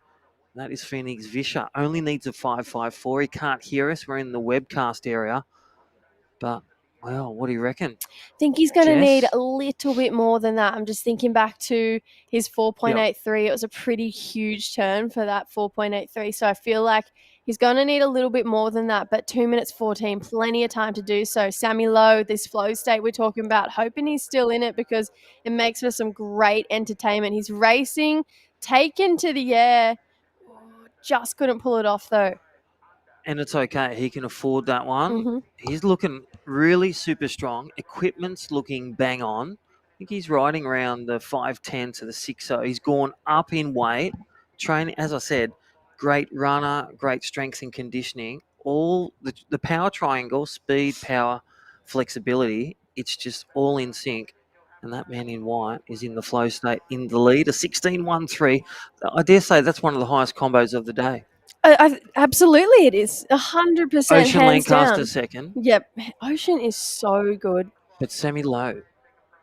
That is Phoenix Vischer. Only needs a 5.54. He can't hear us. We're in the webcast area. But, well, what do you reckon? I think he's going to need a little bit more than that. I'm just thinking back to his 4.83. It was a pretty huge turn for that 4.83. So I feel like he's going to need a little bit more than that. But 2 minutes 14, plenty of time to do so. Sammy Lowe, this flow state we're talking about, hoping he's still in it because it makes for some great entertainment. He's racing, taken to the air. Just couldn't pull it off, though. And it's okay. He can afford that one. He's looking really super strong. Equipment's looking bang on. I think he's riding around the 5.10 to the 6.0. He's gone up in weight. Training, as I said, great runner, great strength and conditioning. All the power triangle, speed, power, flexibility, it's just all in sync. And that man in white is in the flow state in the lead, a 16.13. I dare say that's one of the highest combos of the day. Absolutely, it is 100%. Ocean hands Lancaster down. second. Yep, Ocean is so good. But Sammy Lowe,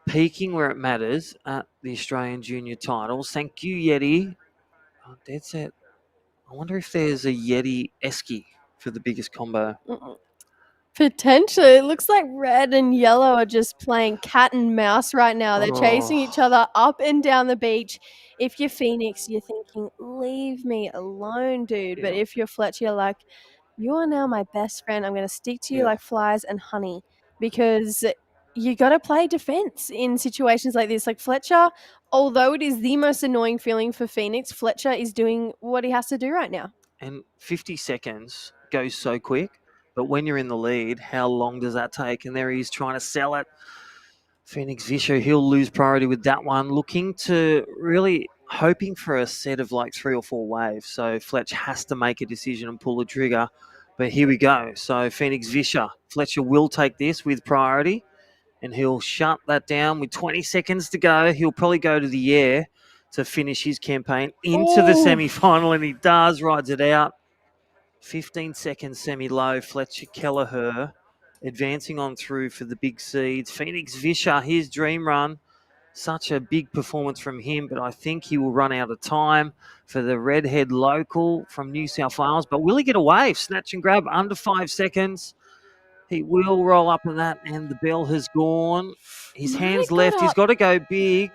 peaking where it matters at the Australian Junior titles. Thank you, Yeti. Oh, dead set. I wonder if there's a Yeti esky for the biggest combo. Potentially. It looks like red and yellow are just playing cat and mouse right now. They're chasing each other up and down the beach. If you're Phoenix, you're thinking, leave me alone, dude. But if you're Fletcher, you're like, you are now my best friend. I'm going to stick to you like flies and honey because you got to play defense in situations like this. Like Fletcher, although it is the most annoying feeling for Phoenix, Fletcher is doing what he has to do right now. And 50 seconds goes so quick. But when you're in the lead, how long does that take? And there he is trying to sell it. Phoenix Vischer, he'll lose priority with that one. Looking to really hoping for a set of like 3 or 4 waves. So Fletch has to make a decision and pull the trigger. But here we go. So Phoenix Vischer, Fletcher will take this with priority. And he'll shut that down with 20 seconds to go. He'll probably go to the air to finish his campaign into the semi-final. And he does, rides it out. 15 seconds semi-low, Fletcher Kelleher advancing on through for the big seeds. Phoenix Vischer, his dream run. Such a big performance from him, but I think he will run out of time for the Redhead local from New South Wales. But will he get a wave? Snatch and grab under 5 seconds. He will roll up on that, and the bell has gone. His hands left. He's got to go big.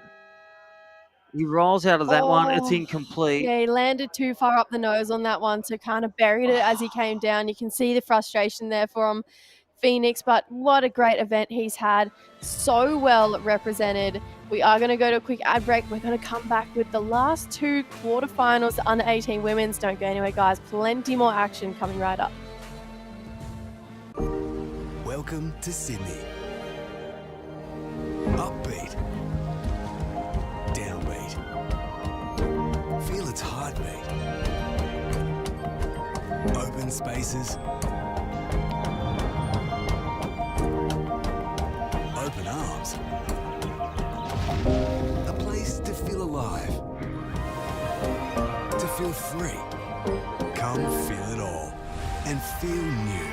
He rolls out of that one. It's incomplete. Yeah, he landed too far up the nose on that one, so kind of buried it as he came down. You can see the frustration there from Phoenix, but what a great event he's had. So well represented. We are going to go to a quick ad break. We're going to come back with the last 2 quarterfinals, the under-18 women's. Don't go anywhere, guys. Plenty more action coming right up. Welcome to Sydney. Upbeat. Downbeat. Feel its heartbeat. Open spaces. Open arms. A place to feel alive. To feel free. Come feel it all and feel new.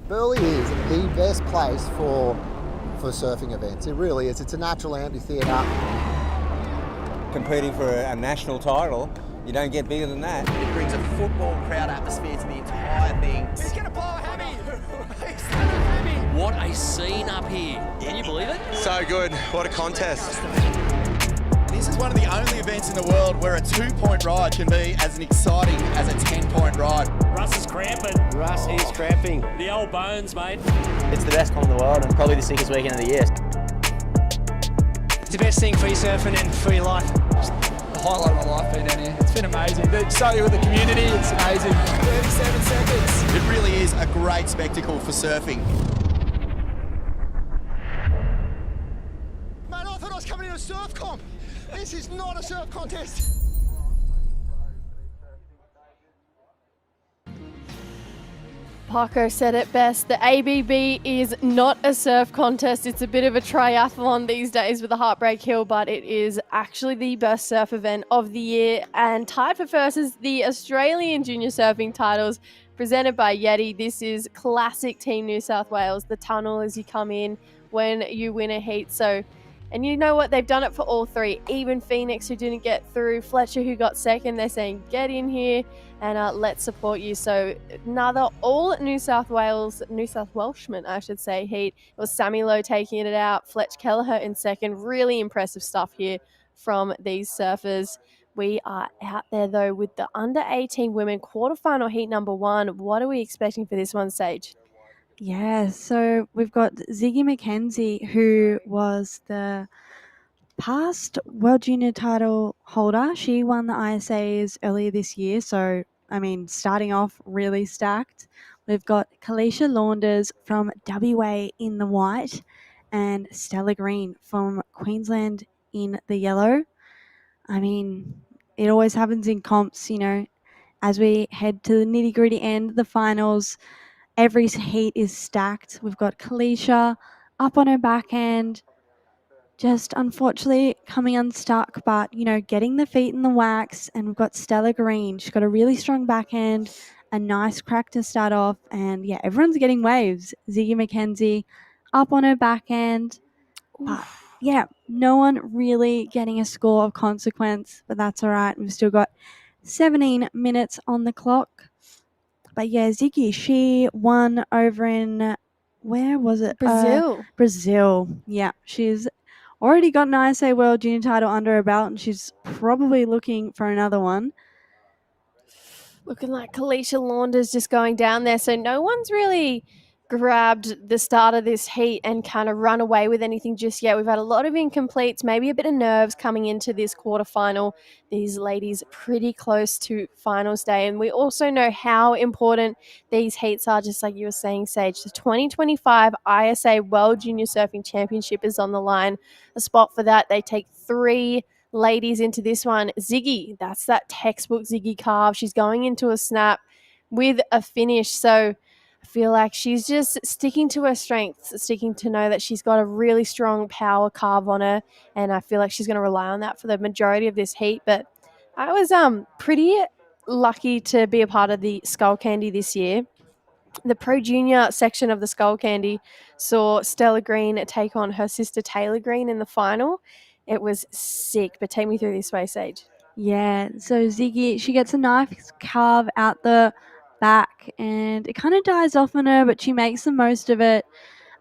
Burleigh is the best place for surfing events. It really is. It's a natural amphitheatre. Competing for a national title, you don't get bigger than that. It brings a football crowd atmosphere to the entire thing. He's going to blow a hammy. what a scene up here. Can you believe it? So good. What a contest. This is one of the only events in the world where a 2-point ride can be as exciting as a 10-point ride. Russ is cramping. Russ is cramping. The old bones, mate. It's the best comp in the world and probably the sickest weekend of the year. It's the best thing for your surfing and for your life. Just the highlight of my life being down here. It's been amazing. So with the community, it's amazing. 37 seconds. It really is a great spectacle for surfing. Man, I thought I was coming in a surf comp. This is not a surf contest. Paco said it best. The ABB is not a surf contest. It's a bit of a triathlon these days with the Heartbreak Hill, but it is actually the best surf event of the year. And tied for first is the Australian Junior Surfing titles presented by Yeti. This is classic Team New South Wales. The tunnel as you come in when you win a heat. So, and you know what? They've done it for all three. Even Phoenix, who didn't get through, Fletcher, who got second, they're saying, get in here and let's support you. So another all New South Welshman, I should say, heat. It was Sammy Lowe taking it out, Fletch Kelleher in second. Really impressive stuff here from these surfers. We are out there, though, with the under-18 women quarterfinal heat number 1. What are we expecting for this one, Sage? Yeah, so we've got Ziggy McKenzie, who was the past World Junior title holder. She won the ISAs earlier this year, so, I mean, starting off really stacked. We've got Kalisha Launders from WA in the white and Stella Green from Queensland in the yellow. I mean, it always happens in comps, you know, as we head to the nitty-gritty end, the finals. Every heat is stacked. We've got Kalisha up on her backhand, just unfortunately coming unstuck, but, you know, getting the feet in the wax. And we've got Stella Green. She's got a really strong backhand, a nice crack to start off. And, yeah, everyone's getting waves. Ziggy McKenzie up on her backhand. But, yeah, no one really getting a score of consequence, but that's all right. We've still got 17 minutes on the clock. But yeah, Ziggy, she won over in, where was it? Brazil. Brazil. Yeah, she's already got an ISA World Junior title under her belt, and she's probably looking for another one. Looking like Kalisha Launders just going down there. So no one's really grabbed the start of this heat and kind of run away with anything just yet. We've had a lot of incompletes, maybe a bit of nerves coming into this quarterfinal. These ladies pretty close to finals day. And we also know how important these heats are, just like you were saying, Sage. The 2025 ISA World Junior Surfing Championship is on the line. A spot for that. They take 3 ladies into this one. Ziggy, that's that textbook Ziggy carve. She's going into a snap with a finish. So I feel like she's just sticking to her strengths, sticking to know that she's got a really strong power carve on her, and I feel like she's going to rely on that for the majority of this heat. But I was pretty lucky to be a part of the Skull Candy this year. The Pro Junior section of the Skull Candy saw Stella Green take on her sister Taylor Green in the final. It was sick, but take me through this way, Sage. Yeah, so Ziggy, she gets a nice carve out the back, and it kind of dies off on her, but she makes the most of it.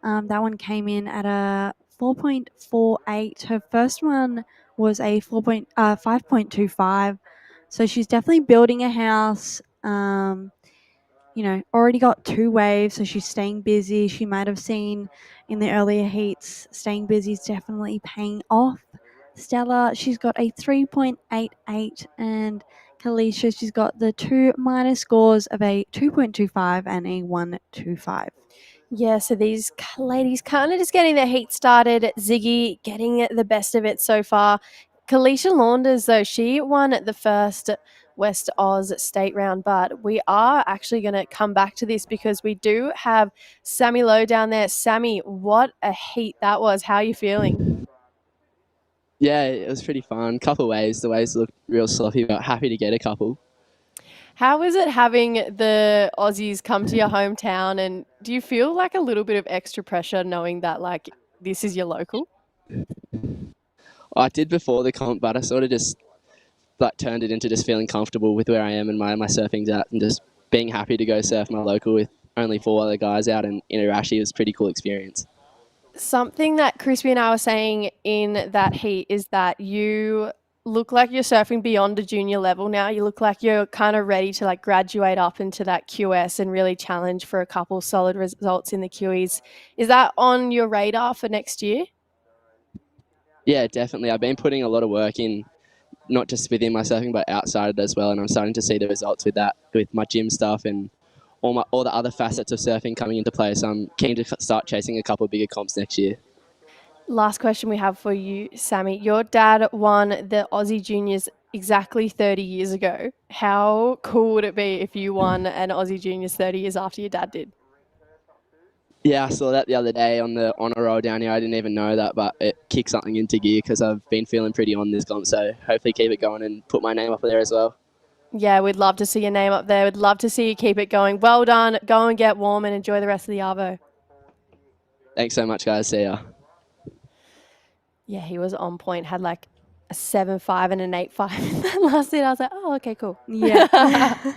That one came in at a 4.48. Her first one was a 5.25. So she's definitely building a house. You know, already got 2 waves, so she's staying busy. She might have seen in the earlier heats, staying busy is definitely paying off. Stella, she's got a 3.88, and Kalisha, she's got the 2 minus scores of a 2.25 and a 1.25. Yeah, so these ladies kind of just getting their heat started. Ziggy getting the best of it so far. Kalisha Launders, though, she won the first West Oz state round, but we are actually going to come back to this because we do have Sammy Lowe down there. Sammy, what a heat that was. How are you feeling? Yeah, it was pretty fun. Couple waves. The waves looked real sloppy, but happy to get a couple. How is it having the Aussies come to your hometown, and do you feel like a little bit of extra pressure knowing that like this is your local? I did before the comp, but I sort of just turned it into just feeling comfortable with where I am and my surfing's at, and just being happy to go surf my local with only 4 other guys out in Irurashi. It was a pretty cool experience. Something that Crispy and I were saying in that heat is that you look like you're surfing beyond a junior level now. You look like you're kind of ready to like graduate up into that QS and really challenge for a couple solid results in the QEs. Is that on your radar for next year? Yeah, definitely. I've been putting a lot of work in, not just within my surfing, but outside it as well. And I'm starting to see the results with that, with my gym stuff and all the other facets of surfing coming into play. So I'm keen to start chasing a couple of bigger comps next year. Last question we have for you, Sammy. Your dad won the Aussie Juniors exactly 30 years ago. How cool would it be if you won an Aussie Juniors 30 years after your dad did? Yeah, I saw that the other day on the honour roll down here. I didn't even know that, but it kicked something into gear because I've been feeling pretty on this comp. So hopefully keep it going and put my name up there as well. Yeah, we'd love to see your name up there. We'd love to see you keep it going. Well done. Go and get warm and enjoy the rest of the Arvo. Thanks so much, guys. See ya. Yeah, he was on point. Had like a 7.5 and an 8.5 in that last hit. I was like, oh, okay, cool. Yeah.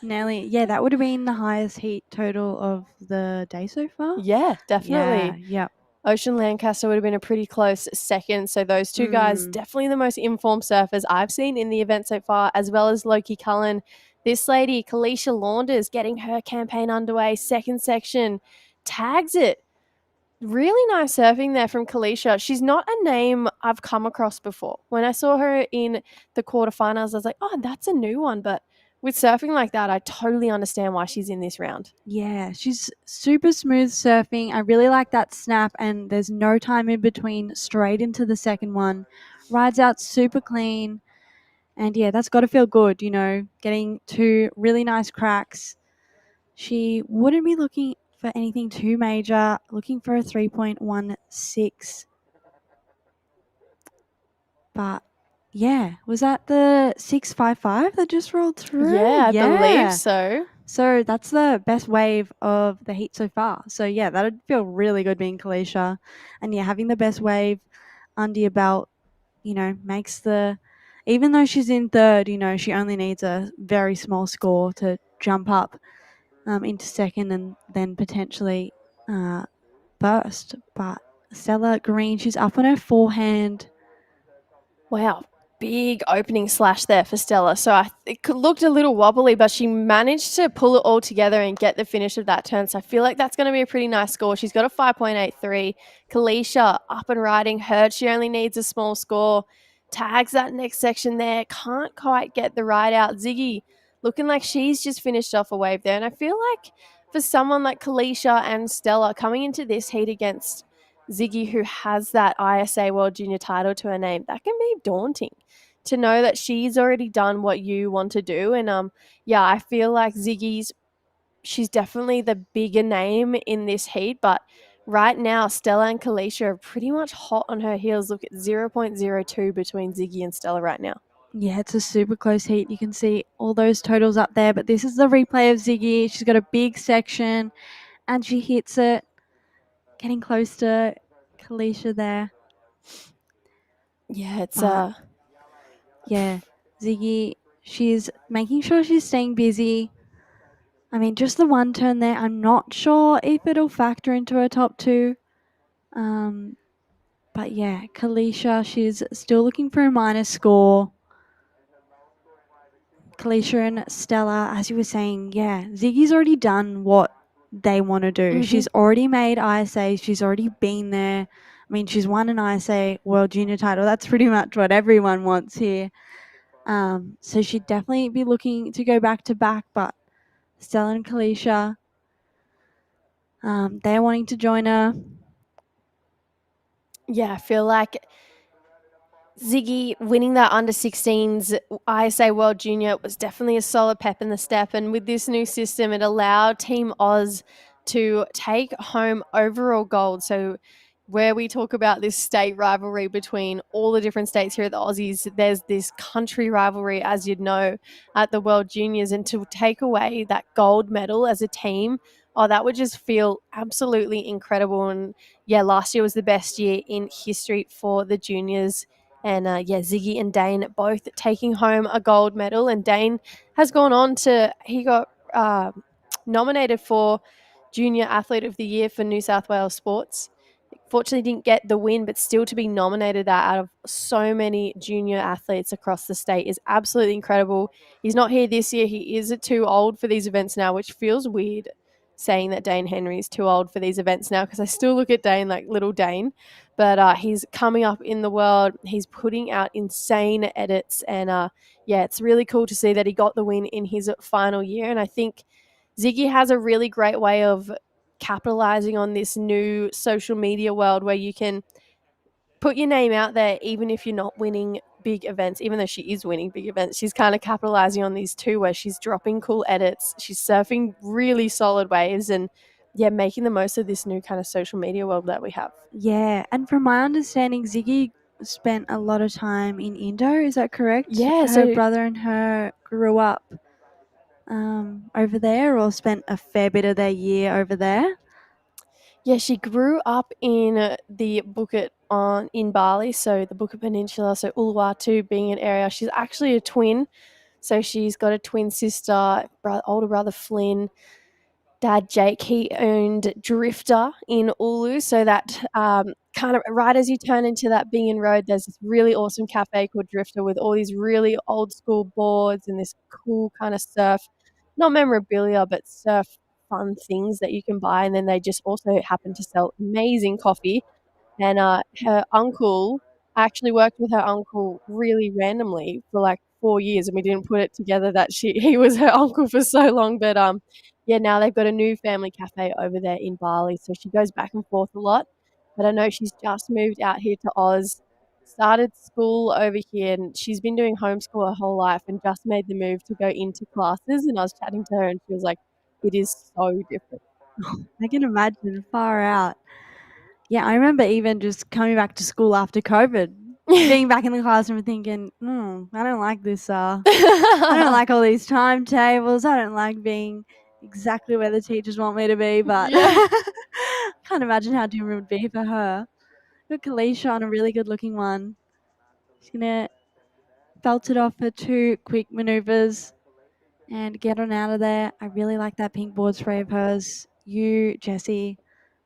Nelly, yeah, that would have been the highest heat total of the day so far. Yeah, definitely. Yeah. Ocean Lancaster would have been a pretty close second. So those two guys, definitely the most informed surfers I've seen in the event so far, as well as Loki Cullen. This lady, Kalisha Launders, getting her campaign underway. Second section, tags it. Really nice surfing there from Kalisha. She's not a name I've come across before. When I saw her in the quarterfinals, I was like, oh, that's a new one. But with surfing like that, I totally understand why she's in this round. Yeah, she's super smooth surfing. I really like that snap, and there's no time in between, straight into the second one. Rides out super clean. And yeah, that's got to feel good, getting 2 really nice cracks. She wouldn't be looking for anything too major, looking for a 3.16. But yeah, was that the 655 that just rolled through? Yeah, I believe so. So that's the best wave of the heat so far. So yeah, that would feel really good being Kalisha. And yeah, having the best wave under your belt, makes even though she's in third, she only needs a very small score to jump up into second and then potentially burst. But Stella Green, she's up on her forehand. Wow, big opening slash there for Stella. So it looked a little wobbly, but she managed to pull it all together and get the finish of that turn. So I feel like that's going to be a pretty nice score. She's got a 5.83. Kalisha up and riding. Heard she only needs a small score. Tags that next section there. Can't quite get the ride out. Ziggy looking like she's just finished off a wave there. And I feel like for someone like Kalisha and Stella coming into this heat against Ziggy, who has that ISA World Junior title to her name, that can be daunting to know that she's already done what you want to do. And yeah, I feel like she's definitely the bigger name in this heat, but right now Stella and Kalisha are pretty much hot on her heels. Look at 0.02 between Ziggy and Stella right now. Yeah, it's a super close heat. You can see all those totals up there, but this is the replay of Ziggy. She's got a big section and she hits it, getting close to Kalisha there. Yeah, it's yeah, Ziggy, she's making sure she's staying busy. I mean, just the one turn there, I'm not sure if it'll factor into her top 2. But yeah, Kalisha, she's still looking for a minus score. Kalisha and Stella, as you were saying, yeah, Ziggy's already done what they want to do. She's already made ISA. She's already been there. I mean, she's won an ISA World Junior title. That's pretty much what everyone wants here. So she'd definitely be looking to go back to back, but Stella and Kalisha, they're wanting to join her. Yeah, I feel like Ziggy winning that under 16s ISA World Junior was definitely a solid pep in the step. And with this new system, it allowed Team Oz to take home overall gold. So where we talk about this state rivalry between all the different states here at the Aussies, there's this country rivalry, as you'd know, at the World Juniors. And to take away that gold medal as a team, oh, that would just feel absolutely incredible. And yeah, last year was the best year in history for the juniors. And yeah, Ziggy and Dane both taking home a gold medal. And Dane has gone on to, he got nominated for Junior Athlete of the Year for New South Wales Sports. Fortunately didn't get the win, but still to be nominated that out of so many junior athletes across the state is absolutely incredible. He's not here this year. He is too old for these events now, which feels weird saying that Dane Henry is too old for these events now, because I still look at Dane like little Dane. But he's coming up in the world. He's putting out insane edits. And yeah, it's really cool to see that he got the win in his final year. And I think Ziggy has a really great way of capitalizing on this new social media world where you can put your name out there even if you're not winning big events. Even though she is winning big events, she's kind of capitalizing on these too, where she's dropping cool edits, she's surfing really solid waves, and yeah, making the most of this new kind of social media world that we have. Yeah, and from my understanding, Ziggy spent a lot of time in Indo, is that correct? Yeah, her so brother and her grew up over there, or spent a fair bit of their year over there? Yeah, she grew up in the Bukit in Bali, so the Bukit Peninsula, so Uluwatu being an area. She's actually a twin, so she's got a twin sister, older brother Flynn, dad Jake. He owned Drifter in Ulu, so that kind of right as you turn into that Bingin Road, there's this really awesome cafe called Drifter with all these really old school boards and this cool kind of surf, not memorabilia, but surf fun things that you can buy. And then they just also happen to sell amazing coffee. And her uncle, I actually worked with her uncle really randomly for like 4 years, and we didn't put it together that he was her uncle for so long. But yeah, now they've got a new family cafe over there in Bali, so she goes back and forth a lot. But I know she's just moved out here to Oz, started school over here, and she's been doing homeschool her whole life and just made the move to go into classes. And I was chatting to her, and she was like, it is so different. I can imagine, far out. Yeah, I remember even just coming back to school after COVID, being back in the classroom and thinking, I don't like this. I don't like all these timetables. I don't like being exactly where the teachers want me to be. But Yeah. can't imagine how different it would be for her. Got Kalisha on a really good looking one. She's going to belt it off her 2 quick maneuvers and get on out of there. I really like that pink board spray of hers. You, Jessie,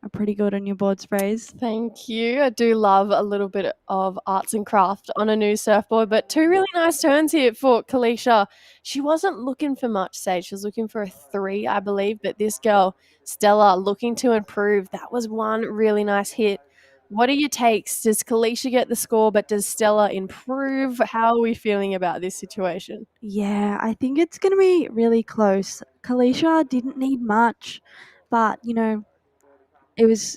are pretty good on your board sprays. Thank you. I do love a little bit of arts and craft on a new surfboard, but 2 really nice turns here for Kalisha. She wasn't looking for much, Sage. She was looking for a 3, I believe, but this girl, Stella, looking to improve. That was one really nice hit. What are your takes? Does Kalisha get the score, but does Stella improve? How are we feeling about this situation? Yeah, I think it's going to be really close. Kalisha didn't need much, but, it was,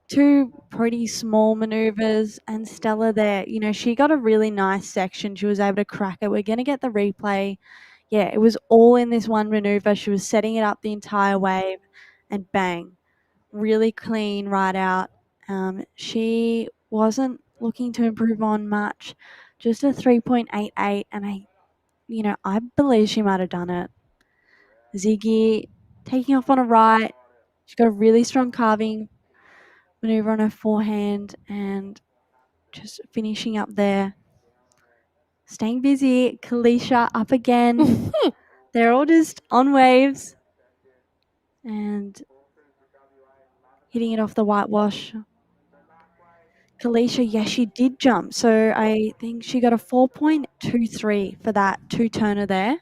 2 pretty small maneuvers, and Stella there, she got a really nice section. She was able to crack it. We're going to get the replay. Yeah, it was all in this one maneuver. She was setting it up the entire wave, and bang, really clean right out. She wasn't looking to improve on much, just a 3.88, and I believe she might have done it. Ziggy taking off on a right. She's got a really strong carving maneuver on her forehand and just finishing up there. Staying busy. Kalisha up again. They're all just on waves and hitting it off the whitewash. Kalisha, yes, she did jump. So I think she got a 4.23 for that 2-turner there.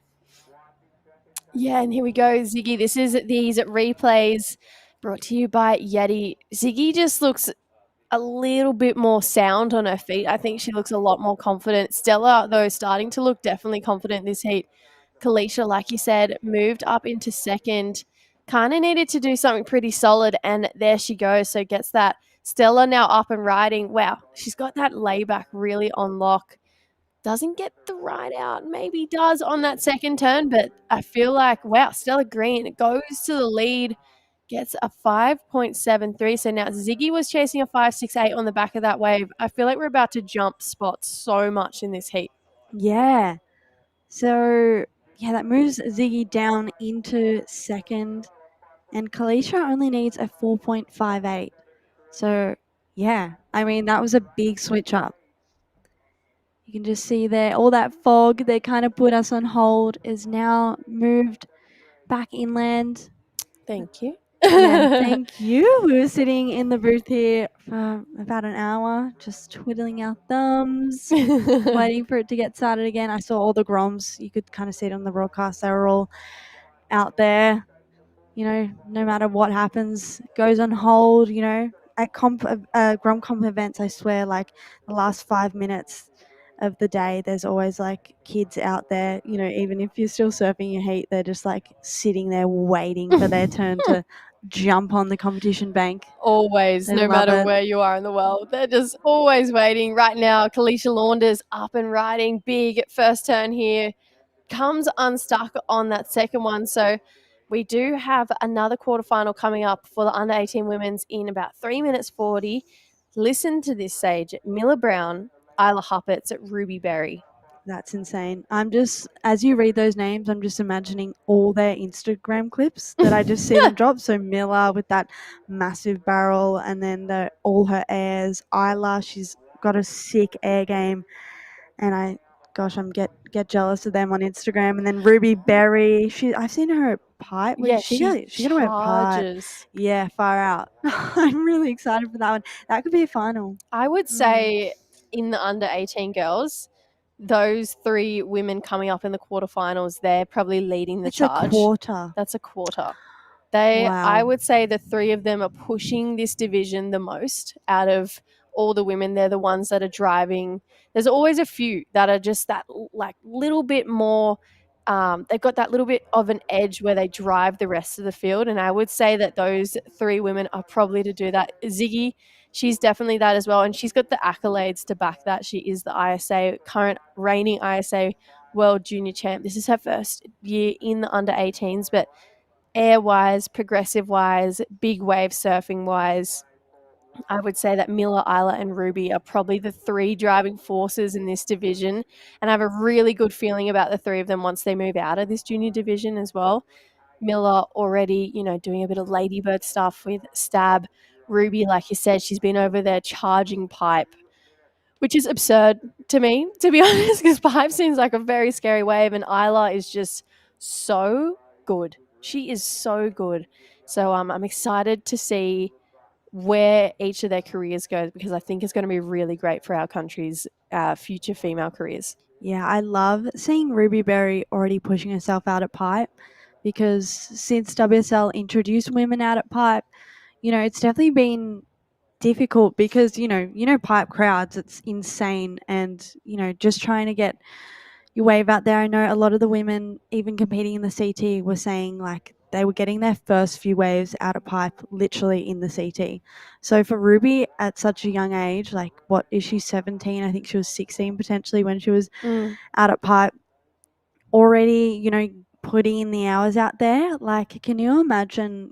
Yeah, and here we go, Ziggy. This is these replays brought to you by Yeti. Ziggy just looks a little bit more sound on her feet. I think she looks a lot more confident. Stella, though, starting to look definitely confident this heat. Kalisha, like you said, moved up into second. Kind of needed to do something pretty solid, and there she goes. So gets that. Stella now up and riding. Wow, she's got that layback really on lock. Doesn't get the ride out, maybe does on that second turn, but I feel like, wow, Stella Green goes to the lead, gets a 5.73. So now Ziggy was chasing a 5.68 on the back of that wave. I feel like we're about to jump spots so much in this heat. Yeah. So, yeah, that moves Ziggy down into second, and Kalisha only needs a 4.58. So, yeah, I mean, that was a big switch up. You can just see there, all that fog that kind of put us on hold is now moved back inland. Thank you. Yeah, thank you. We were sitting in the booth here for about an hour, just twiddling our thumbs, waiting for it to get started again. I saw all the Groms. You could kind of see it on the broadcast. They were all out there. You know, no matter what happens, goes on hold. You know, at Grom comp events, I swear, like the last 5 minutes of the day, there's always like kids out there. You know, even if you're still surfing your heat, they're just like sitting there waiting for their turn to jump on the competition bank. Always, They no love matter it. where you are in the world. They're just always waiting. Right now, Kalisha Launders up and riding big. First turn here. Comes unstuck on that second one. So we do have another quarterfinal coming up for the under 18 women's in about 3 minutes 40. Listen to this, Sage. Miller Brown, Isla Huppets, Ruby Berry. That's insane. I'm just, as you read those names, I'm just imagining all their Instagram clips that I just see them drop. So Miller with that massive barrel, and then all her airs. Isla, she's got a sick air game, and I'm get jealous of them on Instagram. And then Ruby Berry, I've seen her at pipe. Yeah, She gonna wear pipe. charges. Yeah, far out. I'm really excited for that one. That could be a final. I would say in the under 18 girls, those 3 women coming up in the quarterfinals, they're probably leading the charge. That's a quarter. That's a quarter. I Wow. would say the 3 of them are pushing this division the most out of all the women. They're the ones that are driving. There's always a few that are just that like little bit more. They've got that little bit of an edge where they drive the rest of the field. And I would say that those 3 women are probably to do that. Ziggy, she's definitely that as well. And she's got the accolades to back that. She is the current reigning ISA World Junior Champ. This is her first year in the under 18s, but air-wise, progressive-wise, big wave surfing-wise, I would say that Miller, Isla, and Ruby are probably the 3 driving forces in this division. And I have a really good feeling about the 3 of them once they move out of this junior division as well. Miller already, doing a bit of ladybird stuff with Stab. Ruby, like you said, she's been over there charging pipe, which is absurd to me, to be honest, because pipe seems like a very scary wave, and Isla is just so good. She is so good. So I'm excited to see where each of their careers go, because I think it's going to be really great for our country's future female careers. Yeah, I love seeing Ruby Berry already pushing herself out at pipe, because since WSL introduced women out at pipe, it's definitely been difficult because, pipe crowds, it's insane. And, just trying to get your wave out there. I know a lot of the women, even competing in the CT, were saying like they were getting their first few waves out of pipe literally in the CT. So for Ruby at such a young age, like what is she, 17? I think she was 16 potentially when she was out at pipe, already, putting in the hours out there. Like, can you imagine,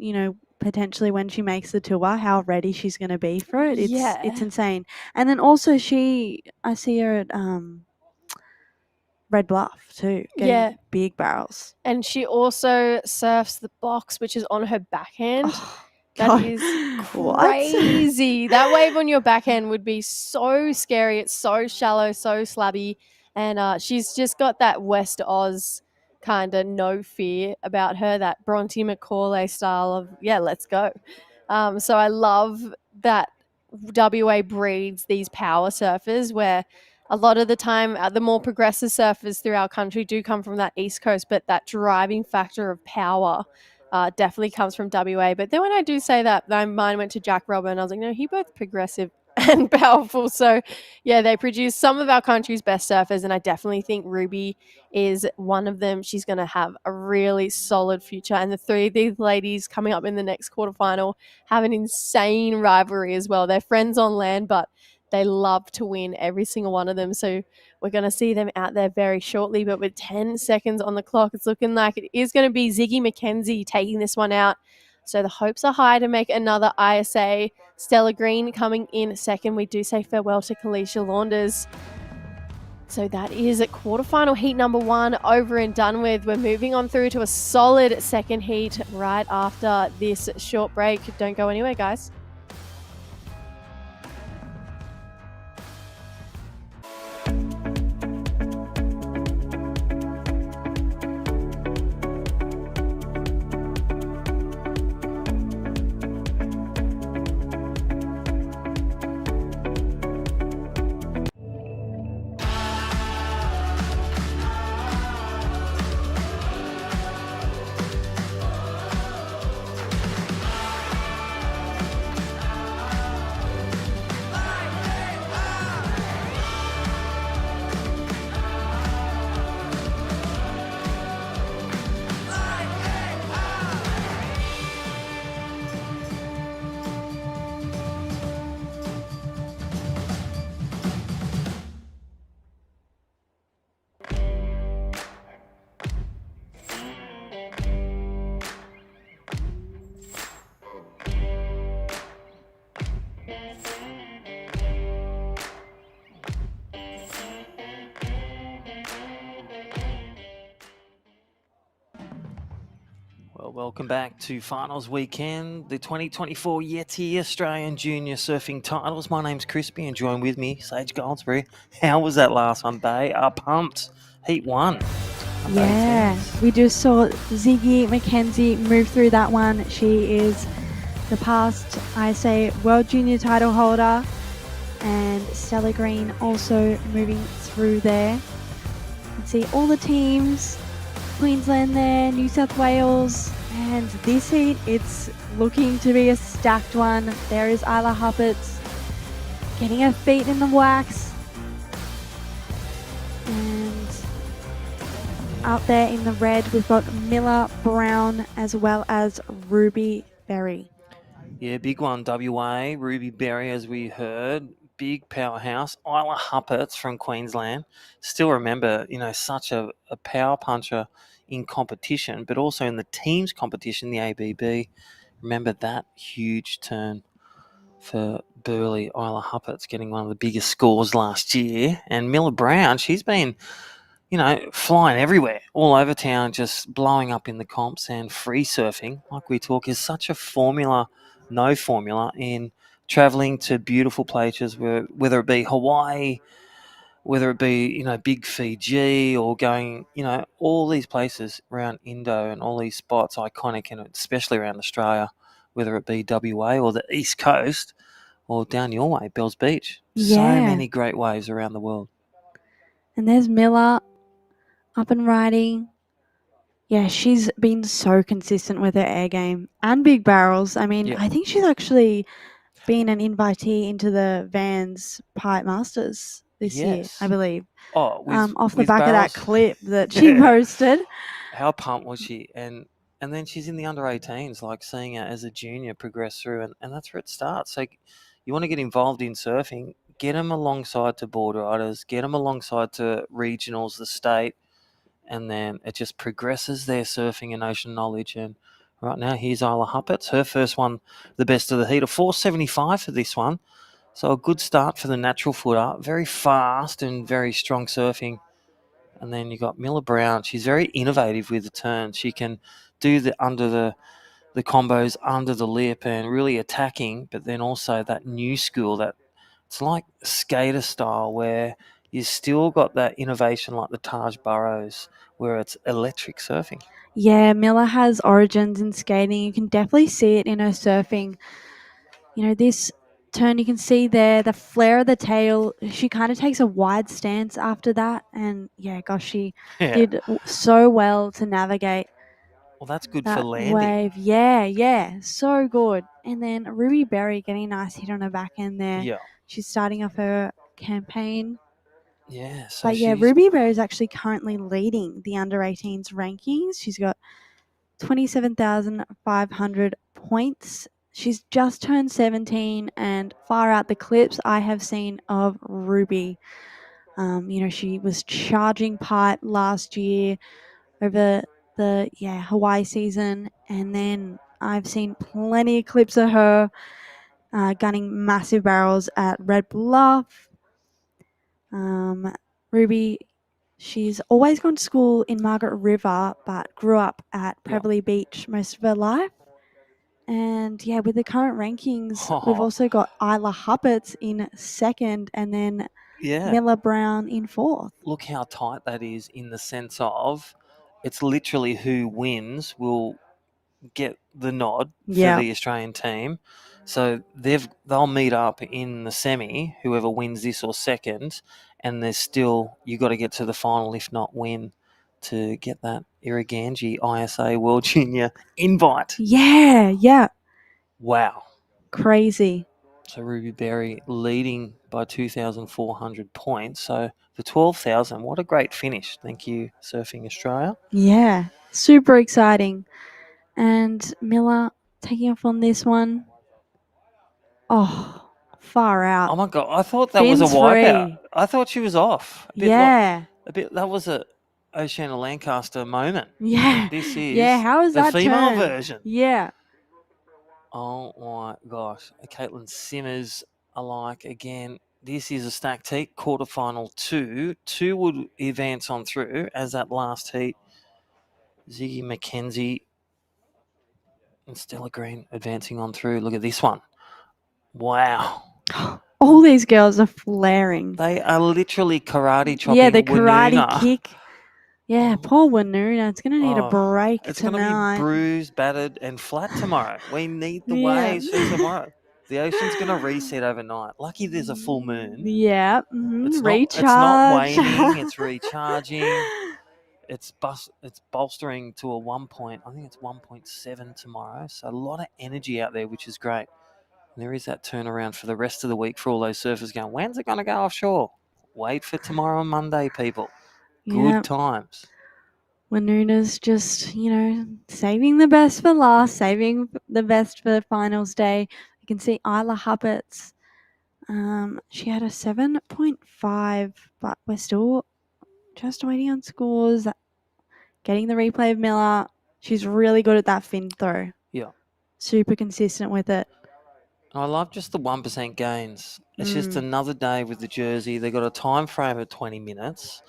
potentially when she makes the tour, how ready she's going to be for it? It's insane. And then also I see her at Red Bluff too, getting big barrels. And she also surfs the box, which is on her backhand. God. That is crazy. That wave on your backhand would be so scary. It's so shallow, so slabby. And she's just got that West Oz kind of no fear about her, that Bronte McCauley style of, let's go. So I love that WA breeds these power surfers, where a lot of the time the more progressive surfers through our country do come from that East Coast, but that driving factor of power definitely comes from WA. But then when I do say that, my mind went to Jack Robin, and I was like, no, he both progressive and powerful. So yeah, they produce some of our country's best surfers, and I definitely think Ruby is one of them. She's going to have a really solid future, and the 3 of these ladies coming up in the next quarterfinal have an insane rivalry as well. They're friends on land, but they love to win, every single one of them. So we're going to see them out there very shortly. But with 10 seconds on the clock, it's looking like it is going to be Ziggy McKenzie taking this one out. So the hopes are high to make another ISA. Stella Green coming in second. We do say farewell to Kalisha Launders. So that is at quarterfinal heat number 1 over and done with. We're moving on through to a solid second heat right after this short break. Don't go anywhere, guys. Welcome back to finals weekend, the 2024 Yeti Australian Junior Surfing Titles. My name's Crispy and join with me, Sage Goldsberry. How was that last one, Bay? Pumped. Heat 1. Yeah, we just saw Ziggy McKenzie move through that one. She is the past, I say, World Junior title holder, and Stella Green also moving through there. You can see all the teams, Queensland there, New South Wales, and this heat, it's looking to be a stacked one. There is Isla Huppets getting her feet in the wax. And out there in the red, we've got Miller Brown as well as Ruby Berry. Yeah, big one, WA. Ruby Berry, as we heard. Big powerhouse. Isla Huppets from Queensland. Still remember, such a power puncher in competition, but also in the teams competition, the ABB. Remember that huge turn for Burleigh Isla Huppets, getting one of the biggest scores last year. And Miller Brown, she's been, flying everywhere, all over town, just blowing up in the comps. And free surfing, like we talk, is such a no formula in traveling to beautiful places, whether it be Hawaii, whether it be, big Fiji, or going, all these places around Indo and all these spots, iconic, and especially around Australia, whether it be WA or the East Coast or down your way, Bells Beach. So many great waves around the world. And there's Miller up and riding. Yeah, she's been so consistent with her air game and big barrels. I mean, I think she's actually been an invitee into the Vans Pipe Masters this year, I believe. Oh, off the back of that clip that she posted. How pumped was she? And then she's in the under 18s, like seeing her as a junior progress through, and that's where it starts. So you want to get involved in surfing, get them alongside to board riders, get them alongside to regionals, the state, and then it just progresses their surfing and ocean knowledge. And right now, here's Isla Huppets, her first one, the best of the heat, a 475 for this one. So a good start for the natural footer, very fast and very strong surfing. And then you got Miller Brown. She's very innovative with the turns. She can do the combos under the lip and really attacking, but then also that new school that it's like skater style where you still got that innovation like the Taj Burrows where it's electric surfing. Yeah, Miller has origins in skating. You can definitely see it in her surfing. This turn you can see there, the flare of the tail, she kind of takes a wide stance after that. And yeah, gosh, she did so well to navigate. Well, that's good that for landing. Wave. Yeah, so good. And then Ruby Berry getting a nice hit on her back end there. Yeah. She's starting off her campaign. Yeah. So but yeah, Ruby Berry is actually currently leading the under 18s rankings. She's got 27,500 points. She's just turned 17, and far out the clips I have seen of Ruby. She was charging pipe last year over the Hawaii season, and then I've seen plenty of clips of her gunning massive barrels at Red Bluff. Ruby, she's always gone to school in Margaret River, but grew up at Prevelly Beach most of her life. And yeah, with the current rankings, we've also got Isla Huppets in second, and then Miller Brown in fourth. Look how tight that is in the sense of it's literally who wins will get the nod for the Australian team. So they'll meet up in the semi, whoever wins this or second, and there's still, you got to get to the final, if not win, to get that Irukandji ISA World Junior invite. Yeah. Wow. Crazy. So Ruby Berry leading by 2,400 points. So the 12,000, what a great finish. Thank you, Surfing Australia. Yeah, super exciting. And Miller taking off on this one. Oh, far out. Oh my God, I thought that was a wipeout. I thought she was off. That was a Oceana Lancaster moment. Yeah. This is how is the that female turn? version. Yeah. Oh my gosh. Caitlin Simmers alike again. This is a stacked heat, quarterfinal 2. 2 would advance on through as that last heat. Ziggy McKenzie And Stella Green advancing on through. Look at this one. Wow. All these girls are flaring. They are literally karate chopping. Yeah, the karate Wununa. kick. Yeah, poor Wununa. It's going to need a break It's tonight. going to be bruised, battered, and flat tomorrow. We need the Yeah. waves for tomorrow. The ocean's going to reset overnight. Lucky there's a full moon. Yeah. It's not waning. It's recharging. It's bolstering to a 1 point. I think it's 1.7 tomorrow. So a lot of energy out there, which is great. And there is that turnaround for the rest of the week for all those surfers going, when's it going to go offshore? Wait for tomorrow and Monday, people. Good Yep. times. Wanuna's just, saving the best for last, saving the best for finals day. You can see Isla Huppets. She had a 7.5, but we're still just waiting on scores. Getting the replay of Miller. She's really good at that fin throw. Yeah. Super consistent with it. I love just the 1% gains. It's just another day with the jersey. They got a time frame of 20 minutes.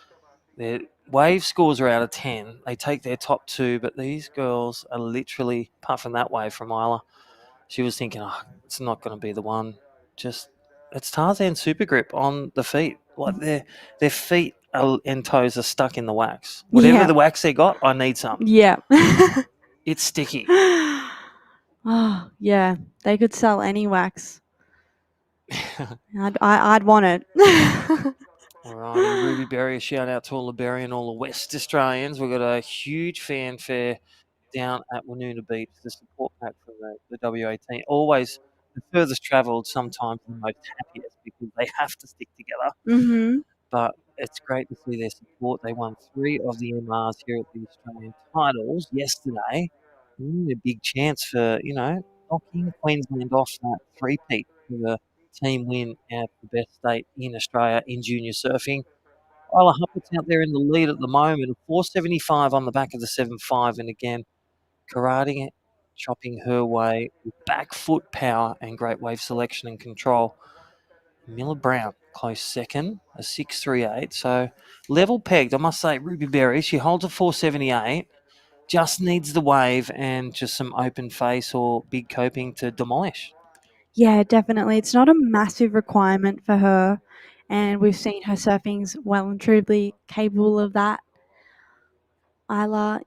Their wave scores are out of 10. They take their top 2, but these girls are literally, apart from that wave from Isla, she was thinking, it's not going to be the one. Just, it's Tarzan Super Grip on the feet. Like their feet and toes are stuck in the wax. Whatever the wax they got, I need some. Yeah. It's sticky. Oh, yeah. They could sell any wax. I'd want it. All righty, Ruby Berry, a shout out to all the Berry and all the West Australians. We've got a huge fanfare down at Wununa Beach, the support pack from the WA team. Always the furthest travelled, sometimes the most happiest because they have to stick together. Mm-hmm. But it's great to see their support. They won 3 of the MRs here at the Australian titles yesterday. A big chance for, knocking Queensland off that three-peat for the team win at the best state in Australia in junior surfing. Isla Huppert's out there in the lead at the moment, 475 on the back of the 7.5, and again, karating it, chopping her way with back foot power and great wave selection and control. Miller Brown, close second, a 6.38. So level pegged, I must say, Ruby Berry, she holds a 4.78. Just needs the wave and just some open face or big coping to demolish. Yeah, definitely. It's not a massive requirement for her, and we've seen her surfing's well and truly capable of that. Isla,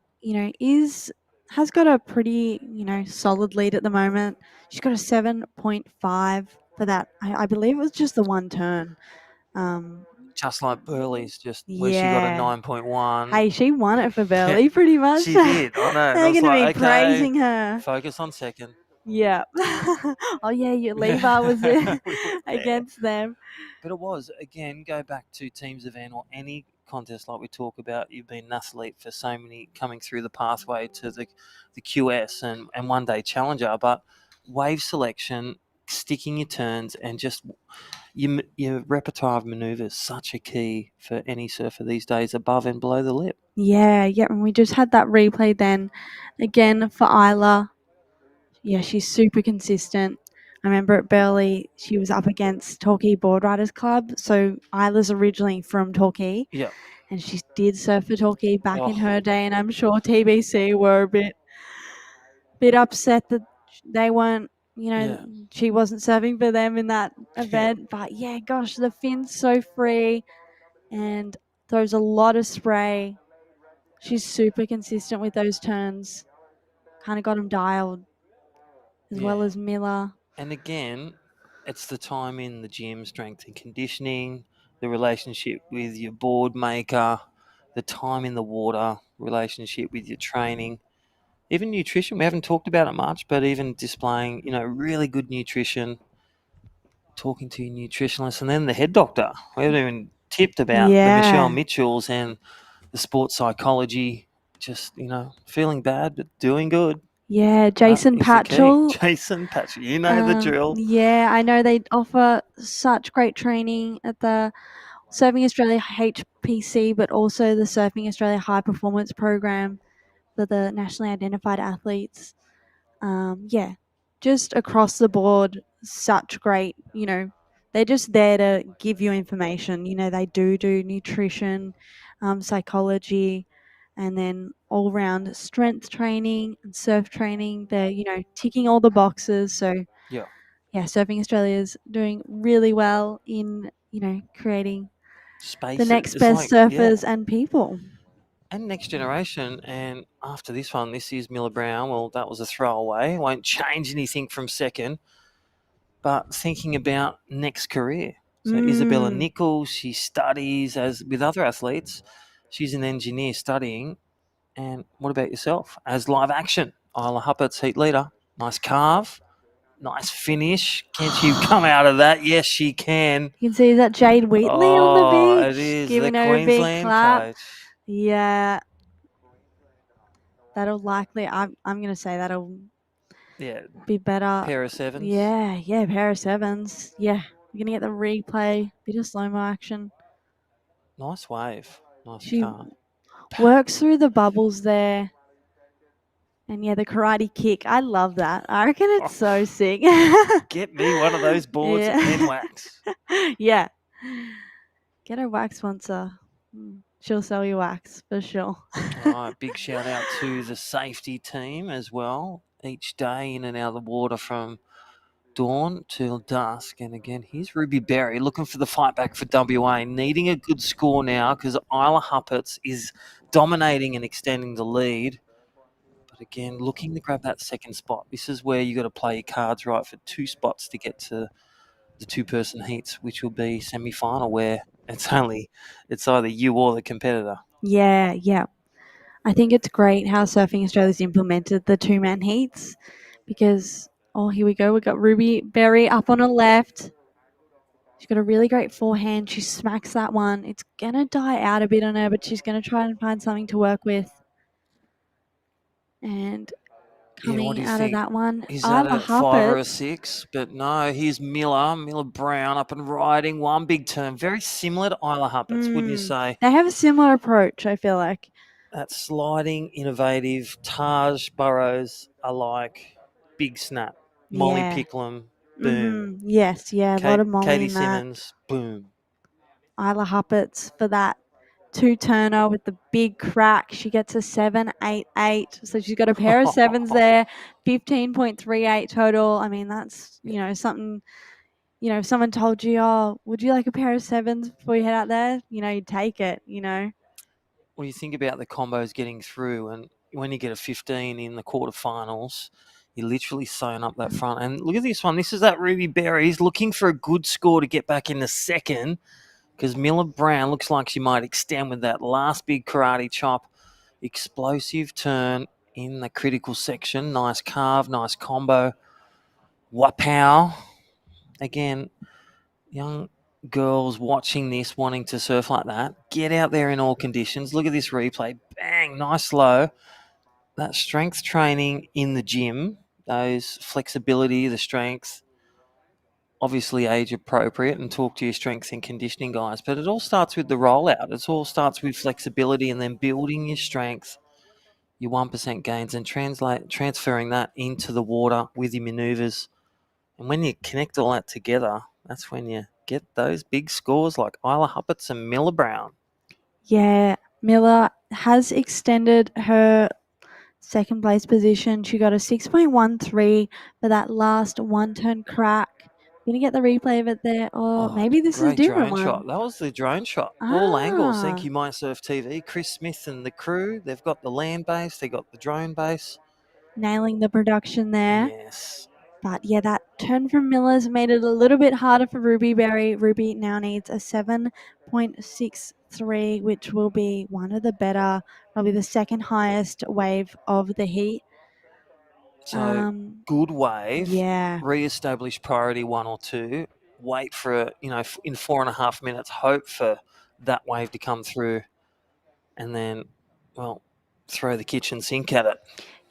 has got a pretty, solid lead at the moment. She's got a 7.5 for that. I believe it was just the one turn. Just like Burley's, where she got a 9.1. Hey, she won it for Burley, pretty much. She did, I know. They're going to be praising okay, her. focus on second. Yeah. Oh, yeah, your Levi was against them. But it was, again, go back to teams event or any contest like we talk about. You've been an athlete for so many, coming through the pathway to the QS and one day challenger. But wave selection, sticking your turns, and just your repertoire of manoeuvres, such a key for any surfer these days, above and below the lip. Yeah, and we just had that replay then. Again, for Isla. Yeah, she's super consistent. I remember at Burley, she was up against Torquay Board Riders Club. So Isla's originally from Torquay. Yeah. And she did surf for Torquay back in her day. And I'm sure TBC were a bit upset that they weren't, she wasn't surfing for them in that event. But yeah, gosh, the fin's so free and throws a lot of spray. She's super consistent with those turns. Kind of got them dialed. As well as Miller. And again, it's the time in the gym, strength and conditioning, the relationship with your board maker, the time in the water, relationship with your training, even nutrition. We haven't talked about it much, but even displaying, really good nutrition, talking to your nutritionist, and then the head doctor. We haven't even tipped about the Michelle Mitchells and the sports psychology, just, feeling bad but doing good. Yeah, Jason Patchell. Jason Patchell, you know the drill. Yeah, I know they offer such great training at the Surfing Australia HPC, but also the Surfing Australia High Performance Program for the nationally identified athletes. Yeah, just across the board, such great, they're just there to give you information. They do nutrition, psychology, and then all-round strength training and surf training. They're, ticking all the boxes. So Yeah. yeah, Surfing Australia is doing really well in, creating Space. the next It's best surfers and people. And next generation. And after this one, this is Miller Brown. Well, that was a throwaway. Won't change anything from second. But thinking about next career. So Isabella Nichols, she studies as with other athletes. She's an engineer studying. And what about yourself? As live action, Isla Huppert's heat leader. Nice carve. Nice finish. Can she come out of that? Yes, she can. You can see that Jade Wheatley on the beach. It is giving the her a big Queensland clap. coach. Yeah. That'll likely, I'm going to say that'll be better. Pair of sevens. Yeah, pair of sevens. Yeah, you're going to get the replay, bit of slow-mo action. Nice wave. Nice She car. works through the bubbles there. And yeah, the karate kick. I love that. I reckon it's so sick. Get me one of those boards and wax. Yeah. Get her wax sponsor. She'll sell you wax for sure. All right, big shout out to the safety team as well. Each day in and out of the water from dawn till dusk. And again, here's Ruby Berry looking for the fight back for WA, needing a good score now because Isla Huppert's is dominating and extending the lead. But again, looking to grab that second spot. This is where you got to play your cards right for 2 spots to get to the 2-person heats, which will be semi-final, where it's either you or the competitor. Yeah. I think it's great how Surfing Australia's implemented the 2-man heats because, here we go. We've got Ruby Berry up on her left. She's got a really great forehand. She smacks that one. It's going to die out a bit on her, but she's going to try and find something to work with. And coming out of that one, Is that Isla a 5 or a Huppert. 6? But no, here's Miller Brown up and riding. One big turn. Very similar to Isla Huppert's, wouldn't you say? They have a similar approach, I feel like. That sliding, innovative, Taj Burrows alike. Big snap. Molly Yeah. Picklum, boom. Yes, a lot of Molly Katie in that. Simmons, boom. Isla Huppert's for that 2-turner with the big crack. She gets a 7.88. So she's got a pair of sevens there, 15.38 total. I mean, that's, something, if someone told you, would you like a pair of sevens before you head out there? You'd take it, When you think about the combos getting through, and when you get a 15 in the quarterfinals, you're literally sewing up that front. And look at this one. This is that Ruby Berry. He's looking for a good score to get back in the second because Miller Brown looks like she might extend with that last big karate chop. Explosive turn in the critical section. Nice carve, nice combo. Wapow. Again, young girls watching this, wanting to surf like that, get out there in all conditions. Look at this replay. Bang, nice low. That strength training in the gym, those flexibility, the strength, obviously age appropriate, and talk to your strength and conditioning guys. But it all starts with the rollout. It all starts with flexibility and then building your strength, your 1% gains, and transferring that into the water with your maneuvers. And when you connect all that together, that's when you get those big scores like Isla Huppert's and Miller Brown. Yeah, Miller has extended her second place position. She got a 6.13 for that last 1-turn crack. Going to get the replay of it there. Maybe this is a different drone one. shot. That was the drone shot. All angles. Thank you, MySurf TV. Chris Smith and the crew. They've got the land base. They got the drone base. Nailing the production there. Yes. But yeah, that turn from Miller's made it a little bit harder for Ruby Berry. Ruby now needs a 7.63, which will be one of the better, probably the second highest wave of the heat. So good wave. Yeah. Re-establish priority 1 or 2. Wait for, in 4.5 minutes, hope for that wave to come through. And then, throw the kitchen sink at it.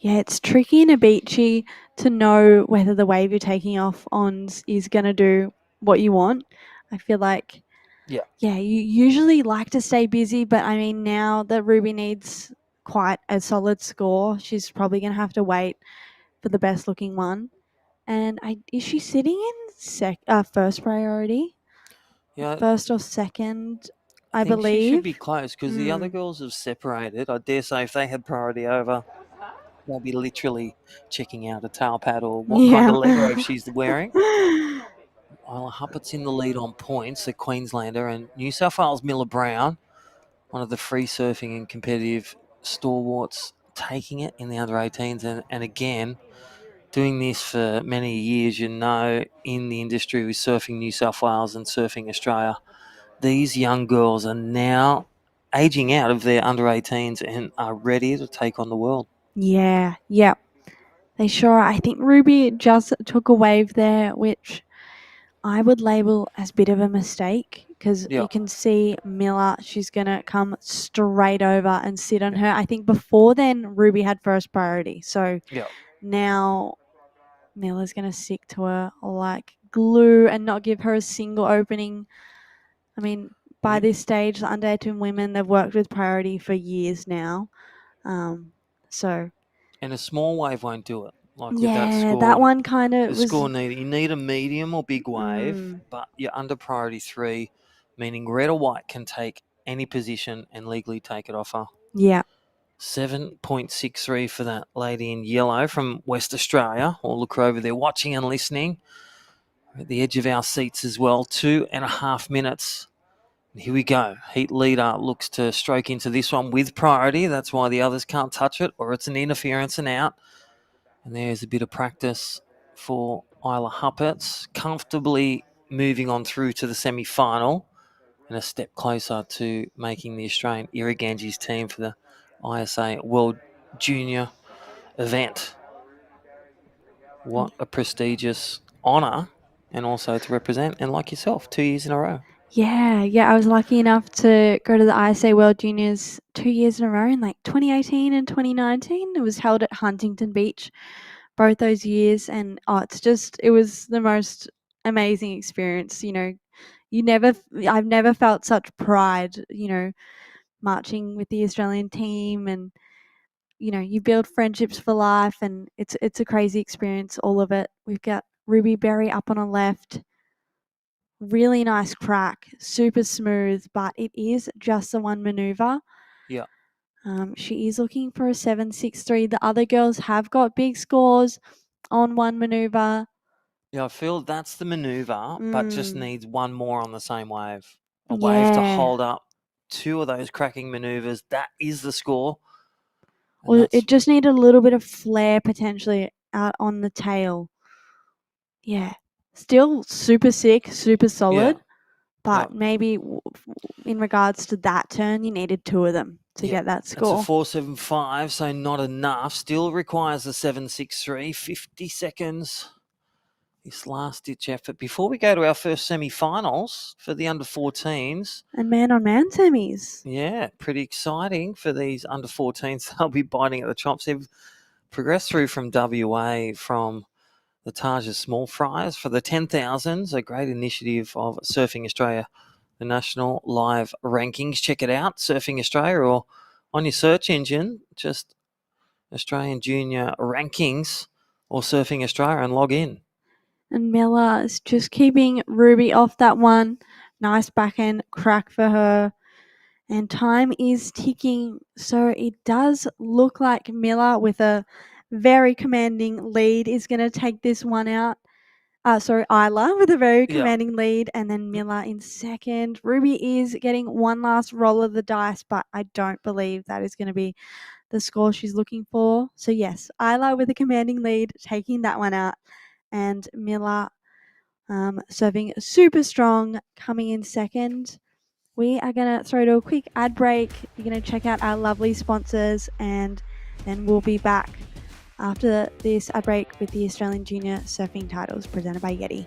Yeah, it's tricky in a beachy to know whether the wave you're taking off on is going to do what you want. I feel like, you usually like to stay busy, but I mean, now that Ruby needs quite a solid score, she's probably going to have to wait for the best looking one. And is she sitting in first priority? Yeah. First or second? I think she should believe. be close because the other Mm. girls have separated. I dare say if they had priority over, they'll be literally checking out a tail pad or what kind of leg robe she's wearing. Isla Huppert's in the lead on points, the Queenslander, and New South Wales Miller Brown, one of the free surfing and competitive stalwarts, taking it in the under 18s. And again, doing this for many years, in the industry with Surfing New South Wales and Surfing Australia, these young girls are now aging out of their under 18s and are ready to take on the world. Yeah, yep. They sure are. I think Ruby just took a wave there, which I would label as a bit of a mistake because you can see Miller, she's going to come straight over and sit on her. I think before then, Ruby had first priority. So now Miller's going to stick to her like glue and not give her a single opening. I mean, by this stage, the under 18 women, they've worked with priority for years now. So... And a small wave won't do it. Like with that Yeah, score, that one kind of the was... score you need a medium or big wave, but you're under priority 3, meaning red or white can take any position and legally take it off her. Yeah. 7.63 for that lady in yellow from West Australia. We'll look over there watching and listening. We're at the edge of our seats as well. 2.5 minutes. Here we go. Heat leader looks to stroke into this one with priority. That's why the others can't touch it, or it's an interference and out. And there's a bit of practice for Isla Hupperts, comfortably moving on through to the semi-final and a step closer to making the Australian IRUKANJIS team for the ISA World Junior event. What a prestigious honour, and also to represent, and like yourself, 2 years in a row. Yeah, I was lucky enough to go to the ISA World Juniors 2 years in a row in like 2018 and 2019. It was held at Huntington Beach both those years, and it was the most amazing experience. You know, I've never felt such pride, marching with the Australian team, and you build friendships for life, and it's a crazy experience, all of it. We've got Ruby Berry up on a left. Really nice crack, super smooth, but it is just the one maneuver. Yeah. She is looking for a 7.63. The other girls have got big scores on one maneuver. Yeah, I feel that's the manoeuvre, but just needs one more on the same wave. A Yeah. wave to hold up 2 of those cracking manoeuvres. That is the score. Well, it just needed a little bit of flair potentially out on the tail. Yeah. Still super sick, super solid. Yeah. But maybe in regards to that turn, you needed 2 of them to get that score. It's a 4.75, so not enough. Still requires a 7.63, 50 seconds. This last-ditch effort. Before we go to our first semi-finals for the under-14s. And man-on-man semis. Yeah, pretty exciting for these under-14s. They'll be biting at the chops. They've progressed through from WA from the Taja Small Fries for the 10,000s, a great initiative of Surfing Australia, the national live rankings. Check it out, Surfing Australia, or on your search engine, just Australian Junior Rankings or Surfing Australia and log in. And Miller is just keeping Ruby off that one. Nice backhand crack for her. And time is ticking, so it does look like Miller with a very commanding lead is going to take this one out. Isla with a very commanding lead, and then Miller in second. Ruby is getting one last roll of the dice, but I don't believe that is going to be the score she's looking for. So yes, Isla with a commanding lead, taking that one out, and Miller serving super strong, coming in second. We are going to throw to a quick ad break. You're going to check out our lovely sponsors, and then we'll be back after this ad break with the Australian Junior Surfing titles presented by Yeti.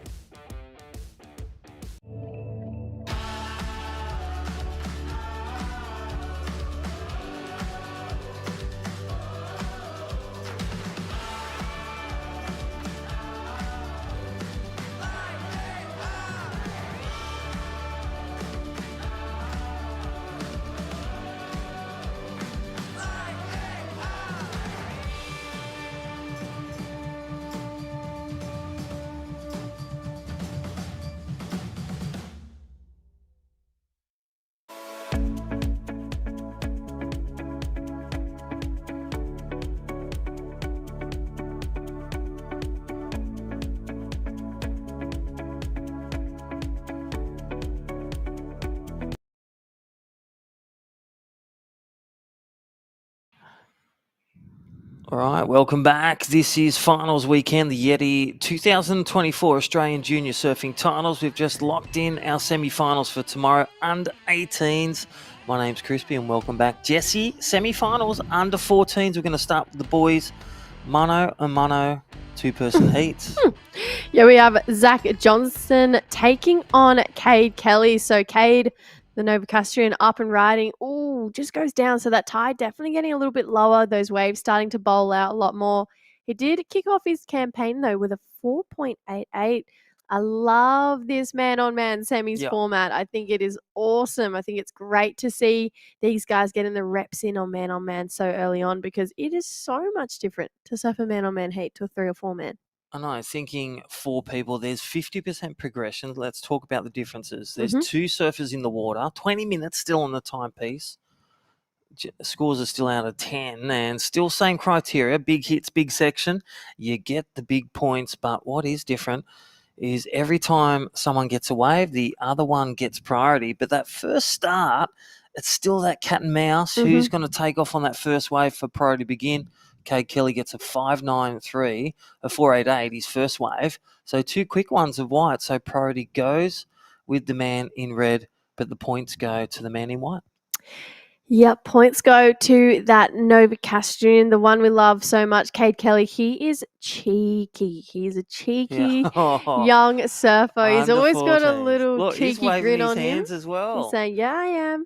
All right, welcome back. This is finals weekend, the Yeti 2024 Australian Junior Surfing Titles. We've just locked in our semi-finals for tomorrow, under 18s. My name's Crispy and welcome back. Jesse, semi-finals, under 14s. We're going to start with the boys. Mono and mono, two-person heats. Yeah, we have Zach Johnson taking on Cade Kelly. So Cade, the Novocastrian, up and riding. Ooh, just goes down. So that tide definitely getting a little bit lower. Those waves starting to bowl out a lot more. He did kick off his campaign, though, with a 4.88. I love this man-on-man semis format. I think it is awesome. I think it's great to see these guys getting the reps in on man so early on, because it is so much different to surf a man-on-man heat to a 3 or 4 man. I know, thinking 4 people, there's 50% progression. Let's talk about the differences. There's 2 surfers in the water, 20 minutes still on the timepiece. Scores are still out of 10 and still same criteria, big hits, big section. You get the big points, but what is different is every time someone gets a wave, the other one gets priority. But that first start, it's still that cat and mouse. Who's going to take off on that first wave for priority to begin? Cade Kelly gets a 5.93, a 4.88, his first wave. So 2 quick ones of white. So priority goes with the man in red, but the points go to the man in white. Yep, points go to that Novocastrian, the one we love so much, Cade Kelly. He is cheeky. He's a cheeky young surfer. He's always got a little Look, he's cheeky waving grin his on him. hands as well. He's saying, yeah, I am.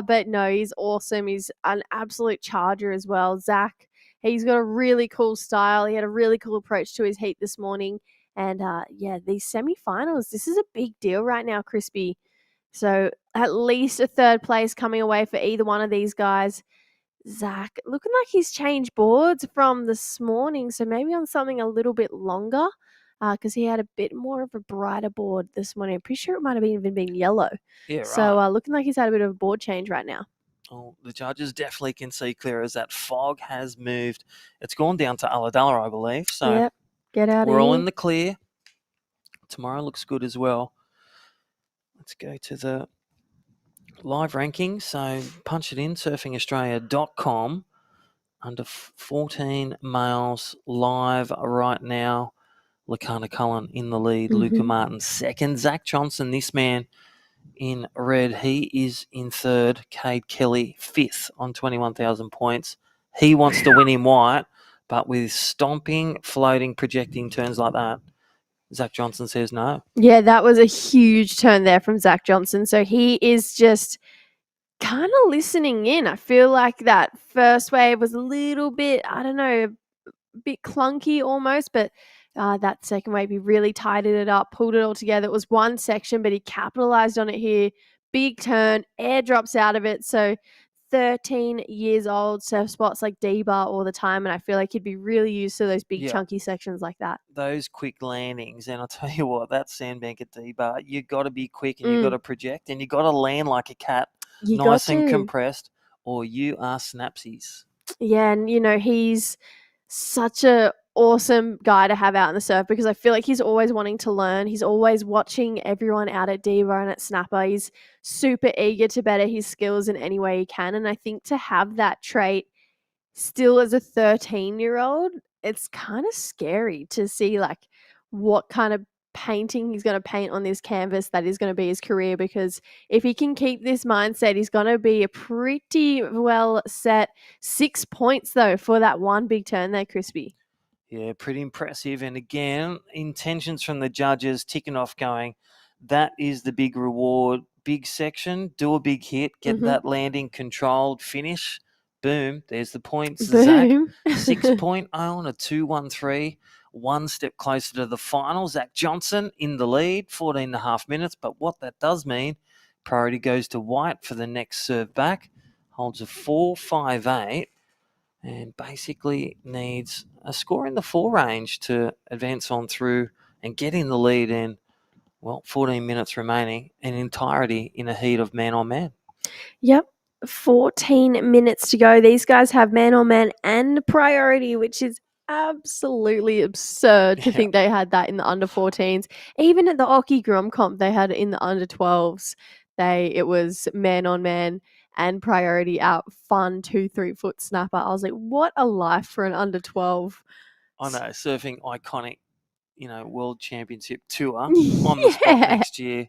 But no, he's awesome. He's an absolute charger as well. Zach, he's got a really cool style. He had a really cool approach to his heat this morning. And yeah, these semi-finals, this is a big deal right now, Crispy. So at least a 3rd place coming away for either one of these guys. Zach, looking like he's changed boards from this morning, so maybe on something a little bit longer, because he had a bit more of a brighter board this morning. I'm pretty sure it might have even been yellow. Yeah, right. So looking like he's had a bit of a board change right now. Oh, the judges definitely can see clear as that fog has moved. It's gone down to Ulladulla, I believe. So yep, get out we're of all here. in the clear. Tomorrow looks good as well. Let's go to the live rankings. So punch it in, surfingaustralia.com. Under 14 males live right now. Lakana Cullen in the lead. Luca Martin second. Zach Johnson, this man in red, he is in 3rd. Cade Kelly 5th on 21,000 points. He wants to win in white, but with stomping, floating, projecting turns like that, Zach Johnson says no. Yeah, that was a huge turn there from Zach Johnson. So he is just kind of listening in. I feel like that first wave was a little bit, I don't know, a bit clunky almost, but that second wave, he really tidied it up, pulled it all together. It was one section, but he capitalized on it here. Big turn, air drops out of it. So 13 years old, surf spots like D-bar all the time, and I feel like he'd be really used to those big chunky sections like that. Those quick landings, and I'll tell you what, that sandbank at D-bar, you got to be quick and you got to project and you got to land like a cat, nice and compressed, or you are snapsies. Yeah, and you know, he's such a awesome guy to have out in the surf, because I feel like he's always wanting to learn. He's always watching everyone out at Diva and at Snapper. He's super eager to better his skills in any way he can. And I think to have that trait still as a 13-year-old, it's kind of scary to see like what kind of painting he's going to paint on this canvas that is going to be his career, because if he can keep this mindset, he's going to be a pretty well set 6 points though for that one big turn there, Crispy. Yeah, pretty impressive. And again, intentions from the judges ticking off going, that is the big reward. Big section, do a big hit, get that landing controlled, finish. Boom, there's the points. Boom. Zach, 6.0 on a 2.13. One step closer to the final. Zach Johnson in the lead, 14.5 minutes. But what that does mean, priority goes to White for the next serve back. Holds a 4.58. And basically needs a score in the 4 range to advance on through and get in the lead in, well, 14 minutes remaining, an entirety in a heat of man-on-man. Yep, 14 minutes to go. These guys have man-on-man and priority, which is absolutely absurd to think they had that in the under 14s. Even at the Oki Grom comp, they had it in the under 12s. It was man-on-man and priority out fun 2-3 foot snapper. I was like, what a life for an under 12. I know, surfing iconic, world championship tour on the spot next year.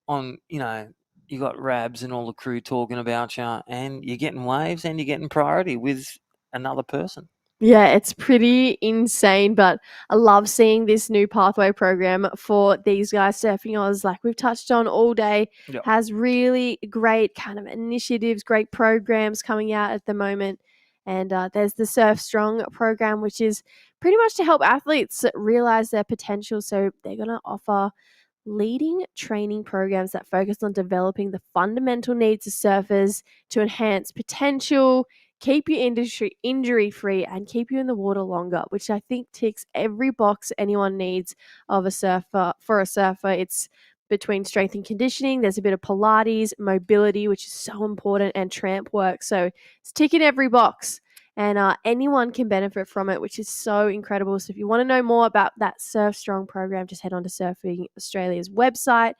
You got Rabs and all the crew talking about you, and you're getting waves and you're getting priority with another person. Yeah, it's pretty insane, but I love seeing this new pathway program for these guys. Surfing Oz, like we've touched on all day, Yep. has really great kind of initiatives, great programs coming out at the moment. And there's the Surf Strong program, which is pretty much to help athletes realize their potential. So they're going to offer leading training programs that focus on developing the fundamental needs of surfers to enhance potential, keep you injury free, and keep you in the water longer, which I think ticks every box anyone needs of a surfer. For a surfer, it's between strength and conditioning. There's a bit of Pilates, mobility, which is so important, and tramp work. So it's ticking every box. And anyone can benefit from it, which is so incredible. So if you want to know more about that Surf Strong program, just head on to Surfing Australia's website.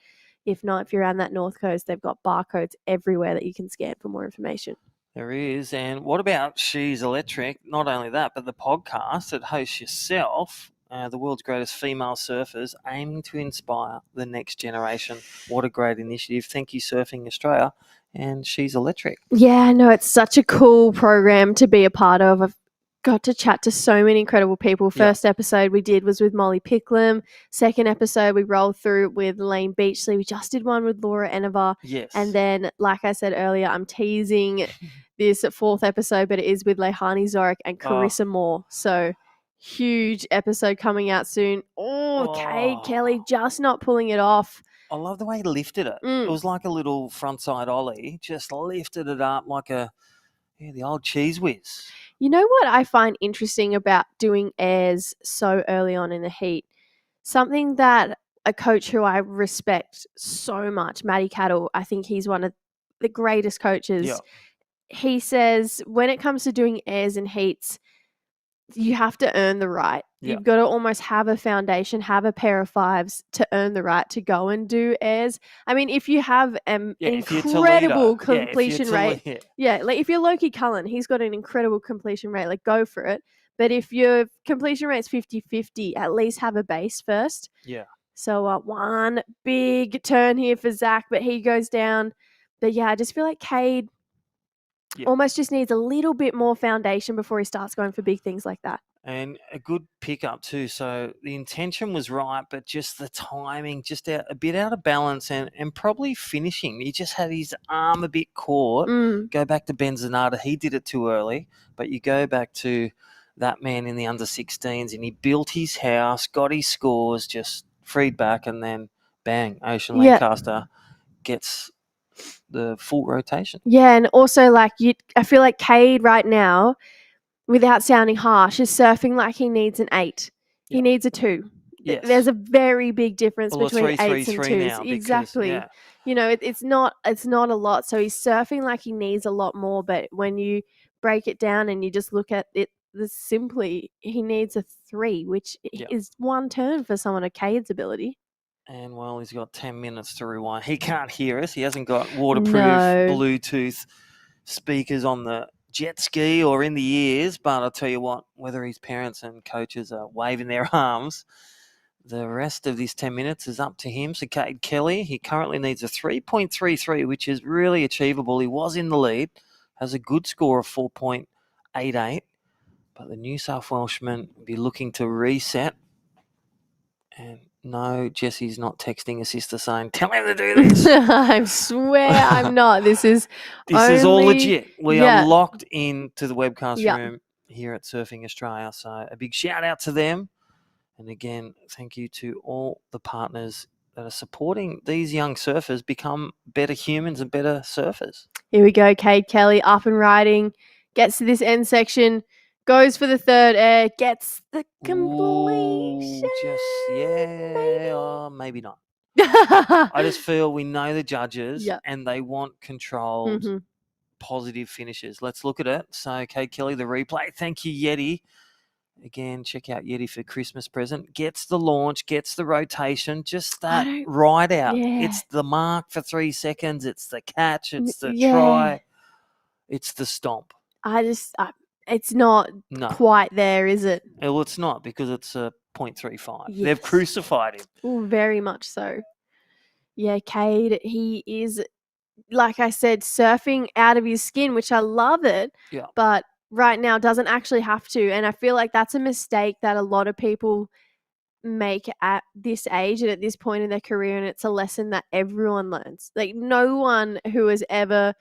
If not, if you're around that North Coast, they've got barcodes everywhere that you can scan for more information. There is. And what about She's Electric? Not only that, but the podcast that hosts yourself, the world's greatest female surfers, aiming to inspire the next generation. What a great initiative. Thank you, Surfing Australia and She's Electric. Yeah, I know. It's such a cool program to be a part of. I've got to chat to so many incredible people. First episode we did was with Molly Picklum. Second episode we rolled through with Lane Beachley. We just did one with Laura Enever. Yes. And then, like I said earlier, I'm teasing this fourth episode, but it is with Lehani Zorek and Carissa Moore. So huge episode coming out soon. Kate Kelly just not pulling it off. I love the way he lifted it. It was like a little frontside ollie, just lifted it up like the old cheese whiz. You know what I find interesting about doing airs so early on in the heat? Something that a coach who I respect so much, Matty Cattle, I think he's one of the greatest coaches. Yeah. He says when it comes to doing airs and heats, you have to earn the right. Yeah. You've got to almost have a foundation, have a pair of fives to earn the right to go and do airs. I mean, if you have an incredible completion rate, like if you're Loki Cullen, he's got an incredible completion rate, like go for it. But if your completion rate's 50-50, at least have a base first. Yeah. So one big turn here for Zach, but he goes down. But yeah, I just feel like Cade almost just needs a little bit more foundation before he starts going for big things like that. And a good pickup too. So the intention was right, but just the timing, just a bit out of balance and probably finishing. He just had his arm a bit caught. Go back to Ben Zanata. He did it too early. But you go back to that man in the under-16s and he built his house, got his scores, just freed back, and then bang, Ocean Lancaster gets the full rotation. Yeah, and also I feel like Cade right now, without sounding harsh, is surfing like he needs an 8. He needs a 2. Yes. There's a very big difference between 8s and 2s. Now Exactly. Because, you know, it's not a lot. So he's surfing like he needs a lot more, but when you break it down and you just look at it simply, he needs a 3, which is one turn for someone of Cade's ability. And, well, he's got 10 minutes to rewind. He can't hear us. He hasn't got waterproof Bluetooth speakers on the jet ski or in the ears. But I'll tell you what, whether his parents and coaches are waving their arms, the rest of this 10 minutes is up to him. So Cade Kelly, he currently needs a 3.33, which is really achievable. He was in the lead, has a good score of 4.88. But the New South Welshman will be looking to reset. And no, Jesse's not texting her sister saying, tell him to do this. I swear I'm not. This is all legit. We are locked into the webcast room here at Surfing Australia. So a big shout out to them. And again, thank you to all the partners that are supporting these young surfers become better humans and better surfers. Here we go. Cade Kelly up and riding, gets to this end section, goes for the third air, gets the completion. Maybe not. I just feel we know the judges and they want controlled, positive finishes. Let's look at it. So, Cade Kelly, the replay. Thank you, Yeti. Again, check out Yeti for Christmas present. Gets the launch, gets the rotation, just I that don't- ride out. yeah. It's the mark for 3 seconds. It's the catch. It's the Yeah. try. It's the stomp. It's not No. quite there, is it? Well, it's not because it's a 0.35. Yes. They've crucified him. Ooh, very much so. Yeah, Cade, he is, like I said, surfing out of his skin, which I love it. Yeah. But right now doesn't actually have to. And I feel like that's a mistake that a lot of people make at this age and at this point in their career, and it's a lesson that everyone learns. Like, no one who has ever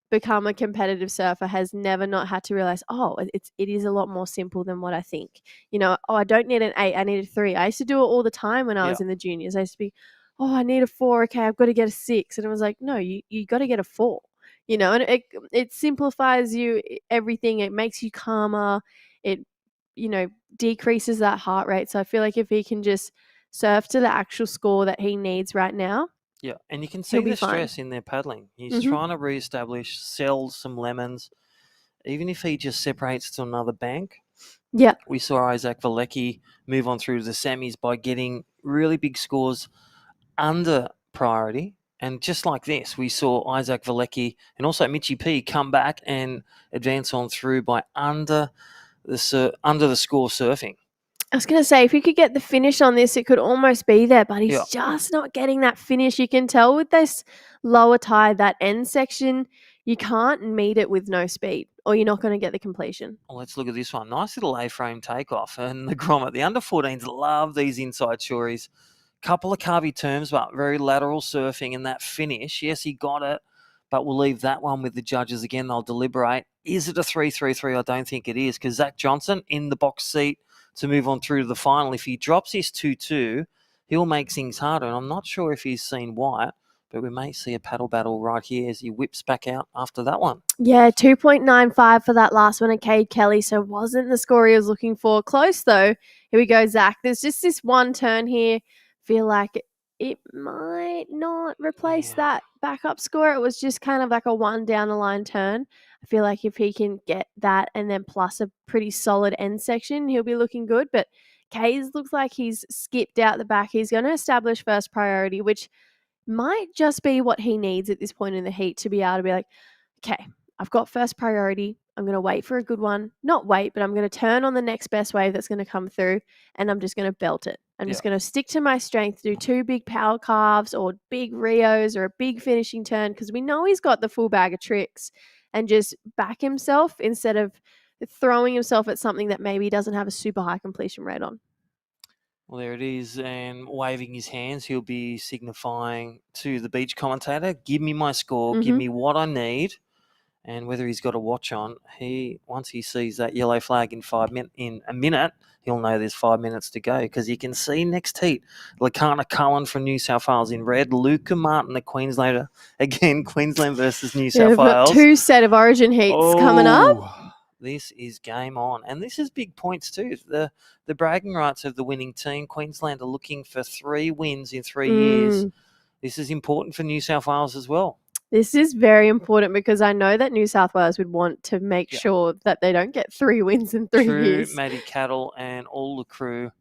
become a competitive surfer has never not had to realize, oh, it is a lot more simple than what I think. You know, oh, I don't need an 8, I need a 3. I used to do it all the time when I was in the juniors. I used to be, oh, I need a 4. Okay, I've got to get a 6. And it was like, no, you got to get a 4. You know, and it simplifies you everything. It makes you calmer. It, you know, decreases that heart rate. So I feel like if he can just surf to the actual score that he needs right now. Yeah, and you can see He'll be the fine. stress in their paddling. He's trying to reestablish, sell some lemons. Even if he just separates to another bank. Yeah. We saw Isaac Valecki move on through the semis by getting really big scores under priority. And just like this, we saw Isaac Valecki and also Mitchie P come back and advance on through by under the score surfing. I was going to say, if he could get the finish on this, it could almost be there, but he's just not getting that finish. You can tell with this lower tide, that end section, you can't meet it with no speed or you're not going to get the completion. Well, let's look at this one. Nice little A-frame takeoff. And the grommet, the under-14s love these inside shories. Couple of carvy terms, but very lateral surfing and that finish. Yes, he got it, but we'll leave that one with the judges again. They'll deliberate. Is it a 3-3-3? I don't think it is, because Zach Johnson in the box seat to move on through to the final. If he drops his 2-2, he'll make things harder. And I'm not sure if he's seen white, but we may see a paddle battle right here as he whips back out after that one. Yeah, 2.95 for that last one at Cade Kelly, so wasn't the score he was looking for. Close, though. Here we go, Zach. There's just this one turn here. Feel like it might not replace that backup score. It was just kind of like a one down the line turn. I feel like if he can get that and then plus a pretty solid end section, he'll be looking good. But Kays looks like he's skipped out the back. He's going to establish first priority, which might just be what he needs at this point in the heat to be able to be like, okay, I've got first priority. I'm going to wait for a good one. Not wait, but I'm going to turn on the next best wave that's going to come through, and I'm just going to belt it. I'm just going to stick to my strength, do 2 big power carves or big Rios or a big finishing turn, because we know he's got the full bag of tricks, and just back himself instead of throwing himself at something that maybe he doesn't have a super high completion rate on. Well, there it is, and waving his hands, he'll be signifying to the beach commentator, give me my score, give me what I need. And whether he's got a watch on, once he sees that yellow flag in a minute, he'll know there's 5 minutes to go, because you can see next heat, Lakana Cullen from New South Wales in red, Luca Martin, the Queenslander, again, Queensland versus New South We've Wales. got 2 set of origin heats coming up. This is game on. And this is big points too. The bragging rights of the winning team. Queensland are looking for 3 wins in 3 years. This is important for New South Wales as well. This is very important, because I know that New South Wales would want to make sure that they don't get 3 wins in 3 years. Maddie Cattle and all the crew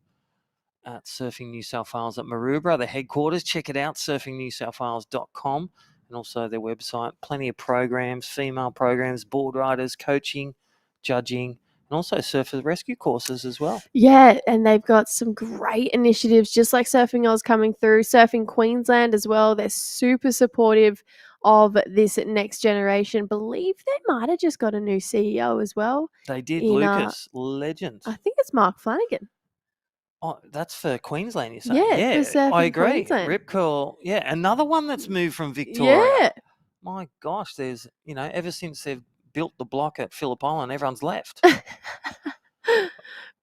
at Surfing New South Wales at Maroubra, the headquarters. Check it out, surfingnewsouthwales.com, and also their website. Plenty of programs, female programs, board riders, coaching, judging, and also surfer rescue courses as well. Yeah, and they've got some great initiatives, just like Surfing Oz coming through. Surfing Queensland as well. They're super supportive of this next generation. Believe they might have just got a new CEO as well. They did, Lucas, legend. I think it's Mark Flanagan. Oh, that's for Queensland, you say? Yeah, for Surfing I agree. Queensland. Rip Curl, another one that's moved from Victoria. Yeah. My gosh, there's, ever since they've built the block at Phillip Island, everyone's left.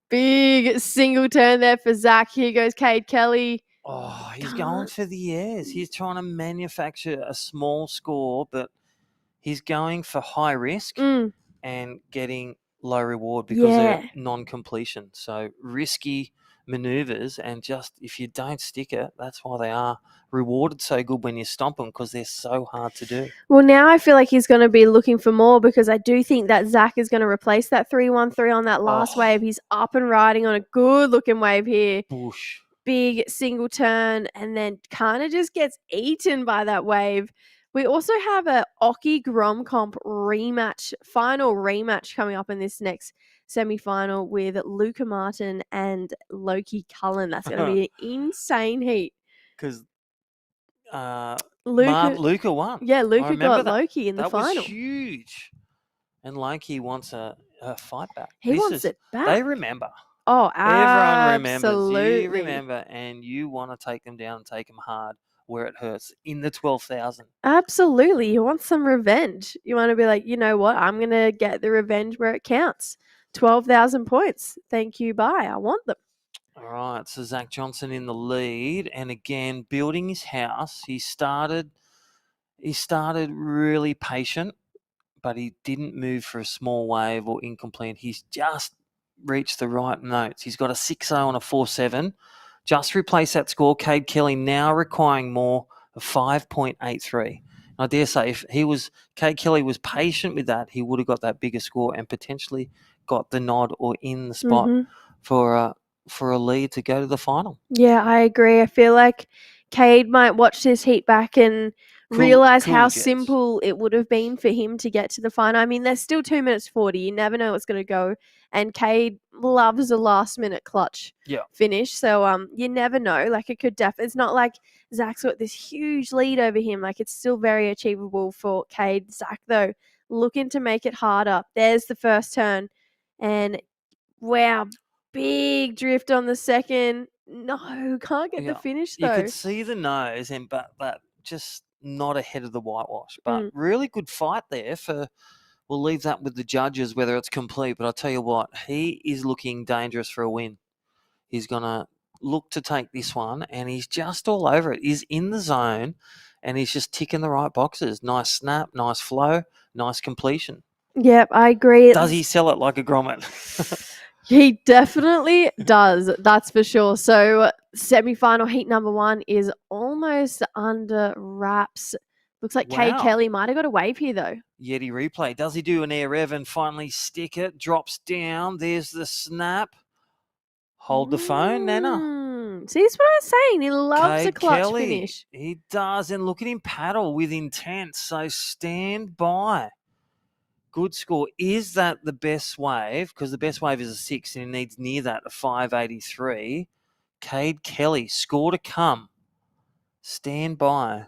Big single turn there for Zach. Here goes Cade Kelly. Oh, he's going for the airs. He's trying to manufacture a small score, but he's going for high risk and getting low reward because of non-completion. So risky maneuvers, and just if you don't stick it, that's why they are rewarded so good when you stomp them, because they're so hard to do. Well, now I feel like he's going to be looking for more, because I do think that Zach is going to replace that 3-1-3 on that last wave. He's up and riding on a good-looking wave here. Bush. Big single turn, and then kind of just gets eaten by that wave. We also have a Oki Grom Comp final rematch coming up in this next semi-final with Luca Martin and Loki Cullen. That's going to be an insane heat. Because Luca won. Yeah, I Luca remember got Loki in the That final. was huge. And Loki wants a fight back. He wants it back. They remember. Oh, Everyone remembers. absolutely. You remember, and you want to take them down and take them hard where it hurts in the 12,000. Absolutely. You want some revenge. You want to be like, you know what? I'm going to get the revenge where it counts. 12,000 points. Thank you. Bye. I want them. All right. So Zach Johnson in the lead. And again, building his house. He started really patient, but he didn't move for a small wave or incomplete. He's just reached the right notes. He's got a 6-0 and a 4-7. Just replace that score. Cade Kelly now requiring more of 5.83. I dare say if Cade Kelly was patient with that, he would have got that bigger score and potentially got the nod or in the spot for a lead to go to the final. Yeah, I agree. I feel like Cade might watch this heat back and realize how simple it would have been for him to get to the final. I mean, there's still 2 minutes 40. You never know what's going to go. And Cade loves a last-minute clutch finish. So you never know. Like, it could it's not like Zach's got this huge lead over him. Like, it's still very achievable for Cade. Zach, though, looking to make it harder. There's the first turn. And, wow, big drift on the second. No, can't get the finish, though. You could see the nose, but just not ahead of the whitewash. But really good fight there we'll leave that with the judges, whether it's complete. But I'll tell you what, he is looking dangerous for a win. He's going to look to take this one, and he's just all over it. He's in the zone, and he's just ticking the right boxes. Nice snap, nice flow, nice completion. Yep, I agree. Does he sell it like a grommet? He definitely does. That's for sure. So semi-final heat number 1 is almost under wraps. Looks like Cade Kelly might have got a wave here, though. Yeti replay. Does he do an air rev and finally stick it? Drops down. There's the snap. Hold the phone, Nana. See, that's what I was saying. He loves a clutch finish. He does. And look at him paddle with intent. So stand by. Good score. Is that the best wave? Because the best wave is a 6 and he needs near that, a 5.83. Cade Kelly, score to come. Stand by.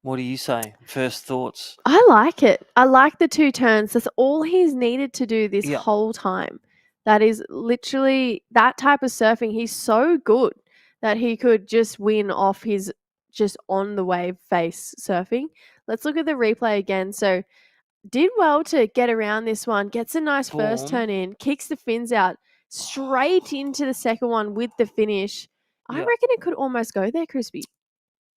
What do you say? First thoughts? I like it. I like the 2 turns. That's all he's needed to do this whole time. That is literally that type of surfing. He's so good that he could just win off his just on the wave face surfing. Let's look at the replay again. So did well to get around this one. Gets a nice first turn in. Kicks the fins out straight into the second one with the finish. I reckon it could almost go there, Crispy.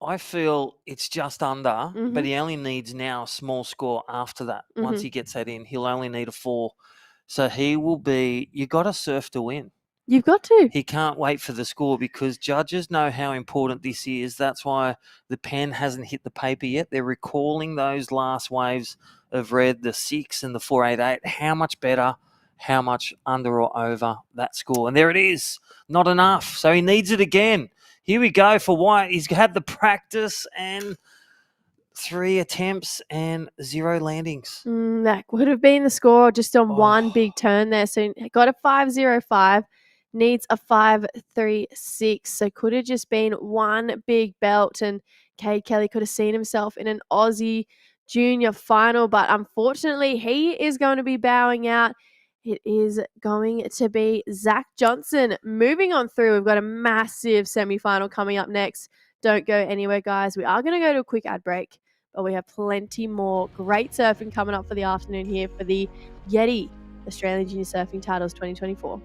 I feel it's just under, but he only needs now a small score after that. Once he gets that in, he'll only need a 4. So he will be, you got to surf to win. You've got to. He can't wait for the score because judges know how important this is. That's why the pen hasn't hit the paper yet. They're recalling those last waves of red, the 6 and the 4.88. How much better, how much under or over that score. And there it is. Not enough. So he needs it again. Here we go for White. He's had the practice and 3 attempts and 0 landings. That would have been the score just on one big turn there. So got a 5.05, needs a 5.36. So could have just been one big belt, and Cade Kelly could have seen himself in an Aussie Junior final. But unfortunately, he is going to be bowing out. It is going to be Zach Johnson moving on through. We've got a massive semi-final coming up next. Don't go anywhere, guys. We are going to go to a quick ad break, but we have plenty more great surfing coming up for the afternoon here for the Yeti Australian Junior Surfing Titles 2024.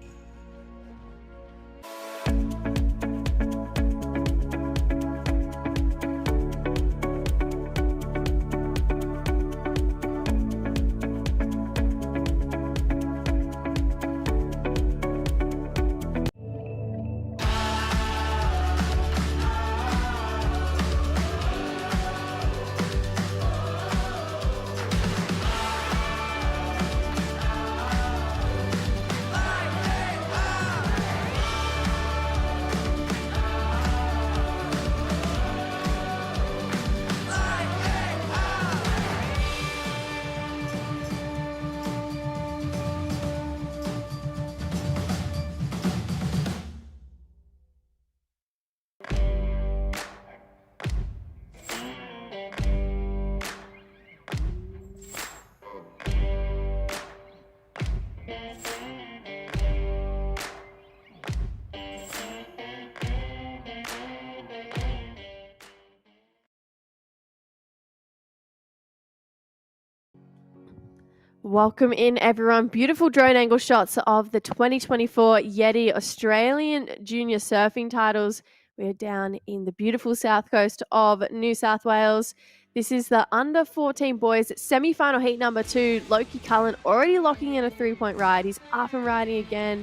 Welcome in, everyone. Beautiful drone angle shots of the 2024 Yeti Australian Junior Surfing Titles. We're down in the beautiful south coast of New South Wales. This is the under 14 boys semi-final heat number 2. Loki Cullen already locking in a 3-point ride. He's up and riding again.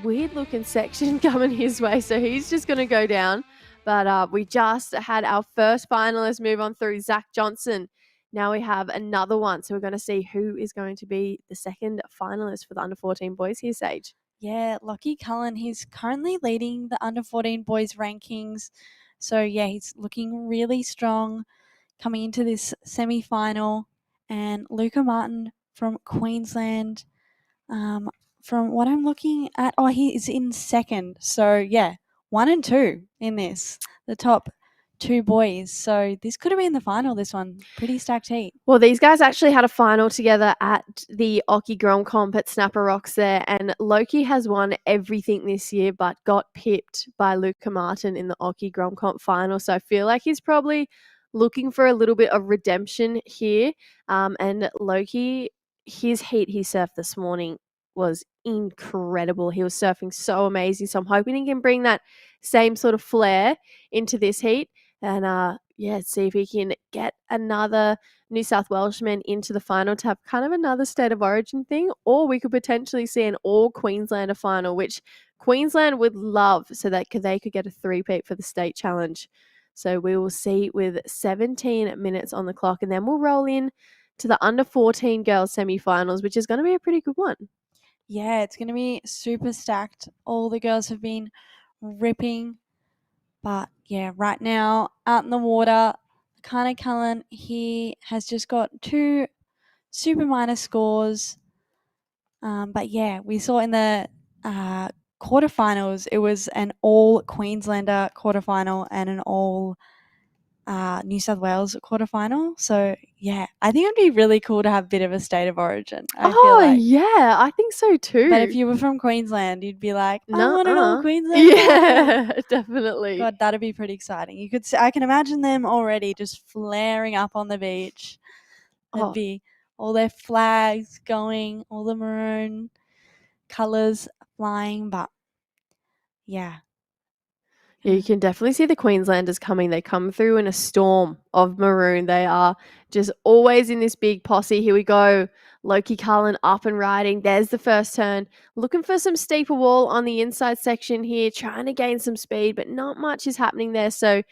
Weird looking section coming his way, so he's just going to go down. But we just had our first finalist move on through, Zach Johnson. Now we have another one, so we're going to see who is going to be the second finalist for the under 14 boys here, Sage. Yeah, Lockie Cullen, he's currently leading the under 14 boys rankings. So, yeah, he's looking really strong coming into this semi-final. And Luca Martin from Queensland, from what I'm looking at, he is in second. So, yeah, 1 and 2 in this, the top 2 boys. So this could have been the final, this one. Pretty stacked heat. Well, these guys actually had a final together at the Oki Grom Comp at Snapper Rocks there, and Loki has won everything this year but got pipped by Luca Martin in the Oki Grom Comp final. So I feel like he's probably looking for a little bit of redemption here. And Loki, his heat he surfed this morning was incredible. He was surfing so amazing. So I'm hoping he can bring that same sort of flair into this heat. And see if he can get another New South Welshman into the final to have kind of another state of origin thing, or we could potentially see an all Queenslander final, which Queensland would love, so that they could get a three-peat for the state challenge. So we will see with 17 minutes on the clock, and then we'll roll in to the under 14 girls semi-finals, which is going to be a pretty good one. Yeah, it's going to be super stacked. All the girls have been ripping. But yeah, right now, out in the water, Kana Cullen, he has just got 2 super minor scores. But yeah, we saw in the quarterfinals, it was an all Queenslander quarterfinal and an all New South Wales quarterfinal. So yeah, I think it'd be really cool to have a bit of a state of origin. I feel like. Yeah, I think so too. But if you were from Queensland, you'd be like, I want an all Queensland. Yeah, definitely. God, that'd be pretty exciting. I can imagine them already just flaring up on the beach. There'd be all their flags going, all the maroon colours flying, but yeah. Yeah, you can definitely see the Queenslanders coming. They come through in a storm of maroon. They are just always in this big posse. Here we go. Loki Cullen up and riding. There's the first turn. Looking for some steeper wall on the inside section here. Trying to gain some speed, but not much is happening there. So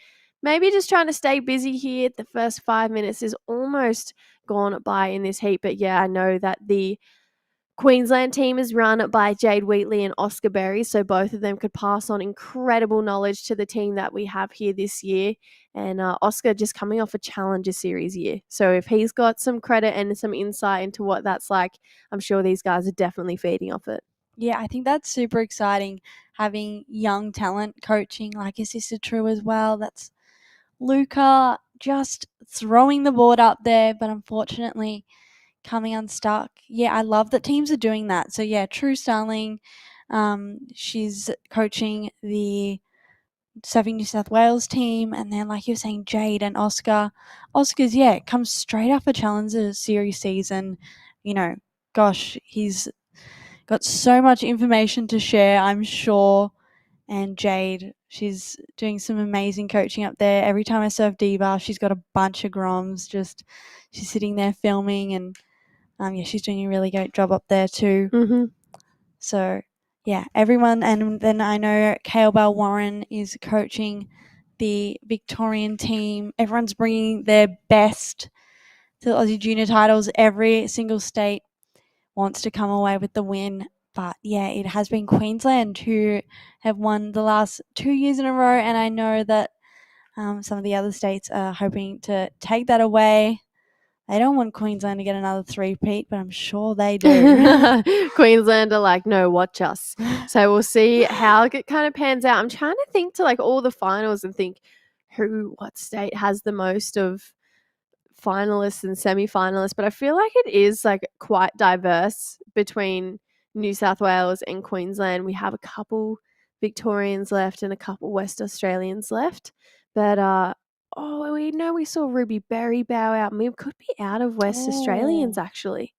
maybe just trying to stay busy here. The first 5 minutes is almost gone by in this heat. But yeah, I know that the Queensland team is run by Jade Wheatley and Oscar Berry, so both of them could pass on incredible knowledge to the team that we have here this year. And Oscar just coming off a Challenger Series year. So if he's got some credit and some insight into what that's like, I'm sure these guys are definitely feeding off it. Yeah, I think that's super exciting, having young talent coaching, like his sister True as well. That's Luca just throwing the board up there, but unfortunately coming unstuck. Yeah, I love that teams are doing that. So yeah, True Starling, she's coaching the Surfing New South Wales team, and then like you were saying, Jade and Oscar. Oscar's comes straight off a Challenger Series season. You know, gosh, he's got so much information to share, I'm sure. And Jade, she's doing some amazing coaching up there. Every time I surf D-Bar, she's got a bunch of groms. She's sitting there filming, and she's doing a really great job up there too. Mm-hmm. So yeah, everyone. And then I know Kale Bell Warren is coaching the Victorian team. Everyone's bringing their best to the Aussie Junior titles. Every single state wants to come away with the win. But yeah, it has been Queensland who have won the last 2 years in a row. And I know that some of the other states are hoping to take that away. They don't want Queensland to get another three-peat, but I'm sure they do. Queensland are like, no, watch us. So we'll see how it kind of pans out. I'm trying to think to like all the finals and think what state has the most of finalists and semi-finalists, but I feel like it is like quite diverse between New South Wales and Queensland. We have a couple Victorians left and a couple West Australians left, but we know we saw Ruby Berry bow out. We could be out of West Australians actually.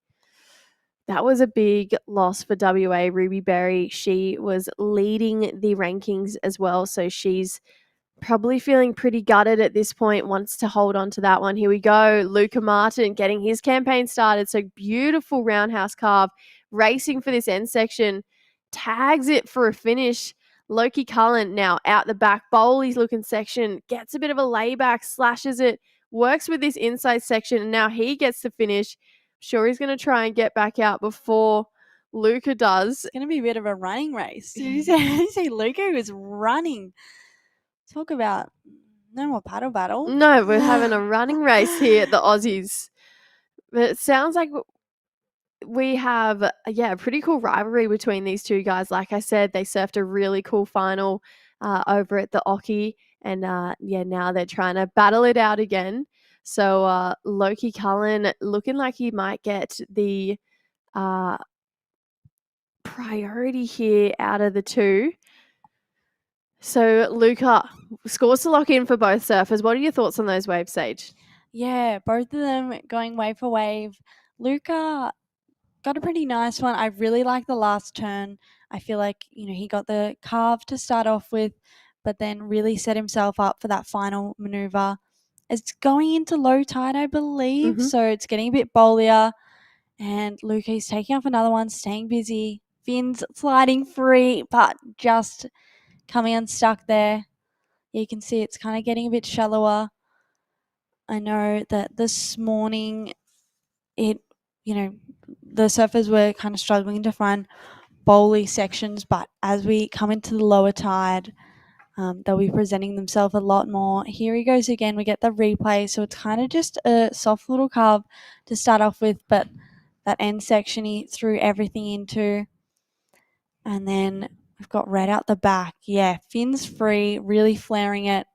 That was a big loss for WA. Ruby Berry, she was leading the rankings as well, so she's probably feeling pretty gutted at this point, wants to hold on to that one. Here we go. Luca Martin getting his campaign started. So beautiful roundhouse carve, racing for this end section, tags it for a finish. Loki Cullen now out the back, bowly looking section, gets a bit of a layback, slashes it, works with this inside section, and now he gets to finish. Sure, he's going to try and get back out before Luca does. It's going to be a bit of a running race. Did you say Luca was running? Talk about no more paddle battle. No, we're having a running race here at the Aussies. But it sounds like we have, a pretty cool rivalry between these two guys. Like I said, they surfed a really cool final over at the Oki. And now they're trying to battle it out again. So Loki Cullen looking like he might get the priority here out of the two. So Luca, scores to lock in for both surfers. What are your thoughts on those waves, Sage? Yeah, both of them going wave for wave. Luca got a pretty nice one. I really like the last turn. I feel like, he got the carve to start off with, but then really set himself up for that final maneuver. It's going into low tide, I believe, so it's getting a bit bowlier. And Luca's taking off another one, staying busy. Finn's sliding free, but just coming unstuck there. You can see it's kind of getting a bit shallower. I know that this morning the surfers were kind of struggling to find bowly sections, but as we come into the lower tide, they'll be presenting themselves a lot more. Here he goes again. We get the replay, so it's kind of just a soft little carve to start off with, but that end section he threw everything into. And then we've got red out the back. Yeah, Finn's free, really flaring it,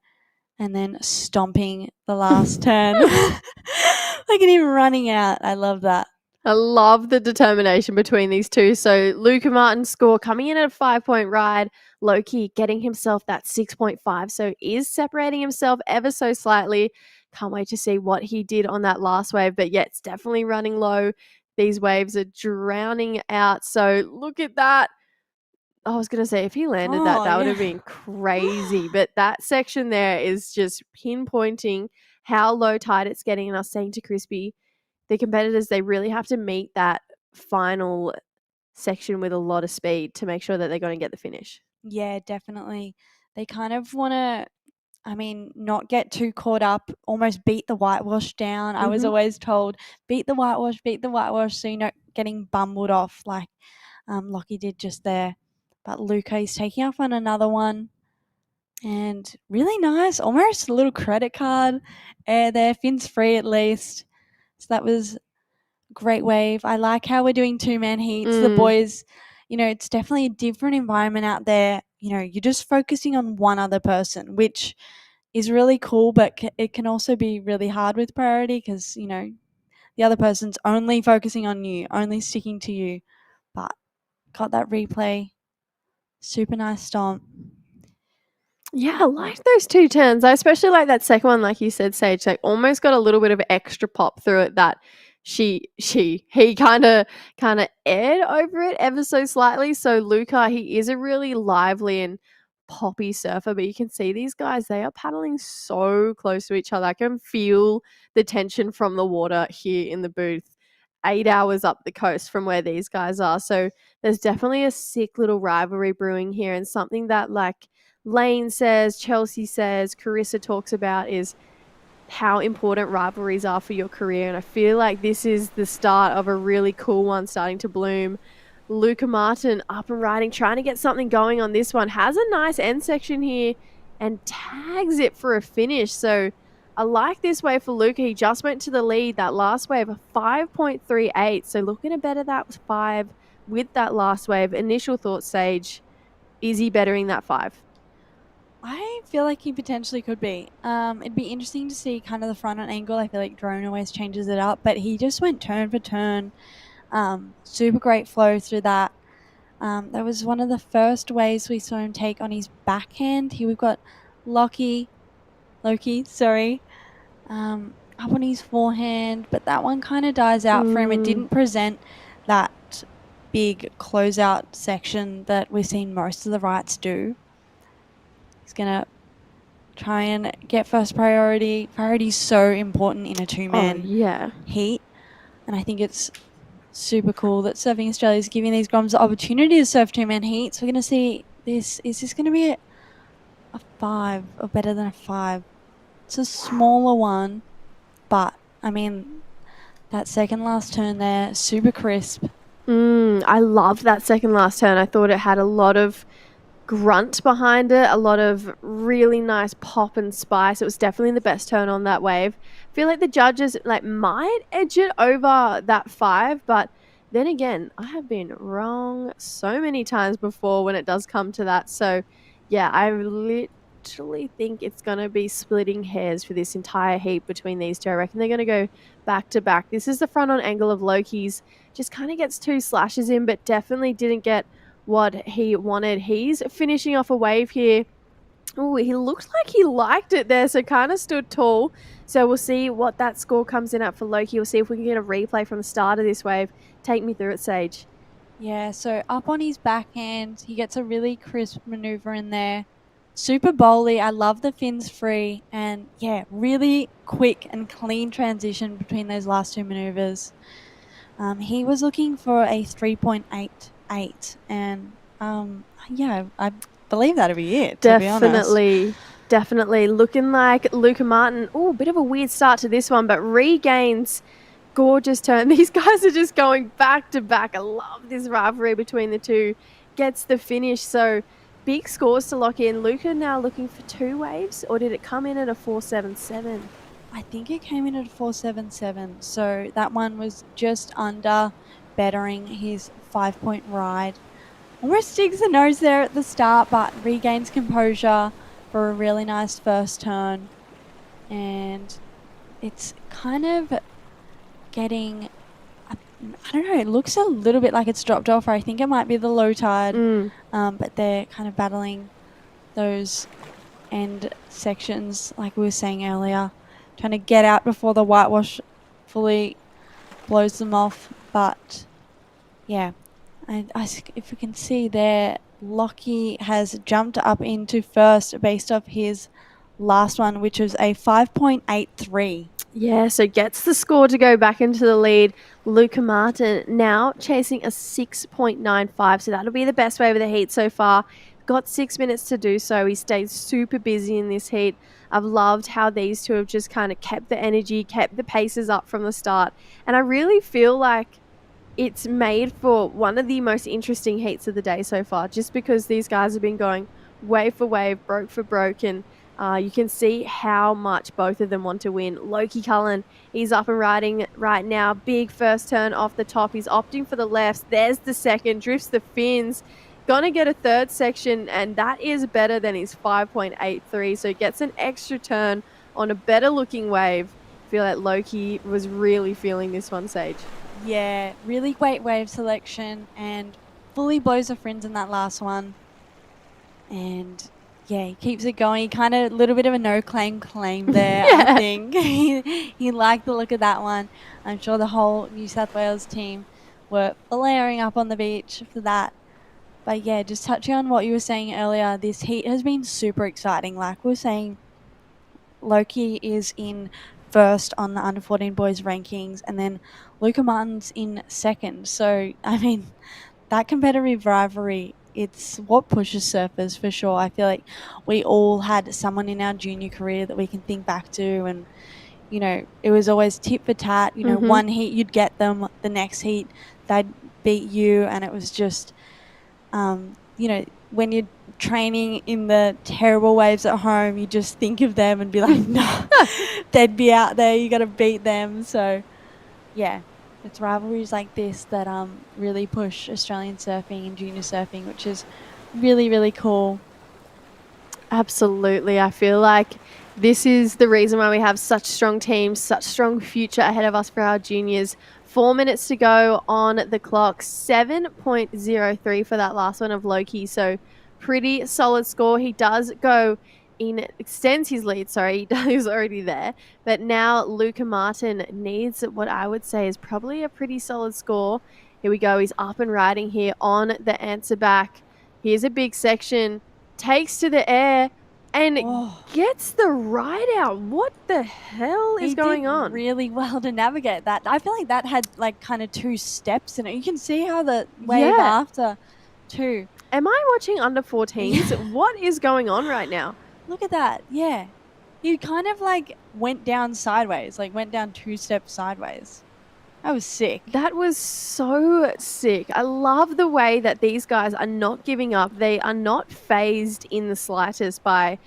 and then stomping the last turn. Look at him running out. I love that. I love the determination between these two. So Luca Martin's score coming in at a 5-point ride. Loki getting himself that 6.5. So is separating himself ever so slightly. Can't wait to see what he did on that last wave. But yeah, it's definitely running low. These waves are drowning out. So look at that. I was going to say, if he landed that would have been crazy. But that section there is just pinpointing how low tide it's getting. And I was saying to Crispy, the competitors, they really have to meet that final section with a lot of speed to make sure that they're going to get the finish. Yeah, definitely. They kind of want to, not get too caught up, almost beat the whitewash down. I was always told, beat the whitewash, so you're not getting bumbled off like Lockie did just there. But Luca is taking off on another one. And really nice, almost a little credit card air there. Finn's free at least. So that was a great wave. I like how we're doing two-man heats. The boys, it's definitely a different environment out there. You're just focusing on one other person, which is really cool, but it can also be really hard with priority because, the other person's only focusing on you, only sticking to you. But got that replay. Super nice stomp. Yeah, I like those two turns. I especially like that second one, like you said, Sage. Like almost got a little bit of extra pop through it that he kind of aired over it ever so slightly. So Luca, he is a really lively and poppy surfer, but you can see these guys, they are paddling so close to each other. I can feel the tension from the water here in the booth. 8 hours up the coast from where these guys are. So there's definitely a sick little rivalry brewing here, and something that like Lane says, Chelsea says, Carissa talks about is how important rivalries are for your career. And I feel like this is the start of a really cool one starting to bloom. Luca Martin up and riding, trying to get something going on this one. Has a nice end section here and tags it for a finish. So I like this wave for Luca. He just went to the lead. That last wave, a 5.38. So looking to better that was 5 with that last wave. Initial thoughts, Sage. Is he bettering that 5? I feel like he potentially could be. It'd be interesting to see kind of the front end angle. I feel like drone always changes it up, but he just went turn for turn. Super great flow through that. That was one of the first waves we saw him take on his backhand. Here we've got Loki, up on his forehand, but that one kind of dies out for him. It didn't present that big closeout section that we've seen most of the Wrights do. He's going to try and get first priority. Priority is so important in a two-man heat. And I think it's super cool that Surfing Australia is giving these Groms the opportunity to surf two-man heats. We're going to see this. Is this going to be a 5 or better than a 5? It's a smaller one, but, I mean, that second last turn there, super crisp. I love that second last turn. I thought it had a lot of grunt behind it, a lot of really nice pop and spice. It was definitely the best turn on that wave. I feel like the judges might edge it over that 5, but then again, I have been wrong so many times before when it does come to that. So yeah, I literally think it's going to be splitting hairs for this entire heat between these two. I reckon they're going to go back to back. This is the front on angle of Loki's. Just kind of gets 2 slashes in, but definitely didn't get what he wanted. He's finishing off a wave here. Oh, he looks like he liked it there, so kind of stood tall. So we'll see what that score comes in at for Loki. We'll see if we can get a replay from the start of this wave. Take me through it, Sage. Yeah, so up on his backhand, he gets a really crisp maneuver in there. Super bowly. I love the fins free. And yeah, really quick and clean transition between those last 2 maneuvers. He was looking for a 3.88. And yeah, I believe that'll be it, to be honest. Definitely. Looking like Luca Martin. Oh, bit of a weird start to this one, but regains gorgeous turn. These guys are just going back to back. I love this rivalry between the two. Gets the finish. So big scores to lock in. Luca now looking for 2 waves, or did it come in at a 4.77? I think it came in at a 4.77. So that one was just under bettering his 5-point ride. Almost digs the nose there at the start, but regains composure for a really nice first turn. And it's kind of getting, I don't know, it looks a little bit like it's dropped off. I think it might be the low tide, but they're kind of battling those end sections like we were saying earlier, trying to get out before the whitewash fully blows them off. But yeah, if we can see there, Lockie has jumped up into first based off his last one, which was a 5.83. Yeah, so gets the score to go back into the lead. Luca Martin now chasing a 6.95, so that'll be the best wave of the heat so far. Got 6 minutes to do so. He stayed super busy in this heat. I've loved how these two have just kind of kept the energy, kept the paces up from the start. And I really feel like it's made for one of the most interesting heats of the day so far, just because these guys have been going wave for wave, broke for broke, and you can see how much both of them want to win. Loki Cullen, he's up and riding right now. Big first turn off the top. He's opting for the lefts. There's the second, drifts the fins. Gonna get a third section, and that is better than his 5.83. So gets an extra turn on a better looking wave. I feel like Loki was really feeling this one, Sage. Yeah, really great wave selection and fully blows the fins in that last one. And yeah, he keeps it going. He kind of, a little bit of a no-claim there, I think. He liked the look of that one. I'm sure the whole New South Wales team were layering up on the beach for that. But yeah, just touching on what you were saying earlier, this heat has been super exciting. Like we were saying, Loki is in first on the under 14 boys rankings, and then Luca Martin's in second. So I mean, that competitive rivalry, it's what pushes surfers for sure. I feel like we all had someone in our junior career that we can think back to, and you know, it was always tit for tat. You know, one heat you'd get them, the next heat they'd beat you, and it was just you know, when you're training in the terrible waves at home, you just think of them and be like, no, they'd be out there, you got to beat them. So yeah, it's rivalries like this that really push Australian surfing and junior surfing, which is really, really cool. Absolutely. I feel like this is the reason why we have such strong teams, such strong future ahead of us for our juniors. 4 minutes to go on the clock. 7.03 for that last one of Loki. So pretty solid score. He does go in, extends his lead. Sorry, he's already there. But now Luca Martin needs what I would say is probably a pretty solid score. Here we go. He's up and riding here on the answer back. Here's a big section. Takes to the air and gets the ride out. What the hell is going on? Really well to navigate that. I feel like that had like kind of 2 steps in it. You can see how the wave after too. Am I watching under 14s? What is going on right now? Look at that. Yeah. He kind of like went down sideways, like went down 2 steps sideways. That was sick. That was so sick. I love the way that these guys are not giving up. They are not phased in the slightest by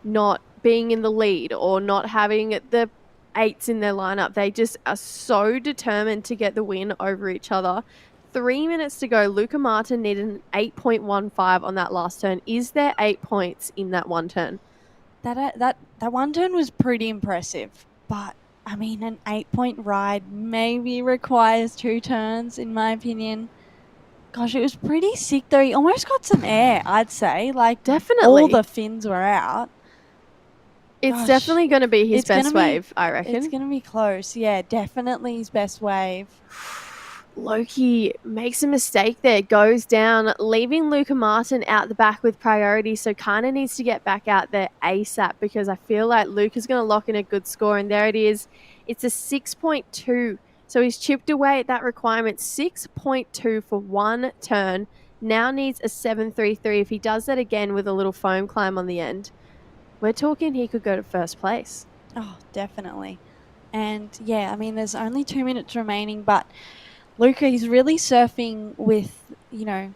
not being in the lead or not having the 8s in their lineup. They just are so determined to get the win over each other. 3 minutes to go. Luca Martin needed an 8.15 on that last turn. Is there 8 points in that one turn? That one turn was pretty impressive, but I mean, an 8-point ride maybe requires 2 turns, in my opinion. Gosh, it was pretty sick, though. He almost got some air, I'd say. Like, definitely. All the fins were out. It's definitely going to be his best wave, I reckon. It's going to be close. Yeah, definitely his best wave. Loki makes a mistake there, goes down, leaving Luca Martin out the back with priority, so kind of needs to get back out there ASAP because I feel like Luca's going to lock in a good score, and there it is. It's a 6.2, so he's chipped away at that requirement. 6.2 for one turn. Now needs a 7.33. If he does that again with a little foam climb on the end, we're talking he could go to first place. Oh, definitely. And yeah, I mean, there's only 2 minutes remaining, but Luca, he's really surfing with, you know,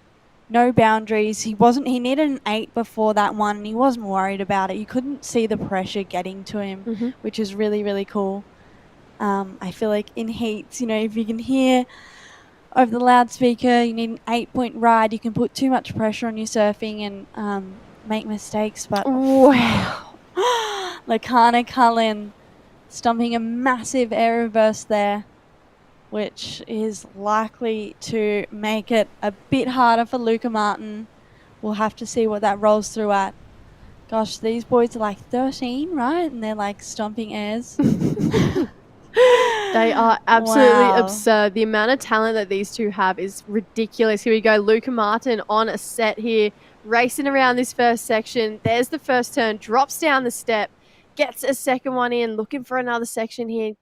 no boundaries. He needed an 8 before that one, and he wasn't worried about it. You couldn't see the pressure getting to him, which is really, really cool. I feel like in heats, you know, if you can hear over the loudspeaker, you need an 8-point ride, you can put too much pressure on your surfing and make mistakes. But wow. Lakana Cullen stomping a massive air reverse there, which is likely to make it a bit harder for Luca Martin. We'll have to see what that rolls through at. Gosh, these boys are like 13, right? And they're like stomping airs. They are absolutely absurd. The amount of talent that these two have is ridiculous. Here we go. Luca Martin on a set here, racing around this first section. There's the first turn, drops down the step, gets a second one in, looking for another section here.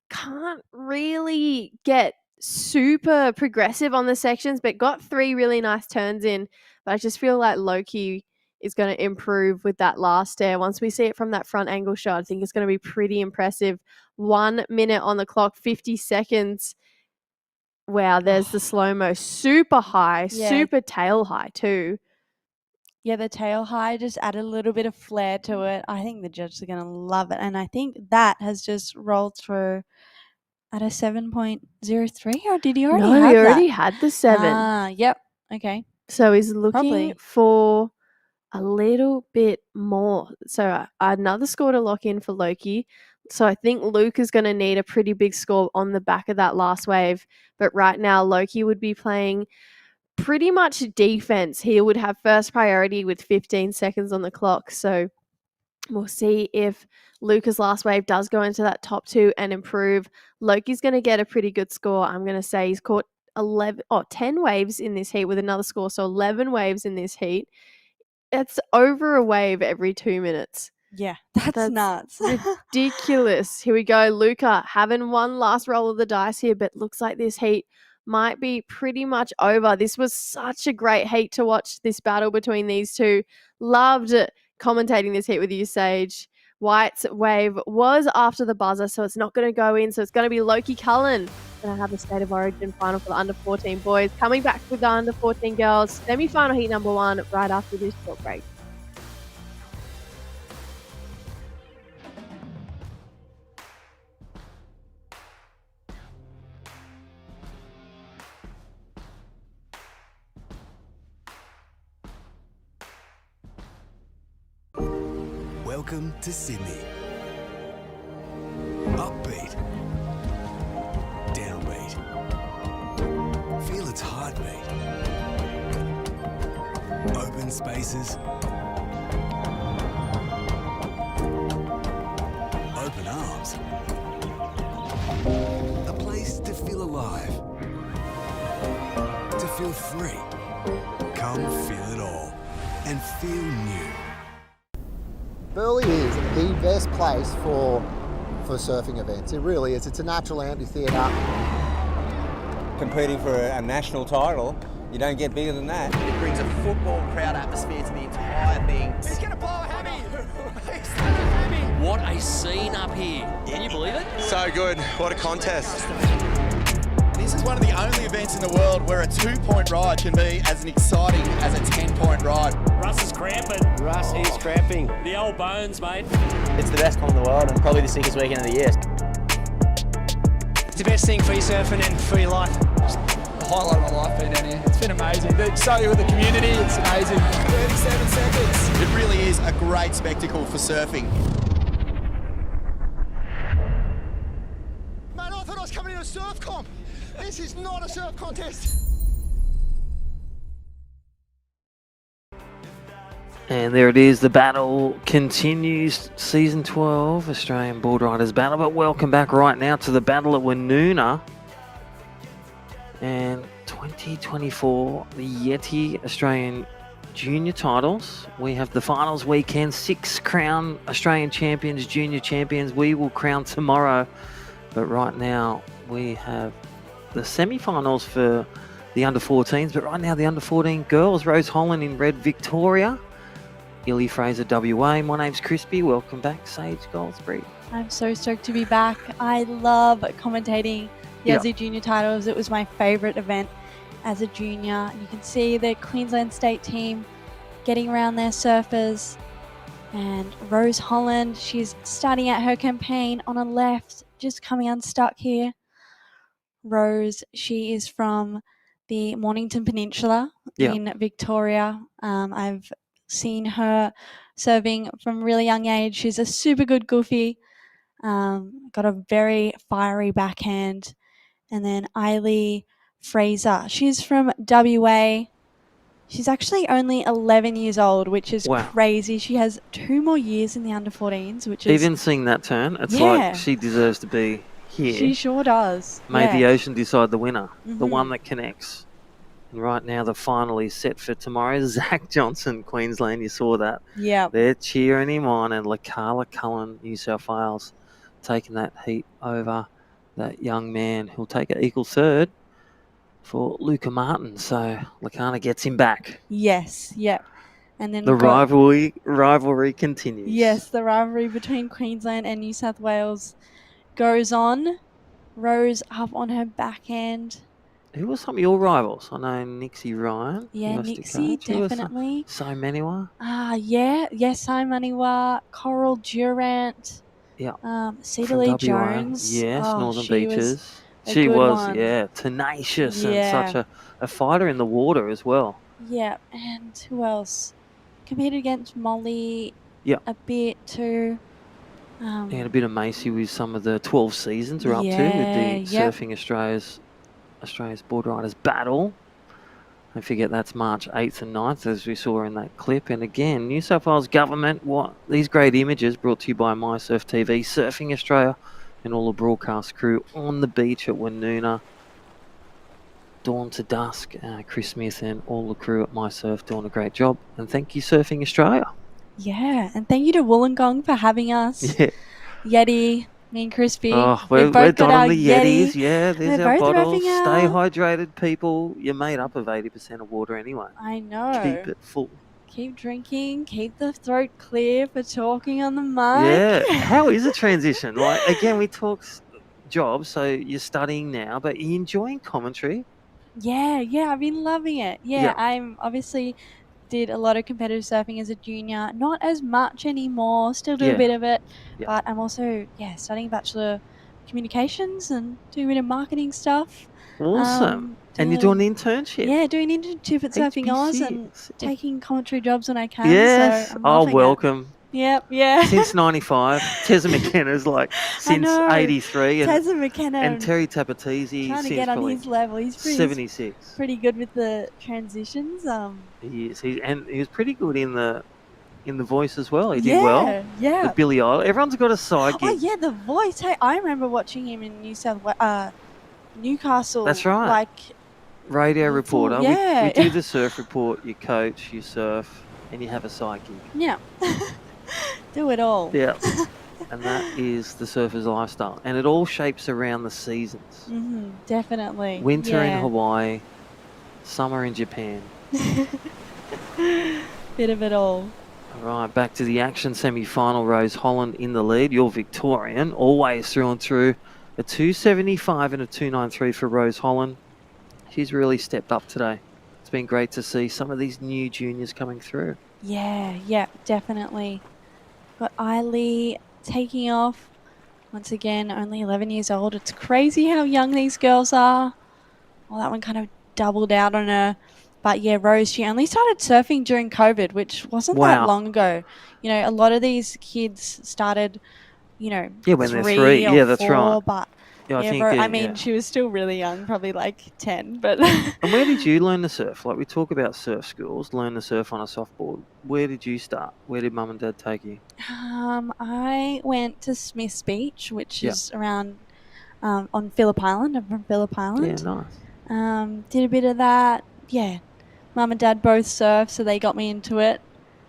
Can't really get super progressive on the sections, but got 3 really nice turns in. But I just feel like Loki is going to improve with that last air. Once we see it from that front angle shot, I think it's going to be pretty impressive. 1 minute on the clock, 50 seconds. Wow, there's the slow-mo. Super high, super tail high too. Yeah, the tail high just added a little bit of flair to it. I think the judges are going to love it. And I think that has just rolled through at a 7.03, or did he already have that? No, he already had the 7. Ah, yep. Okay. So he's looking for a little bit more. So another score to lock in for Loki. So I think Luke is going to need a pretty big score on the back of that last wave. But right now, Loki would be playing pretty much defense. He would have first priority with 15 seconds on the clock. So we'll see if Luca's last wave does go into that top 2 and improve. Loki's going to get a pretty good score. I'm going to say he's caught 10 waves in this heat with another score. So 11 waves in this heat. It's over a wave every 2 minutes. Yeah, that's nuts. Ridiculous. Here we go. Luca having one last roll of the dice here, but looks like this heat might be pretty much over. This was such a great heat to watch, this battle between these two. Loved commentating this heat with you, Sage. White's wave was after the buzzer, so it's not going to go in. So it's going to be Loki Cullen going to have the State of Origin final for the under 14 boys. Coming back with the under 14 girls, semi-final heat number 1 right after this short break. Welcome to Sydney. Upbeat. Downbeat. Feel its heartbeat. Open spaces. Open arms. A place to feel alive. feel free. Come feel it all and feel new. Burleigh is the best place for surfing events. It really is. It's a natural amphitheatre. Competing for a national title, you don't get bigger than that. It brings a football crowd atmosphere to the entire thing. He's going to blow a hammy. What a scene up here. Can you believe it? So good. What a contest. This is one of the only events in the world where a 2-point ride can be as exciting as a 10-point ride. Russ is cramping. Russ is cramping. The old bones, mate. It's the best comp in the world and probably the sickest weekend of the year. It's the best thing for your surfing and for your life. Just the highlight of my life being down here. It's been amazing. So with the community, it's amazing. 37 seconds. It really is a great spectacle for surfing. Mate, I thought I was coming in a surf comp. This is not a surf contest. And there it is, the battle continues, Season 12, Australian Board Riders Battle. But welcome back right now to the battle at Woonona. And 2024, the Yeti Australian Junior titles. We have the finals weekend, 6 crown Australian champions, junior champions. We will crown tomorrow. But right now, we have the semi-finals for the under-14s. But right now, the under-14 girls, Rose Holland in red, Victoria. Illy Fraser, WA. My name's Crispy. Welcome back, Sage Goldsbury. I'm so stoked to be back. I love commentating the Aussie Junior titles. It was my favourite event as a junior. You can see the Queensland State team getting around their surfers. And Rose Holland, she's starting out her campaign on a left, just coming unstuck here. Rose, she is from the Mornington Peninsula in Victoria. I've seen her serving from a really young age. She's a super good goofy. Got a very fiery backhand. And then Illy Fraser. She's from WA. She's actually only 11 years old, which is crazy. She has 2 more years in the under-14s, which is... Even seeing that turn, it's like she deserves to be here. She sure does. May the ocean decide the winner, the one that connects. And right now, the final is set for tomorrow. Zach Johnson, Queensland, you saw that. Yeah. They're cheering him on. And LaCarla Cullen, New South Wales, taking that heat over that young man who'll take an equal third for Luca Martin. So LaCarla gets him back. Yes, yep. And then the rivalry continues. Yes, the rivalry between Queensland and New South Wales goes on. Rose up on her backhand. Who were some of your rivals? I know Nixie Ryan. Yeah, Nixie, definitely. So Maniwa. So Maniwa, Coral Durant. Yeah. Cedarly Jones. Yes, Northern Beaches. She was, tenacious and such a fighter in the water as well. Yeah, and who else? Competed against Molly a bit too. And a bit of Macy with some of the 12 seasons are up to with the Surfing Australia's Board Riders Battle. Don't forget that's March 8th and 9th as we saw in that clip. And again, New South Wales Government, these great images brought to you by MySurf TV, Surfing Australia and all the broadcast crew on the beach at Woonona. Dawn to dusk, Chris Smith and all the crew at MySurf doing a great job. And thank you, Surfing Australia. Yeah, and thank you to Wollongong for having us. Yeah. Yeti, me and Crispy. Oh, we're done on the Yetis. Yeah, there's our bottles. Stay hydrated, people. You're made up of 80% of water anyway. I know. Keep it full. Keep drinking. Keep the throat clear for talking on the mic. Yeah. How is the transition? Like, again, we talk jobs, so you're studying now, but are you enjoying commentary? Yeah, I've been loving it. Yeah, I'm obviously did a lot of competitive surfing as a junior. Not as much anymore. Still do a bit of it. But I'm also, studying Bachelor Communications and doing a bit of marketing stuff. Awesome. And you're doing an internship? Yeah, doing an internship at Surfing Oz and taking commentary jobs when I can. Yes. So welcome. Yep, yeah. Since 95. Tessa McKenna's since 83. Tessa McKenna. And Terry Tapatese trying to get on his level. He's 76. Pretty good with the transitions. He is. He was pretty good in the voice as well. He did well. Yeah. With Billy Idol. Everyone's got a side gig. Oh, yeah, the voice. Hey, I remember watching him in Newcastle. That's right. radio That's reporter. all- yeah. We do the surf report, you coach, you surf, and you have a side gig. Yeah. Do it all. Yeah. And that is the surfer's lifestyle. And it all shapes around the seasons. Definitely. Winter in Yeah. Hawaii, summer in Japan. Bit of it all. All right, back to the action. Semi-final, Rose Holland in the lead. You're Victorian, always through and through. A 275 and a 293 for Rose Holland. She's really stepped up today. It's been great to see some of these new juniors coming through. Yeah, definitely. Got Eiley taking off. Once again, only 11 years old. It's crazy how young these girls are. Well, that one kind of doubled out on her. But yeah, Rose, she only started surfing during COVID, which wasn't that long ago. You know, a lot of these kids started, you know, when they're 3. or Yeah, that's 4, right. But Yeah, I think I mean, she was still really young, probably like 10. But And where did you learn to surf? Like we talk about surf schools, learn to surf on a softboard. Where did you start? Where did mum and dad take you? I went to Smith's Beach, which is around on Phillip Island. I'm from Phillip Island. Yeah, nice. Did a bit of that. Yeah. Mum and dad both surf, so they got me into it.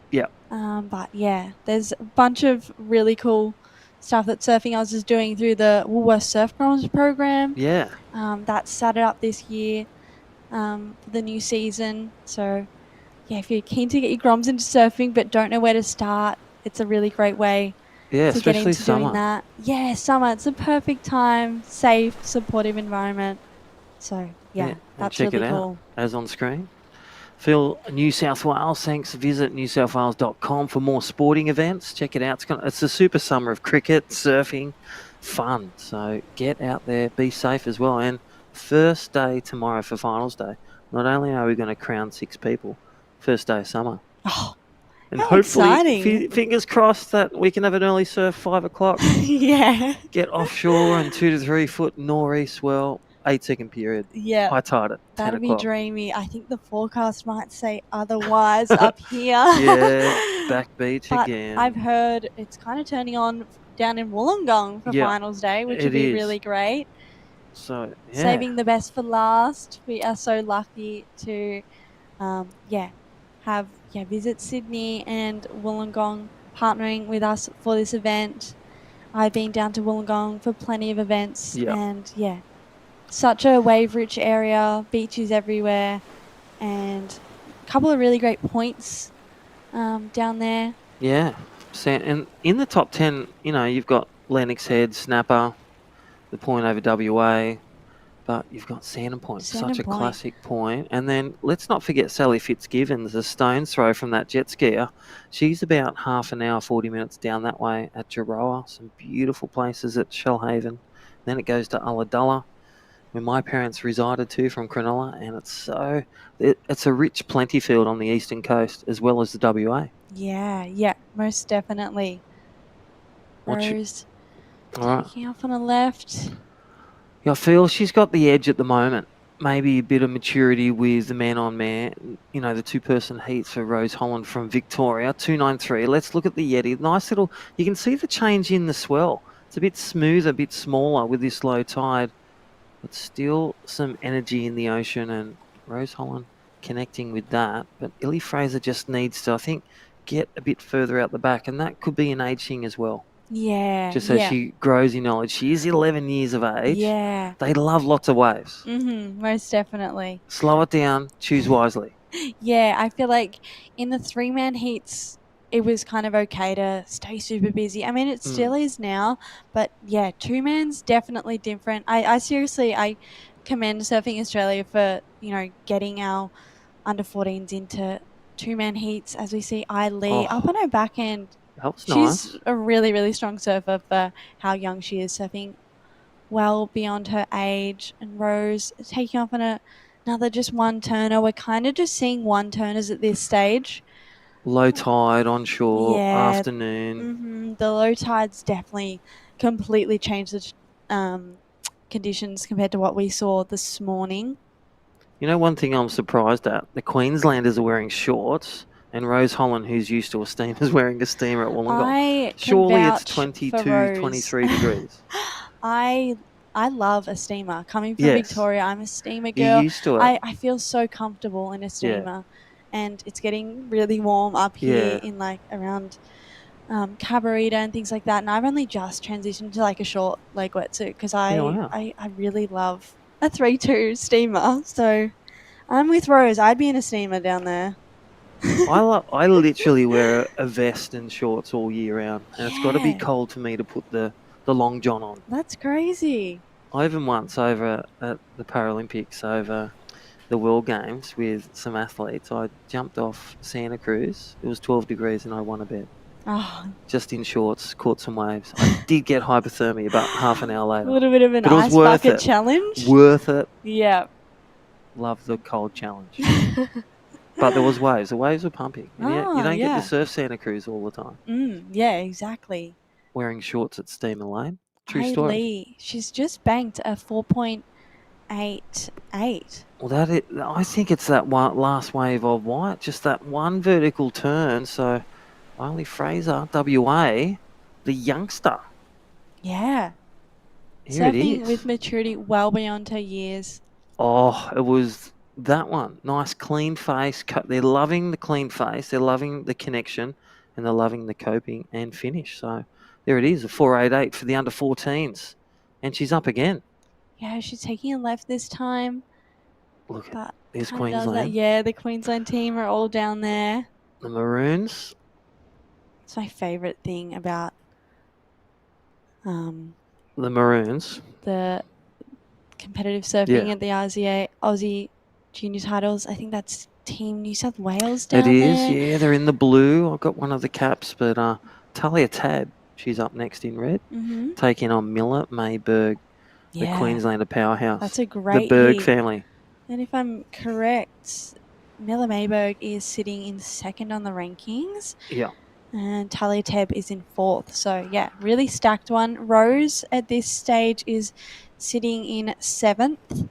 Yeah. But yeah, there's a bunch of really cool stuff that Surfing Oz is doing through the Woolworths Surf Groms program. Yeah. That started up this year for the new season. So yeah, if you're keen to get your groms into surfing but don't know where to start, it's a really great way to get especially into summer. doing that. Yeah, summer. It's a perfect time, safe, supportive environment. So yeah, that's check really it out, cool. as on screen. Phil, New South Wales, thanks. Visit newsouthwales.com for more sporting events. Check it out. It's a super summer of cricket, surfing, fun. So get out there, be safe as well. And first day tomorrow for finals day. Not only are we going to crown 6 people, first day of summer. Oh, and how hopefully, exciting. fingers crossed that we can have an early surf 5 o'clock. Yeah. Get offshore and 2 to 3 foot nor'east swell, 8-second period. Yeah. High tide at 10 That'd be o'clock. dreamy. I think the forecast might say otherwise up here. Yeah, back beach But again. I've heard it's kind of turning on down in Wollongong for finals day, which would be really great. So, yeah. Saving the best for last. We are so lucky to, have Visit Sydney and Wollongong partnering with us for this event. I've been down to Wollongong for plenty of events, and such a wave-rich area, beaches everywhere, and a couple of really great points down there. Yeah. And in the top 10, you know, you've got Lennox Head, Snapper, the point over WA, but you've got Sandon Point, such a classic point. And then let's not forget Sally Fitzgibbons, a stone's throw from that jet skier. She's about half an hour, 40 minutes down that way at Jiroa. Some beautiful places at Shellhaven. Then it goes to Ulladulla, where my parents resided to from Cronulla, and it's a rich plenty field on the eastern coast as well as the WA. Yeah, most definitely. Rose taking off on the left. Yeah, I feel she's got the edge at the moment. Maybe a bit of maturity with the man-on-man. You know, the 2-person heats for Rose Holland from Victoria, 293. Let's look at the Yeti. Nice little, you can see the change in the swell. It's a bit smoother, a bit smaller with this low tide, but still some energy in the ocean, and Rose Holland connecting with that. But Illy Fraser just needs to, I think, get a bit further out the back, and that could be an age thing as well. Yeah. Just as she grows in knowledge. She is 11 years of age. Yeah. They love lots of waves. Most definitely. Slow it down, choose wisely. Yeah, I feel like in the 3-man heats, it was kind of okay to stay super busy. I mean, it still is now, but yeah, 2-man's definitely different. I seriously, I commend Surfing Australia for, you know, getting our under 14s into 2-man heats, as we see Eiley up on her back end. That was She's nice. a really, really strong surfer for how young she is, surfing well beyond her age. And Rose taking off on another just one-turner. We're kind of just seeing one-turners at this stage. Low tide, onshore, afternoon. The low tide's definitely completely changed the conditions compared to what we saw this morning. You know, one thing I'm surprised at, the Queenslanders are wearing shorts, and Rose Holland, who's used to a steamer, is wearing a steamer at Wollongong. Surely it's 22, 23 degrees. I I love a steamer. Coming from Yes. Victoria, I'm a steamer You're girl. used to it. I feel so comfortable in a Yeah. steamer. And it's getting really warm up here Yeah. in like around Cabarita and things like that. And I've only just transitioned to like a short leg wetsuit because Yeah, wow. I really love a 3-2 steamer. So I'm with Rose. I'd be in a steamer down there. I literally wear a vest and shorts all year round, and it's got to be Yeah. cold for me to put the long john on. That's crazy. I even once over at the Paralympics, over the World Games with some athletes, I jumped off Santa Cruz. It was 12 degrees and I won a bet. Oh, Just in shorts, caught some waves. I did get hypothermia about half an hour later. a little bit of an But it was ice worth bucket it. challenge. Worth it. Yeah. Love the cold challenge. But there was waves. The waves were pumping. And you don't get to surf Santa Cruz all the time. Yeah, exactly. Wearing shorts at Steamer Lane. True story. Lee, she's just banked a 4.88. Well, I think it's that one last wave of white, just that one vertical turn. So, only Fraser, WA, the youngster. Yeah. Here it Surfing is. with maturity well beyond her years. Oh, it was that one. Nice, clean face. They're loving the clean face. They're loving the connection, and they're loving the coping and finish. So, there it is, a 4.88 for the under 14s, and she's up again. Yeah, she's taking a left this time. Look, but there's kinda does that. Queensland. Yeah, the Queensland team are all down there. The Maroons. It's my favourite thing about the Maroons. The competitive surfing at the Aussie junior titles. I think that's Team New South Wales down there. It is, yeah. They're in the blue. I've got one of the caps, but Talia Tab, she's up next in red, taking on Miller Mayberg, the Queenslander powerhouse. That's a great The Berg heat. family. And if I'm correct, Miller Mayberg is sitting in second on the rankings. Yeah. And Talia Teb is in fourth. So, yeah, really stacked one. Rose at this stage is sitting in seventh.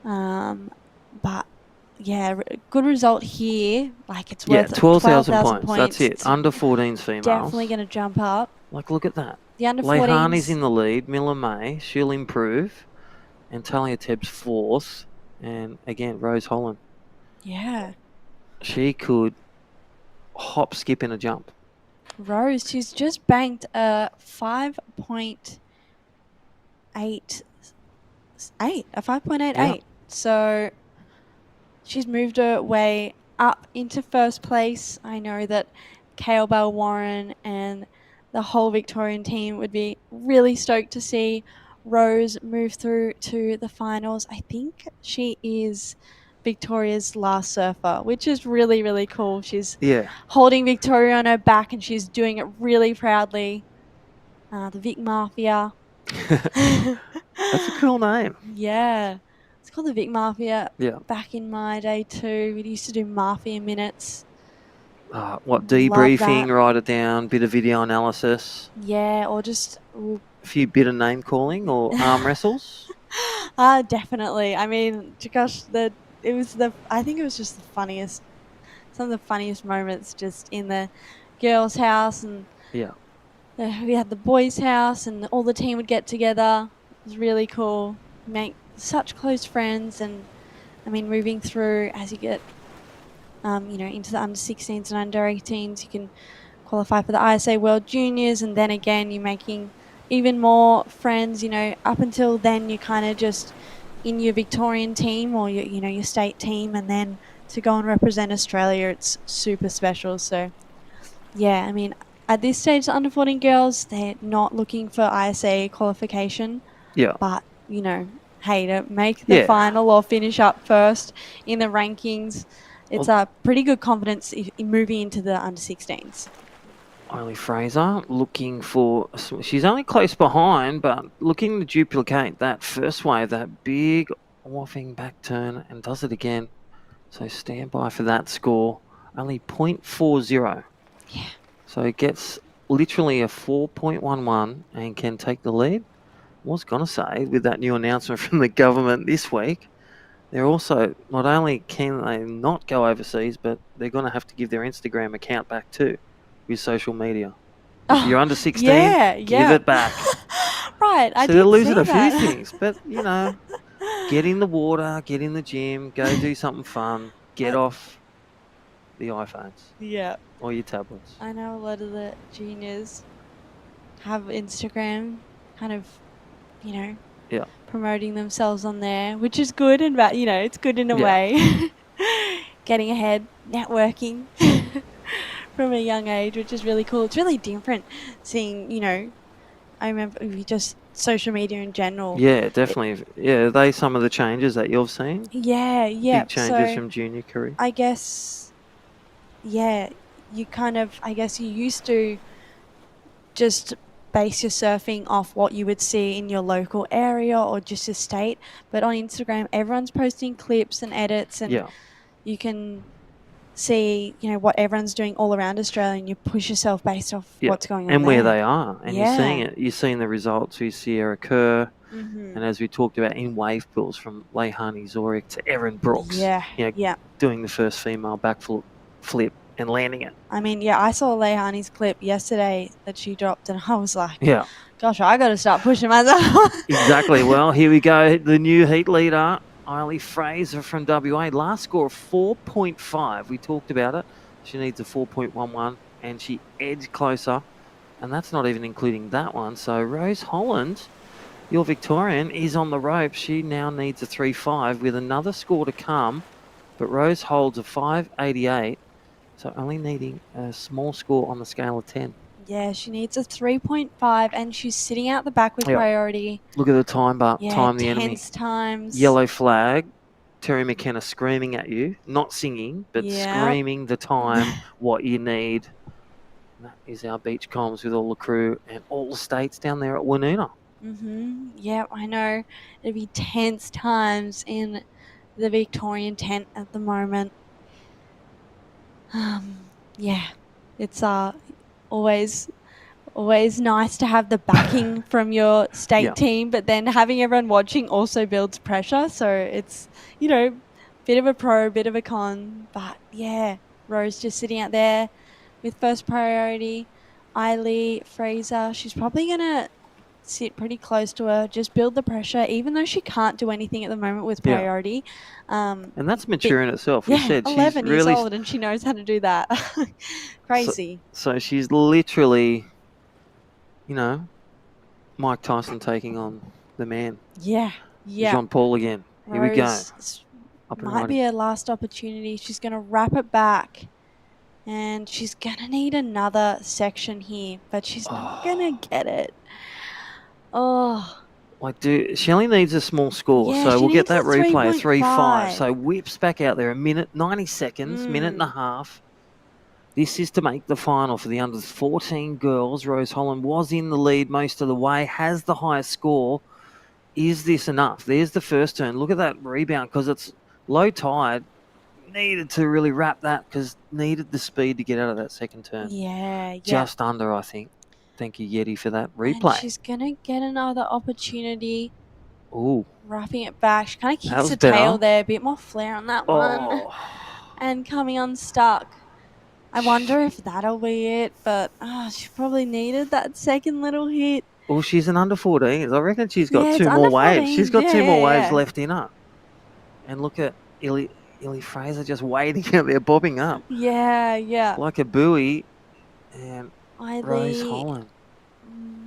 But, yeah, good result here. Like, it's worth 12,000 points. That's it. Under 14s females. Definitely going to jump up. Like, look at that. The under 14s. Lehani's in the lead. Miller May, she'll improve. And Talia Teb's fourth. And, again, Rose Holland. Yeah. She could hop, skip, and a jump. Rose, she's just banked a 5.88. Yeah. So she's moved her way up into first place. I know that Kale Bell Warren and the whole Victorian team would be really stoked to see Rose move through to the finals. I think she is Victoria's last surfer, which is really, really cool. She's holding Victoria on her back and she's doing it really proudly. The Vic Mafia. That's a cool name. Yeah. It's called the Vic Mafia. Yeah. Back in my day too, we used to do Mafia minutes. What, debriefing, write it down, bit of video analysis. Yeah, or just... A few bit of name calling or arm wrestles. Definitely. I mean, gosh, I think it was just the funniest, some of the funniest moments just in the girls' house, and we had the boys' house, and all the team would get together. It was really cool. Make such close friends, and I mean, moving through as you get, into the under 16s and under 18s, you can qualify for the ISA World Juniors, and then again, you're making even more friends. Up until then, you're kind of just in your Victorian team or your state team, and then to go and represent Australia, it's super special. So, yeah, I mean, at this stage, the under 14 girls, they're not looking for ISA qualification. Yeah. But, hey, to make the final or finish up first in the rankings, it's a pretty good confidence in moving into the under 16s. Only Fraser looking for... She's only close behind, but looking to duplicate that first wave, that big offing back turn, and does it again. So stand by for that score. Only 0.40. Yeah. So it gets literally a 4.11 and can take the lead. I was going to say, with that new announcement from the government this week, they're also, not only can they not go overseas, but they're going to have to give their Instagram account back too. With social media. If you're under 16, give it back. Right, right. I So they're did losing see a few that. things, but you know, get in the water, get in the gym, go do something fun, get off the iPhones Yeah. or your tablets. I know a lot of the juniors have Instagram, kind of, you know, Yeah. promoting themselves on there, which is good and you know, it's good in a Yeah. way. Getting ahead, networking from a young age, which is really cool. It's really different seeing, you know, I remember just social media in general. Yeah, definitely. Yeah, are they some of the changes that you've seen? Yeah, yeah. Big changes So from junior career. I guess, yeah, you kind of, I guess you used to just base your surfing off what you would see in your local area or just your state. But on Instagram, everyone's posting clips and edits, and Yeah. you can see, you know, what everyone's doing all around Australia, and you push yourself based off Yeah. what's going on And where there. they are. And you're seeing it. You're seeing the results with Sierra Kerr. Mhm. And as we talked about in wave pools from Leilani Zoric to Erin Brooks. Yeah, You know, yeah. doing the first female flip and landing it. I mean, yeah, I saw Leilani's clip yesterday that she dropped, and I was like, Yeah. gosh, I got to start pushing myself. Exactly. Well, here we go. The new heat leader, Eiley Fraser from WA. Last score of 4.5. We talked about it. She needs a 4.11, and she edged closer. And that's not even including that one. So Rose Holland, your Victorian, is on the rope. She now needs a 3.5 with another score to come. But Rose holds a 5.88. So only needing a small score on the scale of 10. Yeah, she needs a 3.5, and she's sitting out the back with Yeah. priority. Look at the time, but Yeah, time the enemy. tense times. Yellow flag. Terry McKenna screaming at you, not singing, but Yeah. screaming the time, what you need. And that is our beach comms with all the crew and all the states down there at Woonona. Yeah, I know. It'd be tense times in the Victorian tent at the moment. Yeah, it's always nice to have the backing from your state Yeah. team, but then having everyone watching also builds pressure. So it's, you know, bit of a pro, bit of a con. But yeah, Rose just sitting out there with first priority. Eiley Fraser, she's probably gonna sit pretty close to her, just build the pressure, even though she can't do anything at the moment with Yeah. priority. And that's mature in itself. We Yeah, said she's 11 years really old and she knows how to do that. Crazy. So she's literally, you know, Mike Tyson taking on the man. Yeah, yeah. Jean Paul again. Here we go. Rose Up and might riding. be her last opportunity. She's going to wrap it back, and she's going to need another section here, but she's not going to get it. Oh, She only needs a small score, Yeah, so she we'll get needs a that replay, a 3.5. 3.5. So whips back out there a minute, 90 seconds, minute and a half. This is to make the final for the under 14 girls. Rose Holland was in the lead most of the way, has the highest score. Is this enough? There's the first turn. Look at that rebound because it's low tide. Needed to really wrap that because needed the speed to get out of that second turn. yeah, yeah. Just under, I think. Thank you, Yeti, for that And replay. she's going to get another opportunity. Ooh. Wrapping it back. She kind of That kicks was the tail better. there. A bit more flair on that one. And coming unstuck. I wonder if that'll be it, but she probably needed that second little hit. Well, she's an under 14s. I reckon she's got Yeah, two it's more under waves. She's 14s. got two Yeah, more yeah, waves yeah. left in her. And look at Illy Fraser just waiting out there, bobbing up Yeah, yeah. like a buoy. And Rose Eiley Holland.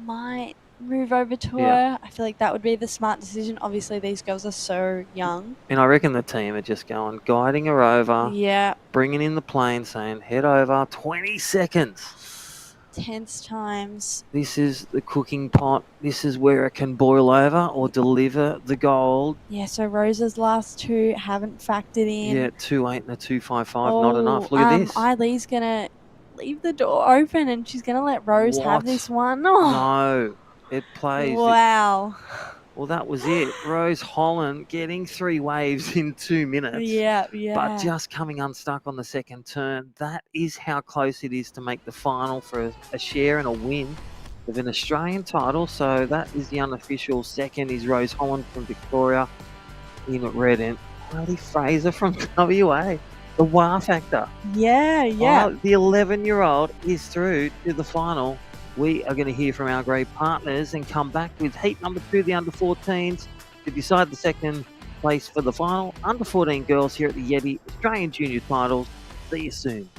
might move over to Yeah. her. I feel like that would be the smart decision. Obviously, these girls are so young. And I reckon the team are just going, guiding her over, Yeah. bringing in the plane, saying, head over, 20 seconds. Tense times. This is the cooking pot. This is where it can boil over or deliver the gold. Yeah, so Rose's last two haven't factored in. Yeah, 2.8 and a 2.55, not enough. Look at this. Eileen's going to leave the door open and she's going to let Rose have What? this one. Oh, No, it plays. wow. Well, that was it. Rose Holland getting 3 waves in 2 minutes. Yeah, yeah. But just coming unstuck on the second turn. That is how close it is to make the final for a share and a win of an Australian title. So that is the unofficial second is Rose Holland from Victoria in red, and Eiley Fraser from WA. The wow factor. Yeah, yeah. The 11-year-old is through to the final we are going to hear from our great partners and come back with heat number 2, the under-14s, to decide the second place for the final. Under-14 girls here at the Yeti Australian Junior Titles. See you soon.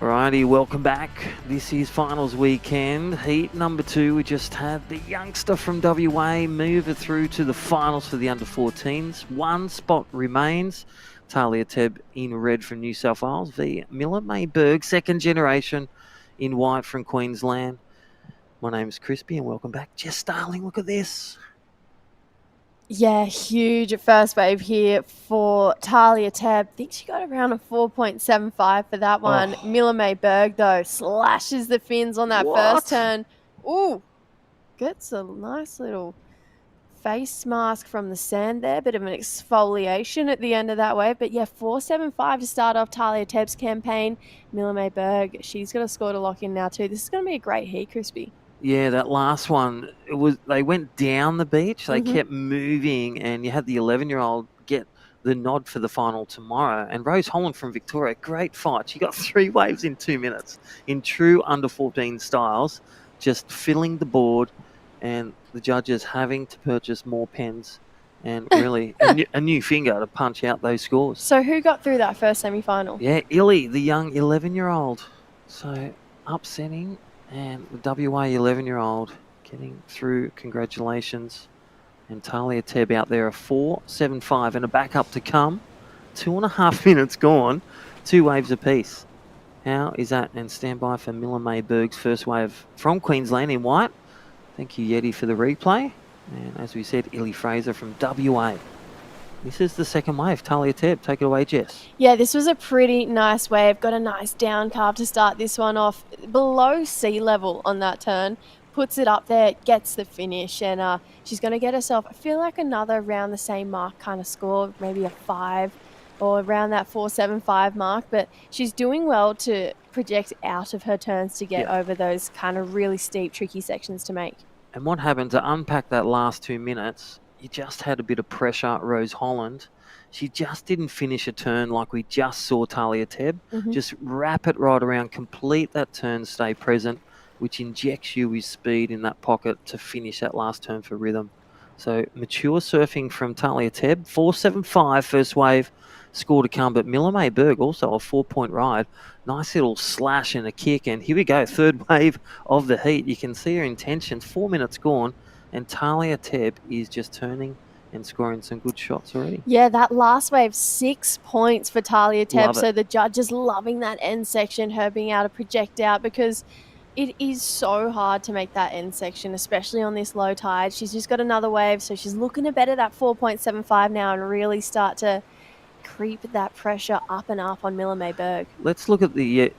Alrighty, welcome back. This is finals weekend. Heat number 2, we just had the youngster from WA move it through to the finals for the under-14s. One spot remains. Talia Tebb in red from New South Wales v Miller Mayberg, second generation in white from Queensland. My name's Crispy and welcome back. Jess Starling, look at this. Yeah, huge first wave here for Talia Tebb. I think she got around a 4.75 for that one. Oh. Miller Mayberg, though, slashes the fins on that first turn. Ooh, gets a nice little face mask from the sand there. Bit of an exfoliation at the end of that wave. But yeah, 4.75 to start off Talia Tebb's campaign. Miller Mayberg, she's got a score to lock in now too. This is going to be a great heat, Crispy. Yeah, that last one, they went down the beach. They kept moving, and you had the 11-year-old get the nod for the final tomorrow. And Rose Holland from Victoria, great fight. She got 3 waves in 2 minutes in true under-14 styles, just filling the board, and the judges having to purchase more pens and really a new finger to punch out those scores. So who got through that first semi-final? Yeah, Illy, the young 11-year-old. So upsetting. And the WA 11-year-old getting through, congratulations. And Talia Tebb out there, a 4.75 and a backup to come. 2.5 minutes gone, 2 waves apiece. How is that? And stand by for Miller Mayberg's first wave from Queensland in white. Thank you, Yeti, for the replay. And as we said, Illy Fraser from WA. This is the second wave. Talia Tebb, take it away, Jess. Yeah, this was a pretty nice wave. Got a nice down carve to start this one off. Below sea level on that turn. Puts it up there, gets the finish. And she's going to get herself, I feel like, another around the same mark kind of score. Maybe a 5 or around that 4.75 mark. But she's doing well to project out of her turns to get over those kind of really steep, tricky sections to make. And what happened to unpack that last 2 minutes? You just had a bit of pressure, Rose Holland. She just didn't finish a turn like we just saw Talia Tebb. Just wrap it right around, complete that turn, stay present, which injects you with speed in that pocket to finish that last turn for rhythm. So mature surfing from Talia Tebb, 4.75 first wave, score to come. But Miller Mayberg also a 4-point ride. Nice little slash and a kick. And here we go, third wave of the heat. You can see her intentions, 4 minutes gone. And Talia Tebb is just turning and scoring some good shots already. Yeah, that last wave, 6 points for Talia Tebb. So the judges loving that end section, her being able to project out, because it is so hard to make that end section, especially on this low tide. She's just got another wave, so she's looking to better that 4.75 now and really start to creep that pressure up and up on Miller Mayberg. Let's look at the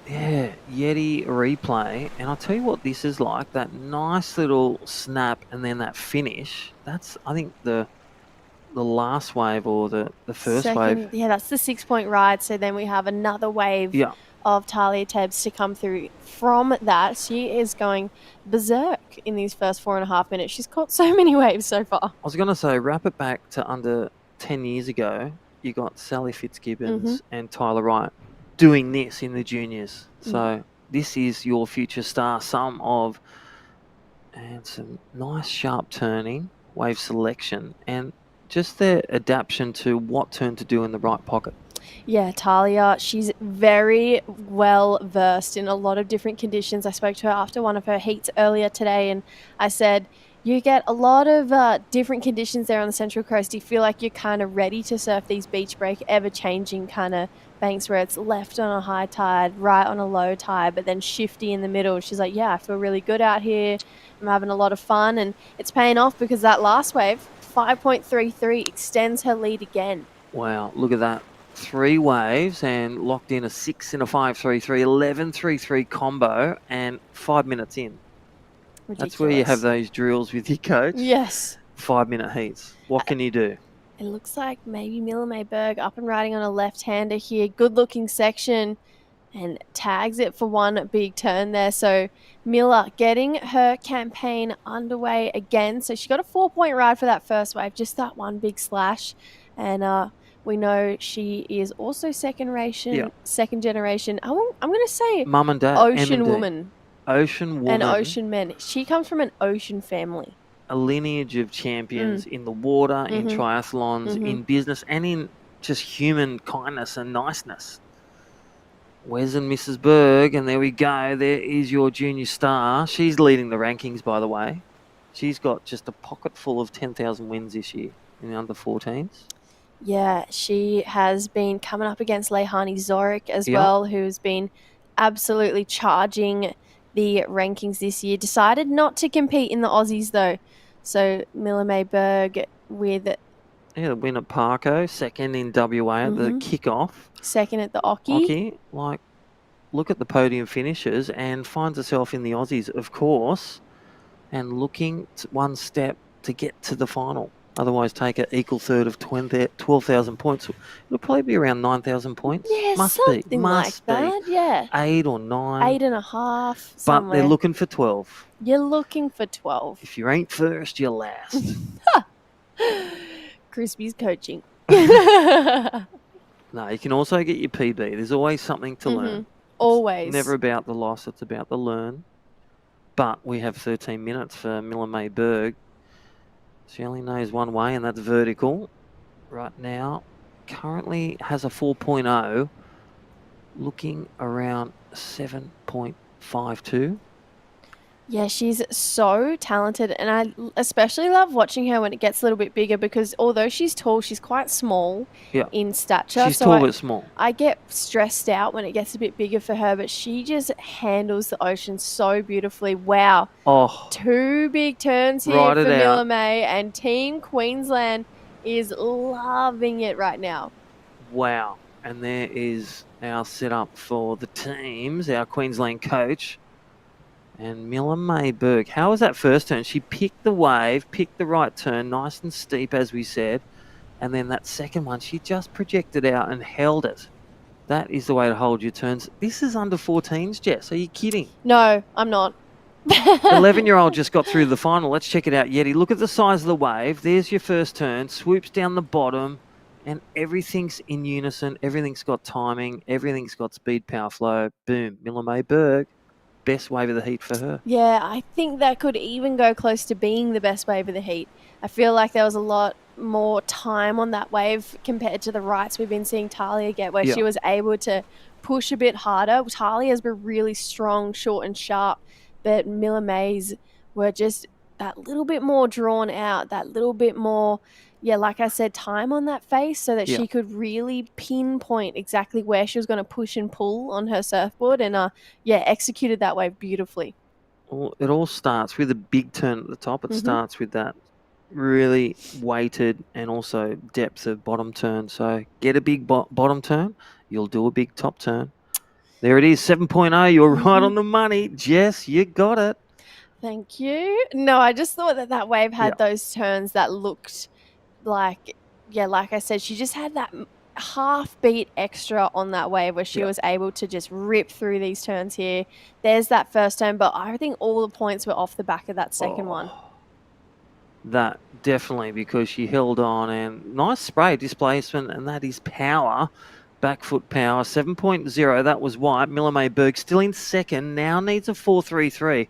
Yeti replay, and I'll tell you what this is like. That nice little snap and then that finish. That's, I think, the last wave or the first wave. Yeah, that's the 6-point ride. So then we have another wave of Talia Tebb's to come through from that. She is going berserk in these first 4.5 minutes. She's caught so many waves so far. I was going to say, wrap it back to under 10 years ago. You got Sally Fitzgibbons and Tyler Wright doing this in the juniors. So this is your future star. And some nice sharp turning, wave selection, and just their adaptation to what turn to do in the right pocket. Yeah, Talia, she's very well versed in a lot of different conditions. I spoke to her after one of her heats earlier today, and I said, You get a lot of different conditions there on the Central Coast. Do you feel like you're kind of ready to surf these beach break, ever-changing kind of banks where it's left on a high tide, right on a low tide, but then shifty in the middle? She's like, yeah, I feel really good out here. I'm having a lot of fun, and it's paying off because that last wave, 5.33, extends her lead again. Wow, look at that. 3 waves and locked in a 6 in a 5.33, 11.33 combo, and 5 minutes in. Ridiculous. That's where you have those drills with your coach. Yes. 5-minute heats. What can you do? It looks like maybe Miller Mayberg up and riding on a left-hander here. Good-looking section, and tags it for one big turn there. So Miller getting her campaign underway again. So she got a 4-point ride for that first wave, just that one big slash. And we know she is also second generation. I'm going to say Mum and Dad. ocean M&D. woman. Ocean woman. And ocean men. She comes from an ocean family. A lineage of champions in the water, in triathlons, in business, and in just human kindness and niceness. Wes and Mrs. Berg, and there we go. There is your junior star. She's leading the rankings, by the way. She's got just a pocket full of 10,000 wins this year in the under-14s. Yeah, she has been coming up against Lehani Zorik as well, who's been absolutely charging the rankings this year. Decided not to compete in the Aussies, though. So Miller Mayberg with... Yeah, the win at Parco, second in WA at the kickoff. Second at the Oki. Like, look at the podium finishes and finds herself in the Aussies, of course, and looking one step to get to the final. Otherwise, take an equal third of 12,000 points. It'll probably be around 9,000 points. Yeah, Must something Must like that, yeah. 8 or 9. 8.5. But they're looking for 12. You're looking for 12. If you ain't first, you're last. Crispy's coaching. No, you can also get your PB. There's always something to learn. Always. It's never about the loss, it's about the learn. But we have 13 minutes for Miller Mayberg. She only knows one way, and that's vertical. Right now, currently has a 4.0, looking around 7.52. Yeah, she's so talented, and I especially love watching her when it gets a little bit bigger because although she's tall, she's quite small in stature. She's tall but small. I get stressed out when it gets a bit bigger for her, but she just handles the ocean so beautifully. Wow. Oh. 2 big turns here for Miller May, and Team Queensland is loving it right now. Wow. And there is our setup for the teams, our Queensland coach. And Miller Mayberg, how was that first turn? She picked the wave, picked the right turn, nice and steep, as we said. And then that second one, she just projected out and held it. That is the way to hold your turns. This is under 14s, Jess. Are you kidding? No, I'm not. 11-year-old just got through the final. Let's check it out, Yeti. Look at the size of the wave. There's your first turn. Swoops down the bottom. And everything's in unison. Everything's got timing. Everything's got speed, power, flow. Boom. Miller Mayberg. Best wave of the heat for her. Yeah, I think that could even go close to being the best wave of the heat. I feel like there was a lot more time on that wave compared to the rights we've been seeing Talia get, where she was able to push a bit harder. Talia's been really strong, short and sharp, but Miller Mays were just that little bit more drawn out, that little bit more, like I said, time on that face so that she could really pinpoint exactly where she was going to push and pull on her surfboard, and executed that wave beautifully. Well, it all starts with a big turn at the top. It starts with that really weighted and also depth of bottom turn. So get a big bottom turn, you'll do a big top turn. There it is, 7.0. You're right on the money. Jess, you got it. Thank you. No, I just thought that wave had those turns that looked like, like I said, she just had that half beat extra on that wave where she was able to just rip through these turns here. There's that first turn, but I think all the points were off the back of that second one. That definitely, because she held on, and nice spray displacement, and that is power. Back foot power, 7.0. That was white. Miller Mayberg still in second, now needs a 4.33.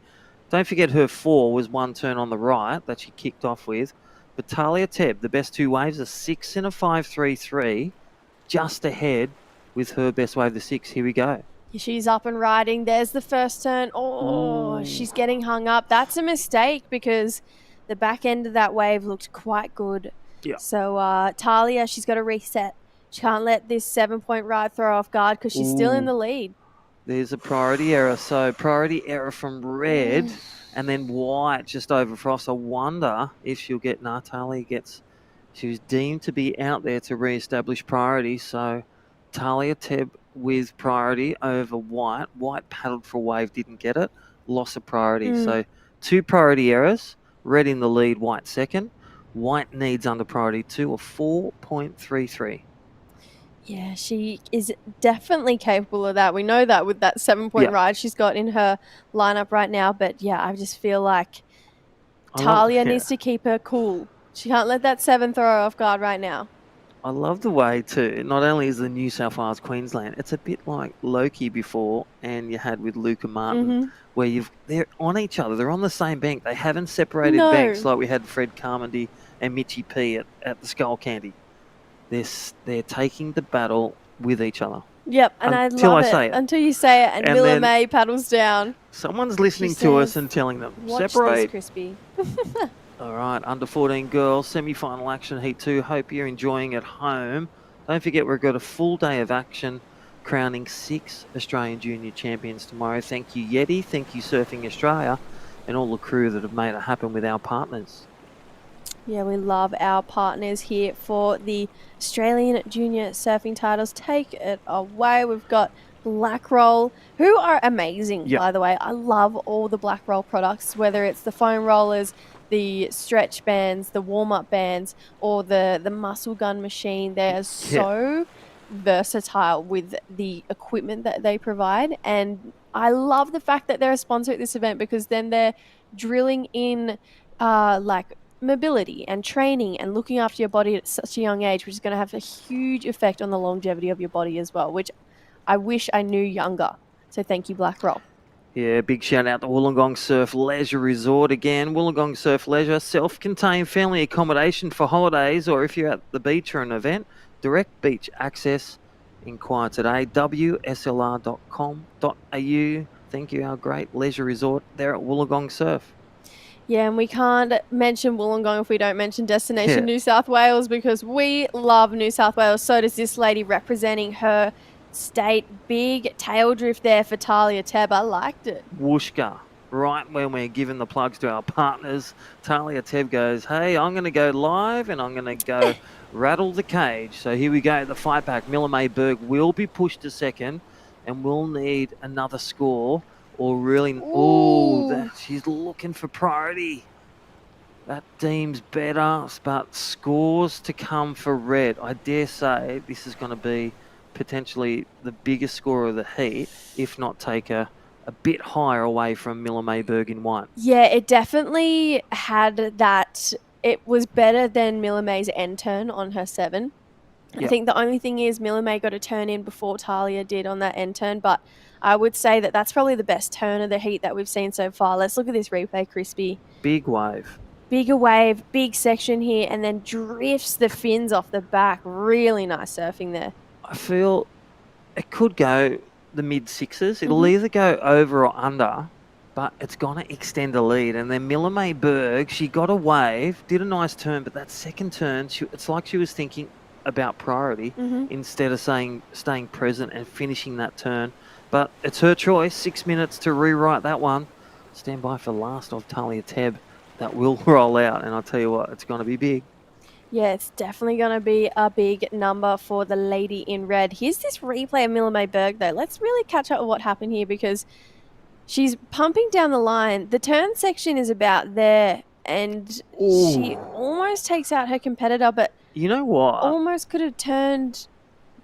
Don't forget her 4 was one turn on the right that she kicked off with. But Talia Tebb, the best 2 waves, a 6 and a 5.33, just ahead with her best wave, the 6. Here we go. She's up and riding. There's the first turn. Oh, she's getting hung up. That's a mistake because The back end of that wave looked quite good. Yeah. So Talia, she's got to reset. She can't let this 7-point ride throw her off guard because she's still in the lead. There's a priority error. So priority error from red and then white just over Frost. I wonder if she'll get Talia gets. She was deemed to be out there to re-establish priority. So Talia Teb with priority over white. White paddled for a wave, didn't get it. Loss of priority. So 2 priority errors. Red in the lead, white second. White needs under priority 2 or 4.33. Yeah, she is definitely capable of that. We know that with that 7-point ride she's got in her lineup right now. But yeah, I just feel like Talia needs to keep her cool. She can't let that 7 throw her off guard right now. I love the way too. Not only is the New South Wales Queensland, it's a bit like Loki before, and you had with Luca Martin, where they're on each other. They're on the same bank. They haven't separated banks like we had Fred Carmody and Mitchie P at the Skull Candy. They're taking the battle with each other. Yep, and I love it until you say it, and Miller May paddles down. Someone's listening to us and telling them, "Watch separate." this, Crispy. All right, under 14 girls, semi-final action, heat 2. Hope you're enjoying at home. Don't forget, we've got a full day of action, crowning 6 Australian junior champions tomorrow. Thank you, Yeti. Thank you, Surfing Australia, and all the crew that have made it happen with our partners. Yeah, we love our partners here for the Australian junior surfing titles. Take it away. We've got Black Roll, who are amazing, by the way. I love all the Black Roll products, whether it's the foam rollers, the stretch bands, the warm-up bands, or the muscle gun machine. They are so versatile with the equipment that they provide. And I love the fact that they're a sponsor at this event, because then they're drilling in like mobility and training and looking after your body at such a young age, which is going to have a huge effect on the longevity of your body as well, which I wish I knew younger. So thank you, Black Roll. Yeah, big shout out to Wollongong Surf Leisure Resort again. Wollongong Surf Leisure, self-contained family accommodation for holidays, or if you're at the beach or an event, direct beach access. Inquire today, wslr.com.au. Thank you, our great leisure resort there at Wollongong Surf. Yeah, and we can't mention Wollongong if we don't mention Destination New South Wales, because we love New South Wales. So does this lady representing her state. Big tail drift there for Talia Teb. I liked it. Whooshka. Right when we're giving the plugs to our partners, Talia Teb goes, hey, I'm going to go live and I'm going to go rattle the cage. So here we go, the fight back. Miller May Berg will be pushed to second and we'll need another score. Or really, she's looking for priority. That deems better, but scores to come for red. I dare say this is going to be potentially the biggest score of the heat, if not take a bit higher away from Miller Mayberg in white. Yeah, it definitely had that. It was better than Miller May's end turn on her 7. Yep. I think the only thing is Miller May got a turn in before Talia did on that end turn, but I would say that that's probably the best turn of the heat that we've seen so far. Let's look at this replay, Crispy. Big wave. Bigger wave, big section here, and then drifts the fins off the back. Really nice surfing there. I feel it could go the mid-6s. It'll either go over or under, but it's going to extend the lead. And then Miller May Berg, she got a wave, did a nice turn, but that second turn, it's like she was thinking about priority instead of staying present and finishing that turn. But it's her choice. 6 minutes to rewrite that one. Stand by for last of Talia Teb. That will roll out, and I'll tell you what, it's going to be big. Yeah, it's definitely going to be a big number for the lady in red. Here's this replay of Miller May Berg, though. Let's really catch up with what happened here, because she's pumping down the line. The turn section is about there, and she almost takes out her competitor, but you know what? Almost could have turned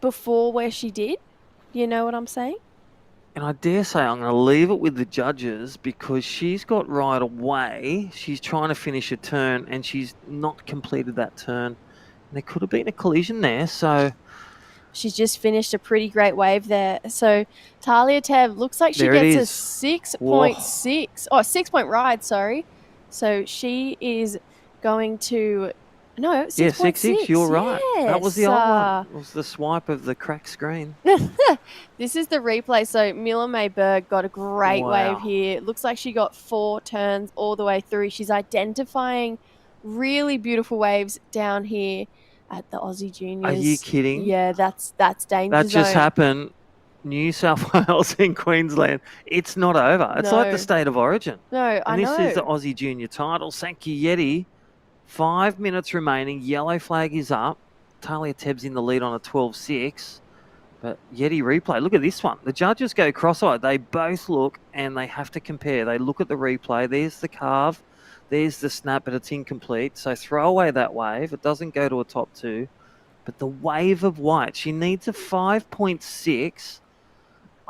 before where she did. You know what I'm saying? And I dare say I'm going to leave it with the judges, because she's got right away. She's trying to finish a turn and she's not completed that turn. And there could have been a collision there. So she's just finished a pretty great wave there. So Talia Teb looks like she gets a 6.6. Oh, 6-point ride, sorry. So she is going to No, 6.6. Yeah, 6.6. You're right. That was the old one. Yes. It was the swipe of the cracked screen. This is the replay. So Mila May Berg got a great wave Wow. here. It looks like she got 4 turns all the way through. She's identifying really beautiful waves down here at the Aussie Juniors. Are you kidding? Yeah, that's danger That just zone. happened. New South Wales and Queensland. It's not over. It's like the state of origin. No, and this is the Aussie Junior title. Thank you, Yeti. 5 minutes remaining. Yellow flag is up. Talia Teb's in the lead on a 12-6. But Yeti replay. Look at this one. The judges go cross-eyed. They both look and they have to compare. They look at the replay. There's the carve. There's the snap, but it's incomplete. So throw away that wave. It doesn't go to a top 2. But the wave of white, she needs a 5.6.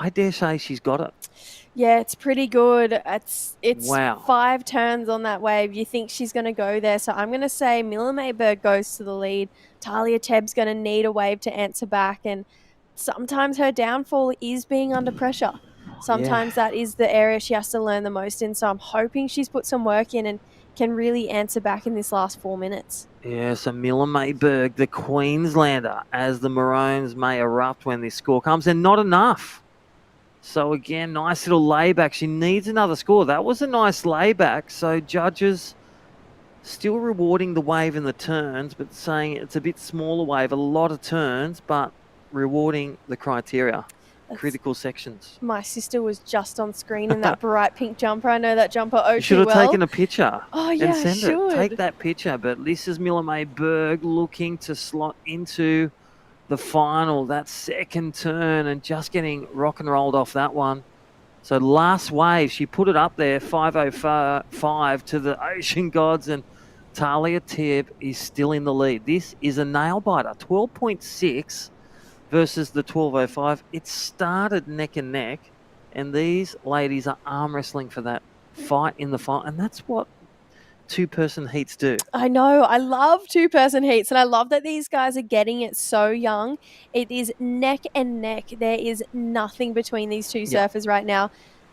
I dare say she's got it. Yeah, it's pretty good. It's wow. 5 turns on that wave. You think she's going to go there. So I'm going to say Mila Mayberg goes to the lead. Talia Teb's going to need a wave to answer back. And sometimes her downfall is being under pressure. Sometimes that is the area she has to learn the most in. So I'm hoping she's put some work in and can really answer back in this last 4 minutes. Yeah, so Mila Mayberg, the Queenslander, as the Maroons may erupt when this score comes, and not enough. So again, nice little layback. She needs another score. That was a nice layback. So judges still rewarding the wave in the turns, but saying it's a bit smaller wave, a lot of turns, but rewarding the criteria. Critical sections. My sister was just on screen in that bright pink jumper. I know that jumper oh You should have taken a picture and send it. Take that picture. But this is Mila Mayberg looking to slot into the final, that second turn, and just getting rock and rolled off that one. So last wave, she put it up there, 5:05 to the Ocean Gods, and Talia Teb is still in the lead. This is a nail biter, 12.6 versus the 12:05. It started neck and neck, and these ladies are arm wrestling for that fight in the final, and that's what two-person heats do. I know. I love two-person heats, and I love that these guys are getting it so young. It is neck and neck. There is nothing between these two surfers right now.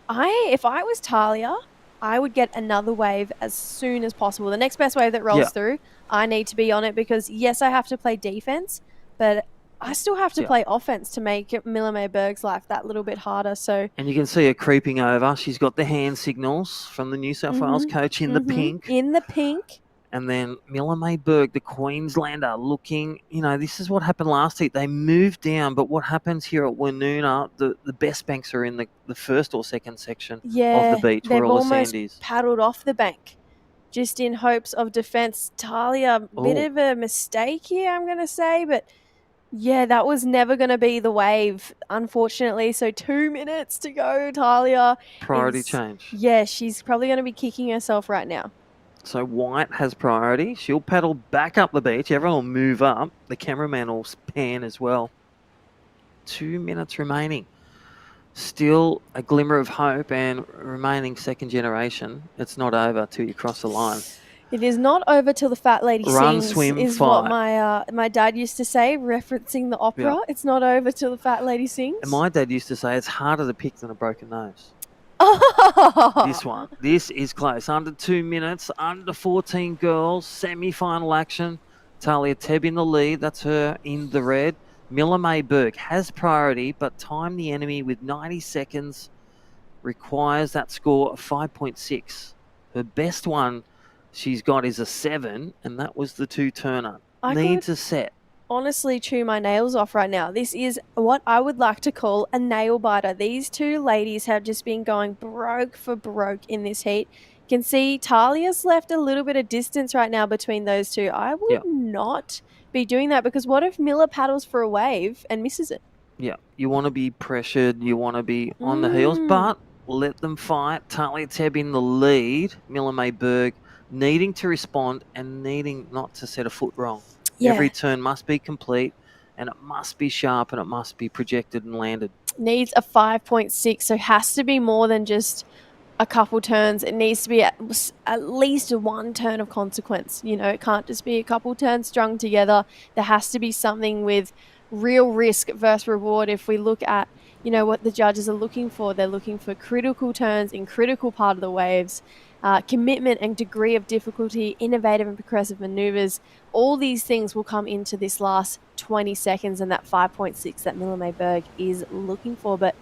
If I was Talia, I would get another wave as soon as possible. The next best wave that rolls through, I need to be on it because, yes, I have to play defense, but I still have to play offense to make Mila Mayberg's life that little bit harder. So, and you can see her creeping over. She's got the hand signals from the New South Wales coach in the pink. In the pink. And then Mila Mayberg, the Queenslander, looking, this is what happened last week. They moved down, but what happens here at Woonona, the best banks are in the first or second section of the beach where all the sand is. They've almost paddled off the bank just in hopes of defense. Talia, bit of a mistake here, I'm going to say, but yeah, that was never going to be the wave, unfortunately. So 2 minutes to go, Talia. Priority change. Yeah, she's probably going to be kicking herself right now. So White has priority. She'll paddle back up the beach. Everyone will move up. The cameraman will pan as well. 2 minutes remaining. Still a glimmer of hope and remaining second generation. It's not over till you cross the line. It is not over till the fat lady Run, sings, swim, is fight. what my dad used to say, referencing the opera. Yeah. It's not over till the fat lady sings. And my dad used to say it's harder to pick than a broken nose. This one. This is close. Under 2 minutes, under 14 girls, semi-final action. Talia Teb in the lead. That's her in the red. Mila Mayberg has priority, but time the enemy with 90 seconds requires that score of 5.6. Her best one she's got is a 7, and that was the 2-turner. Needs a set. Honestly chew my nails off right now. This is what I would like to call a nail biter. These two ladies have just been going broke for broke in this heat. You can see Talia's left a little bit of distance right now between those two. I would not be doing that because what if Miller paddles for a wave and misses it? Yeah, you want to be pressured. You want to be on the heels, but let them fight. Talia Teb in the lead. Mila Mayberg needing to respond and needing not to set a foot wrong. Yeah. Every turn must be complete and it must be sharp and it must be projected and landed. Needs a 5.6, so has to be more than just a couple turns. It needs to be at least one turn of consequence. It can't just be a couple turns strung together. There has to be something with real risk versus reward. If we look at, what the judges are looking for, they're looking for critical turns in critical part of the waves. commitment and degree of difficulty, innovative and progressive maneuvers. All these things will come into this last 20 seconds and that 5.6 that Mille Berg is looking for. But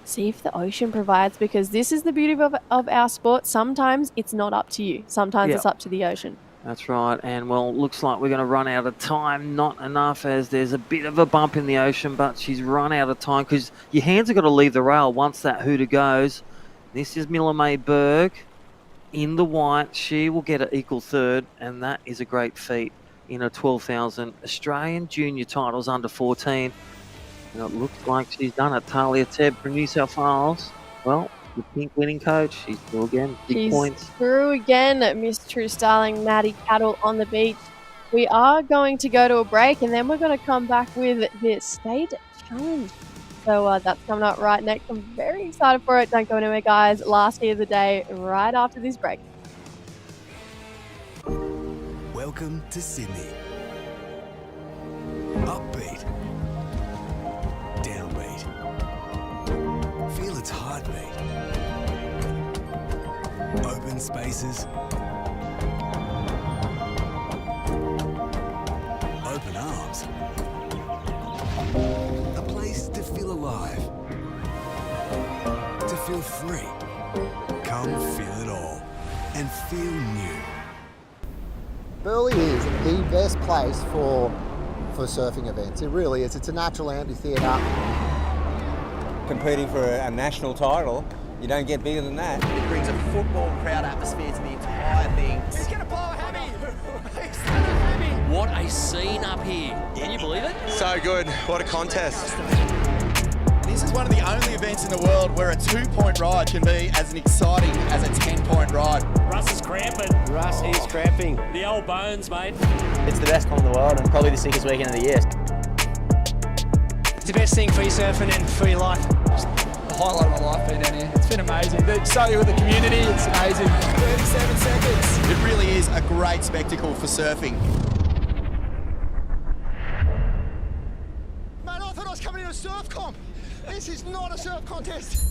see if the ocean provides, because this is the beauty of our sport. Sometimes it's not up to you. Sometimes it's up to the ocean. That's right. And, well, looks like we're going to run out of time. Not enough, as there's a bit of a bump in the ocean, but she's run out of time because your hands have got to leave the rail once that hooter goes. This is Mille Berg in the white. She will get an equal third, and that is a great feat in a 12,000 Australian junior titles under 14. And it looks like she's done it. Talia Tebb from New South Wales. Well, the pink winning coach. She's through again. Big points. Through again, Miss True Starling, Maddie Cattle on the beach. We are going to go to a break, and then we're going to come back with the state challenge. So that's coming up right next. I'm very excited for it. Don't go anywhere, guys. Last heat of the day right after this break. Welcome to Sydney. Upbeat. Downbeat. Feel its heartbeat. Open spaces. Open arms. A place to feel alive. To feel free. Come feel it all and feel new. Burleigh is the best place for surfing events. It really is. It's a natural amphitheatre. Competing for a national title, you don't get bigger than that. It brings a football crowd atmosphere to the entire thing. He's going to blow a hammy. What a scene up here. Can you believe it? So good. What a contest. This is one of the only events in the world where a 2-point ride can be as exciting as a 10-point ride. Russ is cramping. Russ is cramping. The old bones, mate. It's the best comp in the world and probably the sickest weekend of the year. It's the best thing for your surfing and for your life. Just the highlight of my life being down here. It's been amazing. So with the community, it's amazing. 37 seconds. It really is a great spectacle for surfing. Man, I thought I was coming in a surf comp. This is not a surf contest.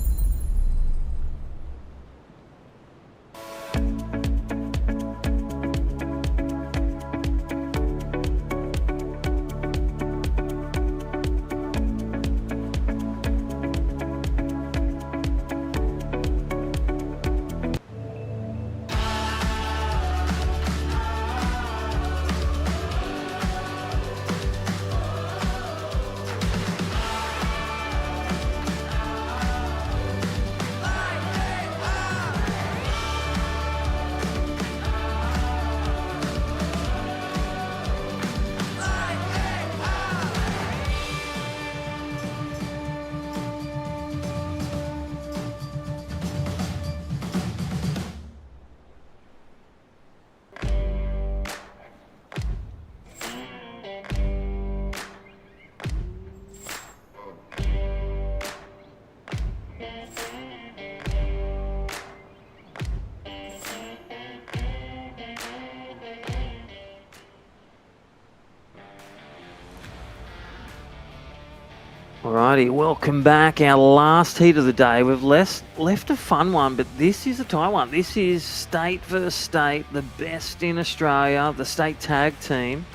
Alrighty, welcome back. Our last heat of the day. We've left a fun one, but this is a tight one. This is state versus state, the best in Australia, the state tag team.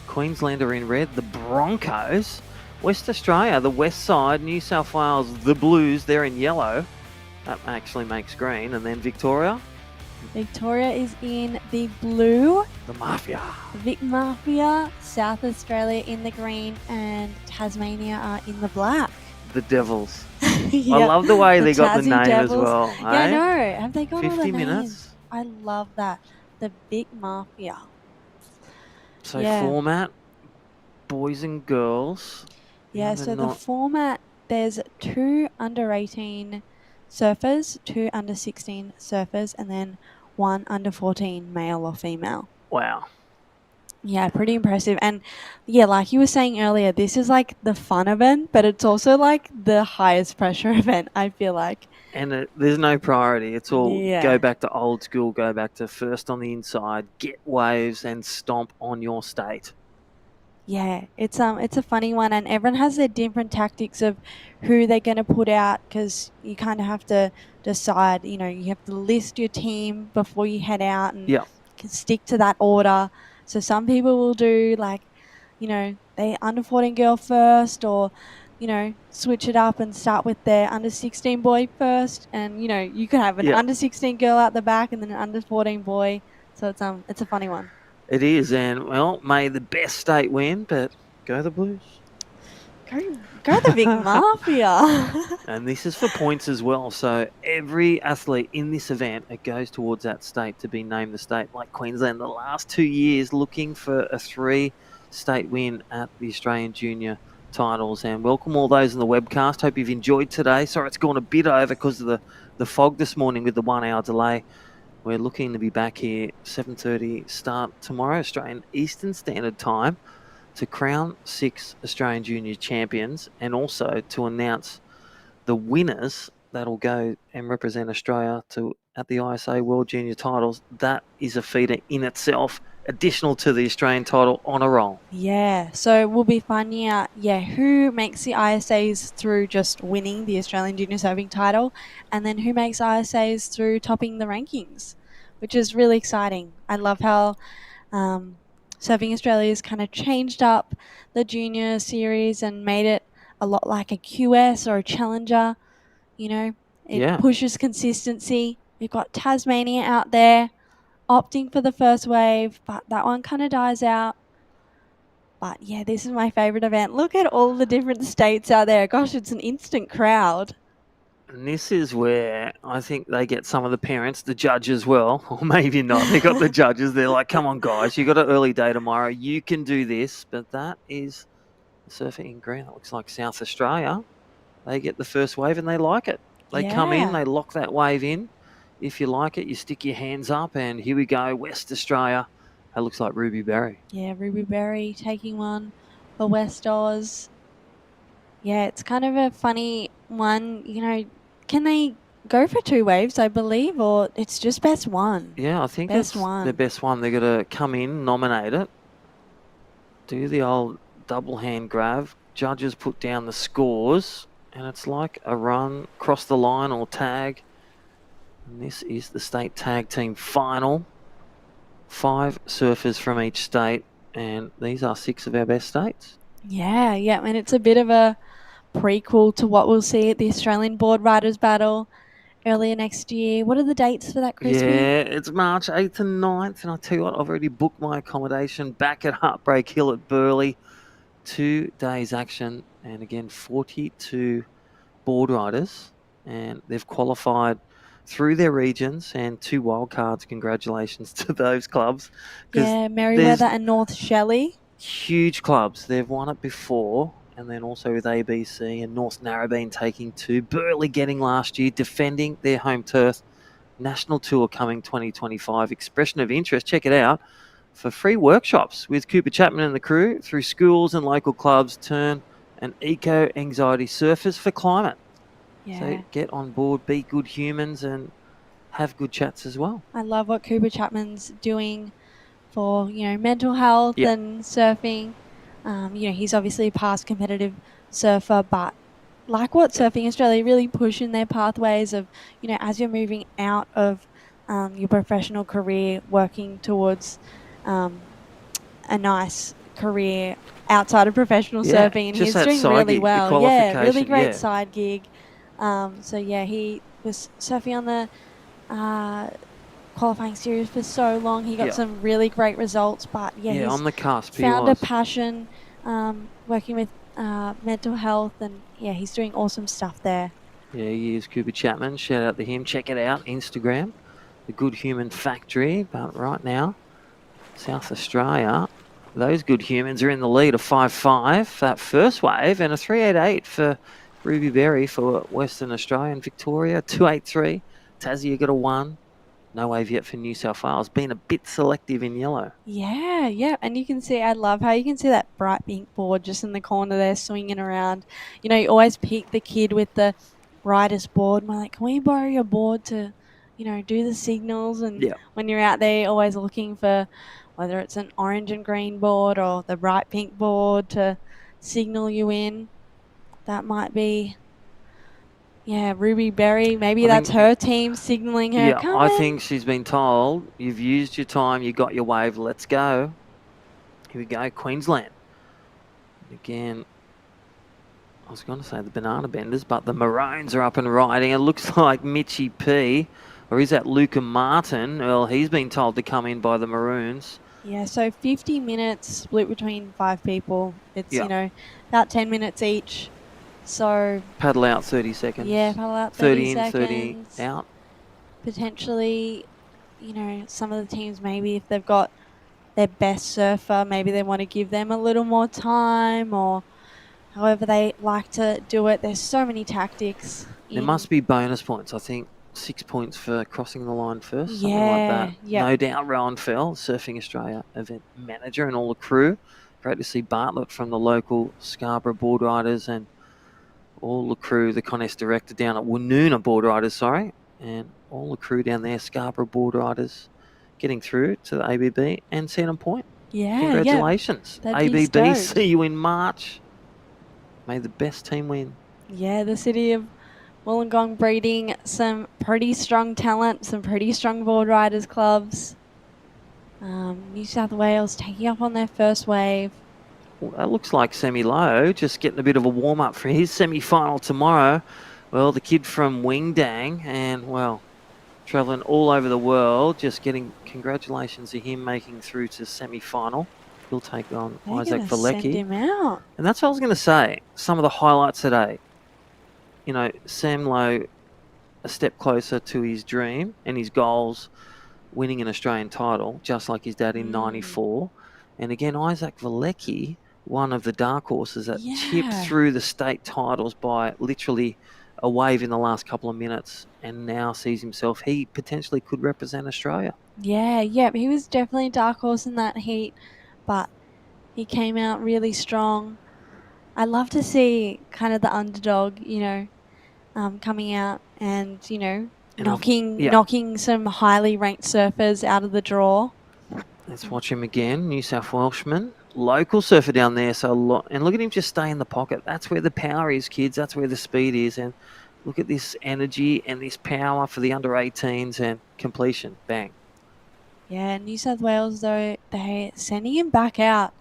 Queenslander in red, the Broncos. West Australia, the west side, New South Wales, the Blues, they're in yellow. That actually makes green. And then Victoria. Victoria is in the blue. The Mafia. Vic Mafia, South Australia in the green, and Tasmania are in the black. The Devils. Yeah, I love the way they got the Tassie name Devils. as well. Yeah, I eh? know. Have they got all the 50 names? minutes. I love that. The Vic Mafia. So Yeah. format, boys and girls. Yeah, so the format, there's 2 under 18 surfers, 2 under 16 surfers, and then 1 under 14 male or female. Wow. Yeah, pretty impressive. And yeah, like you were saying earlier, this is like the fun event, but it's also like the highest pressure event, I feel like. And there's no priority. It's all Yeah. go back to old school, go back to first on the inside, get waves and stomp on your state. Yeah, it's a funny one, and everyone has their different tactics of who they're going to put out because you kind of have to decide. You have to list your team before you head out and Yeah. stick to that order. So some people will do like, they under 14 girl first, or switch it up and start with their under 16 boy first, and you could have an Yeah. under 16 girl out the back and then an under 14 boy. So it's a funny one. It is, and well, may the best state win, but go the Blues. Go the big mafia. And this is for points as well. So every athlete in this event, it goes towards that state to be named the state. Like Queensland, the last 2 years looking for a 3-state win at the Australian Junior titles. And welcome all those in the webcast. Hope you've enjoyed today. Sorry it's gone a bit over because of the fog this morning with the 1 hour delay. We're looking to be back here 7:30 start tomorrow, Australian Eastern Standard Time, to crown 6 Australian Junior champions and also to announce the winners that'll go and represent Australia at the ISA World Junior titles. That is a feature in itself, additional to the Australian title on a roll. Yeah, so we'll be finding out, who makes the ISAs through just winning the Australian Junior Surfing title, and then who makes ISAs through topping the rankings, which is really exciting. I love how Surfing Australia's kind of changed up the junior series and made it a lot like a QS or a challenger. It pushes consistency. We've got Tasmania out there opting for the first wave, but that one kind of dies out. But yeah, this is my favorite event. Look at all the different states out there. Gosh, it's an instant crowd. And this is where I think they get some of the parents, the judge as well, or maybe not. They got the judges. They're like, come on, guys, you got an early day tomorrow. You can do this. But that is surfing in green. It looks like South Australia. They get the first wave and they like it. They come in, they lock that wave in. If you like it, you stick your hands up, and here we go, West Australia. That looks like Ruby Berry. Yeah, Ruby Berry taking one for West Oz. Yeah, it's kind of a funny one. Can they go for 2 waves, I believe, or it's just best one? Yeah, I think best it's one. the best one. They're going to come in, nominate it, do the old double hand grab. Judges put down the scores, and it's like a run, cross the line or tag. And this is the state tag team final. 5 surfers from each state, and these are 6 of our best states. Yeah, and it's a bit of a prequel to what we'll see at the Australian Board Riders Battle earlier next year. What are the dates for that, Crispy? Yeah, it's March 8th and 9th, and I'll tell you what, I've already booked my accommodation back at Heartbreak Hill at Burleigh. 2 days action, and again, 42 board riders, and they've qualified through their regions and 2 wildcards. Congratulations to those clubs. Yeah, Merriweather and North Shelley. Huge clubs. They've won it before, and then also with ABC and North Narrabeen taking 2. Burleigh getting last year, defending their home turf. National Tour coming 2025. Expression of interest, check it out, for free workshops with Cooper Chapman and the crew through schools and local clubs. Turn an eco-anxiety surfers for climate. Yeah. So get on board, be good humans, and have good chats as well. I love what Cooper Chapman's doing for, mental health and surfing. He's obviously a past competitive surfer, but like what Surfing Australia really pushing their pathways of, as you're moving out of your professional career, working towards a nice career outside of professional surfing, and he's doing really well. Yeah, really great side gig. He was surfing on the qualifying series for so long. He got some really great results, but he's on the cusp. Found a passion working with mental health, and he's doing awesome stuff there. Yeah, he is Cooper Chapman. Shout out to him. Check it out, Instagram, the Good Human Factory. But right now, South Australia, those good humans are in the lead of 5-5 that first wave, and a 388 for Ruby Berry for Western Australia. And Victoria, 283. Tassie got a 1. No wave yet for New South Wales. Been a bit selective in yellow. Yeah. And you can see, I love how you can see that bright pink board just in the corner there swinging around. You always pick the kid with the brightest board. I'm like, can we borrow your board to, do the signals? And when you're out there, you're always looking for, whether it's an orange and green board or the bright pink board to signal you in. That might be, yeah, Ruby Berry. Maybe that's her team signaling her. Yeah, Come I in. think she's been told, you've used your time, you got your wave, let's go. Here we go, Queensland. Again, I was going to say the Banana Benders, but the Maroons are up and riding. It looks like Mitchie P, or is that Luca Martin? Well, he's been told to come in by the Maroons. Yeah, so 50 minutes split between 5 people. It's, Yeah. you know, about 10 minutes each. So Paddle out 30 seconds. yeah, paddle out 30 30 in, 30 seconds. out. Potentially, you know, some of the teams, maybe if they've got their best surfer, maybe they want to give them a little more time, or however they like to do it. There's so many tactics. There must be bonus points. I think 6 points for crossing the line first, something like that. Yep. No doubt Rowan Fell, Surfing Australia event manager, and all the crew. Great to see Bartlett from the local Scarborough Board Riders and all the crew, the contest director down at Woonona Board Riders, and all the crew down there, Scarborough Board Riders, getting through to the ABB and Sandon Point. Yeah, congratulations. yeah. That'd be ABB, stoked. see you in March. May the best team win. Yeah, the city of Wollongong breeding some pretty strong talent, some pretty strong board riders clubs. New South Wales taking up on their first wave. Well, that looks like Semi-Low, just getting a bit of a warm-up for his semi-final tomorrow. Well, the kid from Wingdang, and, well, travelling all over the world, just getting congratulations to him making through to semi-final. He'll take on They're Isaac gonna send Valecki. him out. And that's what I was going to say. Some of the highlights today. You know, Sam Lowe a step closer to his dream and his goals, winning an Australian title, just like his dad in '94. And again, Isaac Valecki, one of the dark horses that chipped through the state titles by literally a wave in the last couple of minutes, and now sees himself, he potentially could represent Australia. Yeah, he was definitely a dark horse in that heat, but he came out really strong. I love to see kind of the underdog, you know, coming out and, you know, knocking some highly ranked surfers out of the draw. Let's watch him again. New South Welshman, local surfer down there. And look at him just stay in the pocket. That's where the power is, kids. That's where the speed is. And look at this energy and this power for the under 18s and completion. Bang. Yeah, New South Wales, though, they're sending him back out.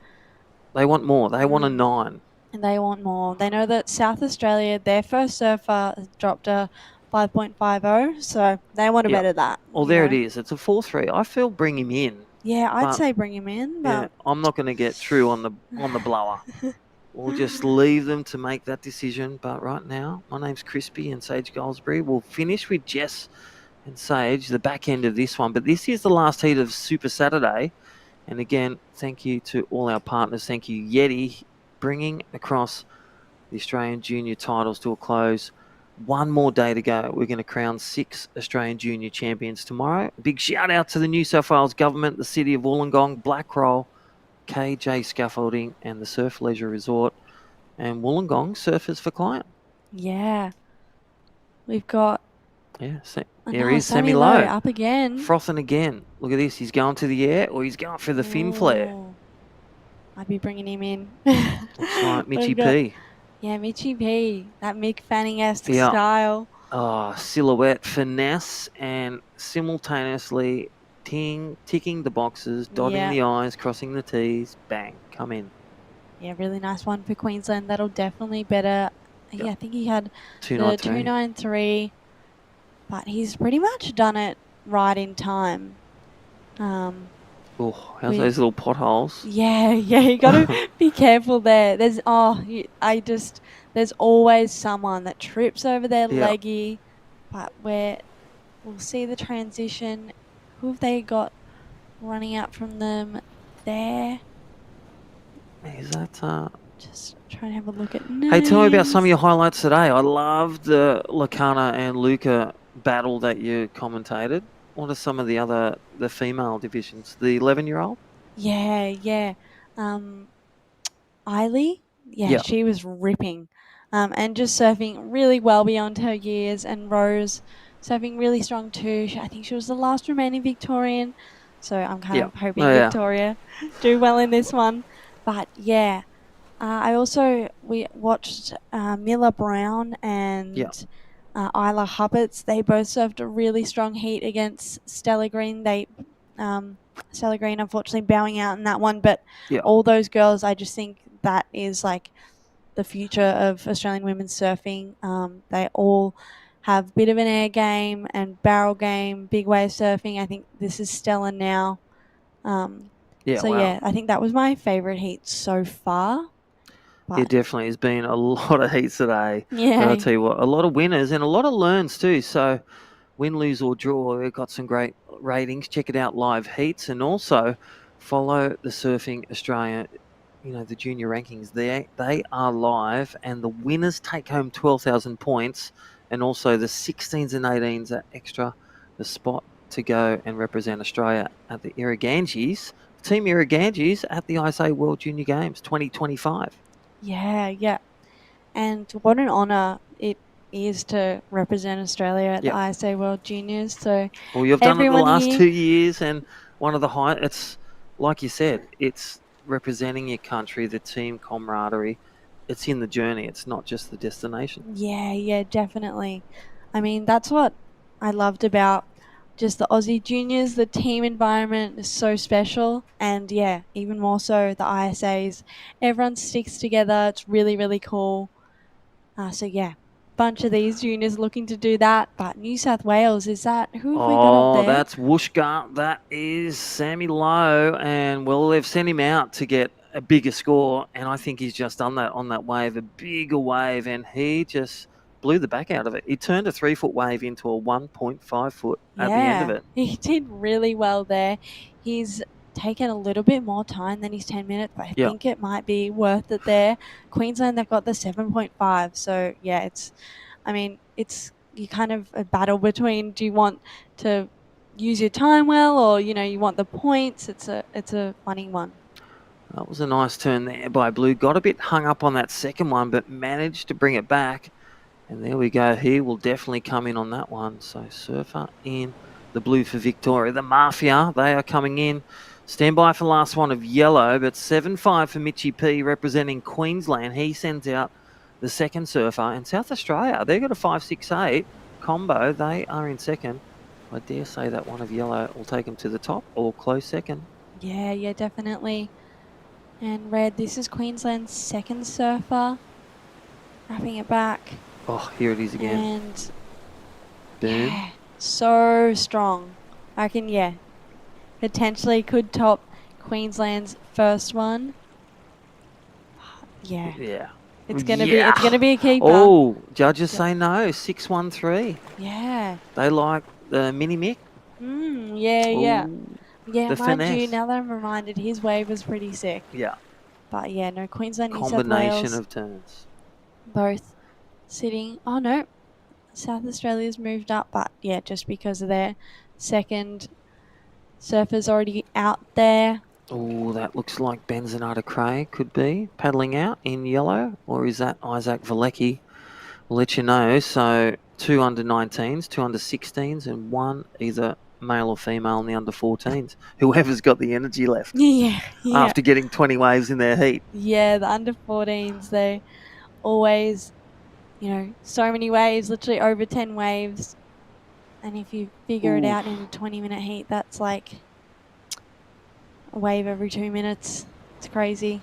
They want more. They want a 9. And they want more. They know that South Australia, their first surfer has dropped a 5.50, so they want to better that. Well, there it is. It's a 4-3. I feel bring him in. Yeah, I'd say bring him in. But yeah, I'm not going to get true on the blower. We'll just leave them to make that decision. But right now, my name's Crispy and Sage Goldsbury. We'll finish with Jess and Sage, the back end of this one. But this is the last heat of Super Saturday. And again, thank you to all our partners. Thank you, Yeti, bringing across the Australian junior titles to a close. One more day to go. We're going to crown 6 Australian junior champions tomorrow. A big shout out to the New South Wales government, the city of Wollongong, Blackroll, KJ Scaffolding, and the Surf Leisure Resort, and Wollongong Surfers for Client. Yeah. We've got... Yeah, there he is, Semi-Low up again. Frothing again. Look at this. He's going to the air, or he's going for the fin flare. I'd be bringing him in. Looks like Mitchie P. Yeah, Mitchie P. That Mick Fanning-esque style. Oh, silhouette, finesse, and simultaneously ticking the boxes, dotting the I's, crossing the T's. Bang, come in. Yeah, really nice one for Queensland. That'll definitely better. Yeah, I think he had 293. the 293, but he's pretty much done it right in time. Oh, how's those little potholes? Yeah, you got to be careful there. There's there's always someone that trips over their leggy, but we'll see the transition. Who have they got running out from them there? Is that just trying to have a look at names. Hey, tell me about some of your highlights today. I loved the Lakana and Luca battle that you commentated. What are some of the female divisions? The 11-year-old? Yeah. Eiley? Yeah, she was ripping. And just surfing really well beyond her years. And Rose surfing really strong too. I think she was the last remaining Victorian. So I'm kind of hoping Oh, yeah. Victoria do well in this one. But yeah, we watched Miller Brown and Isla Hupperts. They both served a really strong heat against Stella Green. Stella Green unfortunately bowing out in that one, but all those girls, I just think that is like the future of Australian women's surfing. They all have a bit of an air game and barrel game, big wave surfing. I think this is Stella now. Wow. I think that was my favourite heat so far. It definitely has been a lot of heats today. Yeah. But I'll tell you what, a lot of winners and a lot of learns too. So win, lose or draw, we've got some great ratings. Check it out, live heats, and also follow the Surfing Australia, the junior rankings. They are live, and the winners take home 12,000 points, and also the 16s and 18s are extra, the spot to go and represent Australia at the IRUKANJIS, Team IRUKANJIS at the ISA World Junior Games 2025. Yeah. And what an honour it is to represent Australia at the ISA World Juniors. So well, you've done it the last here, 2 years, and one of the it's like you said, it's representing your country, the team camaraderie. It's in the journey. It's not just the destination. Yeah, definitely. I mean, that's what I loved about just the Aussie Juniors. The team environment is so special, and yeah, even more so the ISAs. Everyone sticks together. It's really, really cool. So yeah, bunch of these juniors looking to do that. But New South Wales, who have we got up there? That's Wooshka. That is Sammy Lowe, and well, they've sent him out to get a bigger score, and I think he's just done that on that wave, a bigger wave, and he just blew the back out of it. He turned a 3-foot wave into a 1.5 foot at the end of it. He did really well there. He's taken a little bit more time than his 10 minutes, but I think it might be worth it there. Queensland, they've got the 7.5. So yeah, it's you kind of a battle between, do you want to use your time well, or you want the points? It's a funny one. That was a nice turn there by Blue. Got a bit hung up on that second one, but managed to bring it back. And there we go. He will definitely come in on that one. So Surfer in the blue for Victoria. The Mafia, they are coming in. Stand by for last one of yellow, but 7-5 for Mitchie P representing Queensland. He sends out the second surfer. And South Australia, they've got a 5-6-8 combo. They are in second. I dare say that one of yellow will take them to the top or close second. Yeah, definitely. And red, this is Queensland's second surfer. Wrapping it back. Oh, here it is again. And boom. Yeah, so strong. I reckon, potentially could top Queensland's first one. Yeah. It's gonna be a keeper. Oh, judges say no. 6-1-3. Yeah. They like the mini Mick. Yeah. Yeah, the mind finesse. you, now that I'm reminded, his wave was pretty sick. Yeah. But yeah, no, Queensland, New South Combination Wales, of turns. both sitting. Oh no, South Australia's moved up, but yeah, just because of their second surfers already out there. Oh, that looks like Benzonata Cray could be paddling out in yellow, or is that Isaac Valecki? We'll let you know. So 2 under 19s, 2 under 16s, and 1 either male or female in the under 14s. Whoever's got the energy left. Yeah. After getting 20 waves in their heat. Yeah, the under 14s, they always, so many waves, literally over 10 waves. And if you figure it out in a 20-minute heat, that's like a wave every 2 minutes. It's crazy.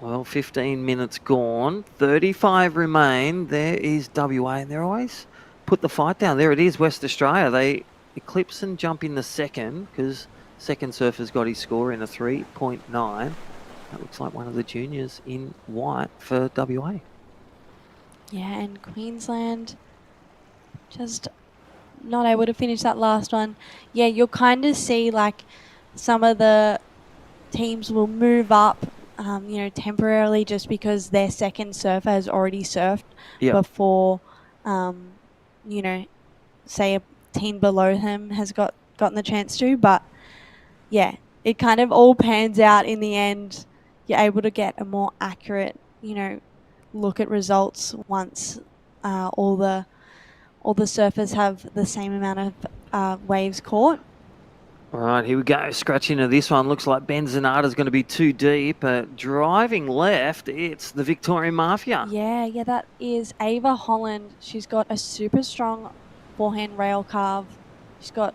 Well, 15 minutes gone. 35 remain. There is WA, and they're always put the fight down. There it is, West Australia. They eclipse and jump in the second because second surfer's got his score in a 3.9. That looks like one of the juniors in white for WA. Yeah, and Queensland just not able to finish that last one. Yeah, you'll kind of see like some of the teams will move up, temporarily just because their second surfer has already surfed before, say a team below him has gotten the chance to. But yeah, it kind of all pans out in the end. You're able to get a more accurate, look at results once all the surfers have the same amount of waves caught. All right, here we go. Scratch into this one. Looks like Ben Zanata's going to be too deep. Driving left, it's the Victorian Mafia. Yeah, that is Ava Holland. She's got a super strong forehand rail carve. She's got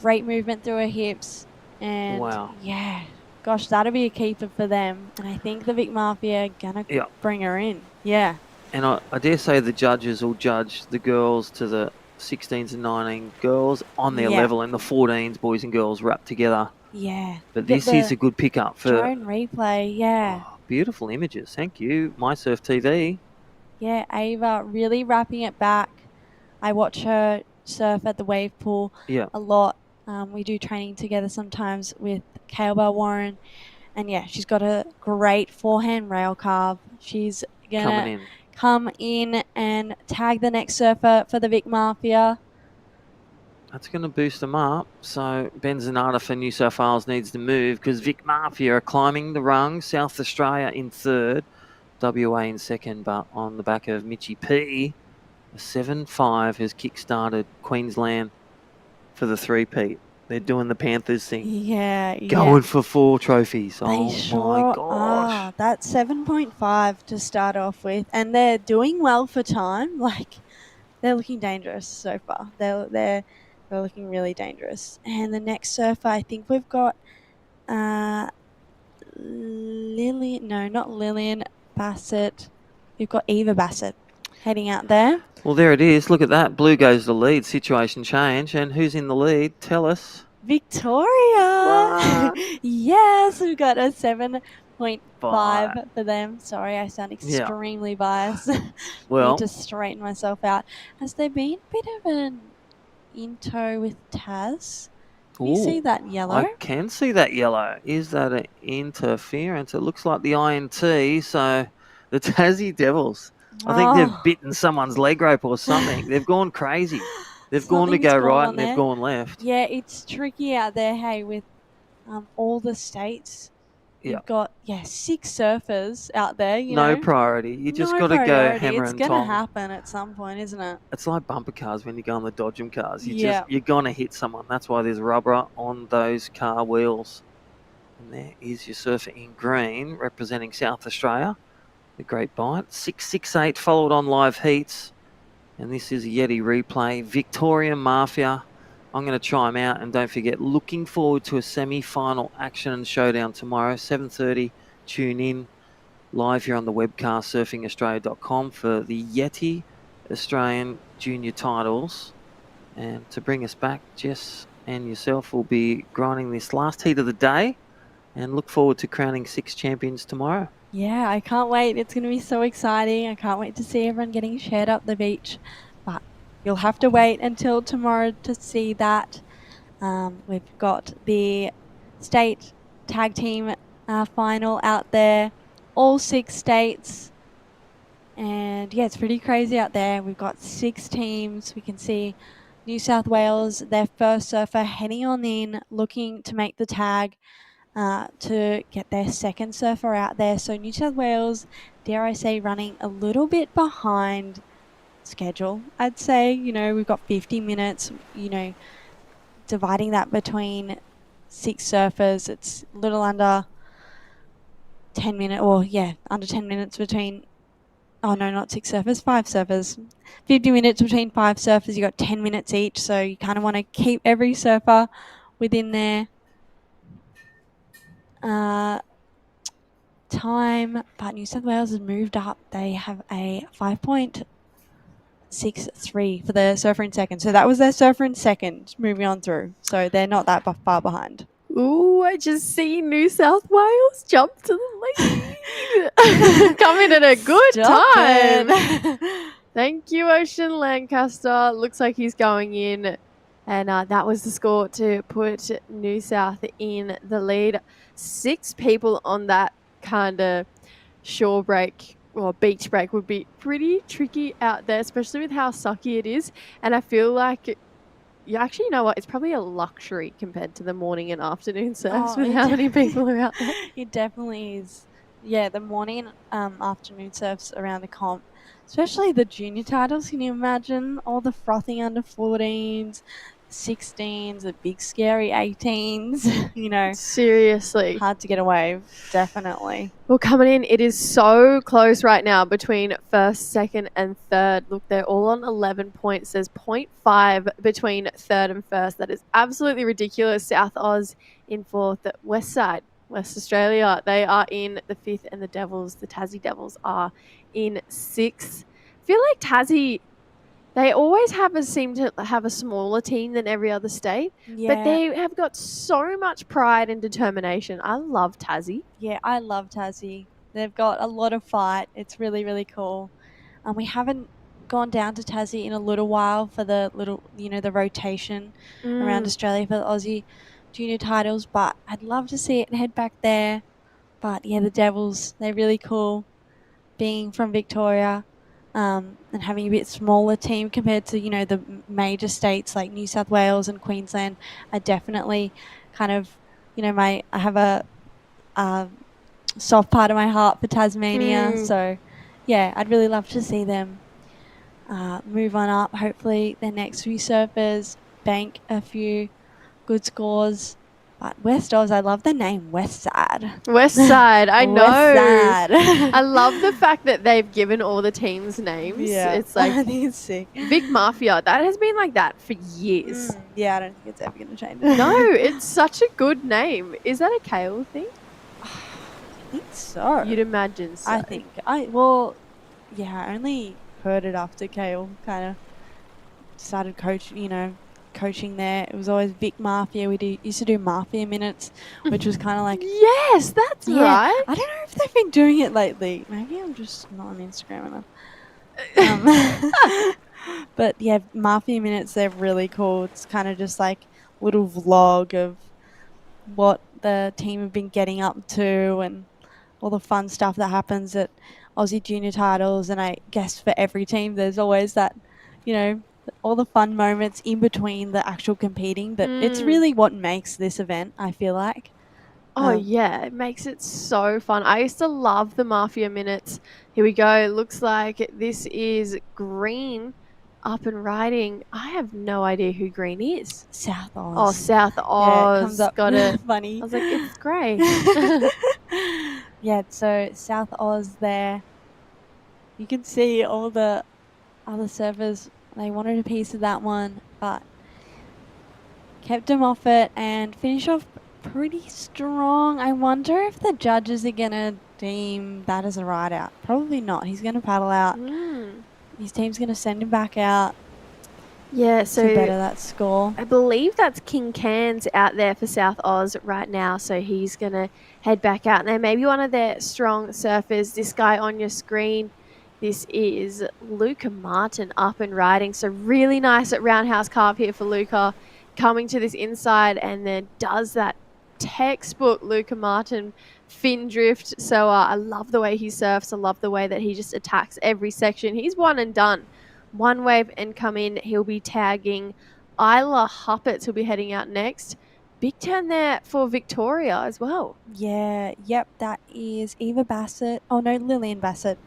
great movement through her hips. And Wow. yeah, gosh, that'll be a keeper for them. And I think the Vic Mafia are going to bring her in. Yeah. And I dare say the judges will judge the girls to the 16s and 19 girls on their level, and the 14s, boys and girls, wrapped together. Yeah. But this is a good pickup for drone replay. Yeah. Oh, beautiful images. Thank you, MySurf TV. Yeah, Ava really wrapping it back. I watch her surf at the wave pool a lot. We do training together sometimes with Kale Warren. And yeah, she's got a great forehand rail carve. She's going to come in and tag the next surfer for the Vic Mafia. That's going to boost them up. So Ben Zanata for New South Wales needs to move because Vic Mafia are climbing the rung. South Australia in third, WA in second, but on the back of Mitchie P, a 7-5 has kick-started Queensland for the three-peat. They're doing the Panthers thing. Yeah. Going for 4 trophies. They my gosh. That's 7.5 to start off with. And they're doing well for time. Like, they're looking dangerous so far. They're looking really dangerous. And the next surfer, I think we've got Lillian. No, not Lillian Bassett. We've got Eva Bassett heading out there. Well, there it is. Look at that. Blue goes to the lead. Situation change. And who's in the lead? Tell us. Victoria. Yes, we've got a 7.5 for them. Sorry, I sound extremely biased. Well, need to straighten myself out. Has there been a bit of an into with Taz? Can you see that yellow? I can see that yellow. Is that an interference? It looks like the INT. So the Tassie Devils, I think they've bitten someone's leg rope or something. They've gone crazy. They've gone to go right and they've gone left. Yeah, it's tricky out there, hey, with all the states. You've got, 6 surfers out there, you know. No priority. You just got to go hammer and tong. It's going to happen at some point, isn't it? It's like bumper cars when you go on the Dodgem cars. You're going to hit someone. That's why there's rubber on those car wheels. And there is your surfer in green representing South Australia. The Great Bite. 668 followed on live heats. And this is a Yeti replay. Victorian Mafia. I'm going to try them out. And don't forget, looking forward to a semi-final action and showdown tomorrow. 7:30. Tune in live here on the webcast, surfingaustralia.com, for the Yeti Australian Junior titles. And to bring us back, Jess and yourself will be grinding this last heat of the day. And look forward to crowning 6 champions tomorrow. Yeah, I can't wait. It's going to be so exciting. I can't wait to see everyone getting shared up the beach. But you'll have to wait until tomorrow to see that. We've got the state tag team final out there. All 6 states. And yeah, it's pretty crazy out there. We've got 6 teams. We can see New South Wales, their first surfer, heading on in, looking to make the tag. To get their second surfer out there. So New South Wales, dare I say, running a little bit behind schedule, I'd say. You know, we've got 50 minutes, you know, dividing that between 6 surfers. It's a little under 10 minutes, under 10 minutes between, not 6 surfers, 5 surfers. 50 minutes between 5 surfers, you got 10 minutes each. So you kind of want to keep every surfer within their time, but New South Wales has moved up. They have a 5.63 for the surfer in second. So that was their surfer in second, moving on through. So they're not that far behind. Ooh, I just see New South Wales jump to the lead. Coming at a good time. Thank you, Ocean Lancaster. Looks like he's going in. And that was the score to put New South in the lead. 6 people on that kind of shore break or beach break would be pretty tricky out there, especially with how sucky it is. And I feel like, you know what? It's probably a luxury compared to the morning and afternoon surfs with how many people are out there. It definitely is. Yeah, the morning and afternoon surfs around the comp, especially the junior titles. Can you imagine all the frothing under 14s, 16s, the big scary 18s. You know, Seriously. hard to get away. Definitely. Well, coming in, it is so close right now between first, second, and third. Look, they're all on 11 points. There's 0.5 between third and first. That is absolutely ridiculous. South Oz in fourth. West Side, West Australia, they are in the fifth, and the Devils, the Tassie Devils, are in sixth. I feel like Tassie, they always seem to have a smaller team than every other state, but they have got so much pride and determination. I love Tassie. Yeah, I love Tassie. They've got a lot of fight. It's really, really cool. We haven't gone down to Tassie in a little while for the the rotation around Australia for the Aussie junior titles, but I'd love to see it head back there. But yeah, the Devils, they're really cool being from Victoria. And having a bit smaller team compared to, the major states like New South Wales and Queensland are definitely kind of, I have a soft part of my heart for Tasmania. So, yeah, I'd really love to see them move on up. Hopefully their next few surfers bank a few good scores. But West Oz, I love the name West Side. West Side, I know. West Side. I love the fact that they've given all the teams names. Yeah, it's like I think it's sick. Vic Mafia. That has been like that for years. Yeah, I don't think it's ever going to change. No, it's such a good name. Is that a Kale thing? I think so. You'd imagine so. I think. I only heard it after Kale kind of started coaching there. It was always Vic Mafia. We used to do Mafia minutes, which was kind of like... Yes, that's right. I don't know if they've been doing it lately. Maybe I'm just not on Instagram enough. But yeah, Mafia minutes, they're really cool. It's kind of just like a little vlog of what the team have been getting up to and all the fun stuff that happens at Aussie Junior Titles. And I guess for every team, there's always that, all the fun moments in between the actual competing. But it's really what makes this event, I feel like. Oh, yeah. It makes it so fun. I used to love the Mafia minutes. Here we go. Looks like this is Green up and riding. I have no idea who Green is. South Oz. Oh, South Oz. Yeah, it comes up Got it. funny. I was like, it's grey. Yeah, so South Oz there. You can see all the other surfers. They wanted a piece of that one, but kept them off it and finished off pretty strong. I wonder if the judges are going to deem that as a ride out. Probably not. He's going to paddle out. His team's going to send him back out. Yeah, so to better that score. I believe that's King Cairns out there for South Oz right now, so he's going to head back out. Now, maybe one of their strong surfers, this guy on your screen, this is Luca Martin up and riding. So really nice at roundhouse carve here for Luca, coming to this inside and then does that textbook Luca Martin fin drift. So I love the way he surfs. I love the way that he just attacks every section. He's one and done. One wave and come in. He'll be tagging Isla Huppets, who'll be heading out next. Big turn there for Victoria as well. Yeah, yep, that is Eva Bassett. Oh no, Lillian Bassett.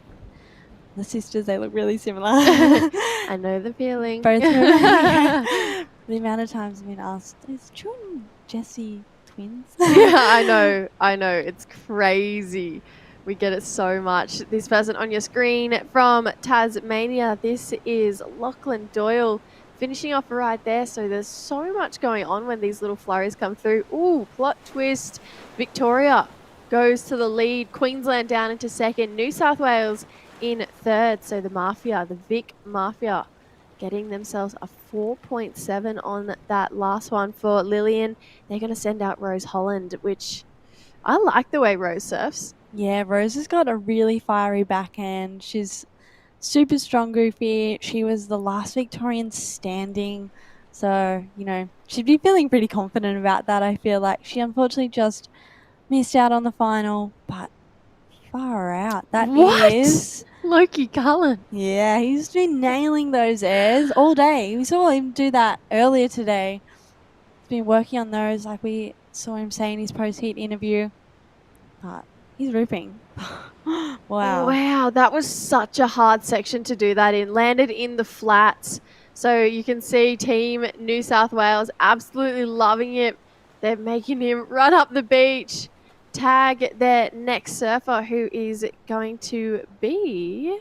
The sisters, they look really similar. I know the feeling. Both of them. The amount of times I've been asked, is Drew and Jessie twins? Yeah, I know. It's crazy. We get it so much. This person on your screen from Tasmania, this is Lachlan Doyle finishing off a ride there. So there's so much going on when these little flurries come through. Ooh, plot twist. Victoria goes to the lead. Queensland down into second. New South Wales in third. So the Mafia, the Vic Mafia, getting themselves a 4.7 on that last one for Lillian. They're going to send out Rose Holland, which I like the way Rose surfs. Yeah, Rose has got a really fiery backhand. She's super strong goofy. She was the last Victorian standing. So, she'd be feeling pretty confident about that, I feel like. She unfortunately just missed out on the final, but far out. That is Loki Cullen. Yeah, he's been nailing those airs all day. We saw him do that earlier today. He's been working on those, like we saw him say in his post-heat interview. But he's ripping. Wow. Wow, that was such a hard section to do that in. Landed in the flats. So you can see Team New South Wales absolutely loving it. They're making him run up the beach, tag their next surfer, who is going to be,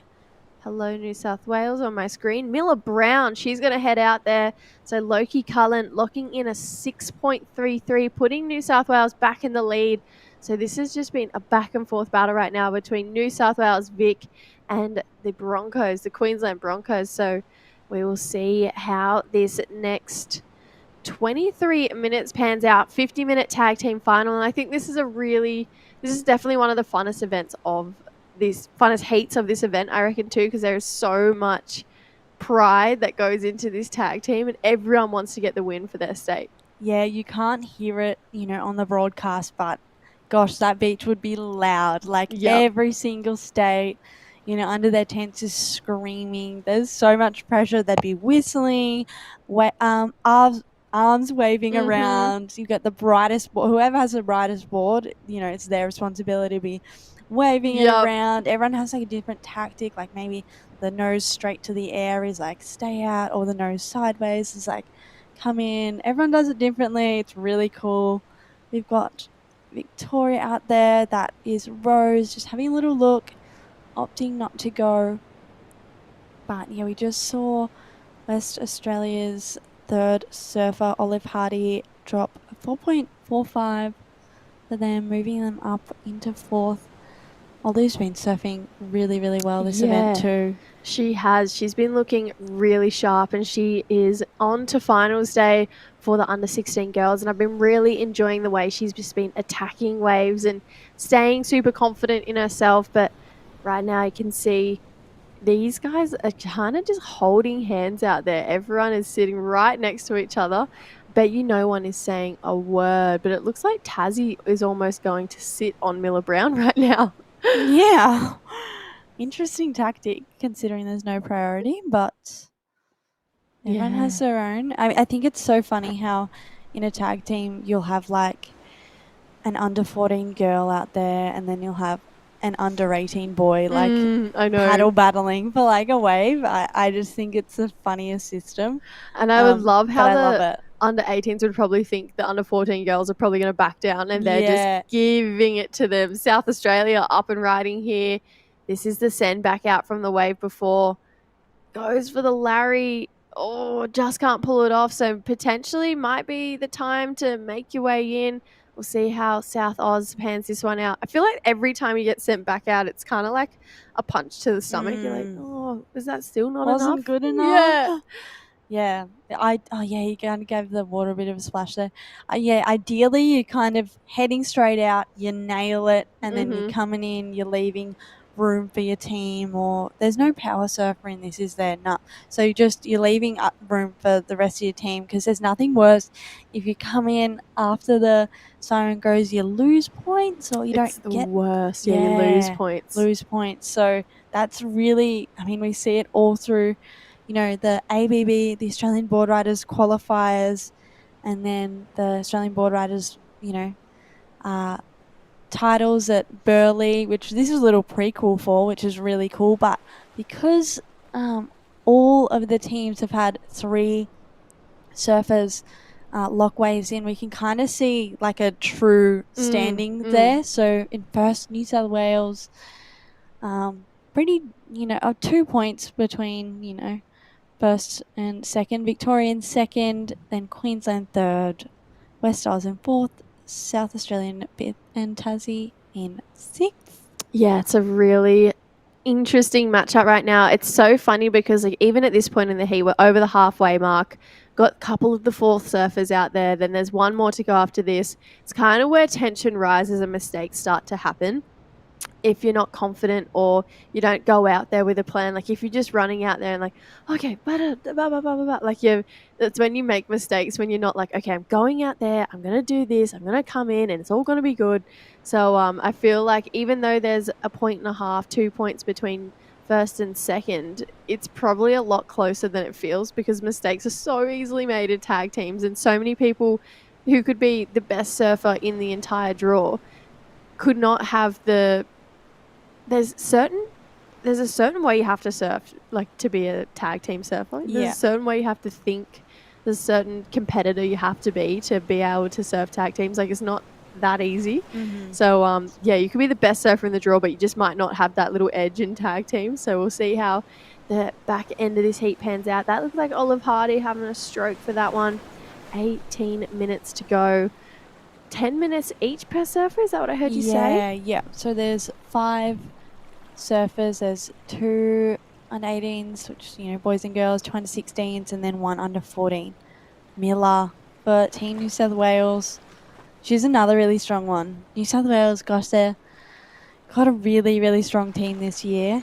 hello New South Wales on my screen, Miller Brown. She's going to head out there. So Loki Cullen locking in a 6.33, putting New South Wales back in the lead. So this has just been a back and forth battle right now between New South Wales Vic and the Broncos, the Queensland Broncos. So we will see how this next 23 minutes pans out. 50-minute tag team final. And I think this is definitely one of the funnest events of this, funnest heats of this event, I reckon too, because there is so much pride that goes into this tag team and everyone wants to get the win for their state. Yeah, you can't hear it, on the broadcast, but gosh, that beach would be loud. Like every single state, under their tents is screaming. There's so much pressure. They'd be whistling, arms waving around. You've got the brightest board. Whoever has the brightest board, it's their responsibility to be waving it around. Everyone has like a different tactic. Like maybe the nose straight to the air is like stay out, or the nose sideways is like come in. Everyone does it differently. It's really cool. We've got Victoria out there. That is Rose, just having a little look, opting not to go. But yeah, we just saw West Australia's third surfer, Olive Hardy, drop 4.45 for them, moving them up into fourth. Olive's been surfing really, really well this event too. She has. She's been looking really sharp, and she is on to finals day for the under 16 girls. And I've been really enjoying the way she's just been attacking waves and staying super confident in herself. But right now you can see these guys are kind of just holding hands out there. Everyone is sitting right next to each other. Bet you no one is saying a word, but it looks like Tassie is almost going to sit on Miller Brown right now. Yeah. Interesting tactic considering there's no priority, but everyone has their own. I think it's so funny how in a tag team you'll have like an under 14 girl out there, and then you'll have an under 18 boy like I know. paddle battling for like a wave. I just think it's the funniest system. And I would love how I love it. under 18s would probably think the under 14 girls are probably going to back down, and they're just giving it to them. South Australia up and riding here. This is the send back out from the wave before. Goes for the Larry. Oh, just can't pull it off. So potentially might be the time to make your way in. We'll see how South Oz pans this one out. I feel like every time you get sent back out, it's kind of like a punch to the stomach. You're like, oh, is that still not enough? Wasn't good enough. Yeah. Yeah. You kind of gave the water a bit of a splash there. Ideally you're kind of heading straight out, you nail it, and then you're coming in, you're leaving room for your team, or there's no power surfer in this, is there? No. So you're leaving up room for the rest of your team, because there's nothing worse if you come in after the siren goes, you lose points, or you It's don't the get worst. Yeah, you lose points. Lose points. So that's really, we see it all through, the ABB, the Australian Board Riders qualifiers, and then the Australian Board Riders, titles at Burleigh, which this is a little prequel for, which is really cool. But because all of the teams have had 3 surfers lock waves in, we can kind of see like a true standing there. So in first, New South Wales, pretty, 2 points between, first and second. Victorian second, then Queensland third, West Oz in fourth, South Australian fifth, and Tassie in sixth. Yeah, it's a really interesting matchup right now. It's so funny because like even at this point in the heat, we're over the halfway mark. Got a couple of the fourth surfers out there. Then there's one more to go after this. It's kind of where tension rises and mistakes start to happen. If you're not confident or you don't go out there with a plan, like if you're just running out there and like, okay, like that's when you make mistakes, when you're not like, okay, I'm going out there, I'm going to do this, I'm going to come in and it's all going to be good. So I feel like even though there's a 1.5, 2 points between first and second, it's probably a lot closer than it feels, because mistakes are so easily made in tag teams, and so many people who could be the best surfer in the entire draw could not have there's there's a certain way you have to surf, like to be a tag team surfer. There's Yeah. a certain way you have to think. There's a certain competitor you have to be able to surf tag teams. Like, it's not that easy. Mhm. So, yeah, you could be the best surfer in the draw, but you just might not have that little edge in tag teams. So we'll see how the back end of this heat pans out. That looks like Olive Hardy having a stroke for that one. 18 minutes to go. 10 minutes each per surfer? Is that what I heard you say? Yeah. So there's 5 surfers. There's 2 under 18s, which, you know, boys and girls, 2 under 16s, and then 1 under 14. Miller for Team New South Wales. She's another really strong one. New South Wales, gosh, they're got a really, really strong team this year.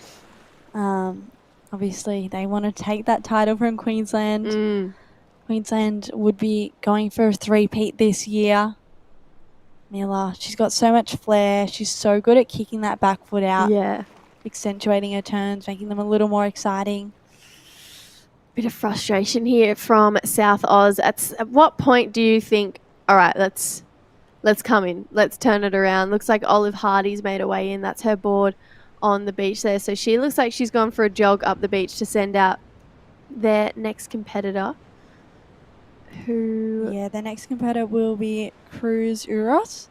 Obviously, they want to take that title from Queensland. Queensland would be going for a 3-peat this year. Miller, she's got so much flair. She's so good at kicking that back foot out. Yeah. Accentuating her turns, making them a little more exciting. Bit of frustration here from South Oz. At what point do you think, all right, let's come in. Let's turn it around. Looks like Olive Hardy's made her way in. That's her board on the beach there. So she looks like she's gone for a jog up the beach to send out their next competitor. Yeah, their next competitor will be Cruz Uros.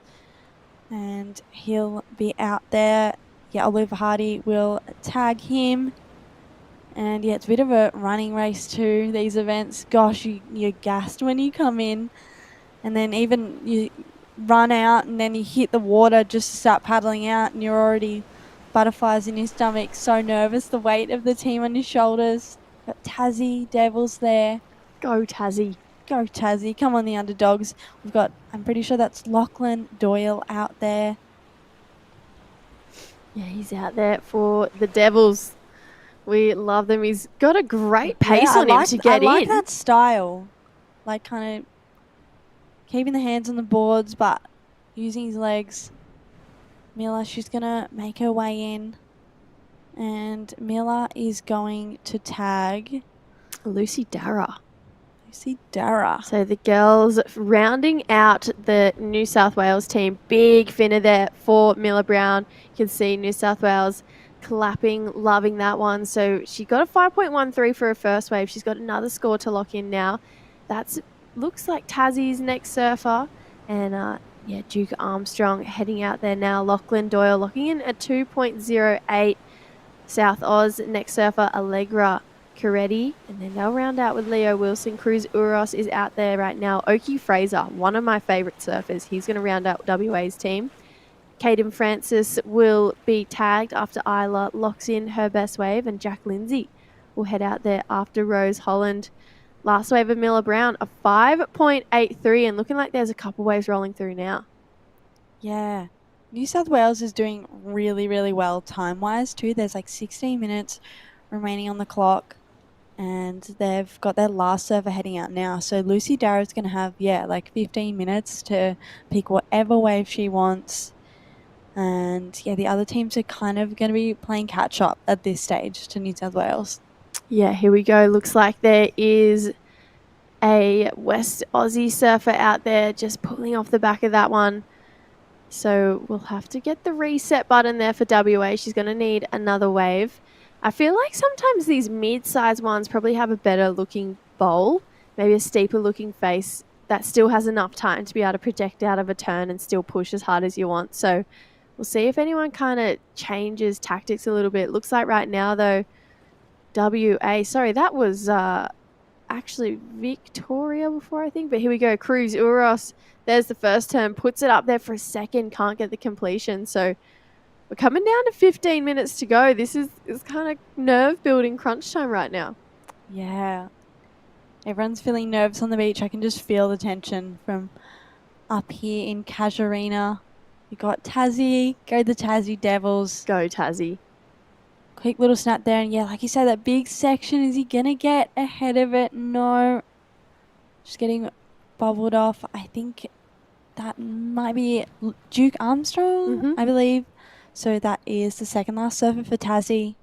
And he'll be out there. Yeah, Olive Hardy will tag him. And yeah, it's a bit of a running race too, these events. Gosh, you're gassed when you come in. And then even you run out and then you hit the water just to start paddling out and you're already butterflies in your stomach. So nervous, the weight of the team on your shoulders. Got Tassie, Devils there. Go Tassie. Go Tassie. Come on, the underdogs. We've got, I'm pretty sure that's Lachlan Doyle out there. Yeah, he's out there for the Devils. We love them. He's got a great pace on him to get in. I like that style. Like, kind of keeping the hands on the boards, but using his legs. Miller, she's going to make her way in. And Miller is going to tag Lucy Darragh. Lucy Darragh. So the girls rounding out the New South Wales team. Big finner there for Miller Brown. You can see New South Wales clapping, loving that one. So she got a 5.13 for her first wave. She's got another score to lock in now. That's looks like Tassie's next surfer. And yeah, Duke Armstrong heading out there now. Lachlan Doyle locking in at 2.08. South Oz next surfer Allegra Coretti, and then they'll round out with Leo Wilson. Cruz Uros is out there right now. Oki Fraser, one of my favourite surfers. He's going to round out WA's team. Caden Francis will be tagged after Isla locks in her best wave, and Jack Lindsay will head out there after Rose Holland. Last wave of Miller Brown, a 5.83, and looking like there's a couple waves rolling through now. Yeah. New South Wales is doing really, really well time-wise too. There's like 16 minutes remaining on the clock. And they've got their last server heading out now. So Lucy Darragh's going to have, like 15 minutes to pick whatever wave she wants. And yeah, the other teams are kind of going to be playing catch-up at this stage to New South Wales. Yeah, here we go. Looks like there is a West Aussie surfer out there just pulling off the back of that one. So we'll have to get the reset button there for WA. She's going to need another wave. I feel like sometimes these mid-sized ones probably have a better looking bowl, maybe a steeper looking face that still has enough time to be able to project out of a turn and still push as hard as you want. So we'll see if anyone kind of changes tactics a little bit. Looks like right now though, WA, sorry, that was actually Victoria before I think, but here we go. Cruz Uros, there's the first turn, puts it up there for a second, can't get the completion. So we're coming down to 15 minutes to go. This is kind of nerve-building crunch time right now. Yeah. Everyone's feeling nervous on the beach. I can just feel the tension from up here in Casuarina. You got Tassie. Go the Tassie Devils. Go Tassie. Quick little snap there. And yeah, like you said, that big section, is he going to get ahead of it? No. Just getting bubbled off. I think that might be Duke Armstrong, I believe. So that is the second last surfer for Tassie.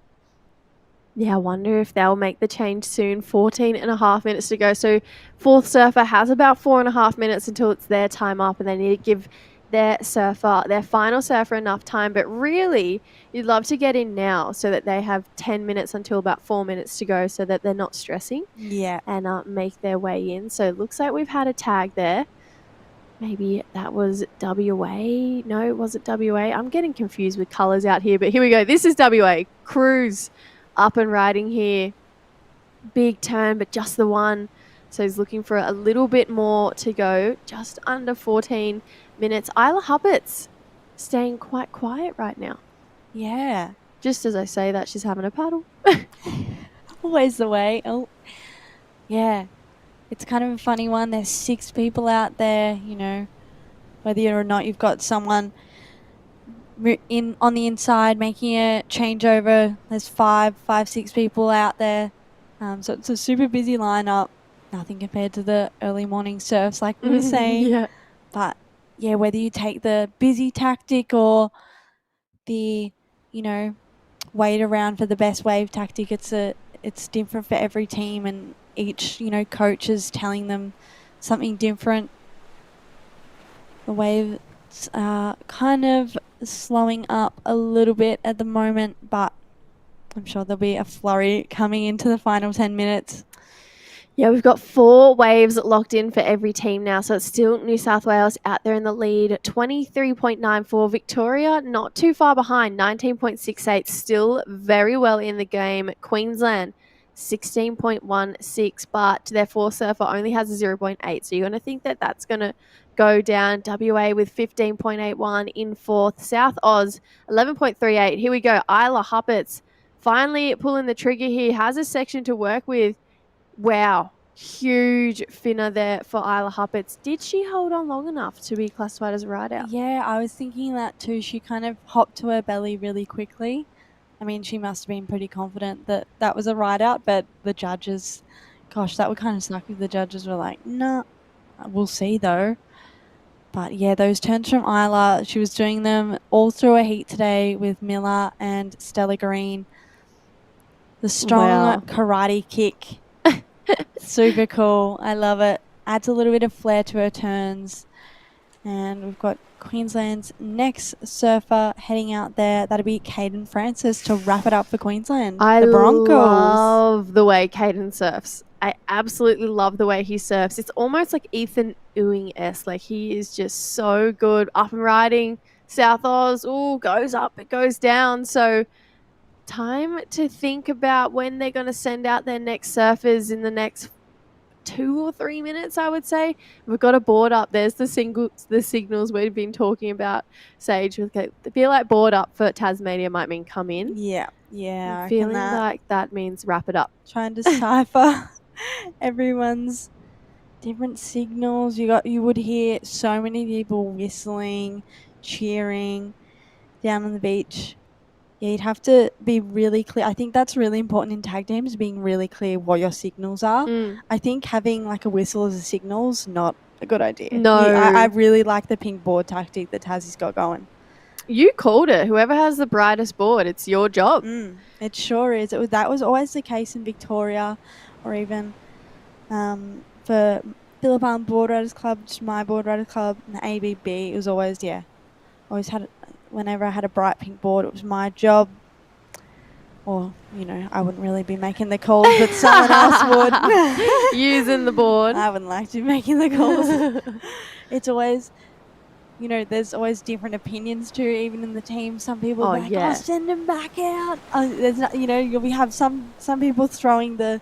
Yeah, I wonder if they'll make the change soon. 14.5 minutes to go. So fourth surfer has about 4.5 minutes until it's their time up, and they need to give their surfer, their final surfer, enough time. But really, you'd love to get in now so that they have 10 minutes until about 4 minutes to go so that they're not stressing. Yeah. And make their way in. So it looks like we've had a tag there. Maybe that was WA. No, was it WA? I'm getting confused with colours out here, but here we go. This is WA. Cruz up and riding here. Big turn, but just the one. So he's looking for a little bit more to go. Just under 14 minutes. Isla Huppert's staying quite quiet right now. Yeah. Just as I say that, she's having a paddle. Always the way. Oh, yeah. It's kind of a funny one. There's 6 people out there, you know, whether or not you've got someone on the inside making a changeover. There's 6 people out there. So it's a super busy lineup. Nothing compared to the early morning surfs like we were saying. Yeah. But yeah, whether you take the busy tactic or the, you know, wait around for the best wave tactic, it's different for every team, and each, you know, coach is telling them something different. The waves are kind of slowing up a little bit at the moment, but I'm sure there'll be a flurry coming into the final 10 minutes. Yeah, we've got 4 waves locked in for every team now. So it's still New South Wales out there in the lead, 23.94. Victoria not too far behind, 19.68. Still very well in the game. Queensland, 16.16. But their 4 surfer only has a 0.8. So you're going to think that that's going to go down. WA with 15.81 in 4th. South Oz, 11.38. Here we go. Isla Huppert's finally pulling the trigger here. Has a section to work with. Wow, huge finner there for Isla Huppert's. Did she hold on long enough to be classified as a ride-out? Yeah, I was thinking that too. She kind of hopped to her belly really quickly. I mean, she must have been pretty confident that that was a ride-out, but the judges, gosh, that would kind of suck if the judges were like, nah, we'll see though. But yeah, those turns from Isla, she was doing them all through a heat today with Miller and Stella Green. The strong karate kick. Super cool. I love it. Adds a little bit of flair to her turns. And we've got Queensland's next surfer heading out there. That'll be Caden Francis to wrap it up for Queensland. I the Broncos. love the way Caden surfs. I absolutely love the way he surfs. It's almost like Ethan Ewing-esque. Like, he is just so good. Up and riding. South Oz, goes up, it goes down. So time to think about when they're going to send out their next surfers in the next 2 or 3 minutes, I would say. We've got a board up. There's the signals we've been talking about, Sage. Okay, the feel like board up for Tasmania might mean come in. Yeah. I'm feeling like that means wrap it up. Trying to decipher everyone's different signals. You would hear so many people whistling, cheering down on the beach. Yeah, you'd have to be really clear. I think that's really important in tag teams, being really clear what your signals are. I think having like a whistle as a signal is not a good idea. No. I really like the pink board tactic that Tassie's got going. You called it. Whoever has the brightest board, it's your job. It sure is. That was always the case in Victoria, or even for Phillip Island Board Riders Club, my Board Riders Club, and the ABB. It was always, always had, whenever I had a bright pink board, it was my job. Or, you know, I wouldn't really be making the calls, but someone else would. Using the board. I wouldn't like to be making the calls. It's always, you know, there's always different opinions too, even in the team. Some people are like, oh, send him back out. There's not, you know, you'll have some people throwing the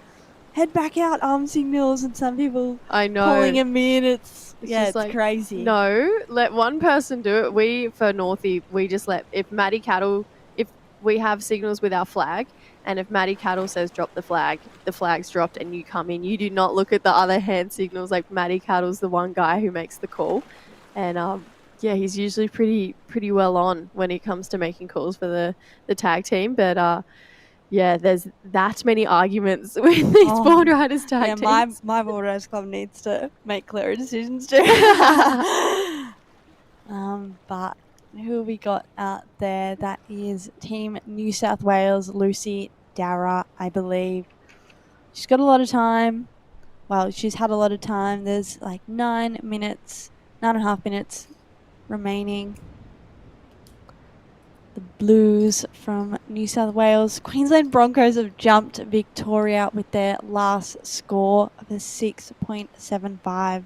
head back out arm signals, and some people pulling him in. It's like, crazy. No, let one person do it. We, for Northie, we just let, if Maddie Cattle, if we have signals with our flag, and if Maddie Cattle says drop the flag's dropped and you come in, you do not look at the other hand signals. Like, Maddie Cattle's the one guy who makes the call. And yeah, he's usually pretty well on when it comes to making calls for the tag team. But yeah, there's that many arguments with these board riders tag teams. My board riders club needs to make clearer decisions too. But who have we got out there? That is Team New South Wales, Lucy Dara, I believe. She's got a lot of time. Well, she's had a lot of time. There's like 9 and a half minutes remaining. The Blues from New South Wales. Queensland Broncos have jumped Victoria with their last score of a 6.75.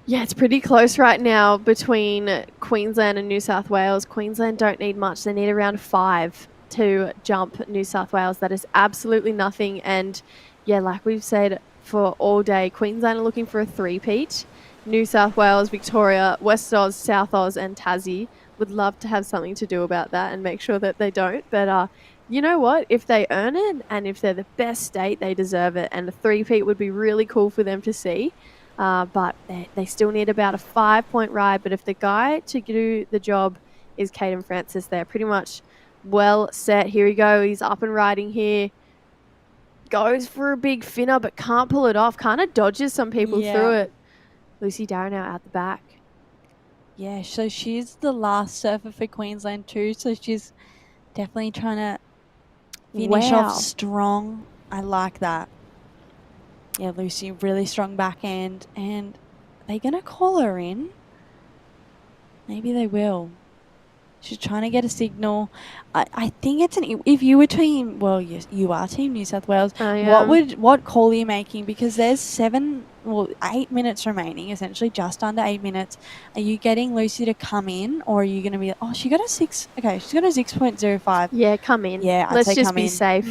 Yeah, it's pretty close right now between Queensland and New South Wales. Queensland don't need much. They need around 5 to jump New South Wales. That is absolutely nothing. And yeah, like we've said for all day, Queensland are looking for a three-peat. New South Wales, Victoria, West Oz, South Oz and Tassie would love to have something to do about that and make sure that they don't. But you know what? If they earn it and if they're the best state, they deserve it. And a three-peat would be really cool for them to see. But they still need about a 5-point ride. But if the guy to do the job is Caden Francis, they're pretty much well set. Here we go. He's up and riding here. Goes for a big finner, but can't pull it off. Kind of dodges some people through it. Lucy Darrow out the back. Yeah, so she's the last surfer for Queensland too. So she's definitely trying to finish off strong. I like that. Yeah, Lucy, really strong backhand. And are they going to call her in? Maybe they will. She's trying to get a signal. I think it's if you were team, well, yes, you are team New South Wales. What call are you making? Because there's 8 minutes remaining, essentially just under 8 minutes. Are you getting Lucy to come in, or are you going to be? Oh, she got a 6. Okay, she's got a 6.05. Yeah, come in. Yeah, let's just be safe.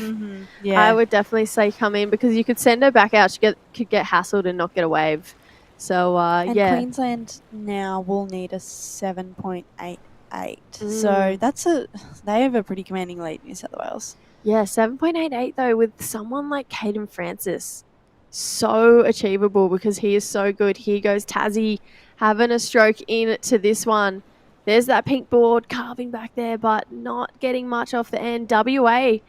Yeah, I would definitely say come in because you could send her back out. She could get hassled and not get a wave. So and yeah, Queensland now will need a 7.88. So they have a pretty commanding lead, New South Wales. Yeah, 7.88 though with someone like Caden Francis. So achievable because he is so good. Here goes Tassie having a stroke in to this one. There's that pink board carving back there, but not getting much off the end. WA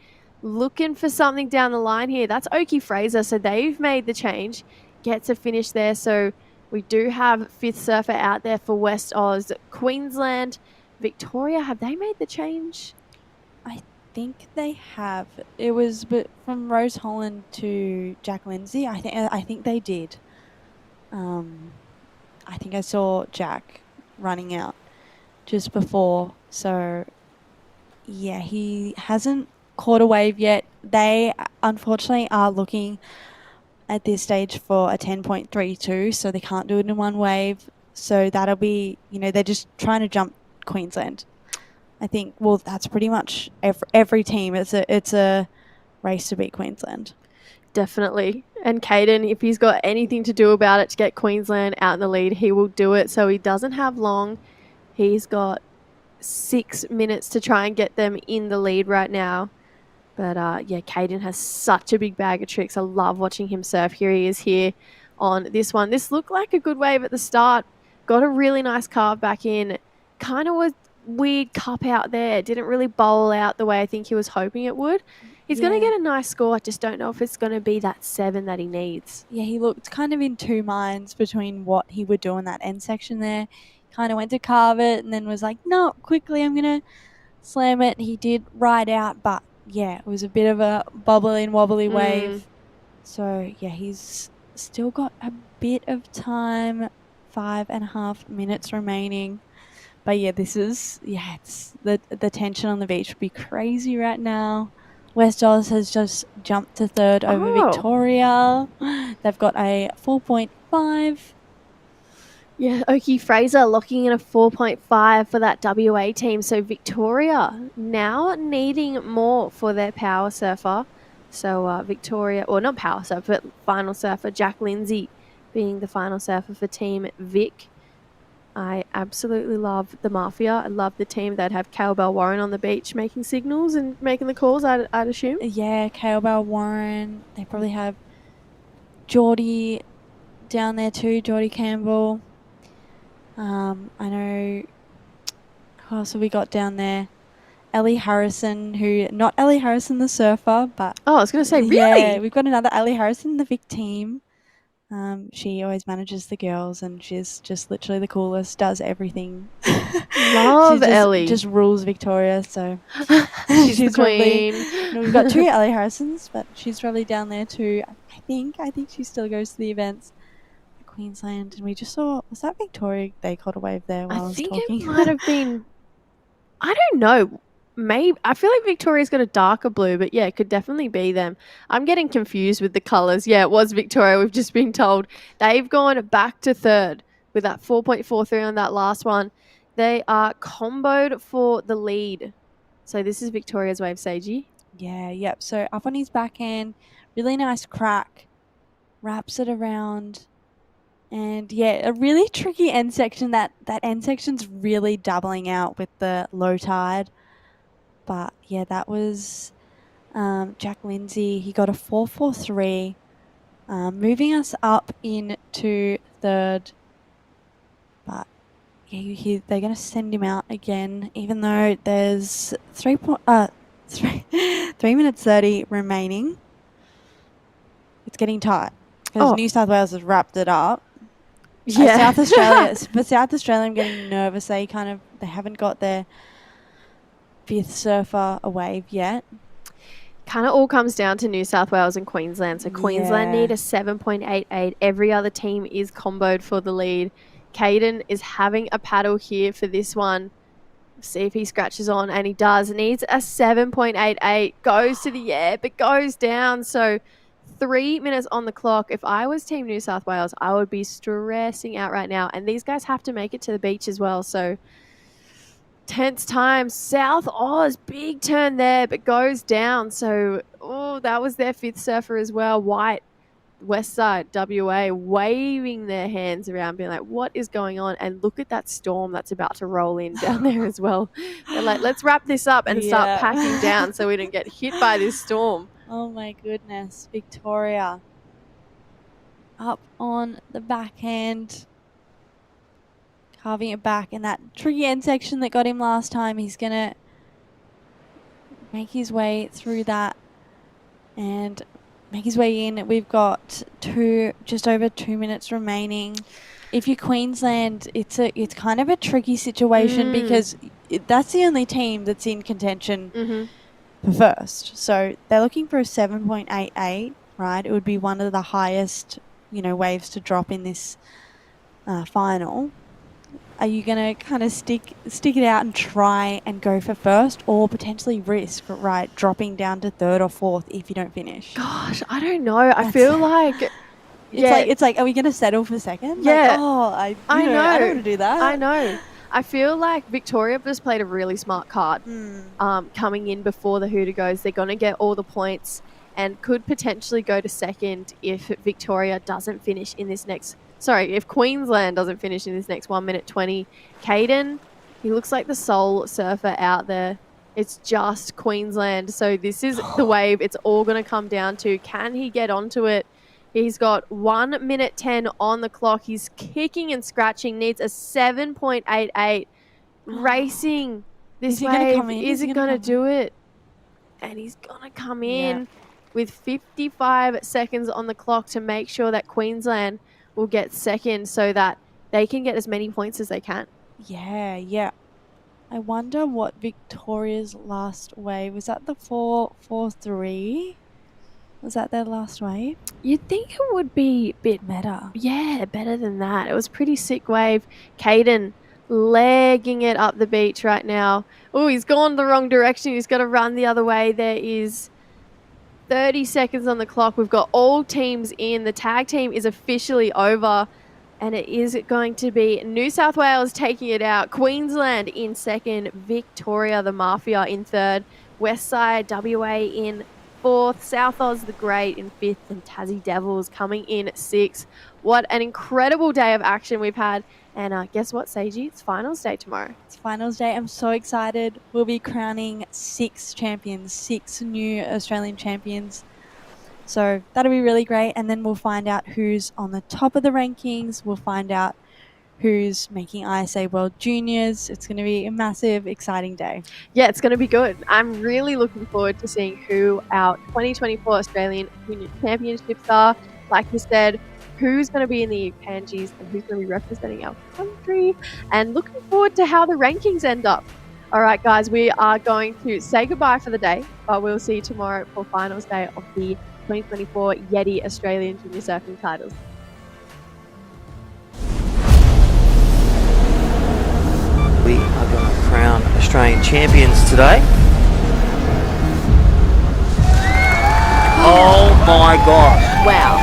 looking for something down the line here. That's Oki Fraser. So they've made the change. Gets a finish there. So we do have fifth surfer out there for West Oz. Queensland, Victoria, have they made the change? I think they have. It was from Rose Holland to Jack Lindsay. I think they did. I think I saw Jack running out just before. So yeah, he hasn't caught a wave yet. They unfortunately are looking at this stage for a 10.32, so they can't do it in one wave. So that'll be, they're just trying to jump Queensland. I think, well, that's pretty much every team. It's a race to beat Queensland. Definitely. And Caden, if he's got anything to do about it to get Queensland out in the lead, he will do it. So he doesn't have long. He's got 6 minutes to try and get them in the lead right now. But yeah, Caden has such a big bag of tricks. I love watching him surf. Here he is here on this one. This looked like a good wave at the start. Got a really nice carve back in. Kind of was weird cup out there. Didn't really bowl out the way I think he was hoping it would. He's going to get a nice score. I just don't know if it's going to be that 7 that he needs. Yeah, he looked kind of in two minds between what he would do in that end section there. Kind of went to carve it and then was like, no, quickly, I'm going to slam it. He did ride out, but yeah, it was a bit of a bubbly and wobbly wave. So yeah, he's still got a bit of time, 5.5 minutes remaining. But yeah, it's the tension on the beach would be crazy right now. West Oz has just jumped to third over Victoria. They've got a 4.5. Yeah, Oki Fraser locking in a 4.5 for that WA team. So Victoria now needing more for their power surfer. So Victoria, or not power surfer, but final surfer, Jack Lindsay being the final surfer for Team Vic. I absolutely love the Mafia. I love the team that have Cale Bell Warren on the beach making signals and making the calls, I'd assume. Yeah, Cale Bell Warren. They probably have Geordie down there too, Geordie Campbell. I know, who else have we got down there? Ellie Harrison, not Ellie Harrison the surfer, but... Oh, I was going to say, really? Yeah, we've got another Ellie Harrison, the Vic team. She always manages the girls and she's just literally the coolest, does everything. Love Ellie. Just rules Victoria, so... she's the queen. We've got 2 Ellie Harrisons, but she's probably down there too. I think she still goes to the events. Queensland, and we just saw, was that Victoria they caught a wave there while I was think talking? it might have been, I don't know. Maybe I feel like Victoria's got a darker blue, but yeah, it could definitely be them. I'm getting confused with the colours. Yeah, it was Victoria. We've just been told they've gone back to third with that 4.43 on that last one. They are comboed for the lead. So this is Victoria's wave, Seiji. Yeah, yep. So up on his backhand, really nice crack, wraps it around. And yeah, a really tricky end section. That end section's really doubling out with the low tide. But yeah, that was Jack Lindsay. He got a 4.43, moving us up into third. But yeah, they're going to send him out again, even though there's 3 minutes 30 remaining. It's getting tight because New South Wales has wrapped it up. Yeah. South Australia, but South Australia, I'm getting nervous. They haven't got their 5th surfer a wave yet. Kind of all comes down to New South Wales and Queensland. So Queensland need a 7.88. Every other team is comboed for the lead. Caden is having a paddle here for this one. See if he scratches on, and he does. Needs a 7.88. Goes to the air, but goes down. So 3 minutes on the clock. If I was Team New South Wales, I would be stressing out right now. And these guys have to make it to the beach as well. So tense time. South Oz, big turn there, but goes down. So, that was their 5th surfer as well. White, West Side, WA, waving their hands around, being like, what is going on? And look at that storm that's about to roll in down there as well. They're like, let's wrap this up and start packing down so we don't get hit by this storm. Oh my goodness. Victoria up on the backhand, carving it back in that tricky end section that got him last time. He's going to make his way through that and make his way in. We've got just over 2 minutes remaining. If you're Queensland, it's kind of a tricky situation because that's the only team that's in contention for first. So they're looking for a 7.88, right? It would be one of the highest, waves to drop in this final. Are you going to kind of stick it out and try and go for first, or potentially risk, right, dropping down to 3rd or 4th if you don't finish? Gosh, I don't know. I feel like it's like, are we going to settle for 2nd? Yeah. Like, I know. I don't want to do that. I know. I feel like Victoria just played a really smart card coming in before the Hooter goes. They're going to get all the points and could potentially go to 2nd if Victoria doesn't finish in this next... Sorry, if Queensland doesn't finish in this next 1 minute 20. Caden, he looks like the sole surfer out there. It's just Queensland. So this is the wave. It's all going to come down to, can he get onto it? He's got 1 minute 10 on the clock. He's kicking and scratching. Needs a 7.88. Racing this wave isn't going to do it. And he's going to come in with 55 seconds on the clock to make sure that Queensland will get 2nd so that they can get as many points as they can. Yeah. I wonder what Victoria's last wave was. That the 4.43? Was that their last wave? You'd think it would be a bit better. Yeah, better than that. It was a pretty sick wave. Caden legging it up the beach right now. Oh, he's gone the wrong direction. He's got to run the other way. There is 30 seconds on the clock. We've got all teams in. The tag team is officially over, and it is going to be New South Wales taking it out, Queensland in 2nd, Victoria the Mafia in 3rd, Westside WA in 4th, South Oz the Great in 5th, and Tassie Devils coming in 6th. What an incredible day of action we've had. And guess what, Seiji? It's finals day tomorrow. It's finals day. I'm so excited. We'll be crowning 6 champions, 6 new Australian champions. So that'll be really great. And then we'll find out who's on the top of the rankings. We'll find out who's making ISA World Juniors. It's going to be a massive, exciting day. Yeah, it's going to be good. I'm really looking forward to seeing who our 2024 Australian Junior Championships are. Like you said, who's going to be in the IRUKANJIS and who's going to be representing our country, and looking forward to how the rankings end up. All right, guys, we are going to say goodbye for the day, but we'll see you tomorrow for finals day of the 2024 Yeti Australian Junior Surfing titles. Australian champions today. Oh my gosh. Wow.